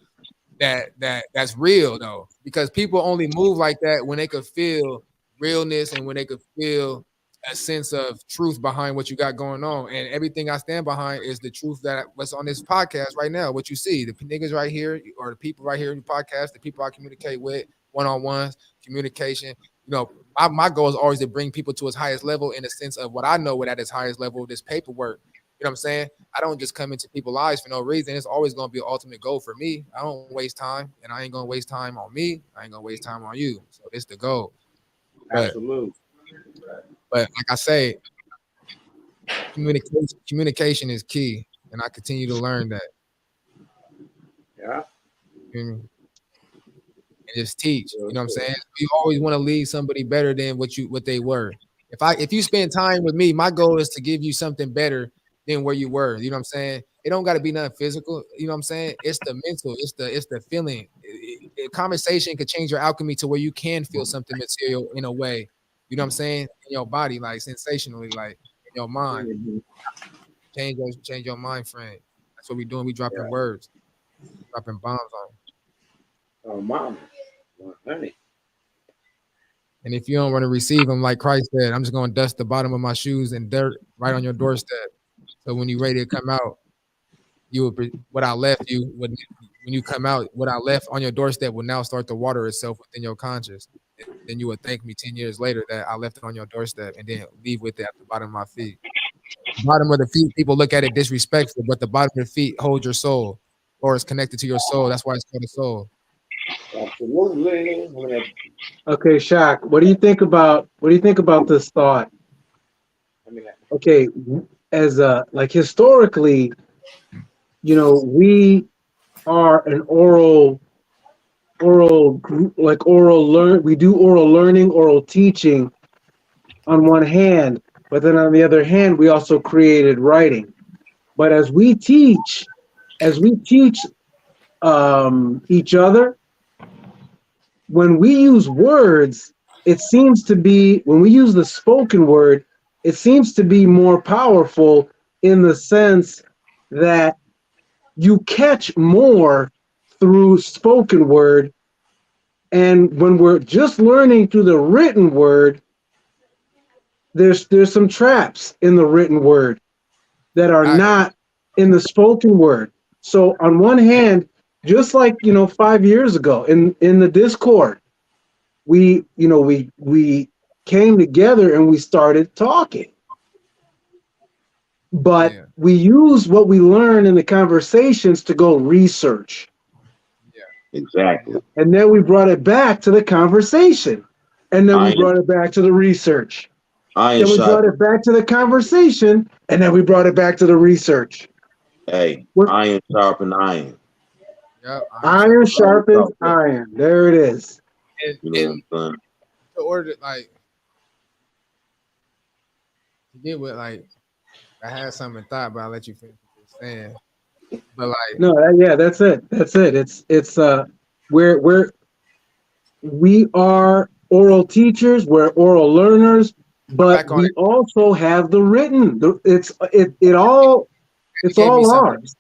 that's real though, because people only move like that when they could feel realness and when they could feel a sense of truth behind what you got going on. And everything I stand behind is the truth that what's on this podcast right now. What you see, the niggas right here, or the people right here in the podcast, the people I communicate with, one-on-ones, communication. You know, my goal is always to bring people to its highest level in the sense of what I know at its highest level, this paperwork. You know what I'm saying? I don't just come into people's lives for no reason. It's always going to be an ultimate goal for me. I don't waste time, and I ain't going to waste time on me. I ain't going to waste time on you. So it's the goal. Absolutely. But like I say, communication is key, and I continue to learn that. Yeah. And just teach. You know what I'm saying? You always want to leave somebody better than what they were. If you spend time with me, my goal is to give you something better than where you were. You know what I'm saying? It don't got to be nothing physical. You know what I'm saying? It's the mental. It's the feeling. Conversation could change your alchemy to where you can feel something material in a way. You know what I'm saying? In your body, like sensationally, like in your mind. Change your mind frame. That's what we're doing. We dropping words, dropping bombs on. Oh, mama. Honey. And if you don't want to receive them, like Christ said, I'm just going to dust the bottom of my shoes and dirt right on your doorstep. So when you're ready to come out, what I left you, when you come out, what I left on your doorstep will now start to water itself within your conscience. Then you would thank me 10 years later that I left it on your doorstep and then leave with it at the bottom of my feet. The bottom of the feet, people look at it disrespectful, but the bottom of the feet hold your soul, or it's connected to your soul. That's why it's called a soul. Absolutely. Okay, Shock. What do you think about this thought? Okay, as like historically, you know, we are an oral learn. We do oral learning, oral teaching on one hand, but then on the other hand, we also created writing. But as we teach each other, when we use words, it seems to be, when we use the spoken word, it seems to be more powerful in the sense that you catch more through spoken word. And when we're just learning through the written word, there's some traps in the written word that are not in the spoken word. So on one hand, just like, 5 years ago in the Discord, we came together and we started talking. But we use what we learn in the conversations to go research. Yeah, exactly. And then we brought it back to the conversation. And then we brought it back to the research. Then we brought it back to the conversation. And then we brought it back to the research. Hey, iron sharpen iron. Yep, iron sharpens iron. There it is. And to order, like, to get with, like, I had something in thought, but I'll let you finish what you're saying. But like, no, that's it. That's it. It's we are oral teachers, we're oral learners, but we also have the written. It's all ours.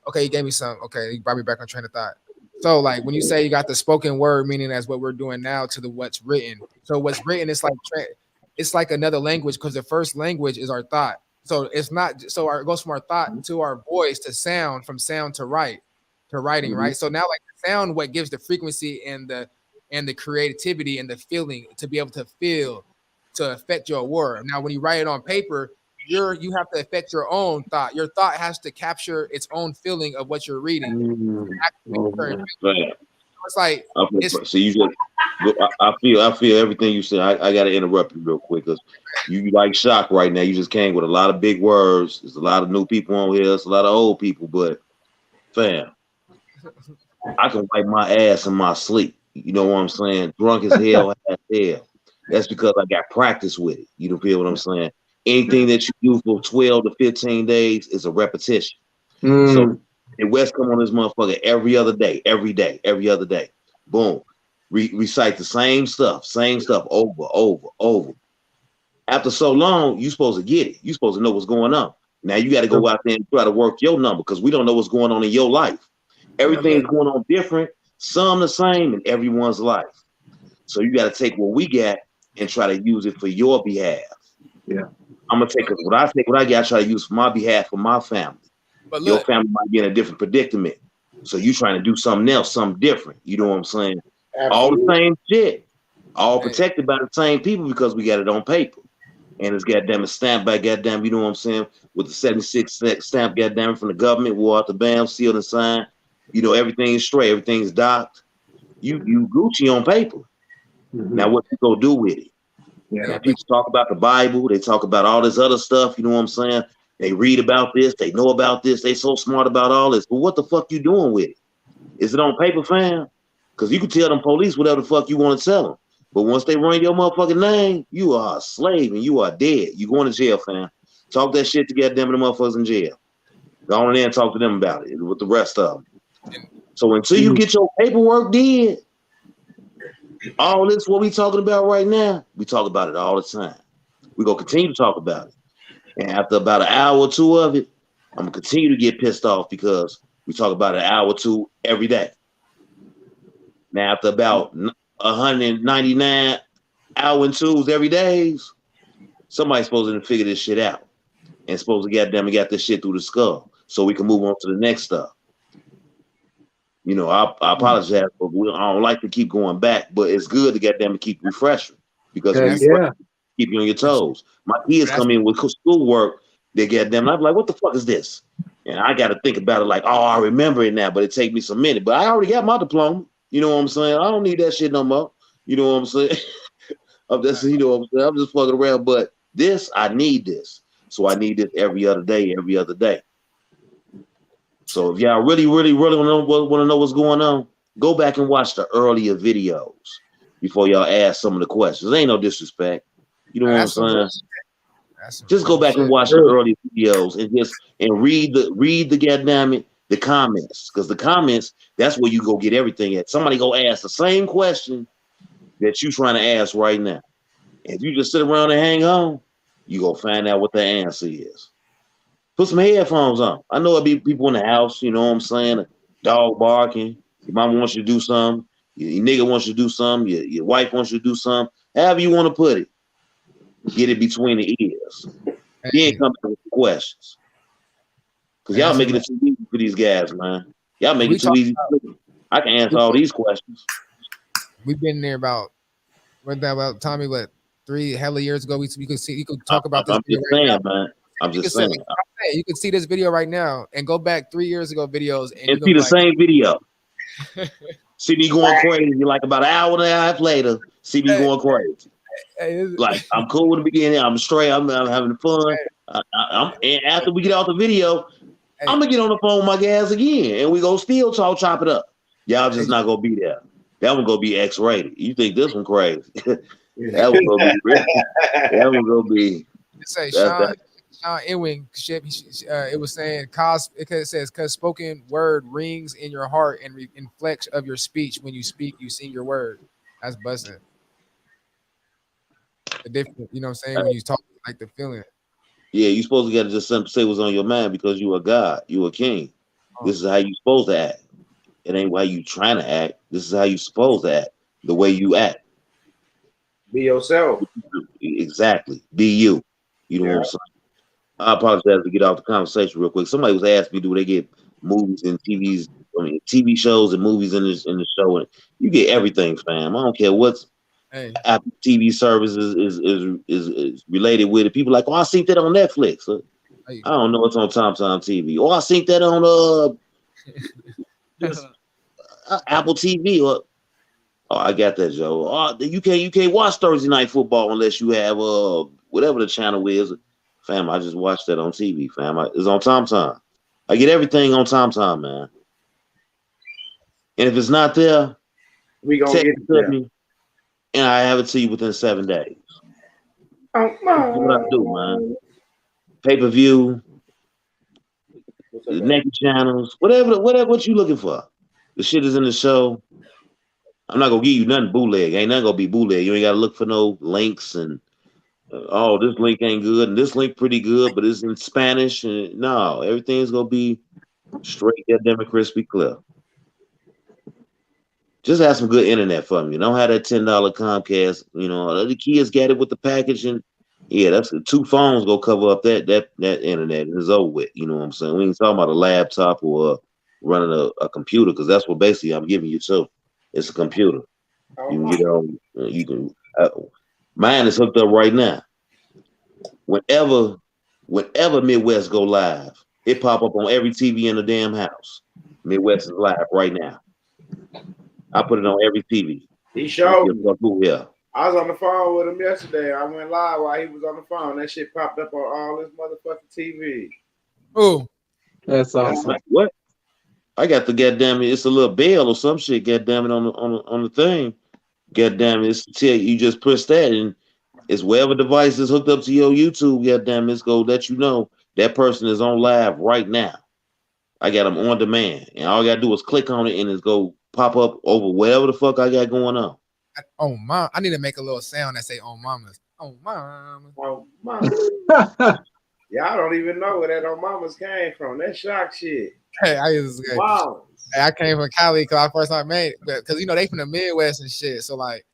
Okay, you gave me some. Okay, you brought me back on train of thought. So, like, when you say you got the spoken word, meaning that's what we're doing now to the what's written. So, what's written is like another language, because the first language is our thought. So it's not. So it goes from our thought to our voice to sound, from sound to writing, right? So now, like, the sound, what gives the frequency and the creativity and the feeling to be able to feel, to affect your word. Now, when you write it on paper, you have to affect your own thought. Your thought has to capture its own feeling of what you're reading. it's like So you just, I feel everything you said. I got to interrupt you real quick because you like shock right now. You just came with a lot of big words. There's a lot of new people on here. There's a lot of old people, but fam, I can wipe my ass in my sleep. You know what I'm saying? Drunk as hell, high as hell. That's because I got practice with it. You don't feel what I'm saying? Anything that you do for 12 to 15 days is a repetition. So the West come on this motherfucker every other day, every day, every other day. Boom. Recite the same stuff over. After so long, you're supposed to get it. You're supposed to know what's going on. Now you got to go out there and try to work your number because we don't know what's going on in your life. Everything's going on different, some the same in everyone's life. So you got to take what we got and try to use it for your behalf. Yeah. I'm gonna take what I got, try to use for my behalf for my family. But your family might be in a different predicament. So you trying to do something else, something different. You know what I'm saying? Absolutely. All the same shit. All protected by the same people because we got it on paper. And it's goddamn stamped by goddamn, you know what I'm saying? With the 76 stamp goddamn from the government, war out the bam, sealed and signed. You know, everything's straight, everything's docked. You Gucci on paper. Now what you gonna do with it? Yeah. Now, people talk about the Bible, they talk about all this other stuff, you know what I'm saying? They read about this, they know about this, they so smart about all this. But what the fuck you doing with it? Is it on paper, fam? Because you can tell them police whatever the fuck you want to tell them. But once they run your motherfucking name, you are a slave and you are dead. You going to jail, fam. Talk that shit to get them and the motherfuckers in jail. Go on in there and talk to them about it with the rest of them. So until you get your paperwork did, all this what we talking about right now, we talk about it all the time. We're going to continue to talk about it. And after about an hour or two of it, I'm going to continue to get pissed off because we talk about an hour or two every day. Now, after about 199 hour and twos every day, somebody's supposed to figure this shit out and supposed to get this shit through the skull so we can move on to the next stuff. You know, I apologize, but I don't like to keep going back, but it's good to get them to keep refreshing because keep you on your toes. My kids come in with schoolwork, they get them, I'm like, what the fuck is this? And I got to think about it like, oh, I remember it now, but it takes me some minutes. But I already got my diploma. You know what I'm saying? I don't need that shit no more. You know what I'm saying? I'm just, you know what I'm saying? I'm just fucking around, but this, I need this. So I need this every other day. So if y'all really want to know what's going on, go back and watch the earlier videos before y'all ask some of the questions. There ain't no disrespect. You know what I'm saying? Just go back and watch the early videos and read the goddamn it, the comments. Because the comments, that's where you go get everything at. Somebody go ask the same question that you trying to ask right now. If you just sit around and hang on, you go find out what the answer is. Put some headphones on. I know it'll be people in the house, you know what I'm saying? A dog barking. Your mom wants you to do something. Your nigga wants you to do something. Your wife wants you to do something. However you want to put it. Get it between the ears. Then come back with the questions. Because y'all making it too easy for these guys, man. Y'all make it too easy. I can answer all these questions. We've been there about Tommy, 3 hell of years ago. You could talk about this. I'm just saying, man. I'm just saying. You could see this video right now and go back 3 years ago videos and see the same video. See me going crazy like about an hour and a half later. See me going crazy. Like I'm cool in the beginning. I'm straight. I'm having fun. And after we get off the video, I'm gonna get on the phone with my guys again, and we go still chop it up. Y'all just not gonna be there. That one gonna be X-rated. You think this one crazy? That one gonna be. That one gonna be. Say Sean Ewing shit. It was saying it says because spoken word rings in your heart and inflects of your speech. When you speak, you sing your word. That's busting. The different, you know what I'm saying? When you talk like the feeling. Yeah, you supposed to get to just say what's on your mind because you a God, you a king. This is how you supposed to act. It ain't how you trying to act. This is how you supposed to act. The way you act. Be yourself. Exactly. Be you. You know what I'm saying? I apologize to get off the conversation real quick. Somebody was asking me, do they get movies and TV shows and movies in the show? And you get everything, fam. I don't care what's Apple TV services is related with it. People like, oh, I seen that on Netflix. I don't know what's on TomTom TV. Oh, I seen that on Apple TV or oh, I got that, Joe. Oh, you can't watch Thursday night football unless you have whatever the channel is. Fam, I just watched that on TV, fam. It's on TomTom. I get everything on TomTom, man. And if it's not there, We gonna text get it it there. to me, and I have it to you within 7 days. Oh, That's what I do, man. Pay-per-view, the naked channels, whatever what you looking for. The shit is in the show. I'm not gonna give you nothing bootleg. Ain't nothing gonna be bootleg. You ain't gotta look for no links and oh, this link ain't good and this link pretty good, but it's in Spanish. And no, everything's gonna be straight, goddamn crispy clear. Just have some good internet for me. Don't have that $10 Comcast. You know, the kids get it with the package, and yeah, that's 2 phones go cover up that internet. It's over with. You know what I'm saying? We ain't talking about a laptop or running a computer, because that's what basically I'm giving you too. It's a computer. You can get it on. You can. Mine is hooked up right now. Whenever Midwest go live, it pop up on every TV in the damn house. Midwest is live right now. I put it on every TV. He showed me. Yeah. I was on the phone with him yesterday. I went live while he was on the phone. That shit popped up on all his motherfucking TV. Oh, That's awesome. What? I got the goddamn it. It's a little bell or some shit. Goddamn it on the thing. Goddamn it. It's tell you just push that and it's whatever device is hooked up to your YouTube. Goddamn it's go let you know that person is on live right now. I got them on demand, and all I gotta do is click on it and it's go pop up over whatever the fuck I got going on. oh mom, I need to make a little sound that say "on mamas." Oh mama. Oh, mama. Y'all don't even know where that on mamas came from. That shock shit. Hey, I came from Cali because I first started made because you know they from the Midwest and shit. So like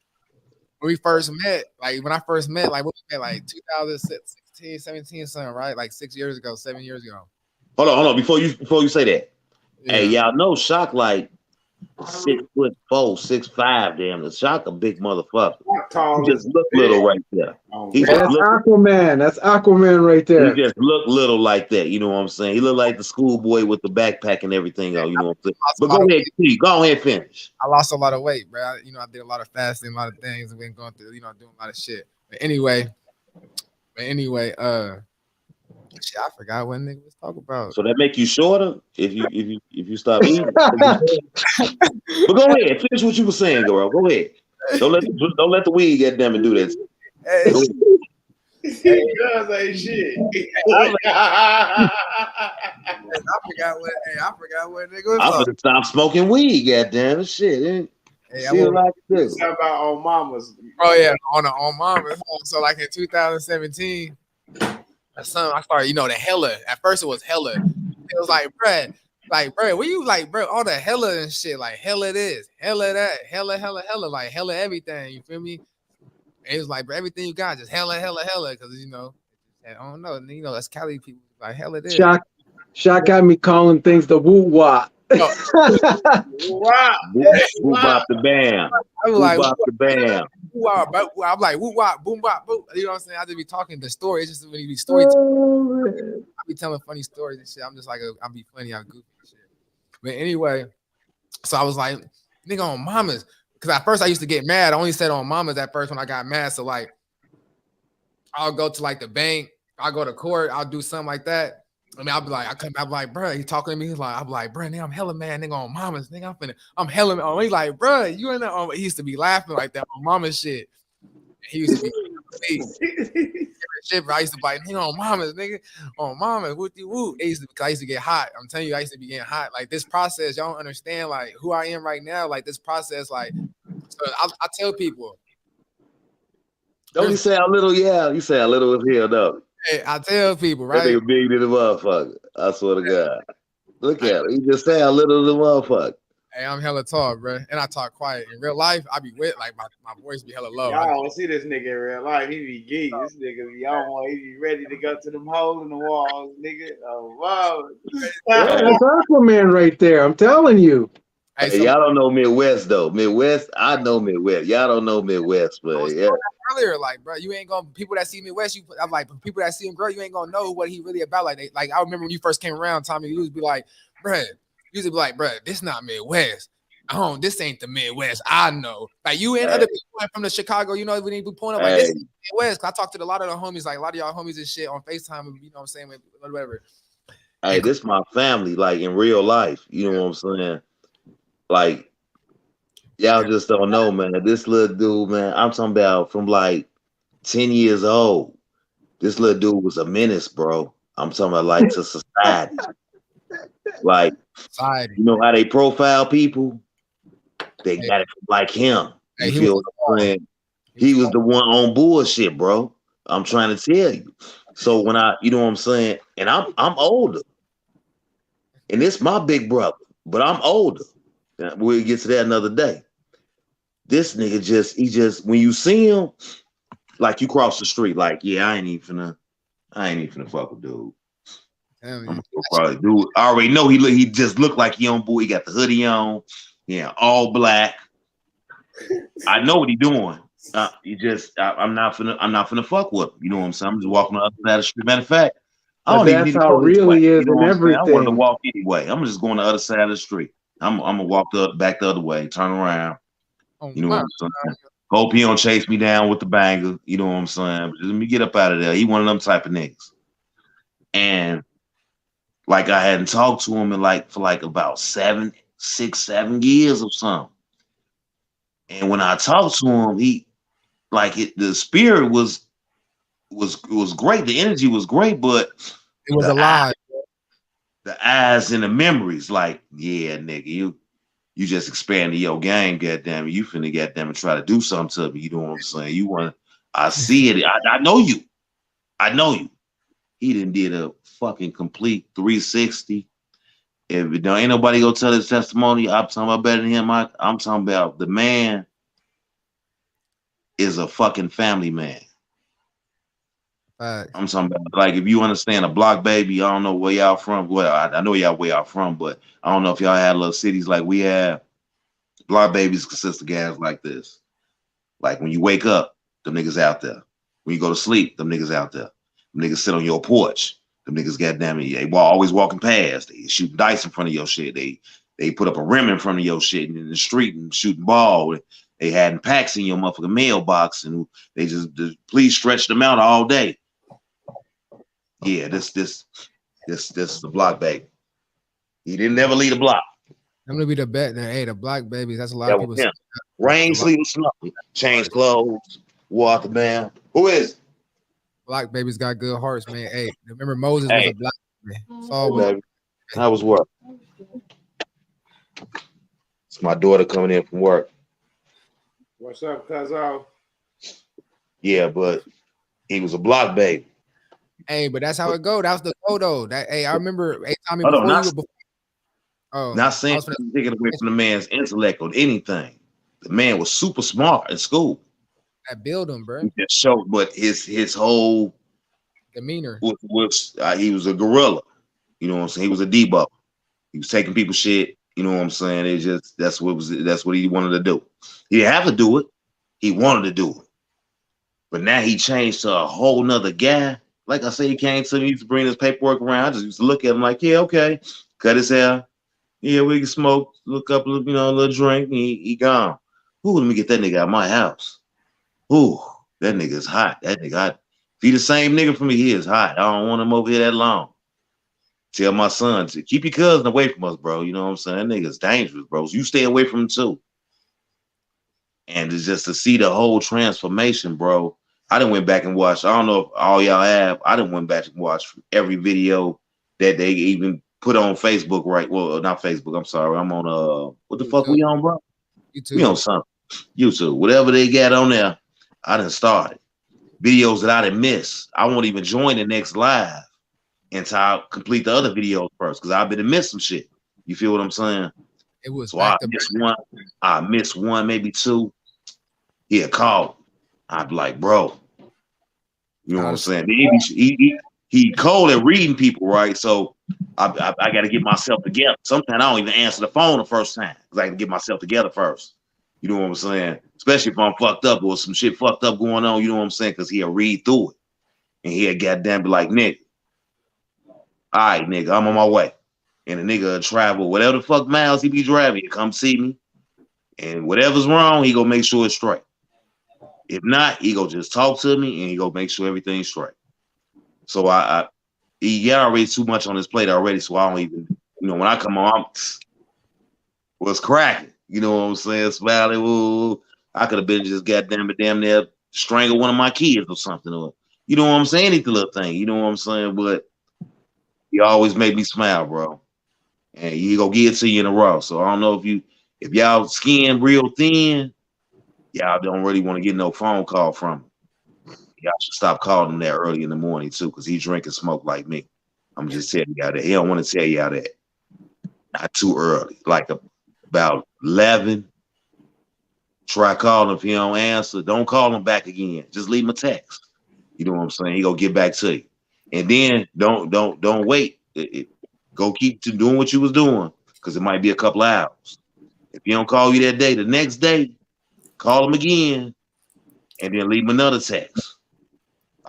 when we first met, like when we met like 2016, 17, something, right? Like 7 years ago. Hold on. Before you say that, Yeah. hey, y'all know Shock like 6'4", 6'5", damn. The Shock a big motherfucker. He just look little right there. That's Aquaman. That's Aquaman right there. He just look little like that. You know what I'm saying? He look like the schoolboy with the backpack and everything on. You know what I'm saying? But go ahead, go ahead, finish. I lost a lot of weight, bro. I did a lot of fasting, a lot of things, and been going through, doing a lot of shit. But anyway, shit, I forgot what nigga was talking about. So that make you shorter if you stop eating. But go ahead, finish what you were saying, girl. Go ahead. Don't let the weed get them and do this. He does ain't shit. I forgot what nigga was I'm talking. gonna stop smoking weed, goddamn it, shit. About on mamas. Oh yeah, on mamas. So like in 2017, I started, the hella. At first it was hella. It was like, bruh, where you like, bro, all the hella and shit, like hella this, hella that, hella, like hella everything. You feel me? And it was like, bro, everything you got, just hella, because I don't know, that's Cali people, like hella this. Shock got me calling things the woo wop. Wow. Woo bop the bam. I was like, bop the bam. I'm like, woo wop, boom bop, boom. You know what I'm saying? I just be talking the story. It's just when you be storytelling, I be telling funny stories and shit. I'm just like, I'll be funny, I'm goofy and shit. But anyway, so I was like, nigga, on mamas. Because at first I used to get mad. I only said on mamas at first when I got mad. So like, I'll go to like the bank, I'll go to court, I'll do something like that. I mean, I'll be like, bro, he talking to me. He's like, I'll be like, bro, nigga, I'm hella mad, nigga, on mamas, nigga, I'm hella mad. He's like, bro, you in there? He used to be laughing like that on mama's shit. He used to be shit, bro. I used to be like, nigga, on mamas, nigga, on mamas, woo. I used to get hot. I'm telling you, I used to be getting hot. Like this process, y'all don't understand, like who I am right now. Like this process, like, so I tell people. Don't you say a little, yeah, you say a little of here, though. Hey, I tell people, right? That nigga big to the motherfucker. I swear to God. Look at him. He just say a little of the motherfucker. Hey, I'm hella tall, bro. And I talk quiet. In real life, I be wet, like my voice be hella low. Y'all don't see this nigga in real life. He be geek. This nigga be on. He be ready to go to them holes in the walls, nigga. Oh, wow. That's Aquaman right there. I'm telling you. Hey, y'all don't know Midwest, though. Midwest, I know Midwest. Y'all don't know Midwest, but yeah. Earlier, like, bro, you ain't gonna, people that see Midwest, I'm like, people that see him grow, you ain't gonna know what he really about. Like, I remember when you first came around, Tommy, you used to be like, bro, this not Midwest. oh, this ain't the Midwest. I know. Like you and other people from the Chicago, you know, when they be pulling up like this is the Midwest. I talked to a lot of the homies, like a lot of y'all homies and shit on FaceTime, you know what I'm saying, whatever. Hey, this my family, like in real life. You know what I'm saying? Like, y'all just don't know, man. This little dude, man, I'm talking about from like 10 years old. This little dude was a menace, bro. I'm talking about like to society. Like, you know how they profile people? They got it like him. You feel what I'm saying? He was the one on bullshit, bro. I'm trying to tell you. So when you know what I'm saying? And I'm older. And it's my big brother, but I'm older. We'll get to that another day. This nigga he just when you see him, like you cross the street, like, yeah, I ain't even finna fuck with dude. I'm probably dude. I already know he just looked like he on boy. He got the hoodie on, yeah, all black. I know what he doing. I'm not finna fuck with him. You know what I'm saying? I'm just walking on the other side of the street. Matter of fact, I don't even need to go this way. You know what I'm saying? I wanted to walk anyway. I'm just going the other side of the street. I'm gonna walk back the other way, turn around. You know what I'm saying? Hope he don't chase me down with the banger. You know what I'm saying? Let me get up out of there. He one of them type of niggas. And like I hadn't talked to him for about 7 years or something. And when I talked to him, the spirit was great. The energy was great, but it was alive. The eyes and the memories, like, yeah, nigga, you just expanded your game, goddamn it. You finna goddamn it try to do something to me. You know what I'm saying? I see it. I know you. I know you. He did a fucking complete 360. If it ain't nobody gonna tell his testimony, I'm talking about better than him. I'm talking about the man is a fucking family man. I'm talking about, like, if you understand a block baby, I don't know where y'all from. Well, I know where y'all from, but I don't know if y'all had little cities like we have. Block babies consist of guys like this. Like when you wake up, them niggas out there. When you go to sleep, them niggas out there. Them niggas sit on your porch. Them niggas, goddamn it, they always walking past. They shoot dice in front of your shit. They put up a rim in front of your shit in the street and shooting ball. They had packs in your motherfucking mailbox, and they just please stretch them out all day. Yeah, this is the block baby. He didn't never leave the block. I'm gonna be the bet that the block babies. That's a lot of people. Rain, sleep, snow, change clothes, walk the man. Who is? Block babies got good hearts, man. Hey, remember Moses was a block baby. It's always. How was work? It's my daughter coming in from work. What's up, Cuzzo? Yeah, but he was a block baby. Hey, but that's how it go. That was the go though. I remember. Hey, Tommy, not saying taking away from the man's intellect or anything. The man was super smart in school. That build him, bro. He just showed, but his whole demeanor was he was a gorilla. You know what I'm saying? He was a debugger. He was taking people's shit. You know what I'm saying? It just that's what he wanted to do. He didn't have to do it. He wanted to do it. But now he changed to a whole nother guy. Like I said, he came to me, he used to bring his paperwork around. I just used to look at him like, yeah, okay. Cut his hair. Yeah, we can smoke, look up, a little drink, and he gone. Ooh, let me get that nigga out of my house. Ooh, that nigga's hot. That nigga hot. If he the same nigga for me, he is hot. I don't want him over here that long. Tell my son to keep your cousin away from us, bro. You know what I'm saying? That nigga's dangerous, bro. So you stay away from him too. And it's just to see the whole transformation, bro. I done went back and watched. I don't know if all y'all have. I done went back and watched every video that they even put on Facebook, right? Well, not Facebook. I'm sorry. I'm on what the fuck we on, bro? YouTube. We on something. YouTube. Whatever they got on there, I done started. Videos that I didn't miss. I won't even join the next live until I complete the other videos first, because I've been miss some shit. You feel what I'm saying? It was so I missed one, maybe two. Yeah, call. I'd be like, bro, you know what I'm saying? He cold at reading people, right? So I got to get myself together. Sometimes I don't even answer the phone the first time because I can get myself together first. You know what I'm saying? Especially if I'm fucked up or some shit fucked up going on. You know what I'm saying? Because he'll read through it and he'll goddamn be like, nigga, all right, nigga, I'm on my way. And the nigga will travel whatever the fuck miles he be driving. He'll come see me. And whatever's wrong, he gonna make sure it's straight. If not, he gonna just talk to me and he gonna make sure everything's straight. So he got already too much on his plate already, so I don't even, when I come on, what's cracking? You know what I'm saying? Smiling, ooh, I could have been just damn near strangle one of my kids or something, or you know what I'm saying? Anything little thing, you know what I'm saying? But he always made me smile, bro. And he gonna give it to you in a row. So I don't know if y'all skin real thin, y'all don't really want to get no phone call from him. Y'all should stop calling him that early in the morning too, because he drink and smoke like me. I'm just telling y'all that. He don't want to tell y'all that. Not too early. Like about 11. Try calling him. If he don't answer, don't call him back again. Just leave him a text. You know what I'm saying? He gonna get back to you. And then don't wait. Go keep to doing what you was doing, because it might be a couple of hours. If he don't call you that day, the next day, call him again, and then leave him another text.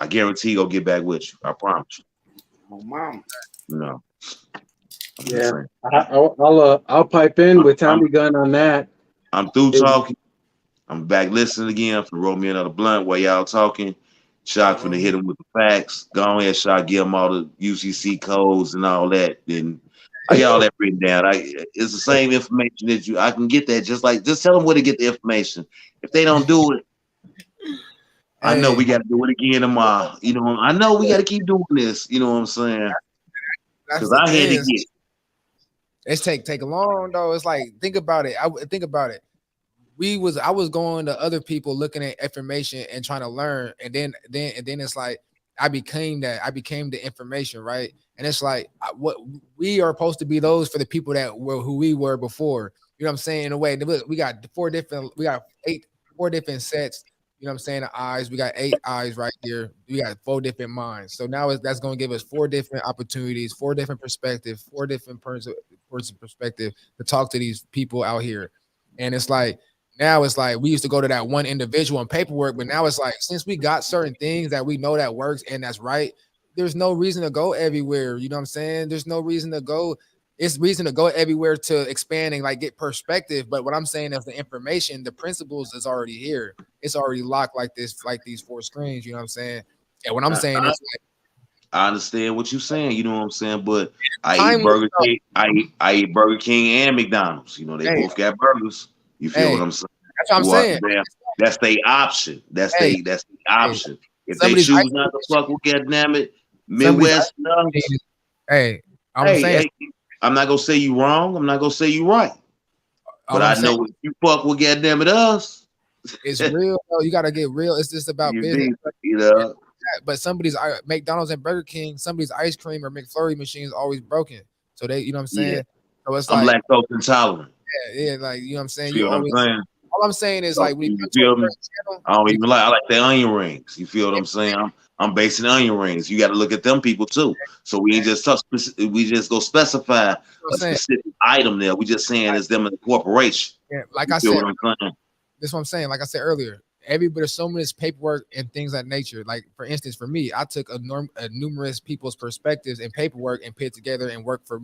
I guarantee he'll get back with you. I promise you. Oh, mom. No. Yeah, I'll pipe in with Tommy Gun on that. I'm through talking. I'm back listening again. For roll me another blunt while y'all talking. Shock for the hit him with the facts. Go ahead, Shock. Give him all the UCC codes and all that. Then I got all that written down. It's the same information that I can get that. Just tell them where to get the information. If they don't do it, I know we got to do it again tomorrow. I know we got to keep doing this. You know what I'm saying? Because I had to get. It's take long though. It's like, think about it. Think about it. I was going to other people looking at information and trying to learn, and then it's like I became the information, right? And it's like what we are supposed to be those for the people that were who we were before. You know what I'm saying? In a way, we got four different sets. You know what I'm saying? The eyes, we got 8 eyes right here. We got 4 different minds. So now that's going to give us 4 different opportunities, 4 different perspectives, 4 different person perspective to talk to these people out here. And it's like, now it's like we used to go to that one individual and paperwork, but now it's like, since we got certain things that we know that works and that's right, there's no reason to go everywhere. You know what I'm saying? There's no reason to go. It's reason to go everywhere to expand and like get perspective. But what I'm saying is the information, the principles is already here. It's already locked like this, like these 4 screens. You know what I'm saying? And what I'm saying is like, I understand what you're saying. You know what I'm saying? But I eat Burger King. I eat Burger King and McDonald's. They both got burgers. You feel what I'm saying? That's what I'm saying. That's their option. That's the option. If they choose not to fuck with, goddamn it, Midwest. I'm saying. I'm not gonna say you wrong. I'm not gonna say you right. But I know if you fuck with, goddamn it, us. It's real. You gotta get real. It's just about business. But somebody's McDonald's and Burger King, somebody's ice cream or McFlurry machine is always broken. So you know what I'm saying? Yeah. So it's I'm lactose intolerant. Yeah, like you know what I'm saying. All I'm saying is like when you feel me? I don't even I like the onion rings. You feel what I'm saying? I'm basing onion rings. You got to look at them people too. So we ain't just we just go specify a specific item there. We just saying it's them in the corporation. Yeah, like I said, that's what I'm saying. Like I said earlier, there's so much paperwork and things of that nature. Like for instance, for me, I took numerous people's perspectives and paperwork and put it together and work for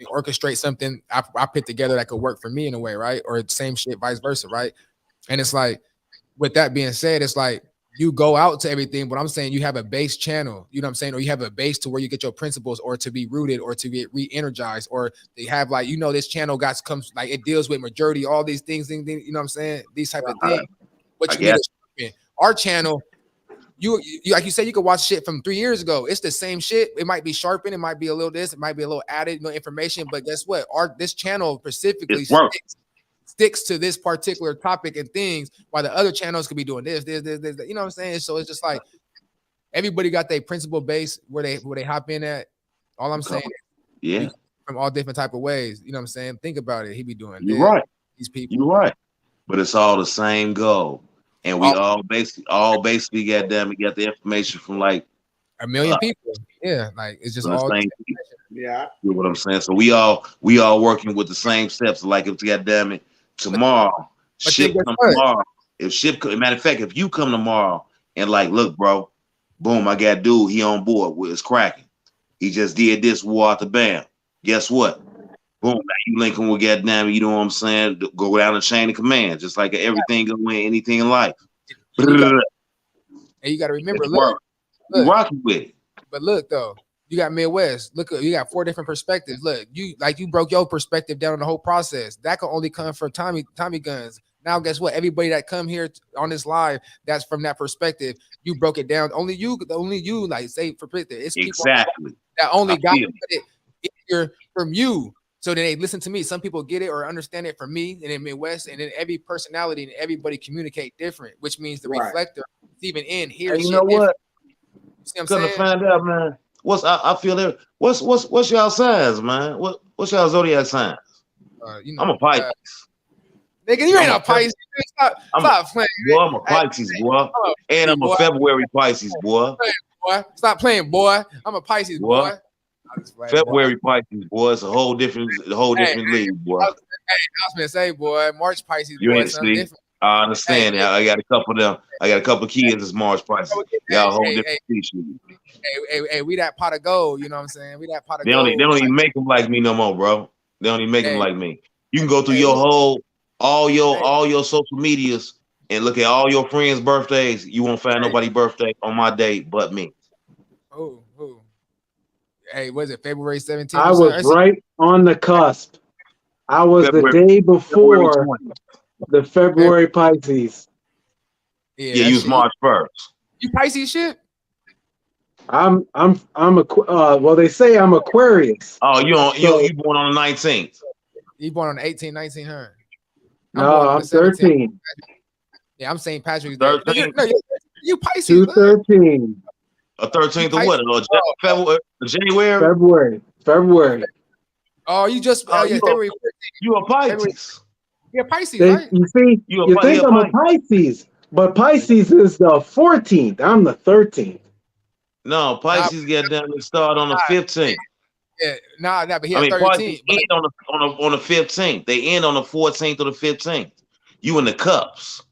orchestrate something I put together that could work for me in a way, right? Or same shit, vice versa, right? And it's like, with that being said, it's like you go out to everything, but I'm saying you have a base channel, you know what I'm saying? Or you have a base to where you get your principles or to be rooted or to get re-energized, or they have like, this channel comes like it deals with majority, all these things, you know what I'm saying? These type of things. But you need our channel. You like you said, you could watch shit from 3 years ago. It's the same shit. It might be sharpened. It might be a little this. It might be a little added information. But guess what? This channel specifically sticks to this particular topic and things, while the other channels could be doing this. You know what I'm saying? So it's just like everybody got their principle base where they hop in at. All I'm saying, from all different type of ways. You know what I'm saying? Think about it. He be doing. You're right. These people. You're right. But it's all the same goal. And we all basically got the information from like a million people. Yeah, like it's just all the same people. Yeah. You know what I'm saying? So we all working with the same steps. Like if tomorrow, ship come tomorrow. Matter of fact, if you come tomorrow and like, look, bro, boom, I got dude, he on board with his cracking. He just did this, war out the bam. Guess what? Boom, now you linking with goddamn, you know what I'm saying? Go down the chain of command, just like everything going anything in life. And you got to remember, You rocking with it. but look though, you got Midwest. Look, you got 4 different perspectives. Look, you broke your perspective down on the whole process. That can only come from Tommy guns. Now, guess what? Everybody that come here on this live, that's from that perspective. You broke it down. Only you, like say for perspective. It's exactly people that only got it here from you. So then they listen to me. Some people get it or understand it from me and in Midwest, and then every personality and everybody communicate different, which means the reflector is even in here. You know what? You see what I'm Gonna saying? find out, man. I feel there. What's y'all signs, man? What's y'all zodiac signs? You know, I'm a Pisces. Nigga, you ain't a Pisces. Stop playing. Boy, I'm a Pisces, boy. And I'm a February Pisces, boy. Stop playing, boy. I'm a Pisces, boy. February Pisces, boy. It's a whole different league, boy. I was gonna say, boy, March Pisces, You boy, ain't something different. I understand that. I got a couple of them. I got a couple of kids that's March Pisces. Y'all whole different species. Hey, we that pot of gold. You know what I'm saying? We that pot of They gold. They don't even make them like me no more, bro. They don't even make them like me. You can go through your all your social medias and look at all your friends' birthdays. You won't find nobody birthday on my day but me. Who? Hey, was it February 17th? I was right on the cusp. I was the day before the February Pisces. Yeah, you was March 1st. You Pisces shit? I'm well, they say I'm Aquarius. Oh, you born on the 19th. You born on the 18, 19, huh? No, I'm 13. Yeah, I'm St. Patrick's Day. No, you Pisces. 2/13. A 13th of what? February. Oh, you just February 14th. You a Pisces. You're Pisces, right? You see, you think I'm a Pisces, but Pisces is the 14th. I'm the 13th. No, Pisces get down and start on the 15th. Yeah, but he 13th. End on the 15th. They end on the 14th or the 15th. You in the cups.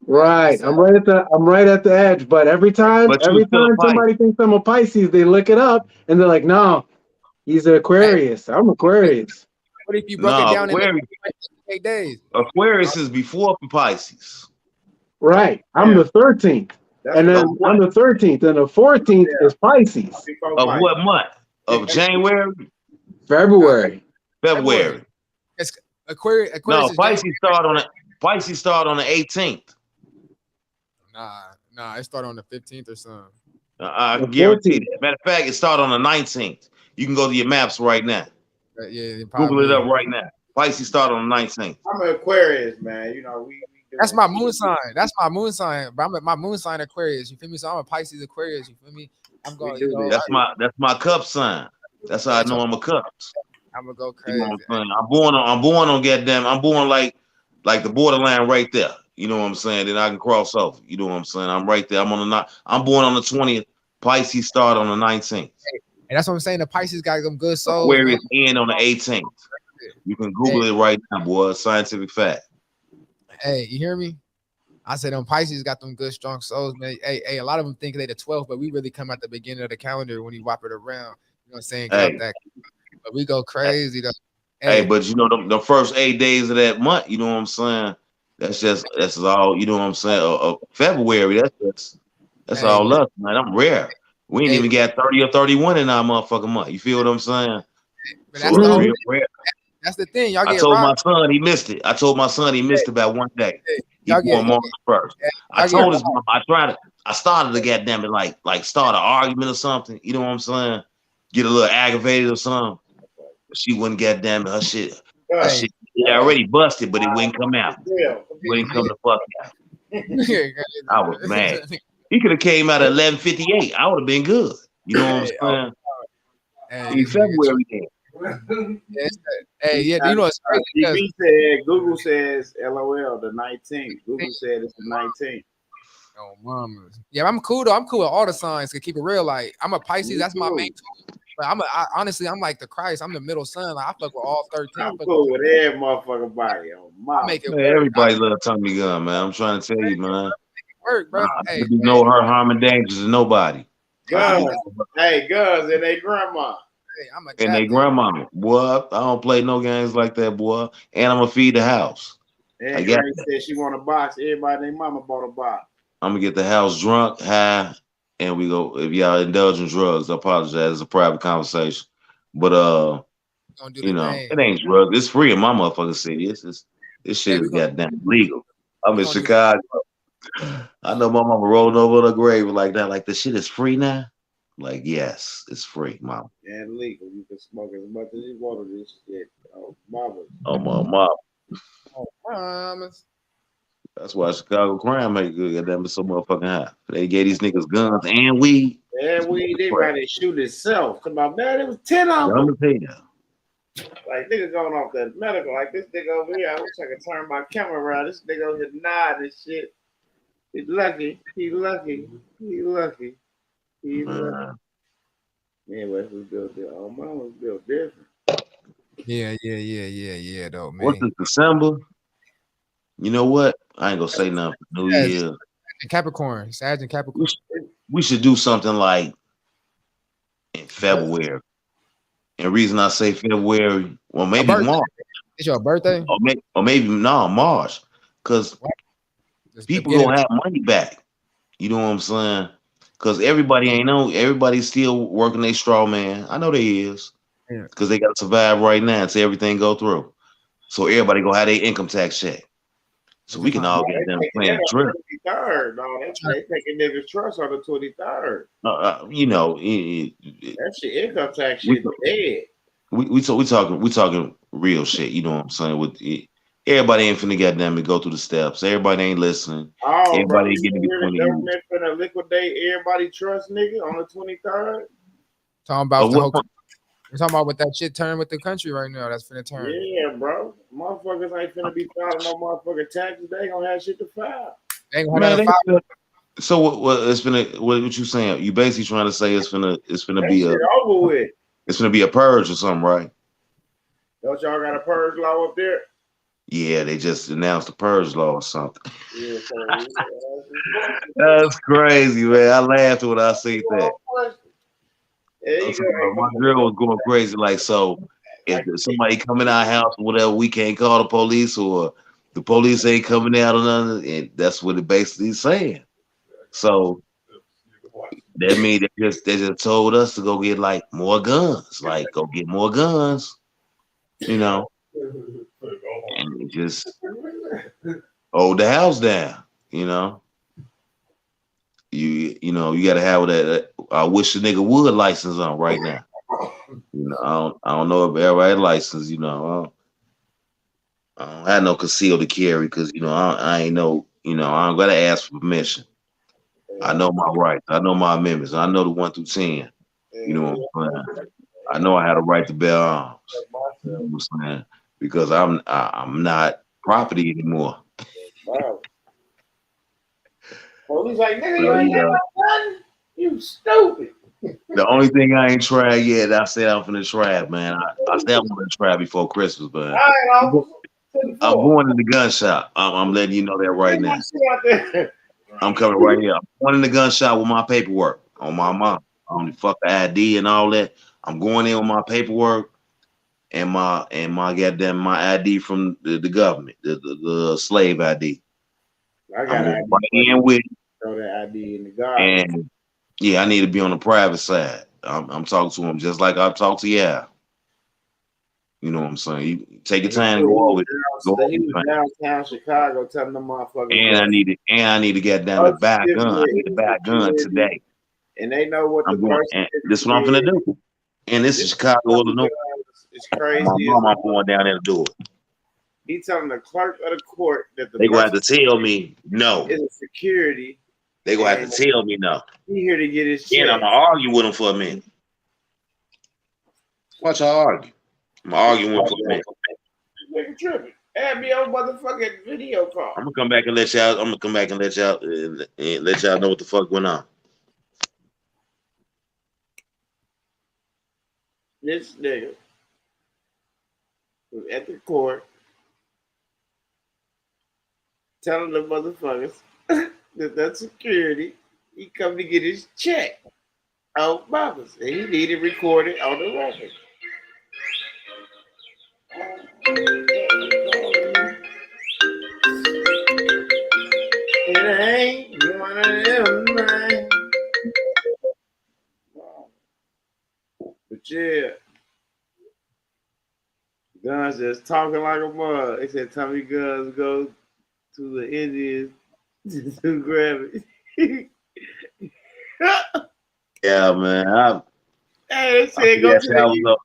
Right. I'm right at the edge. But every time somebody thinks I'm a Pisces, they look it up and they're like, no, he's an Aquarius. I'm Aquarius. What if you broke it down in 8 days? Aquarius is before Pisces. Right. I'm the 13th. And then I'm the 13th, and the 14th is Pisces. Of what month? Of January? February. It's Aquarius. No, Pisces start on the 18th. Nah, it started on the 15th or something. I guarantee that. Matter of fact, it started on the 19th. You can go to your maps right now. Google it up right now. Pisces started on the 19th. I'm an Aquarius, man. You know, that's my moon sign. But my moon sign Aquarius. You feel me? So I'm a Pisces Aquarius. You feel me? I'm going. That's my cup sign. That's how I know I'm a cups. I'm gonna go crazy. You know what I'm saying? I'm born on goddamn. I'm born like the borderline right there. You know what I'm saying? Then I can cross over. You know what I'm saying? I'm right there. I'm born on the 20th. Pisces start on the 19th. And that's what I'm saying. The Pisces got them good souls. Aquarius end on the 18th. You can Google it right now, boy. Scientific fact. Hey, you hear me? I said them Pisces got them good, strong souls, man. Hey, a lot of them think they the 12th, but we really come at the beginning of the calendar when you wap it around. You know what I'm saying? But we go crazy though. Hey, but you know the first 8 days of that month, you know what I'm saying? That's all, you know what I'm saying? February, that's all us, man. I'm rare. We ain't even got 30 or 31 in our motherfucking month. You feel what I'm saying? But that's the whole rare. That's the thing. Y'all get I told my son he missed it. I told my son he missed it by one day. He born March 1st. I told his mom, I started to get them like start an argument or something. You know what I'm saying? Get a little aggravated or something. She wouldn't get damn her shit. Her shit already busted, but it wouldn't come out. It wouldn't come the fuck out. I was mad. He could have came out at 11:58. I would have been good. You know what I'm saying? In February then. You know it's crazy. Google says LOL the 19th. Google said it's the 19th. Oh, mama. Yeah, I'm cool though. I'm cool with all the signs to keep it real. Like I'm a Pisces. That's my main tool. But honestly, I'm like the Christ. I'm the middle son. Like I fuck with all 13. I'm cool with every motherfucking body. Everybody love Tommy Gun, man. I'm trying to tell you, man. Work, bro. Hey, no hurt, harm, and danger to nobody. Guns. Hey, guns and they grandma. Hey, I'm a and they captain. grandmama. Boy, I don't play no games like that, boy. And I'm gonna feed the house. I And got Granny said she want a box. Everybody and their mama bought a box. I'm gonna get the house drunk, high, and we go. If y'all indulge in drugs, I apologize. It's a private conversation, but Gonna do you the know, thing. it ain't drugs. It's free in my motherfucking city. This Hey, shit is goddamn legal. I'm we in gonna do Chicago. I know my mama rolling over the grave like that. Like, the shit is free now. Like, yes, it's free, mama. And legal. You can smoke as much as you want of this shit. Oh, mama. Oh my mom. promise. That's why Chicago crime ain't good. Goddamn, it's so motherfucking high. They gave these niggas guns and weed. And they might have shoot itself. Come on, man, it was 10 of Dumb them. as hell. Like, nigga going off that medical. Like, this nigga over here, I wish I could turn my camera around. This nigga over here nod and shit. He's lucky. He lucky. He lucky. He lucky. Man. Man, West was built different. Oh, mine was built different. Yeah, though, man. What's this, December? You know what? I ain't gonna say nothing for New Yes. Year. And Capricorn, Sag and Capricorn. We should do something like in February. And the reason I say February, well, maybe birthday? March, It's your birthday? or maybe no, March, because Just people beginning- gonna have money back. You know what I'm saying? Because everybody's still working their straw man. I know they is, Yeah. because they gotta survive right now until everything go through. So everybody gonna have their income tax check. So we can all get them playing trip. 23rd. No, they taking niggas' trust on the 23rd. You know, That shit, income tax shit, dead. we talking real shit. You know what I'm saying? With it, everybody ain't finna goddamn it go through the steps. Everybody ain't listening. Oh, bro, Everybody you getting hear the between government finna liquidate everybody trust, nigga, on the 23rd? Talking about the what whole. point? We're talking about what that shit turn with the country right now. That's finna turn. Yeah, bro. Motherfuckers ain't finna be filing no motherfucking taxes. They ain't gonna have shit to file. They ain't gonna Man, have they that file. so what? It's finna. What you saying? You basically trying to say it's finna That be shit a over with. it's finna be a purge or something, right? Don't y'all got a purge law up there? Yeah, they just announced the purge law or something. Yeah, so That's crazy, man. I laughed when I see that. yeah, you My girl was going crazy. Like, so if there's somebody coming out house or whatever, we can't call the police, or the police ain't coming out or nothing. And that's what it basically is saying. So that means they just told us to go get like more guns, like go get more guns, you know, and it just hold the house down, you know. You know, you gotta have that. I wish the nigga would license on right now. You know, I don't know if everybody had license. You know, I don't have no concealed to carry because you know I ain't no. You know, I don't gotta ask for permission. I know my rights. I know my amendments. I know the 1 through 10. You know what I'm saying? I know I had a right to bear arms. You know what I'm saying? Because I'm not property anymore. Wow. Police like, nigga, you ain't got no gun? You stupid. The only thing I ain't tried yet, I said I'm finna try it, man. I said I'm gonna try before Christmas, but All right, officer. I'm going in the gun shop. I'm letting you know that right now. I'm coming right here. I'm going in the gun shop with my paperwork on my mom. On the fuck ID and all that. I'm going in with my paperwork and my goddamn my ID from the government, the slave ID. I got I'm right in with it. Throw that ID in the guard. And yeah, I need to be on the private side. I'm talking to him just like I talk to you. You know what I'm saying? You take your time and go over it. He was downtown Chicago telling them motherfuckers. And I need to get down to buy a gun. I need to buy a gun today. And they know what I'm going. And this is what I'm gonna do. And this is Chicago, Illinois. It's crazy. My mom, I'm going down there to do it. He telling the clerk of the court that They gonna have to tell me no. Is a security. They gonna have to tell me no. He here to get his check. And I'm gonna argue with him for a minute. Watch I argue. I'm arguing with him for a minute. Nigga tripping. Add me on motherfucking video call. I'm gonna come back and let y'all. I'm gonna come back and let y'all know what the fuck went on. This nigga was at the court telling the motherfuckers that security, he come to get his check. Oh, Bubbles. And he needed recorded on the record. It ain't one of them nights. But yeah, Guns just talking like a mug. They said Tommy Guns go to the Indians to grab it. Yeah, man. Hey, they I said forget that was up.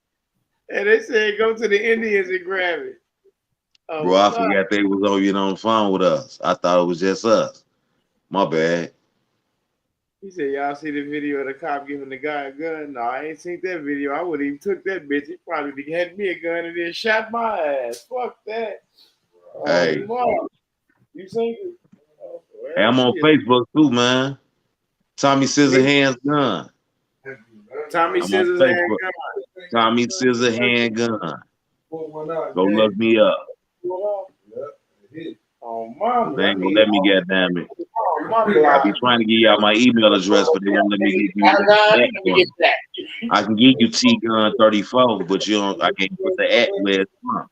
they said go to the Indians and grab it. Oh, Bro, I fuck. forgot they was on the phone with us. I thought it was just us. My bad. He said, y'all see the video of the cop giving the guy a gun? No, I ain't seen that video. I would even took that bitch. He probably had me a gun and then shot my ass. Fuck that. Hey. Mom. You seen it? Oh, well, Hey, I'm on shit. Facebook too, man. Tommy Scissorhands Gun. Tommy I'm on Scissors and Facebook. gun. Tommy Scissorhand Gun. Go look me up. Oh, mama. They ain't gonna let me get damn it. I be trying to give y'all my email address, but they won't let me give you that one. I can give you T Gun 34, but you don't. I can't put the at where it's from.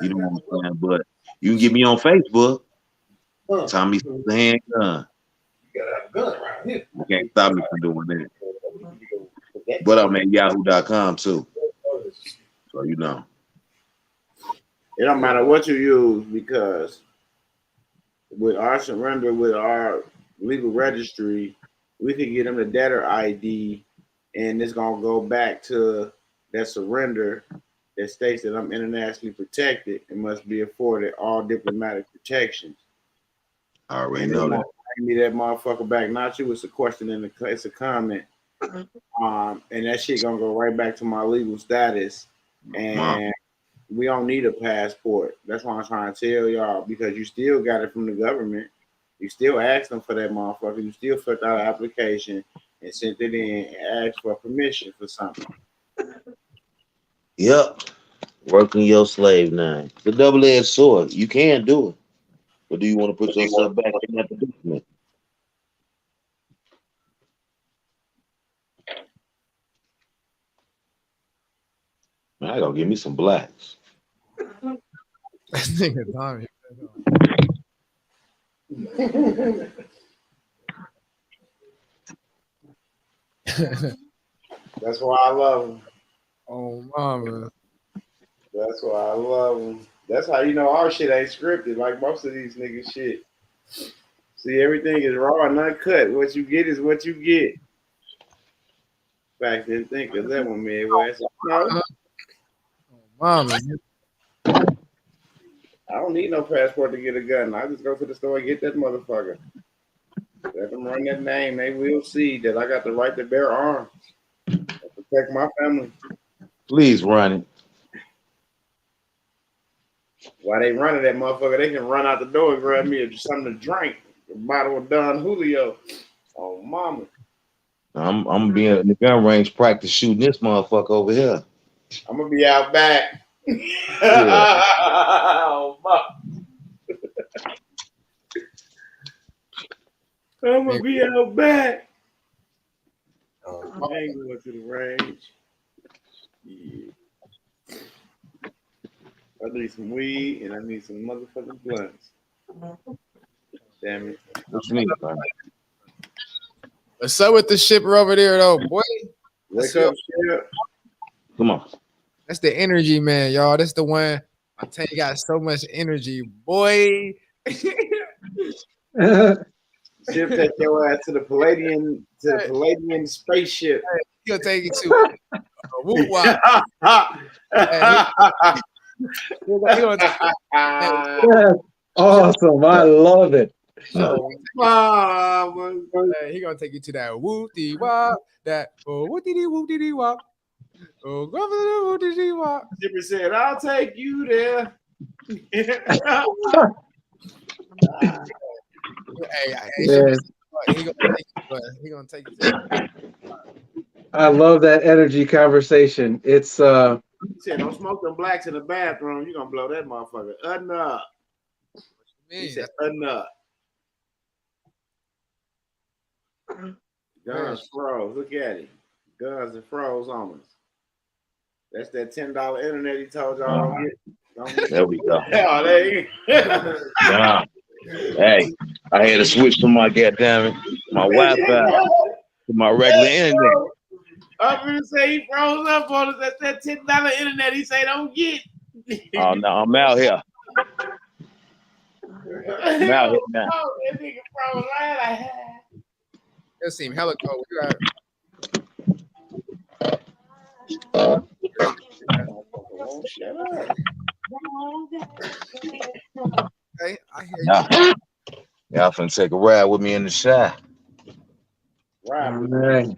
You know what I'm saying? But you can get me on Facebook. Tommy Scissorhand Gun. You gotta have a gun around here. You can't stop me from doing that. But I'm at yahoo.com too. So you know. It don't matter what you use because with our surrender, with our legal registry, we can get them the debtor ID, and it's gonna go back to that surrender that states that I'm internationally protected and must be afforded all diplomatic protections. I already And know that. bring me that motherfucker back. Not you. It's a question in the. It's a comment. And that shit gonna go right back to my legal status, and we don't need a passport. That's why I'm trying to tell y'all, because you still got it from the government. You still asked them for that motherfucker. You still filled out an application and sent it in and asked for permission for something. Yep. Working your slave now. It's a double-edged sword. You can do it. But do you want to put yourself back in that predicament? Man, I gotta give me some blacks. Nigga, Tommy. That's why I love them. Oh, mama. That's why I love them. That's how you know our shit ain't scripted like most of these niggas shit. See, everything is raw and uncut. What you get is what you get. In fact, didn't think of that one, Midwest. No, Oh, mama. I don't need no passport to get a gun. I just go to the store and get that motherfucker. Let them run that name. They will see that I got the right to bear arms. Protect my family. Please run it. While they running that motherfucker, they can run out the door and grab me something to drink. A bottle of Don Julio. Oh, mama. I'm gonna be in the gun range practice shooting this motherfucker over here. I'm going to be out back. Yeah. Oh, mama. I'm going to be out back. I ain't going to the range. Yeah. I need some weed and I need some motherfucking blunts. Damn it. What you need, man? What's up with the shipper over there, though, boy? Wake up, shit. Come on. That's the energy, man, y'all. That's the one. I tell you, got so much energy, boy. Ship take your ass to the Palladian spaceship. He'll take you to whoop wop. He gonna That's awesome. I love it. Oh, mama. He gonna take you to that whoop dee wop, that whoop dee wop. Oh, whoop dee wop. Shipper said, "I'll take you there." Yes. He gonna take you to I love that energy conversation. It's He said, "Don't smoke them blacks in the bathroom. You're gonna blow that motherfucker." Enough. He said, "Enough." Guns froze. Look at him. Guns and froze on us. That's that $10 internet he told y'all don't get. Don't get. There we go. Hell, there you go. Yeah. Hey, I had to switch to my my Wi-Fi to my regular internet. I'm gonna say he froze up on us. That's that $10 internet he say don't get. Oh no, I'm out here. I'm out here now. Oh, that nigga froze right. It seemed hella cold. Hey, I hear you. Y'all finna take a ride with me in the shy. Right. Right.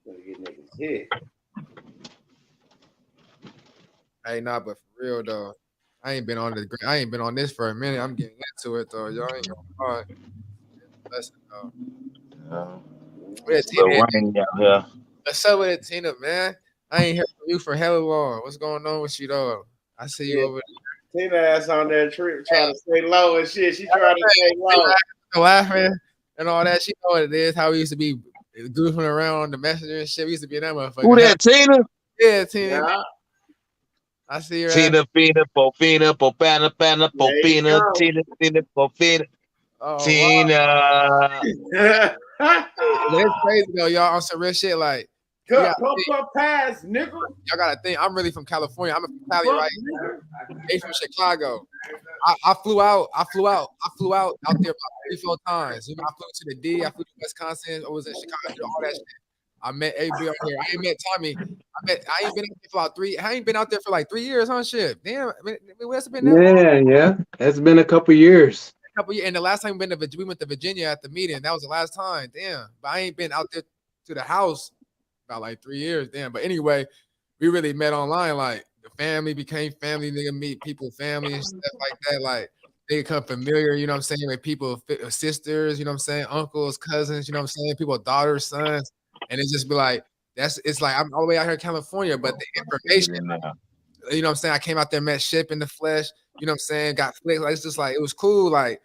Gonna get niggas hit. Hey, nah, but for real though, I ain't been on this for a minute. I'm getting into it though. Y'all ain't gonna lie. Listen, though. It's a little rainy out here. What's up with it, Tina, man? I ain't heard from you for hella long. What's going on with you though? I see you over Tina ass on that trip trying to stay low and shit. She trying to stay low. there laughing and all that. She know what it is. How we used to be goofing around on the messenger and shit. We used to be in that motherfucker. Who that, Tina? Yeah, Tina. Yeah. I see her. Tina, Fina, Pofina, Popana, Pana, Popina, Tina, Tina, Pofina, Oh, Tina. wow. It's crazy though, y'all. On some real shit, like Cut pass, nigga. y'all gotta think. I'm really from California. I'm from Cali, right? They from Chicago. I flew out out there about 3-4 times. You know, I flew to the D. I flew to Wisconsin. I was in Chicago. All that shit. I met AB on here. I ain't met Tommy. I ain't been out there for about 3. I ain't been out there for like 3 years, huh? Shit. Damn. I mean, where's it been? Yeah. It's been a couple years. Couple years, and the last time we went to Virginia at the meeting. That was the last time. Damn, but I ain't been out there to the house about like 3 years. Damn, but anyway, we really met online. Like the family became family. Nigga meet people, family and stuff like that. Like they become familiar. You know what I'm saying? With people, sisters. You know what I'm saying? Uncles, cousins. You know what I'm saying? People, daughters, sons, and it's just be like it's like I'm all the way out here in California, but the information. You know what I'm saying? I came out there, met Ship in the flesh. You know what I'm saying? Got flicked. Like it's just like it was cool. Like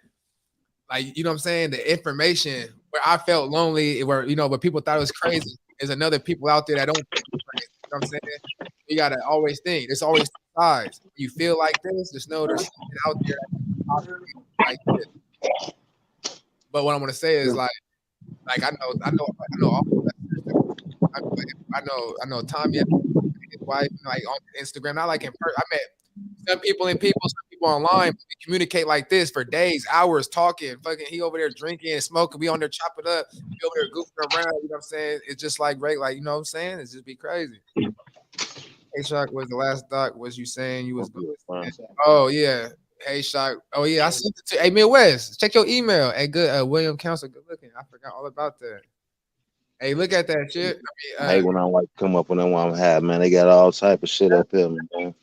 you know what I'm saying? The information where I felt lonely, where but people thought it was crazy. There's another people out there that don't think it's crazy. You know what I'm saying? You gotta always think. There's always two sides. You feel like this, just know there's something out there like this. But what I'm gonna say is like I know all of that. I know Tommy, his wife, like on Instagram. Not like in person. I met some people, some people online. We communicate like this for days, hours, talking. Fucking, he over there drinking and smoking. We on there chop it up. We over there goofing around. You know what I'm saying? It's just like great, like you know what I'm saying? It's just be crazy. Hey, Shock, was the last doc? Was you saying you was good? Oh yeah. Hey, Shock. Oh yeah, I sent it to. Hey, Midwest. Check your email. Hey, good. William Council. Good looking. I forgot all about that. Hey, look at that shit. I hate when I like come up when I'm high, man. They got all type of shit up here, man.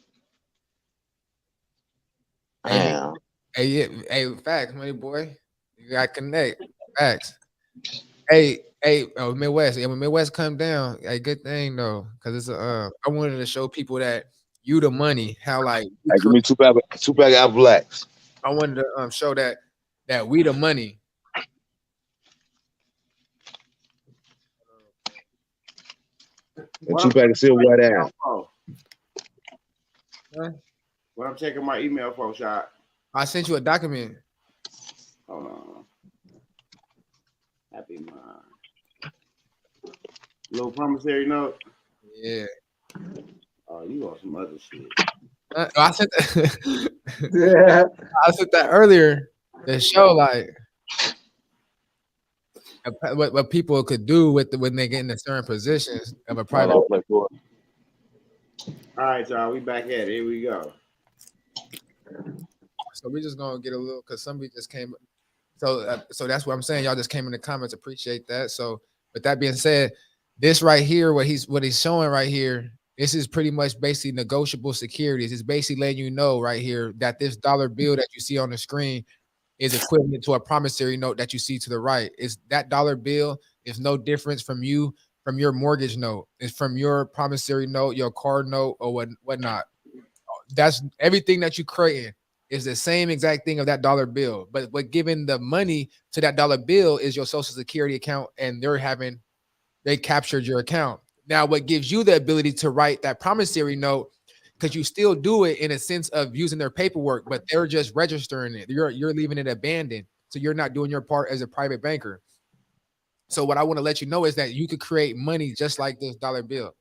Damn. Hey, yeah, hey, facts, money boy. You got to connect. Facts. Hey, oh, Midwest. Yeah, when Midwest come down, hey, good thing though, because it's I wanted to show people that you the money, how like hey, give me two pack of blacks. I wanted to show that we the money. And 2 pack of silver white ass. Well, I'm checking my email for Shot. I sent you a document. Hold on. Happy mind. Little promissory note. Yeah. Oh, you want some other shit. I sent that. Yeah. I sent that earlier. The show like what people could do with when they get in certain positions of a private. All right, y'all. We back at it. Here we go. So we just gonna get a little because somebody just came. So that's what I'm saying. Y'all just came in the comments. Appreciate that. So with that being said, this right here, what he's showing right here, this is pretty much basically negotiable securities. It's basically letting you know right here that this dollar bill that you see on the screen is equivalent to a promissory note that you see to the right. Is that dollar bill is no difference from your mortgage note. It's from your promissory note, your car note, or whatnot. That's everything that you creating is the same exact thing of that dollar bill. But giving the money to that dollar bill is your Social Security account, and they're having they captured your account. Now, what gives you the ability to write that promissory note, because you still do it in a sense of using their paperwork, but they're just registering it. You're leaving it abandoned. So you're not doing your part as a private banker. So what I want to let you know is that you could create money just like this dollar bill.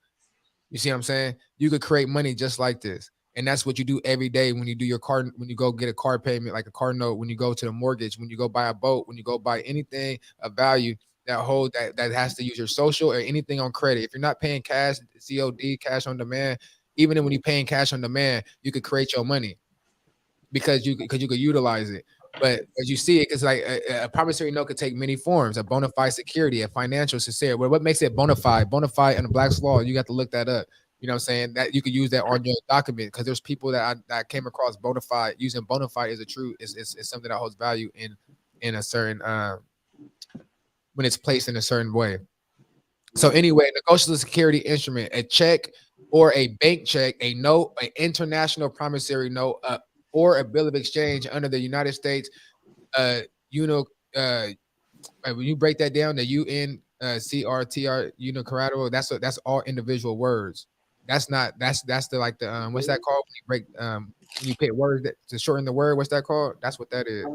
You see what I'm saying? You could create money just like this. And that's what you do every day when you do your car, when you go get a car payment, like a car note, when you go to the mortgage, when you go buy a boat, when you go buy anything of value that has to use your social or anything on credit. If you're not paying cash, COD, cash on demand, even when you're paying cash on demand, you could create your money because you could utilize it. But as you see, it's like a promissory note could take many forms: a bona fide security, a financial sincerity. Well, what makes it bona fide? Bona fide under Black's law, you got to look that up. You know what I'm saying? That you could use that on your document because there's people that I came across bona fide using bona fide is a true is something that holds value in a certain when it's placed in a certain way. So anyway, negotiable security instrument, a check or a bank check, a note, an international promissory note, or a bill of exchange under the United States, when you break that down, the UNCRTR, Collateral, that's all individual words. That's the like the what's that called when you break when you pick words that to shorten the word, what's that called? That's what that is.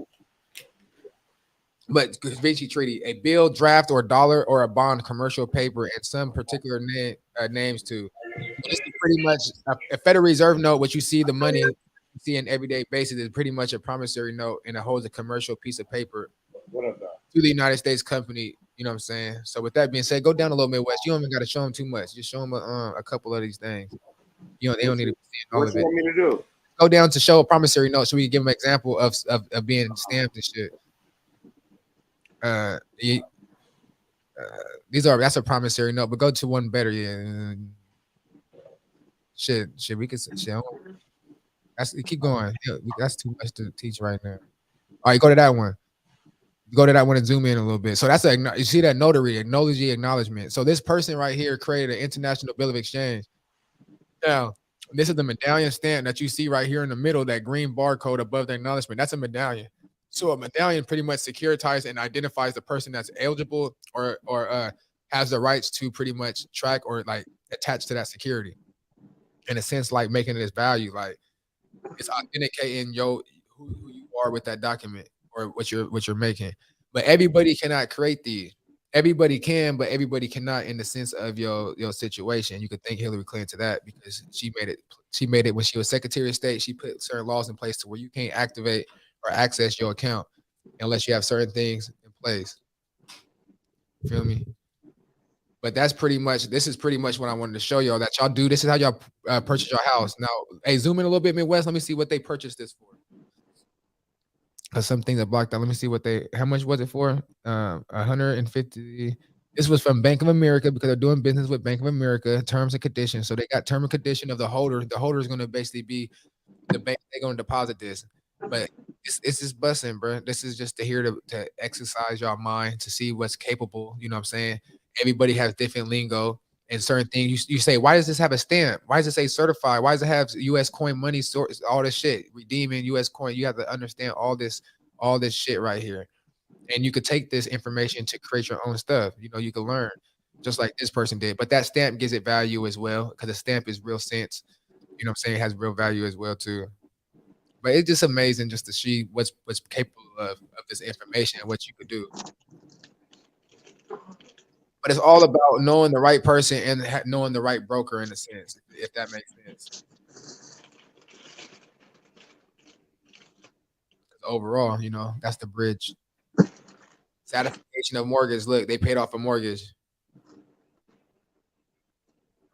But Vinci Treaty, a bill, draft, or dollar or a bond, commercial paper, and some particular names too. This is pretty much a Federal Reserve note. What you see, the money you see in everyday basis is pretty much a promissory note, and it holds a commercial piece of paper to the United States company. You know what I'm saying? So with that being said, go down a little Midwest. You don't even got to show them too much. Just show them a couple of these things. They don't need to see all of it. What you want me to do? Go down to show a promissory note so we can give them an example of being stamped and shit. That's a promissory note, but go to one better. Yeah. Shit, we could shit. Keep going. That's too much to teach right now. All right, go to that one. Go to that one and zoom in a little bit. So that's you see that notary, acknowledgement. So this person right here created an international bill of exchange. Now, this is the medallion stamp that you see right here in the middle, that green barcode above the acknowledgement. That's a medallion. So a medallion pretty much securitizes and identifies the person that's eligible or has the rights to pretty much track or like attach to that security. In a sense, like making it its value, like it's authenticating who you are with that document or what you're making. But everybody cannot create these. Everybody can, but everybody cannot in the sense of your situation. You could thank Hillary Clinton to that because she made it. She made it when she was Secretary of State. She put certain laws in place to where you can't activate or access your account unless you have certain things in place. You feel me? But this is pretty much what I wanted to show y'all that y'all do. This is how y'all purchase your house. Now, hey, zoom in a little bit, Midwest. Let me see what they purchased this for. Because some things are blocked out. Let me see how much was it for? 150. This was from Bank of America because they're doing business with Bank of America, terms and conditions. So they got term and condition of the holder. The holder is going to basically be the bank. They're going to deposit this. But it's just busting, bro. This is just to exercise your mind to see what's capable. You know what I'm saying? Everybody has different lingo and certain things. You say, why does this have a stamp? Why does it say certified? Why does it have U.S. coin money? All this shit, redeeming U.S. coin. You have to understand all this shit right here. And you could take this information to create your own stuff. You can learn just like this person did. But that stamp gives it value as well because the stamp is real sense. You know what I'm saying? It has real value as well too. But it's just amazing just to see what's capable of this information and what you could do. But it's all about knowing the right person and knowing the right broker in a sense, if that makes sense. Overall, that's the bridge. Satisfaction of mortgage. Look, they paid off a mortgage. Oh,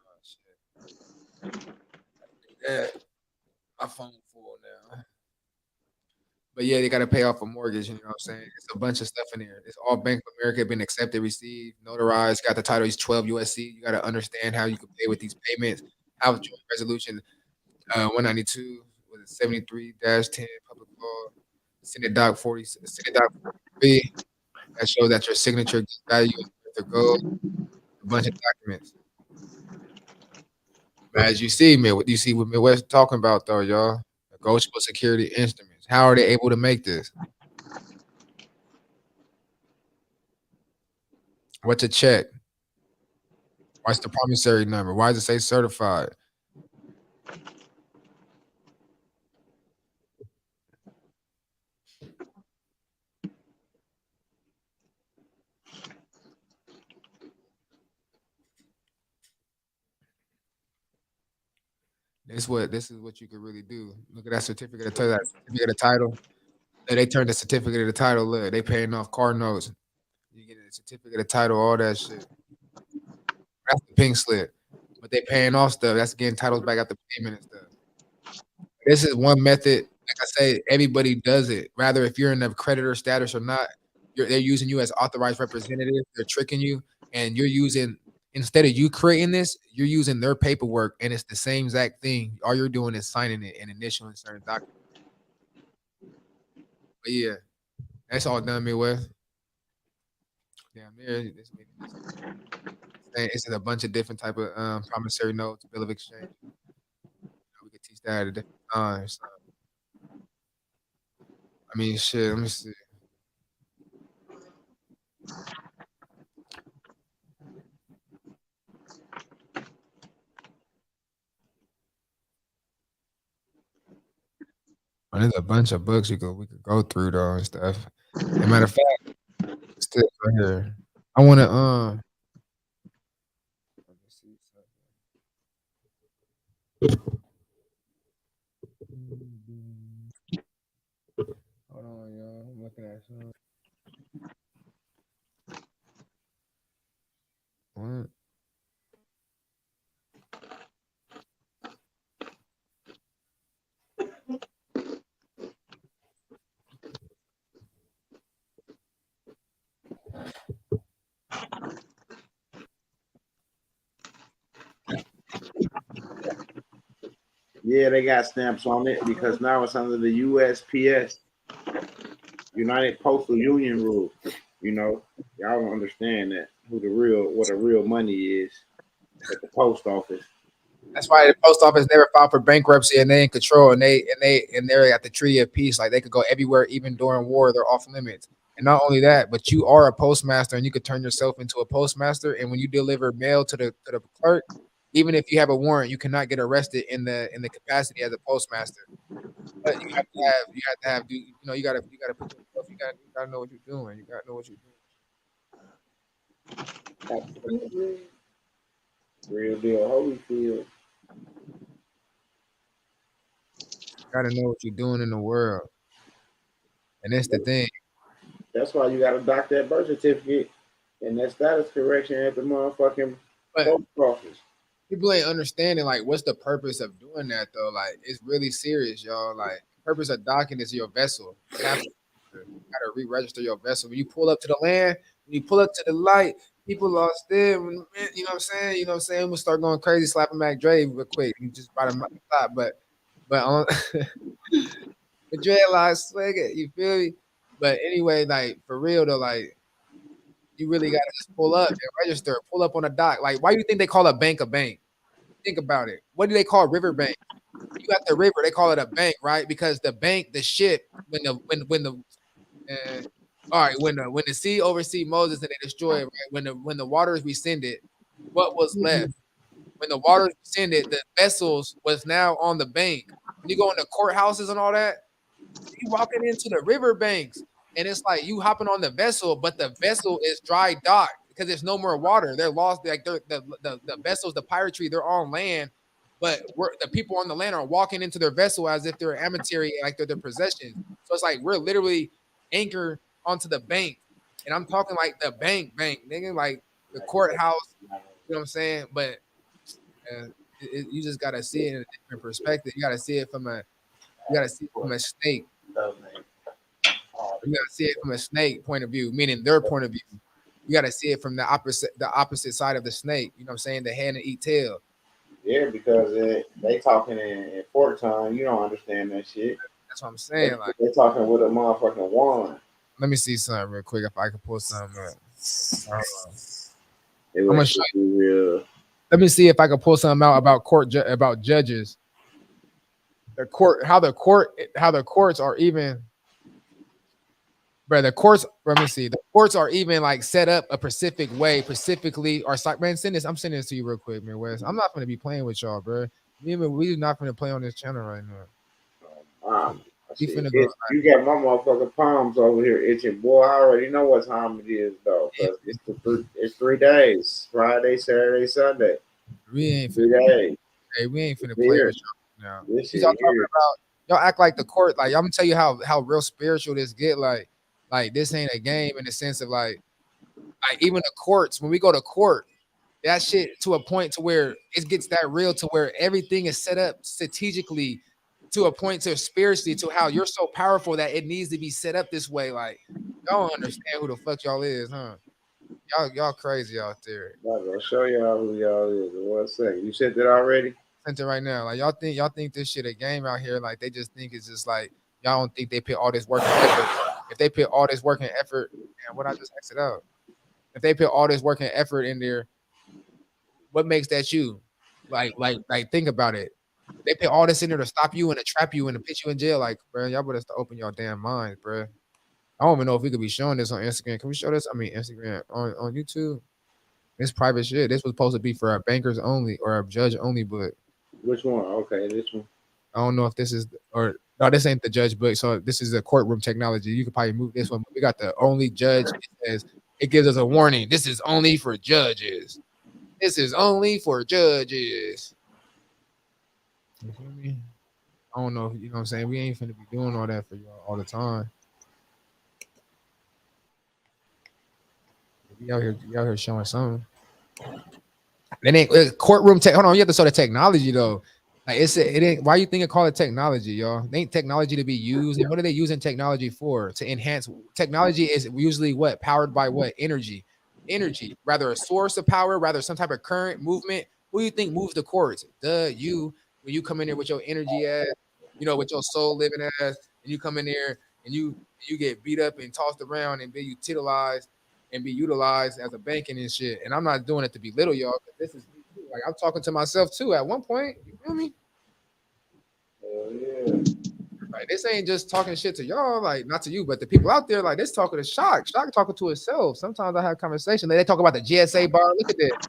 shit. Yeah, my phone full now. But yeah, they got to pay off a mortgage. You know what I'm saying? It's a bunch of stuff in there. It's all Bank of America been accepted, received, notarized, got the title. He's 12 USC. You got to understand how you can pay with these payments. House Joint Resolution 192 with a 73-10 public law. Senate Doc 40, Senate Doc 43. That shows that your signature gets value the gold. A bunch of documents. But as you see, what you see what Midwest talking about though, y'all. Negotiable security instruments. How are they able to make this? What's a check? What's the promissory number? Why does it say certified? This is what you could really do. Look at that certificate of title. That certificate of title. They turned the certificate of the title. Look, they paying off car notes. You get a certificate of title, all that shit. That's the pink slip. But they paying off stuff. That's getting titles back after payment and stuff. This is one method. Like I say, everybody does it. Rather, if you're in the creditor status or not, they're using you as authorized representative. They're tricking you, and you're using instead of you creating this, you're using their paperwork, and it's the same exact thing. All you're doing is signing it and initialing certain documents. But yeah, that's all done me with. Damn, it's a bunch of different type of promissory notes, bill of exchange. We could teach that at a different time. So. I mean, shit. Let me see. Oh, there's a bunch of books we could go through though and stuff. As a matter of fact, it's this right here. I want to let me see something. Hold on, y'all. I'm looking at something. What? Yeah, they got stamps on it because now it's under the USPS, United Postal Union rules. You know, y'all don't understand that what the real money is at the post office. That's why the post office never filed for bankruptcy, and they in control, and they're at the Treaty of Peace. Like they could go everywhere, even during war. They're off limits. And not only that, but you are a postmaster, and you could turn yourself into a postmaster. And when you deliver mail to the clerk, even if you have a warrant, you cannot get arrested in the capacity as a postmaster. But you have to have you gotta put yourself, you gotta know what you're doing. You gotta know what you're doing. Absolutely. Real deal Holyfield. You gotta know what you're doing in the world. And that's the thing. That's why you gotta dock that birth certificate and that status correction at the motherfucking post office. People ain't understanding like what's the purpose of doing that though. Like it's really serious, y'all. Like the purpose of docking is your vessel. You gotta re-register your vessel. When you pull up to the land, when you pull up to the light, people lost there. You know what I'm saying? You know what I'm saying? We'll start going crazy, slapping Mac Dre real quick. You just brought him stop, but on the dreadlocks, swag it. You feel me? But anyway, like for real though, like you really gotta just pull up and register. Pull up on a dock. Like, why do you think they call a bank a bank? Think about it. What do they call river bank? You got the river, they call it a bank, right? Because the bank, the ship, when the sea oversee Moses and they destroy it, right? When the waters rescinded, what was left? When the waters rescinded, the vessels was now on the bank. When you go into courthouses and all that, you walking into the river banks, and it's like you hopping on the vessel, but the vessel is dry docked because there's no more water. They're lost. Like the vessels, the piracy, they're on land, but the people on the land are walking into their vessel as if they're amatory, like they're their possessions. So it's like we're literally anchored onto the bank, and I'm talking like the bank, nigga, like the courthouse. You know what I'm saying? But you just gotta see it in a different perspective. You gotta see it from a snake. You gotta see it from a snake point of view, meaning their point of view. You gotta see it from the opposite side of the snake. You know what I'm saying? The hand and eat tail. Yeah, because they talking in fork tongue. You don't understand that shit. That's what I'm saying. Like they're talking with a motherfucking wand. Let me see something real quick if I can pull something up. I'm gonna show you real. Let me see if I can pull something out about judges. How the courts are even. bro, the courts, let me see. The courts are even like set up a specific way, specifically, or like, man, I'm sending this to you real quick, man, Wes. I'm not gonna be playing with y'all, bro. We're not gonna play on this channel right now. I We see. finna go. You got my motherfucking palms over here itching. Boy, I already know what time it is, though, because it's 3 days. Friday, Saturday, Sunday. We ain't 3 finna. days. Hey, we ain't finna play with y'all now. This Y'all shit talking here. about, y'all act like the court. Like, I'm gonna tell you how real spiritual this get. Like this ain't a game in the sense of like even the courts. When we go to court, that shit to a point to where it gets that real to where everything is set up strategically to a point to spiritually to how you're so powerful that it needs to be set up this way. Like, y'all don't understand who the fuck y'all is, huh? Y'all crazy out there. I'm gonna show y'all who y'all is in 1 second. You said that already? Sent it right now. Like, y'all think this shit a game out here. Like, they just think it's just like y'all don't think they put all this work and effort. If they put all this work and effort, and what I just exit out. If they put all this work and effort in there, what makes that you? Like, think about it. They put all this in there to stop you and to trap you and to put you in jail. Like, bro, y'all better start open your damn minds, bro. I don't even know if we could be showing this on Instagram. Can we show this? I mean, Instagram on YouTube. This private shit. This was supposed to be for a bankers only or a judge only book. Which one? Okay, this one. I don't know if this is or no, this ain't the judge book. So this is the courtroom technology. You could probably move this one. But we got the only judge. It says it gives us a warning. This is only for judges. This is only for judges. You feel me? I don't know. You know what I'm saying? We ain't finna be doing all that for y'all all the time. We out here showing something. It ain't courtroom tech. Hold on, you have to show the technology though. Like it ain't. Why you think it call it technology, y'all? They ain't technology to be used. And what are they using technology for? To enhance. Technology is usually what powered by what energy, rather a source of power, rather some type of current movement. Who do you think moves the courts? You. When you come in there with your energy ass, with your soul living ass, and you come in there and you get beat up and tossed around and be utilized and be utilized as a banking and shit. And I'm not doing it to belittle y'all. This is me too. Like I'm talking to myself too at one point. You feel me? Hell yeah. Like this ain't just talking shit to y'all, like not to you, but the people out there, like this talking to Shock. Shock talking to itself. Sometimes I have conversation. They talk about the GSA bar. Look at that.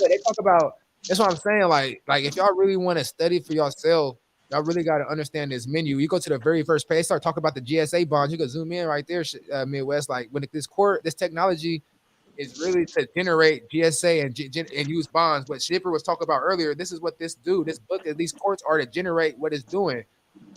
Yeah, they talk about. That's what I'm saying. Like if y'all really want to study for yourself, y'all really got to understand this menu. You go to the very first page, start talking about the GSA bonds. You can zoom in right there, Midwest. Like when this technology is really to generate GSA and use bonds. What Shipper was talking about earlier, this is what this book, these courts are to generate what it's doing.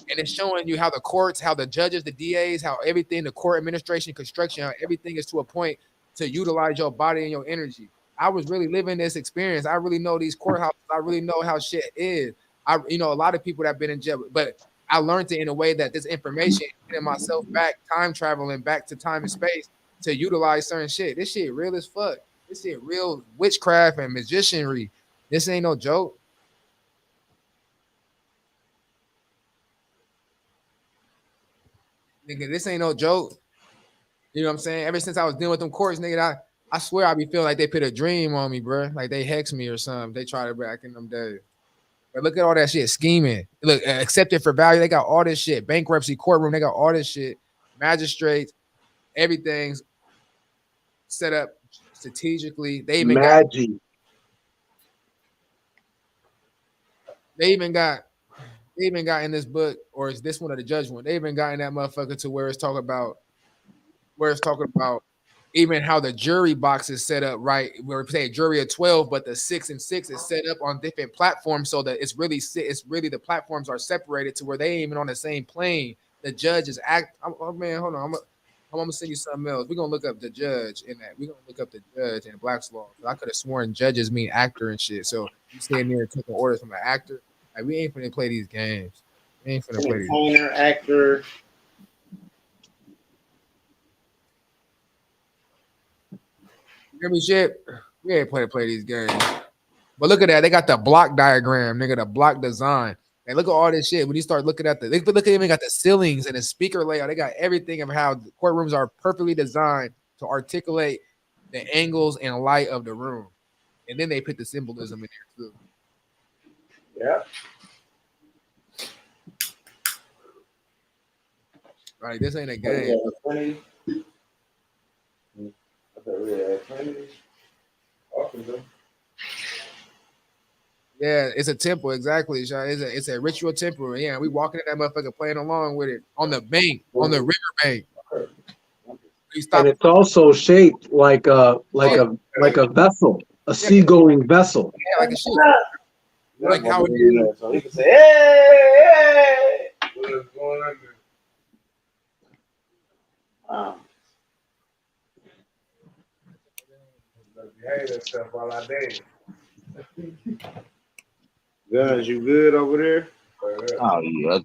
And it's showing you how the courts, how the judges, the DAs, how everything, the court administration, construction, how everything is to a point to utilize your body and your energy. I was really living this experience. I really know these courthouses. I really know how shit is. A lot of people that have been in jail, but I learned it in a way that this information getting myself back, time traveling back to time and space to utilize certain shit. This shit real as fuck. This shit real witchcraft and magicianry. This ain't no joke. Nigga, this ain't no joke. You know what I'm saying? Ever since I was dealing with them courts, nigga, I swear I be feeling like they put a dream on me, bro. Like they hex me or something. They tried it back in them days. But look at all that shit scheming. Look, accepted for value. They got all this shit. Bankruptcy courtroom. They got all this shit. Magistrates. Everything's set up strategically. They even got in this book, or is this one of the judge one? They even got in that motherfucker to where it's talking about even how the jury box is set up, right? Where we say a jury of 12, but the 6 and 6 is set up on different platforms so that it's really the platforms are separated to where they ain't even on the same plane. The judge is oh man, hold on. I'm gonna send you something else. We're gonna look up the judge in that. We're gonna look up the judge in Black's Law. I could have sworn judges mean actor and shit. So you stand there and taking orders from an actor. Like we ain't finna play these games. We ain't finna play these. Actor. You hear me, shit? We ain't play these games. But look at that. They got the block diagram, nigga, the block design. And look at all this shit. When you start looking at they even got the ceilings and the speaker layout. They got everything of how the courtrooms are perfectly designed to articulate the angles and light of the room. And then they put the symbolism in there too. Yeah. Right. This ain't a game. I thought we had plenty. Often though. Yeah, it's a temple, exactly, Sean. It's a ritual temple. Yeah, we walking in that motherfucker playing along with it on the bank, on the river bank. We stop. And it's also shaped like a vessel, a seagoing vessel. Yeah, like a ship. Like how it is. So he can say, hey, what's going on there? Behave yourself while I dance. Guns, you good over there? Oh yeah.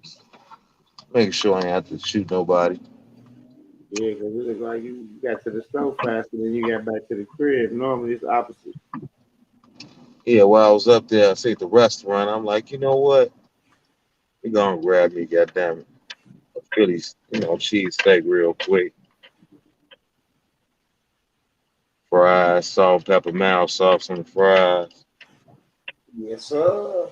Make sure I ain't have to shoot nobody. Yeah, because it looks like you got to the stove faster than you got back to the crib. Normally it's opposite. Yeah, while I was up there, I see the restaurant. I'm like, you know what? You're gonna grab me, goddammit. A Philly, cheese steak real quick. Fries, salt, pepper, mild sauce on the fries. Yes, sir.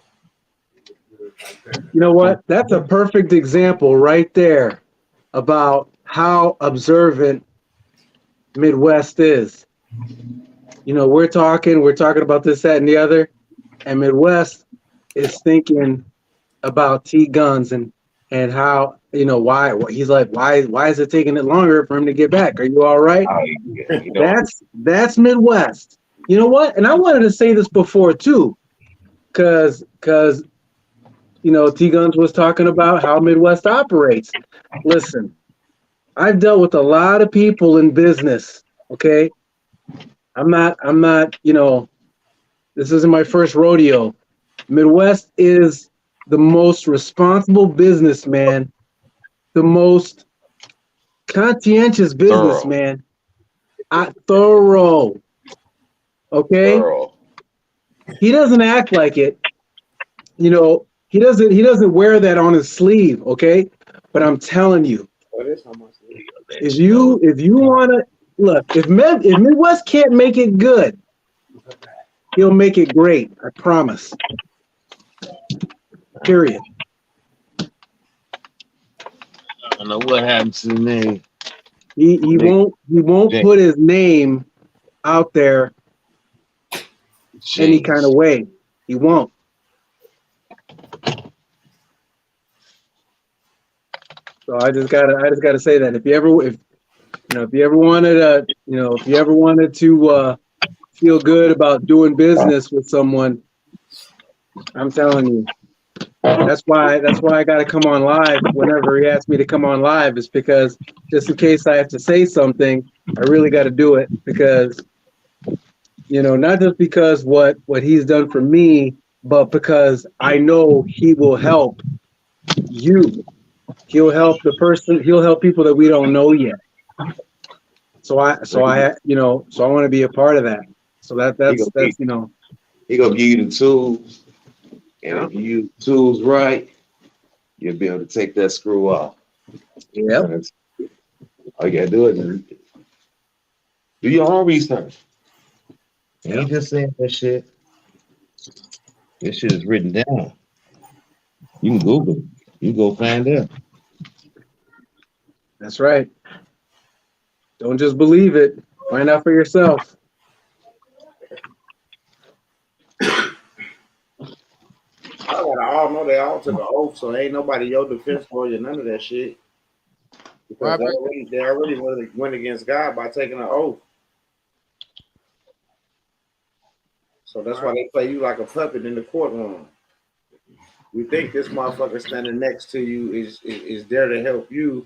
You know what? That's a perfect example right there about how observant Midwest is. We're talking about this, that, and the other, and Midwest is thinking about T-guns and how, why he's like, why is it taking it longer for him to get back? Are you all right? Oh, yeah, That's Midwest. You know what? And I wanted to say this before too, because T-Guns was talking about how Midwest operates. Listen, I've dealt with a lot of people in business, okay? I'm not, this isn't my first rodeo. Midwest is the most responsible businessman, the most conscientious businessman, thorough, okay? Thorough. He doesn't act like it, he doesn't wear that on his sleeve, okay? But I'm telling you, if you want to look, if Midwest can't make it good, he'll make it great. I promise. Period. I don't know what happened to me. He won't put his name out there any kind of way. He won't. So I just gotta say that if you ever wanted to feel good about doing business with someone, I'm telling you, that's why I gotta come on live whenever he asks me to come on live, is because just in case I have to say something, I really got to do it, because not just because what he's done for me, but because I know he will help you. He'll help people that we don't know yet. So I want to be a part of that. So that's He gonna give you the tools, and if you use the tools right, you'll be able to take that screw off. Yep. All you gotta do is do your own research. You ain't just saying that shit. This shit is written down. You can Google it. You go find out. That's right. Don't just believe it. Find out for yourself. All know they all took an oath, so ain't nobody your defense lawyer, none of that shit. Because they already went against God by taking an oath. So that's why they play you like a puppet in the courtroom. We think this motherfucker standing next to you is there to help you,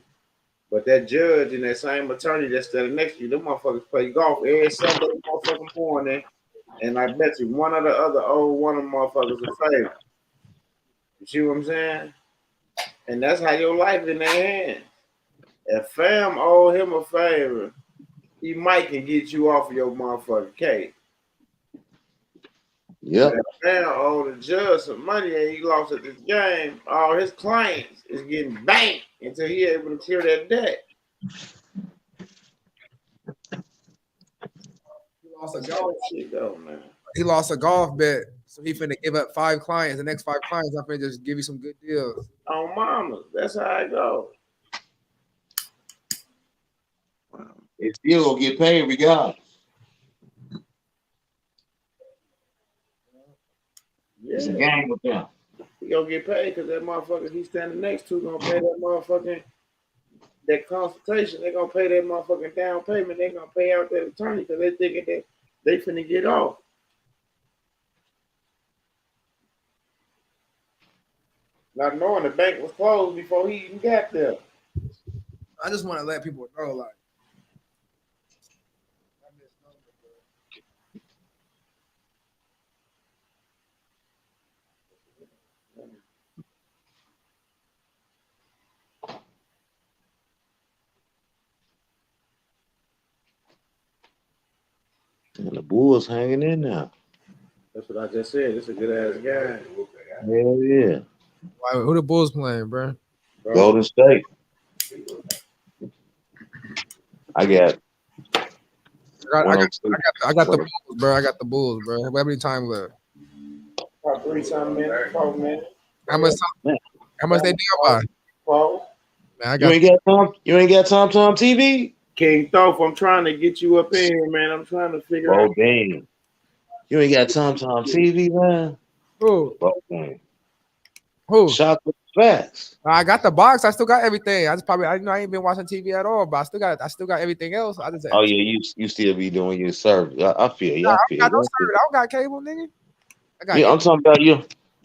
but that judge and that same attorney that's standing next to you, them motherfuckers play golf every Sunday motherfucking morning, and I bet you one or the other owe one of them motherfuckers a favor. You see what I'm saying? And that's how your life in their hands. If fam owe him a favor, he might can get you off of your motherfucking case. Yep. If fam owe the judge some money and he lost at this game, all his clients is getting banked until he able to clear that debt. He lost a golf shit though, man. He lost a golf bet, so he finna give up 5 clients. The next 5 clients, I'm finna just give you some good deals. On mama, that's how it goes. They still gonna get paid regardless. It's a Yeah, game with them. he gonna get paid because that motherfucker he's standing next to gonna pay that motherfucking that consultation. They gonna pay that motherfucking down payment. They gonna pay out that attorney because they thinking that they finna get off. Not knowing the bank was closed before he even got there. I just want to let people know, like, And the Bulls hanging in now. That's what I just said. It's a good ass guy. Hell yeah. who the Bulls playing, bro? Golden State. I got I got the Bulls, bro. I got the Bulls, bro. How many time left? About 3 something minutes, 4 minutes. How much time? How much they down by? 4. Man, I you got ain't got Tom TV? King Thoth, I'm trying to get you up in here, man. I'm trying to figure out. Oh damn. You ain't got Tom TV, man. who? Oh, damn. Who? ShOckWiThtHeFaCtS. I got the box. I still got everything. I ain't been watching TV at all, but I still got everything else. I just Oh yeah, you still be doing your service. I feel you. I feel I got no you. service. I don't got cable, nigga. I got Yeah, I'm talking about you.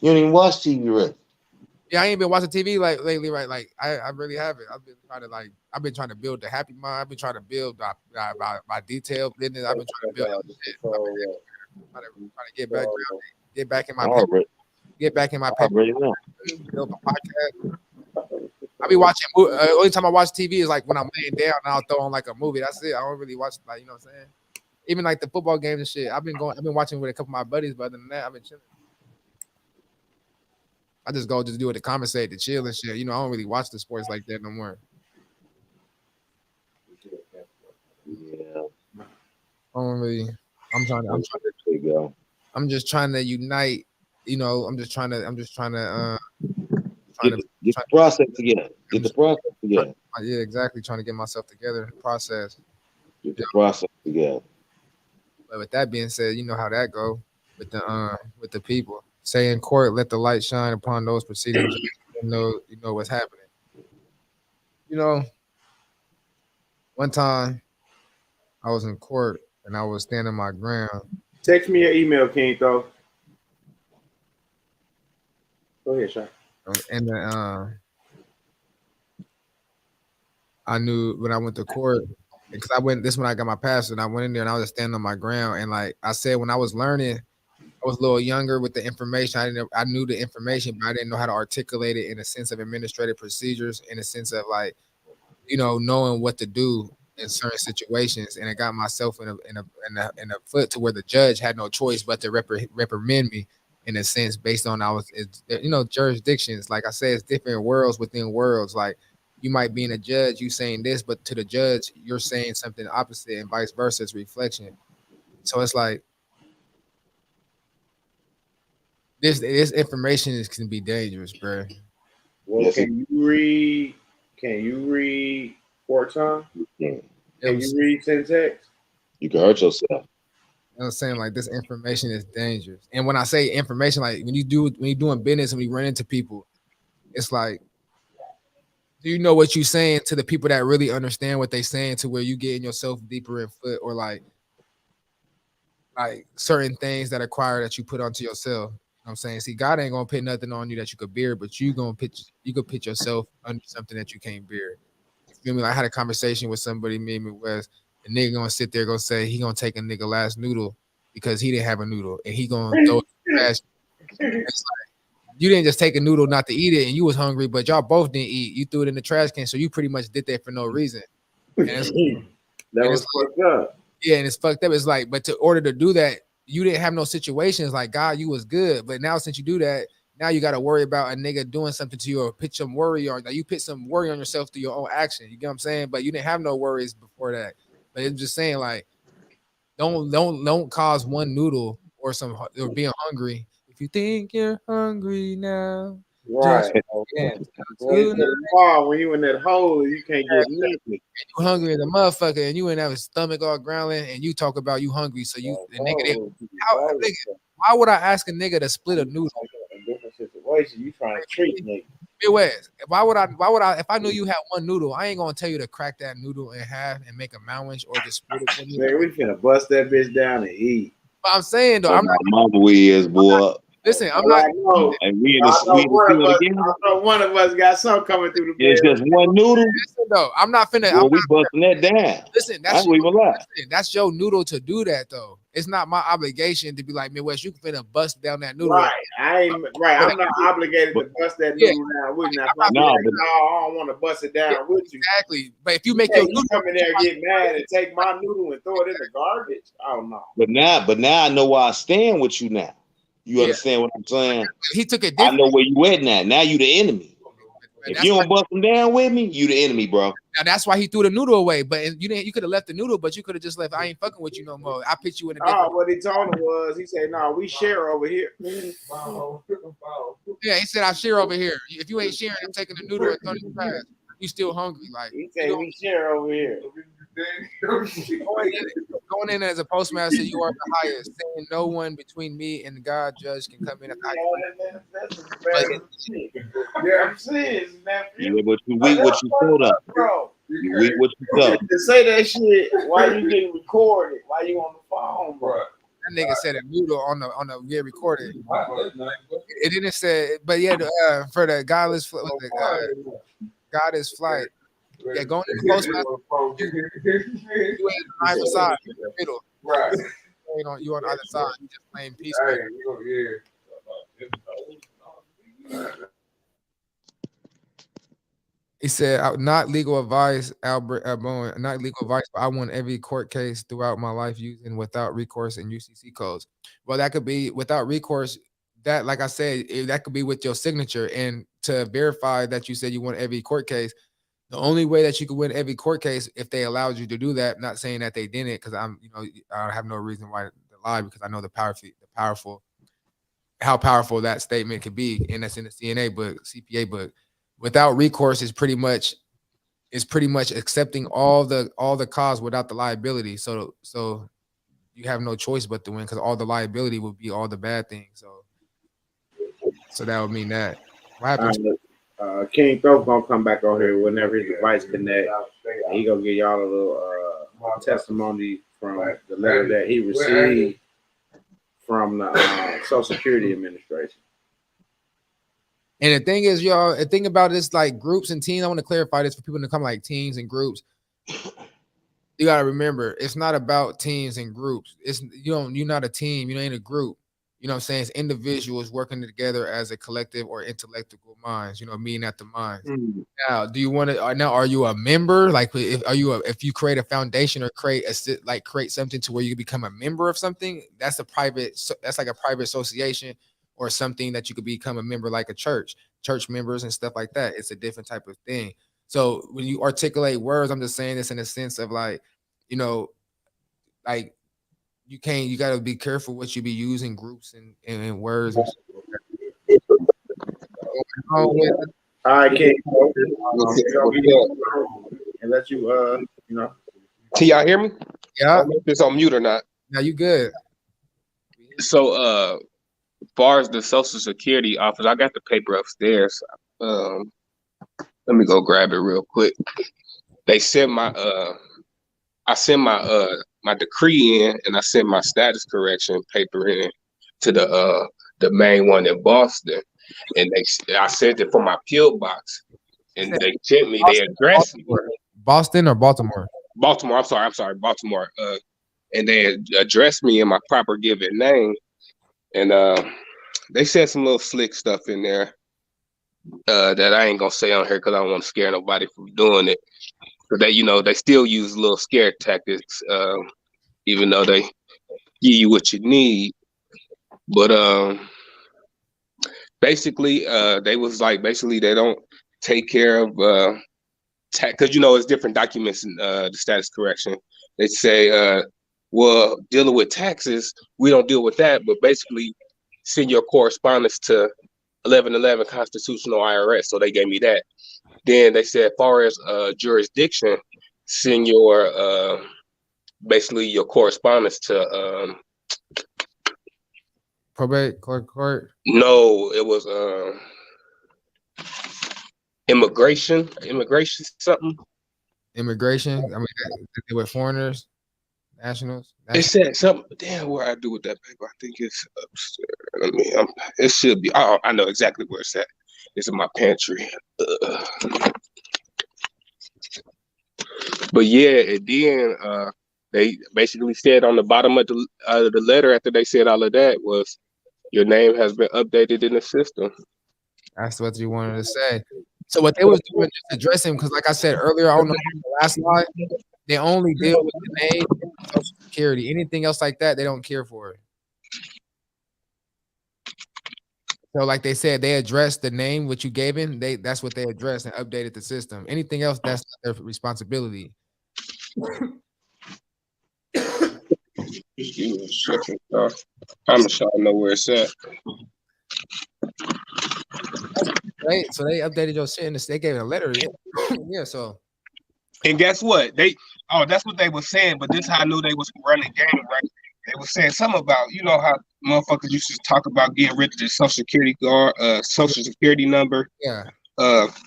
You don't even watch TV, right? Yeah, I ain't been watching TV like lately, right? Like I really haven't. I've been trying to build the happy mind. I've been trying to build my detailed business. I've been trying to build all this shit. Trying to get back in my paper, get back in my paper. Build my podcast. I be watching. Only time I watch TV is like when I'm laying down and I'll throw on like a movie. That's it. I don't really watch, like, you know what I'm saying. Even like the football games and shit. I've been watching with a couple of my buddies, but other than that, I've been chilling. I just go do it to compensate, to chill and shit. You know, I don't really watch the sports like that no more. Yeah. I don't really. I'm just trying to unite. You know, I'm just trying to. Get the process together. Get the process together. Yeah, exactly. Trying to get myself together. Process. Get the process together. But with that being said, you know how that go with the people. Say in court, let the light shine upon those proceedings. You know what's happening. You know, one time I was in court and I was standing my ground. Text me your email, King Thoth. Go ahead, Sean. And I knew when I went to court, because this when I got my passport, and I went in there and I was just standing on my ground. And like I said, when I was learning, I was a little younger with the information. I knew the information, but I didn't know how to articulate it in a sense of administrative procedures, in a sense of like, you know, knowing what to do in certain situations. And I got myself in a foot to where the judge had no choice but to reprimand me in a sense based on jurisdictions. Like I said, it's different worlds within worlds. Like you might be in a judge, you saying this, but to the judge, you're saying something opposite, and vice versa. It's reflection. So it's like, this information can be dangerous, bro. Well, yes. Can you read court time? Yeah. Can you read syntax? You can hurt yourself. I'm saying, like, this information is dangerous. And when I say information, like when you're doing business and when you run into people, it's like, do you know what you're saying to the people that really understand what they're saying, to where you getting yourself deeper in foot, or like certain things that acquire that you put onto yourself. I'm saying, see, God ain't gonna put nothing on you that you could bear, but you could put yourself under something that you can't bear. You feel me? Like, I had a conversation with somebody, me and West. The nigga gonna sit there, gonna say he gonna take a nigga last noodle because he didn't have a noodle, and he gonna throw it in the trash. It's like, you didn't just take a noodle not to eat it, and you was hungry, but y'all both didn't eat. You threw it in the trash can, so you pretty much did that for no reason. And that was fucked up. Yeah, and it's fucked up. It's like, but to order to do that, you didn't have no situations. Like, God, you was good, but now since you do that, now you got to worry about a nigga doing something to you, or put some worry on. Like, you put some worry on yourself through your own action. You get what I'm saying? But you didn't have no worries before that. But it's just saying, like, don't cause one noodle or being hungry. If you think you're hungry now, Right. Yeah. When you in the bar, when you in that hole, you can't get nothing. You hungry as a motherfucker, and you ain't have a stomach all growling, and you talk about you hungry, so you the nigga. Nigga, why would I ask a nigga to split a noodle? In different situation, you trying to treat niggas. Midwest. Why would I? If I knew you had one noodle, I ain't gonna tell you to crack that noodle in half and make a sandwich or just split it. Man, we finna bust that bitch down and eat. But I'm saying though, I'm not. Mama we is, boy. Listen, I'm not. And we in I the know one of us got something coming through the It's bed. just one noodle. Listen though, I'm not finna. Well, I'm we not, busting that down. listen, I ain't even lie. that's your noodle to do that though. It's not my obligation to be like Midwest. You finna bust down that noodle. Right, I'm not obligated to bust that noodle down with you. Now, I don't want to bust it down with you. Exactly. But if you make your noodle, come in there and get mad and take my noodle and throw it in the garbage, I don't know. But now I know where I stand with you now. You understand what I'm saying? He took it. I know where you at now. Now you the enemy. If you don't bust them down with me, you the enemy, bro. Now that's why he threw the noodle away. But you didn't. You could have left the noodle, but you could have just left. I ain't fucking with you no more. I put you in a different. What he told him was, he said, "No, we share over here." Yeah, he said, "I share over here. If you ain't sharing, I'm taking the noodle and throwing it fast. You still hungry?" Like he said, "We share over here." Going in as a postmaster, you are the highest. Saying no one between me and the God judge can come in at the highest. Yeah, I'm saying, yeah, but you weak what you told up. You weak what you told. To say that shit while you getting recorded, while you on the phone, bro. That nigga said a noodle on the get recorded. It didn't say, but yeah, for the godless goddess flight. Yeah, going to the postmaster. You ain't on either side. In the middle. Right. You on either side. You just playing peacemaker. He said, "Not legal advice, Albert Bowen. Not legal advice, but I want every court case throughout my life using without recourse and UCC codes." Well, that could be without recourse. That, like I said, that could be with your signature. And to verify that you said you want every court case, the only way that you could win every court case if they allowed you to do that. Not saying that they didn't, because I have no reason why to lie, because I know how powerful that statement could be, and that's in the CPA book. Without recourse is pretty much accepting all the cause without the liability. So you have no choice but to win, because all the liability would be all the bad things. So that would mean that. What happened? King Throat gonna come back on here whenever his device connect. He gonna give y'all a little testimony from the letter that he received from the Social Security Administration. And the thing is, y'all, the thing about this, like groups and teams, I want to clarify this for people to come like teams and groups. You gotta remember, it's not about teams and groups. You're not a team, you ain't a group. You know what I'm saying? It's individuals working together as a collective or intellectual minds, meeting at the minds. Mm-hmm. Now, do you want to, now, are you a member? Like, if you create a foundation or create something to where you become a member of something, that's like a private association or something that you could become a member, like a church members and stuff like that. It's a different type of thing. So when you articulate words, I'm just saying this in a sense of like, like, you got to be careful what you be using groups and words. I can't and let you Can y'all hear me? Yeah. I don't know if it's on mute or not. Now you good. So as far as the Social Security office, I got the paper upstairs. Let me go grab it real quick. They sent I sent my decree in, and I sent my status correction paper in to the main one in Boston, and I sent it from my PO box, and they addressed me. Boston or Baltimore? Baltimore. I'm sorry, Baltimore. And they addressed me in my proper given name, and they said some little slick stuff in there that I ain't gonna say on here because I don't want to scare nobody from doing it. So they still use little scare tactics, even though they give you what you need. But basically, they was like, they don't take care of because it's different documents in the status correction. They say, well, dealing with taxes, we don't deal with that, but basically send your correspondence to 1111 constitutional IRS. So they gave me that. Then they said, as far as jurisdiction, send your basically your correspondence to Probate, clerk, court. no, it was immigration something. Immigration. I mean, they with foreigners, nationals. It said something. Damn, where I do with that paper? I think it's upstairs. It should be. Oh, I know exactly where it's at. It's in my pantry. But yeah, and then they basically said on the bottom of the letter after they said all of that was your name has been updated in the system. That's what you wanted to say. So what they was doing just addressing, because like I said earlier, I don't know the last slide, they only deal with the name and Social Security. Anything else like that, they don't care for it. So like they said, they addressed the name which you gave in. That's what they addressed and updated the system. Anything else, that's not their responsibility. I'm sure I know where it's at. So they updated your shit and they gave it a letter. Yeah, so. And guess what? That's what they were saying, but this how I knew they was running game, right? They were saying something about, you know how motherfuckers used to talk about getting rid of the Social Security Social Security number. Yeah.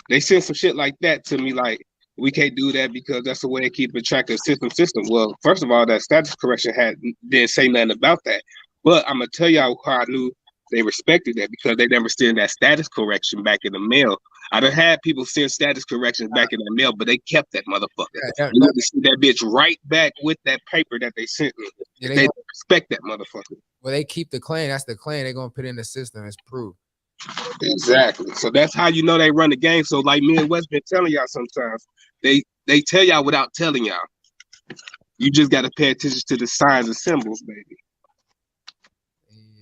They sent some shit like that to me, like, we can't do that because that's the way they keep track of system. Well, first of all, that status correction didn't say nothing about that. But I'm gonna tell y'all how I knew they respected that, because they never sent that status correction back in the mail. I done had people send status corrections back in the mail, but they kept that motherfucker. You need to see that bitch right back with that paper that they sent me. Yeah, they respect that motherfucker. Well, they keep the claim. That's the claim. They're gonna put it in the system as proof. Exactly. So that's how you know they run the game. So like Midwest been telling y'all sometimes, they tell y'all without telling y'all. You just got to pay attention to the signs and symbols, baby.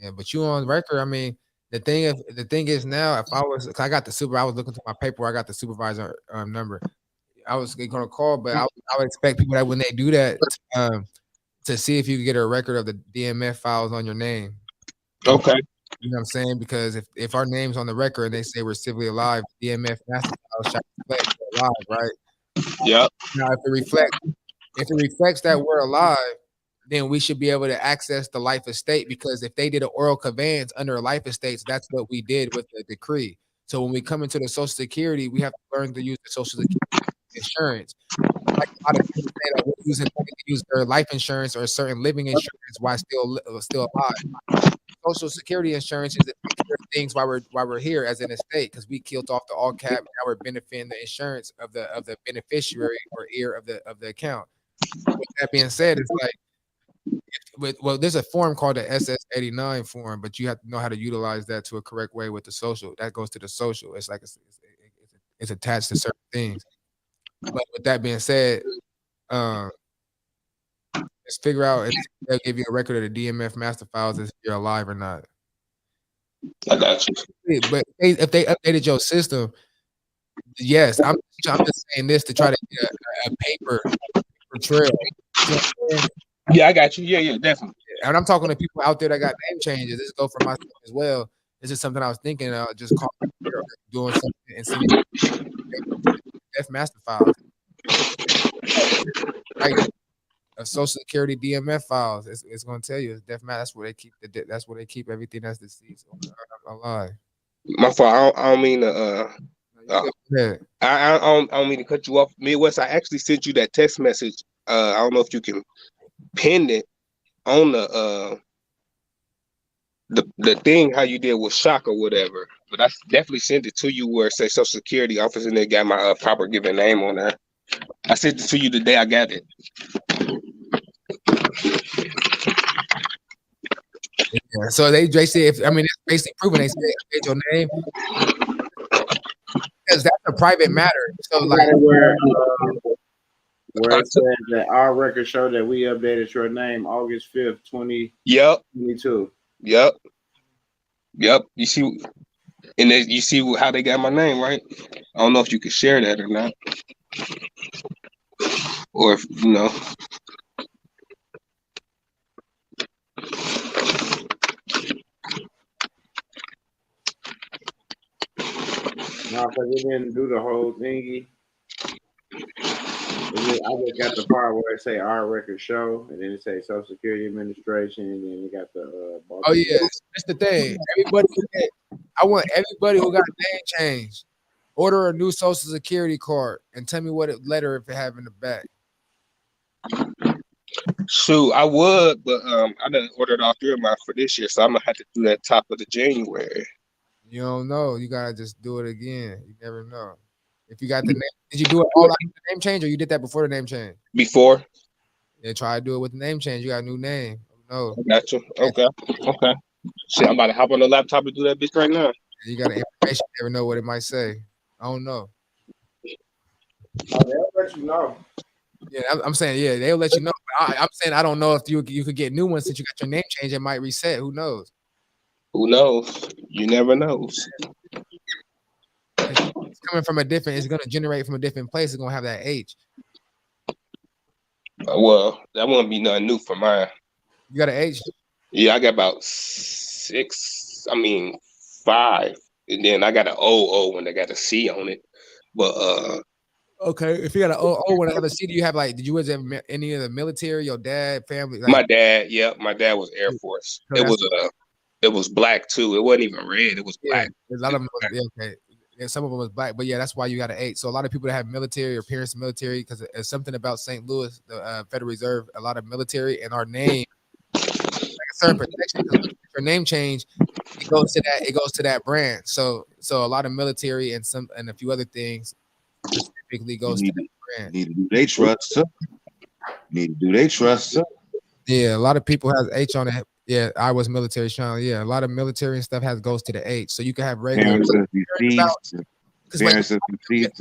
Yeah, but you on record. I mean, the thing is now, if I was looking through my paper, I got the supervisor number. I was gonna call, but I would expect people that when they do that, to see if you can get a record of the DMF files on your name. Okay. You know what I'm saying? Because if our name's on the record and they say we're civilly alive, DMF master files shall reflect we're alive, right? Yep. Now, if it reflects that we're alive, then we should be able to access the life estate, because if they did an oral conveyance under a life estate, that's what we did with the decree. So when we come into the Social Security, we have to learn to use the Social Security insurance. Like a lot of people say that we're use their life insurance or certain living insurance while still alive. Social Security insurance is things while we're here as an estate, because we killed off the all cap. Now we're benefiting the insurance of the beneficiary or heir of the account. With that being said, it's like, there's a form called the SS89 form, but you have to know how to utilize that to a correct way with the social. That goes to the social. It's like it's attached to certain things. But with that being said, let's figure out if they'll give you a record of the DMF master files if you're alive or not. I got you. But if they updated your system, yes, I'm just saying this to try to get a paper trail. Yeah, I got you. Yeah, definitely. And I'm talking to people out there that got name changes. This go for myself as well. This is something I was thinking. Just call doing something and sending Death master files, right? Of Social Security DMF files. It's going to tell you it's death master. That's where they keep that's where they keep everything that's deceased alive. My fault. I don't mean to. I don't mean to cut you off, Midwest. I actually sent you that text message. I don't know if you can pin it on the thing how you did with Shock or whatever. But I definitely sent it to you where it says Social Security office and they got my proper given name on there. I sent it to you the day I got it. Yeah, so they say it's basically proving they say your name, because that's a private matter. So like where it says that our records show that we updated your name August 5th, 2022. Yep. You see, and then you see how they got my name, right? I don't know if you can share that or not, or if you know. No, because it didn't do the whole thingy. I just got the part where it say our record show, and then it say Social Security Administration, and then it got the. Oh yeah, that's the thing. I want everybody who got a name change, order a new Social Security card, and tell me what letter if it have in the back. Shoot, I would, but I done ordered all 3 of mine for this year, so I'm gonna have to do that top of the January. You don't know. You gotta just do it again. You never know. If you got the name, did you do it all after the name change, or you did that before the name change? Before. Yeah, try to do it with the name change. You got a new name. No. Got you. Okay. Shit, I'm about to hop on the laptop and do that bitch right now. You got the information. You never know what it might say. I don't know. Oh, they'll let you know. Yeah, I'm saying, yeah, they'll let you know. I'm saying I don't know if you could get new ones since you got your name change. It might reset. Who knows? Who knows? You never know. It's coming from a different. It's gonna generate from a different place. It's gonna have that H. Well, that won't be nothing new for mine. You got an H? Yeah, I got about 5, and then I got an O when they got a C on it. But okay, if you got an O when I have a C, do you have did you was any of the military, your dad, family? My dad, my dad was Air Force. It was black too. It wasn't even red. It was black. A lot of them, okay. Yeah, some of them was black, but yeah, that's why you got an 8. So a lot of people that have military or parents military, because it's something about St. Louis, the Federal Reserve, a lot of military, and our name, like a certain protection. Your name change, it goes to that brand. So a lot of military and a few other things specifically goes to that brand. Need to do their trust too. Yeah, a lot of people have H on it. Yeah, I was military, Sean. Yeah, a lot of military and stuff goes to the H. So you can have regular parents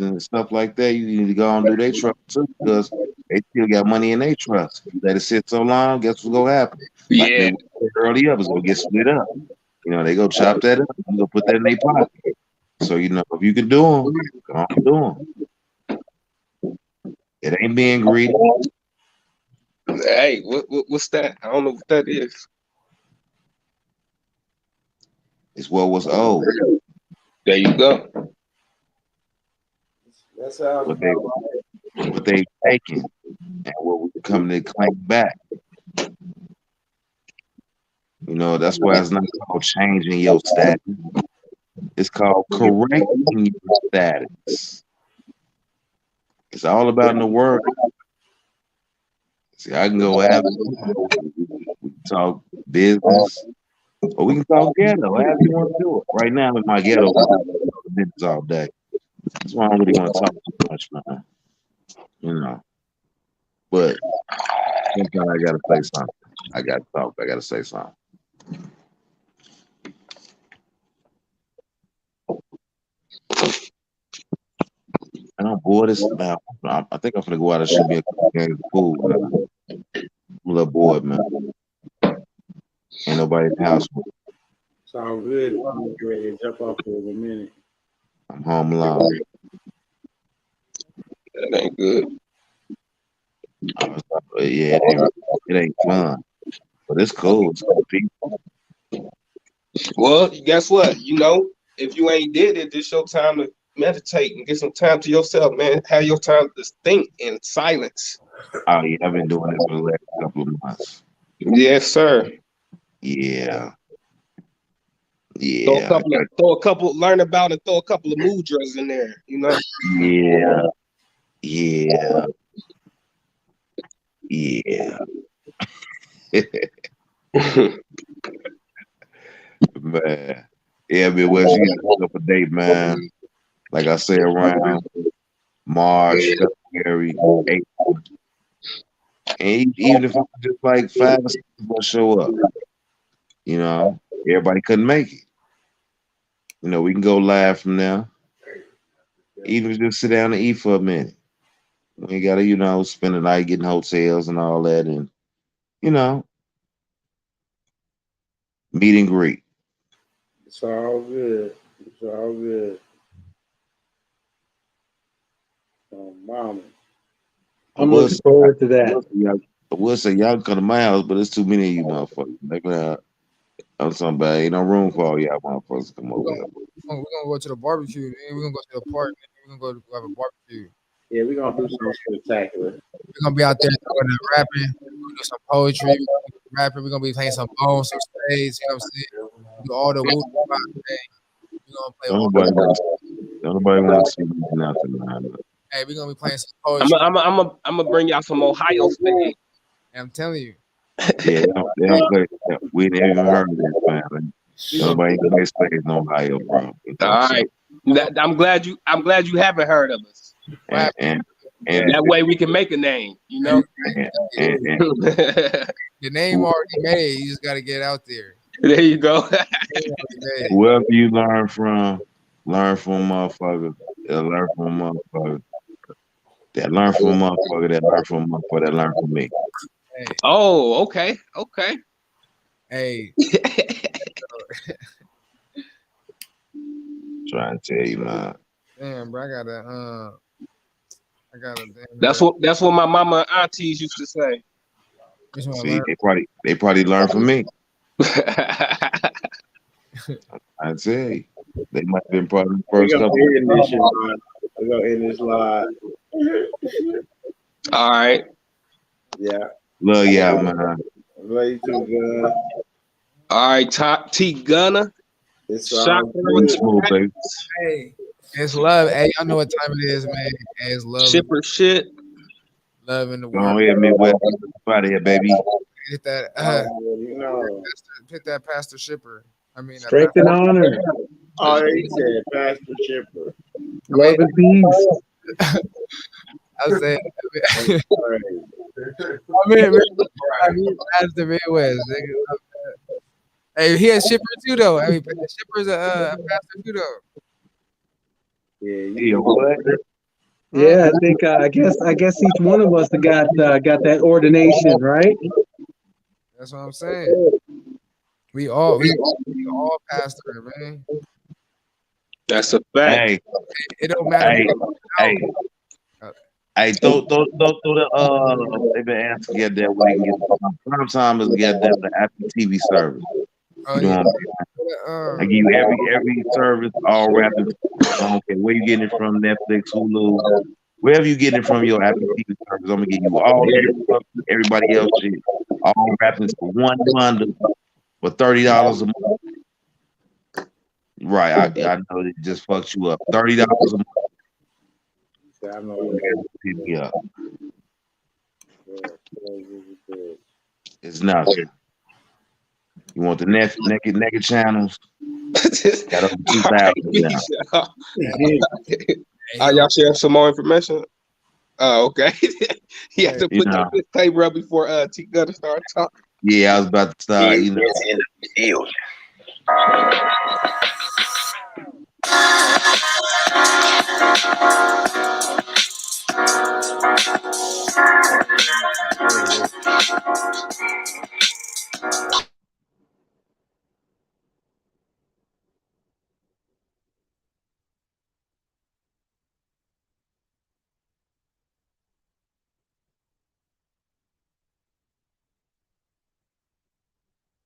and stuff like that. You need to go and do their trust too, because they still got money in their trust. You let it sit so long, guess what's gonna happen? Yeah, early up, it's gonna get split up. They go chop that up and go put that in their pocket. So if you can do them, go on and do them. It ain't being greedy. Hey, what's that? I don't know what that is. It's what was owed. There you go. That's how what they taking and what we come to claim back. That's why it's not called changing your status. It's called correcting your status. It's all about the work. See, I can go have we can talk business, or we can talk ghetto. However you want to do it. Right now, in my ghetto, business all day. That's why I don't really want to talk too much, man. But sometimes I gotta say something. I gotta talk. I gotta say something. And I'm bored as now. I think I'm gonna go out and shoot me a couple games of pool, man. I'm a little bored, man. Ain't nobody in the house. It's all good. I'm ready to jump off for a minute. I'm home alone. That ain't good. Yeah, it ain't fun, but it's cool. It's cool people. Well, guess what? If you ain't did it, this your time to meditate and get some time to yourself, man. Have your time to think in silence. Oh yeah, I've been doing this for the last couple of months. Yes, sir. Yeah. Learn about and throw a couple of mudras in there, Yeah. Man. Yeah, Midwest, you gotta look up a date, man. Like I say, around March, February, April. And even if I'm just like 5 or 6 people show up, everybody couldn't make it. We can go live from now. Even just sit down and eat for a minute. We gotta, spend the night getting hotels and all that, and meet and greet. It's all good. It's all good. Mama. I'm looking forward to that. I would say y'all can come to my house, but it's too many of you motherfuckers. I'm talking about ain't no room for all y'all motherfuckers to come over here. We're gonna go to the barbecue. Then we're gonna go to the park. Then we're gonna go to have a barbecue. Yeah, we're gonna do something spectacular. We're gonna be out there doing the rapping. We're gonna do some poetry. We're gonna be rapping. We're gonna be playing some bones, some spades. You know what I'm saying? Do all the woo thing. We're gonna play all. Don't nobody want to see me nothing, man. Hey, we're gonna be playing some poetry. I'm gonna bring y'all some Ohio spades. I'm telling you. Yeah, they don't play. We never even heard of this, man. Nobody play spades in Ohio, bro. All right. I'm glad you haven't heard of us. And That way we can make a name, you know. The name already made. You just gotta get out there. There you go. whoever you learn from motherfuckers. Learn from motherfuckers. That learn from motherfucker. That learn from motherfucker. That learn from me. Hey. Oh, okay. Hey. Trying to tell you, man. Damn, bro, I gotta. That's what my mama and aunties used to say. See, they probably learn from me. I say they might have been part of the first couple. We're gonna end this live. All right. Yeah. Love y'all, man. Love you too, Gun. All right, Top T Gunner. It's smooth, baby. Hey, it's love. Hey, y'all know what time it is, man. Hey, it's love. Shipper shit. Love in the Go world. ahead, Midwest. Out of here, baby. Hit that. Hit that Pastor Shipper. I mean, Strength and honor. Oh, he said Pastor Shipper. Love and peace. I was saying. I mean, Pastor Midwest. Nigga. Hey, he a shipper too, though. I mean, shipper's a pastor too, though. Yeah, what? Yeah, I think I guess each one of us got that ordination, right? That's what I'm saying. We all pastor, man. That's a fact. Hey, it don't matter. Hey, throw the they've been asking to get that way. Prime time is get that the Apple TV service. You know what I'm saying? I give you every service, all rapping. I don't care where you getting it from, Netflix, Hulu, wherever you getting it from your Apple TV service. I'm gonna give you all everybody else shit, all rapping for one bundle for $30 a month. Right, I know it just fucks you up. $30 a month. I know Hit me up. It's nothing. You want the naked channels? Got over 2,000 now. Y'all share some more information? Oh, okay. He had to put that disclaimer up before T Gunner start talking. Yeah, I was about to start. You know.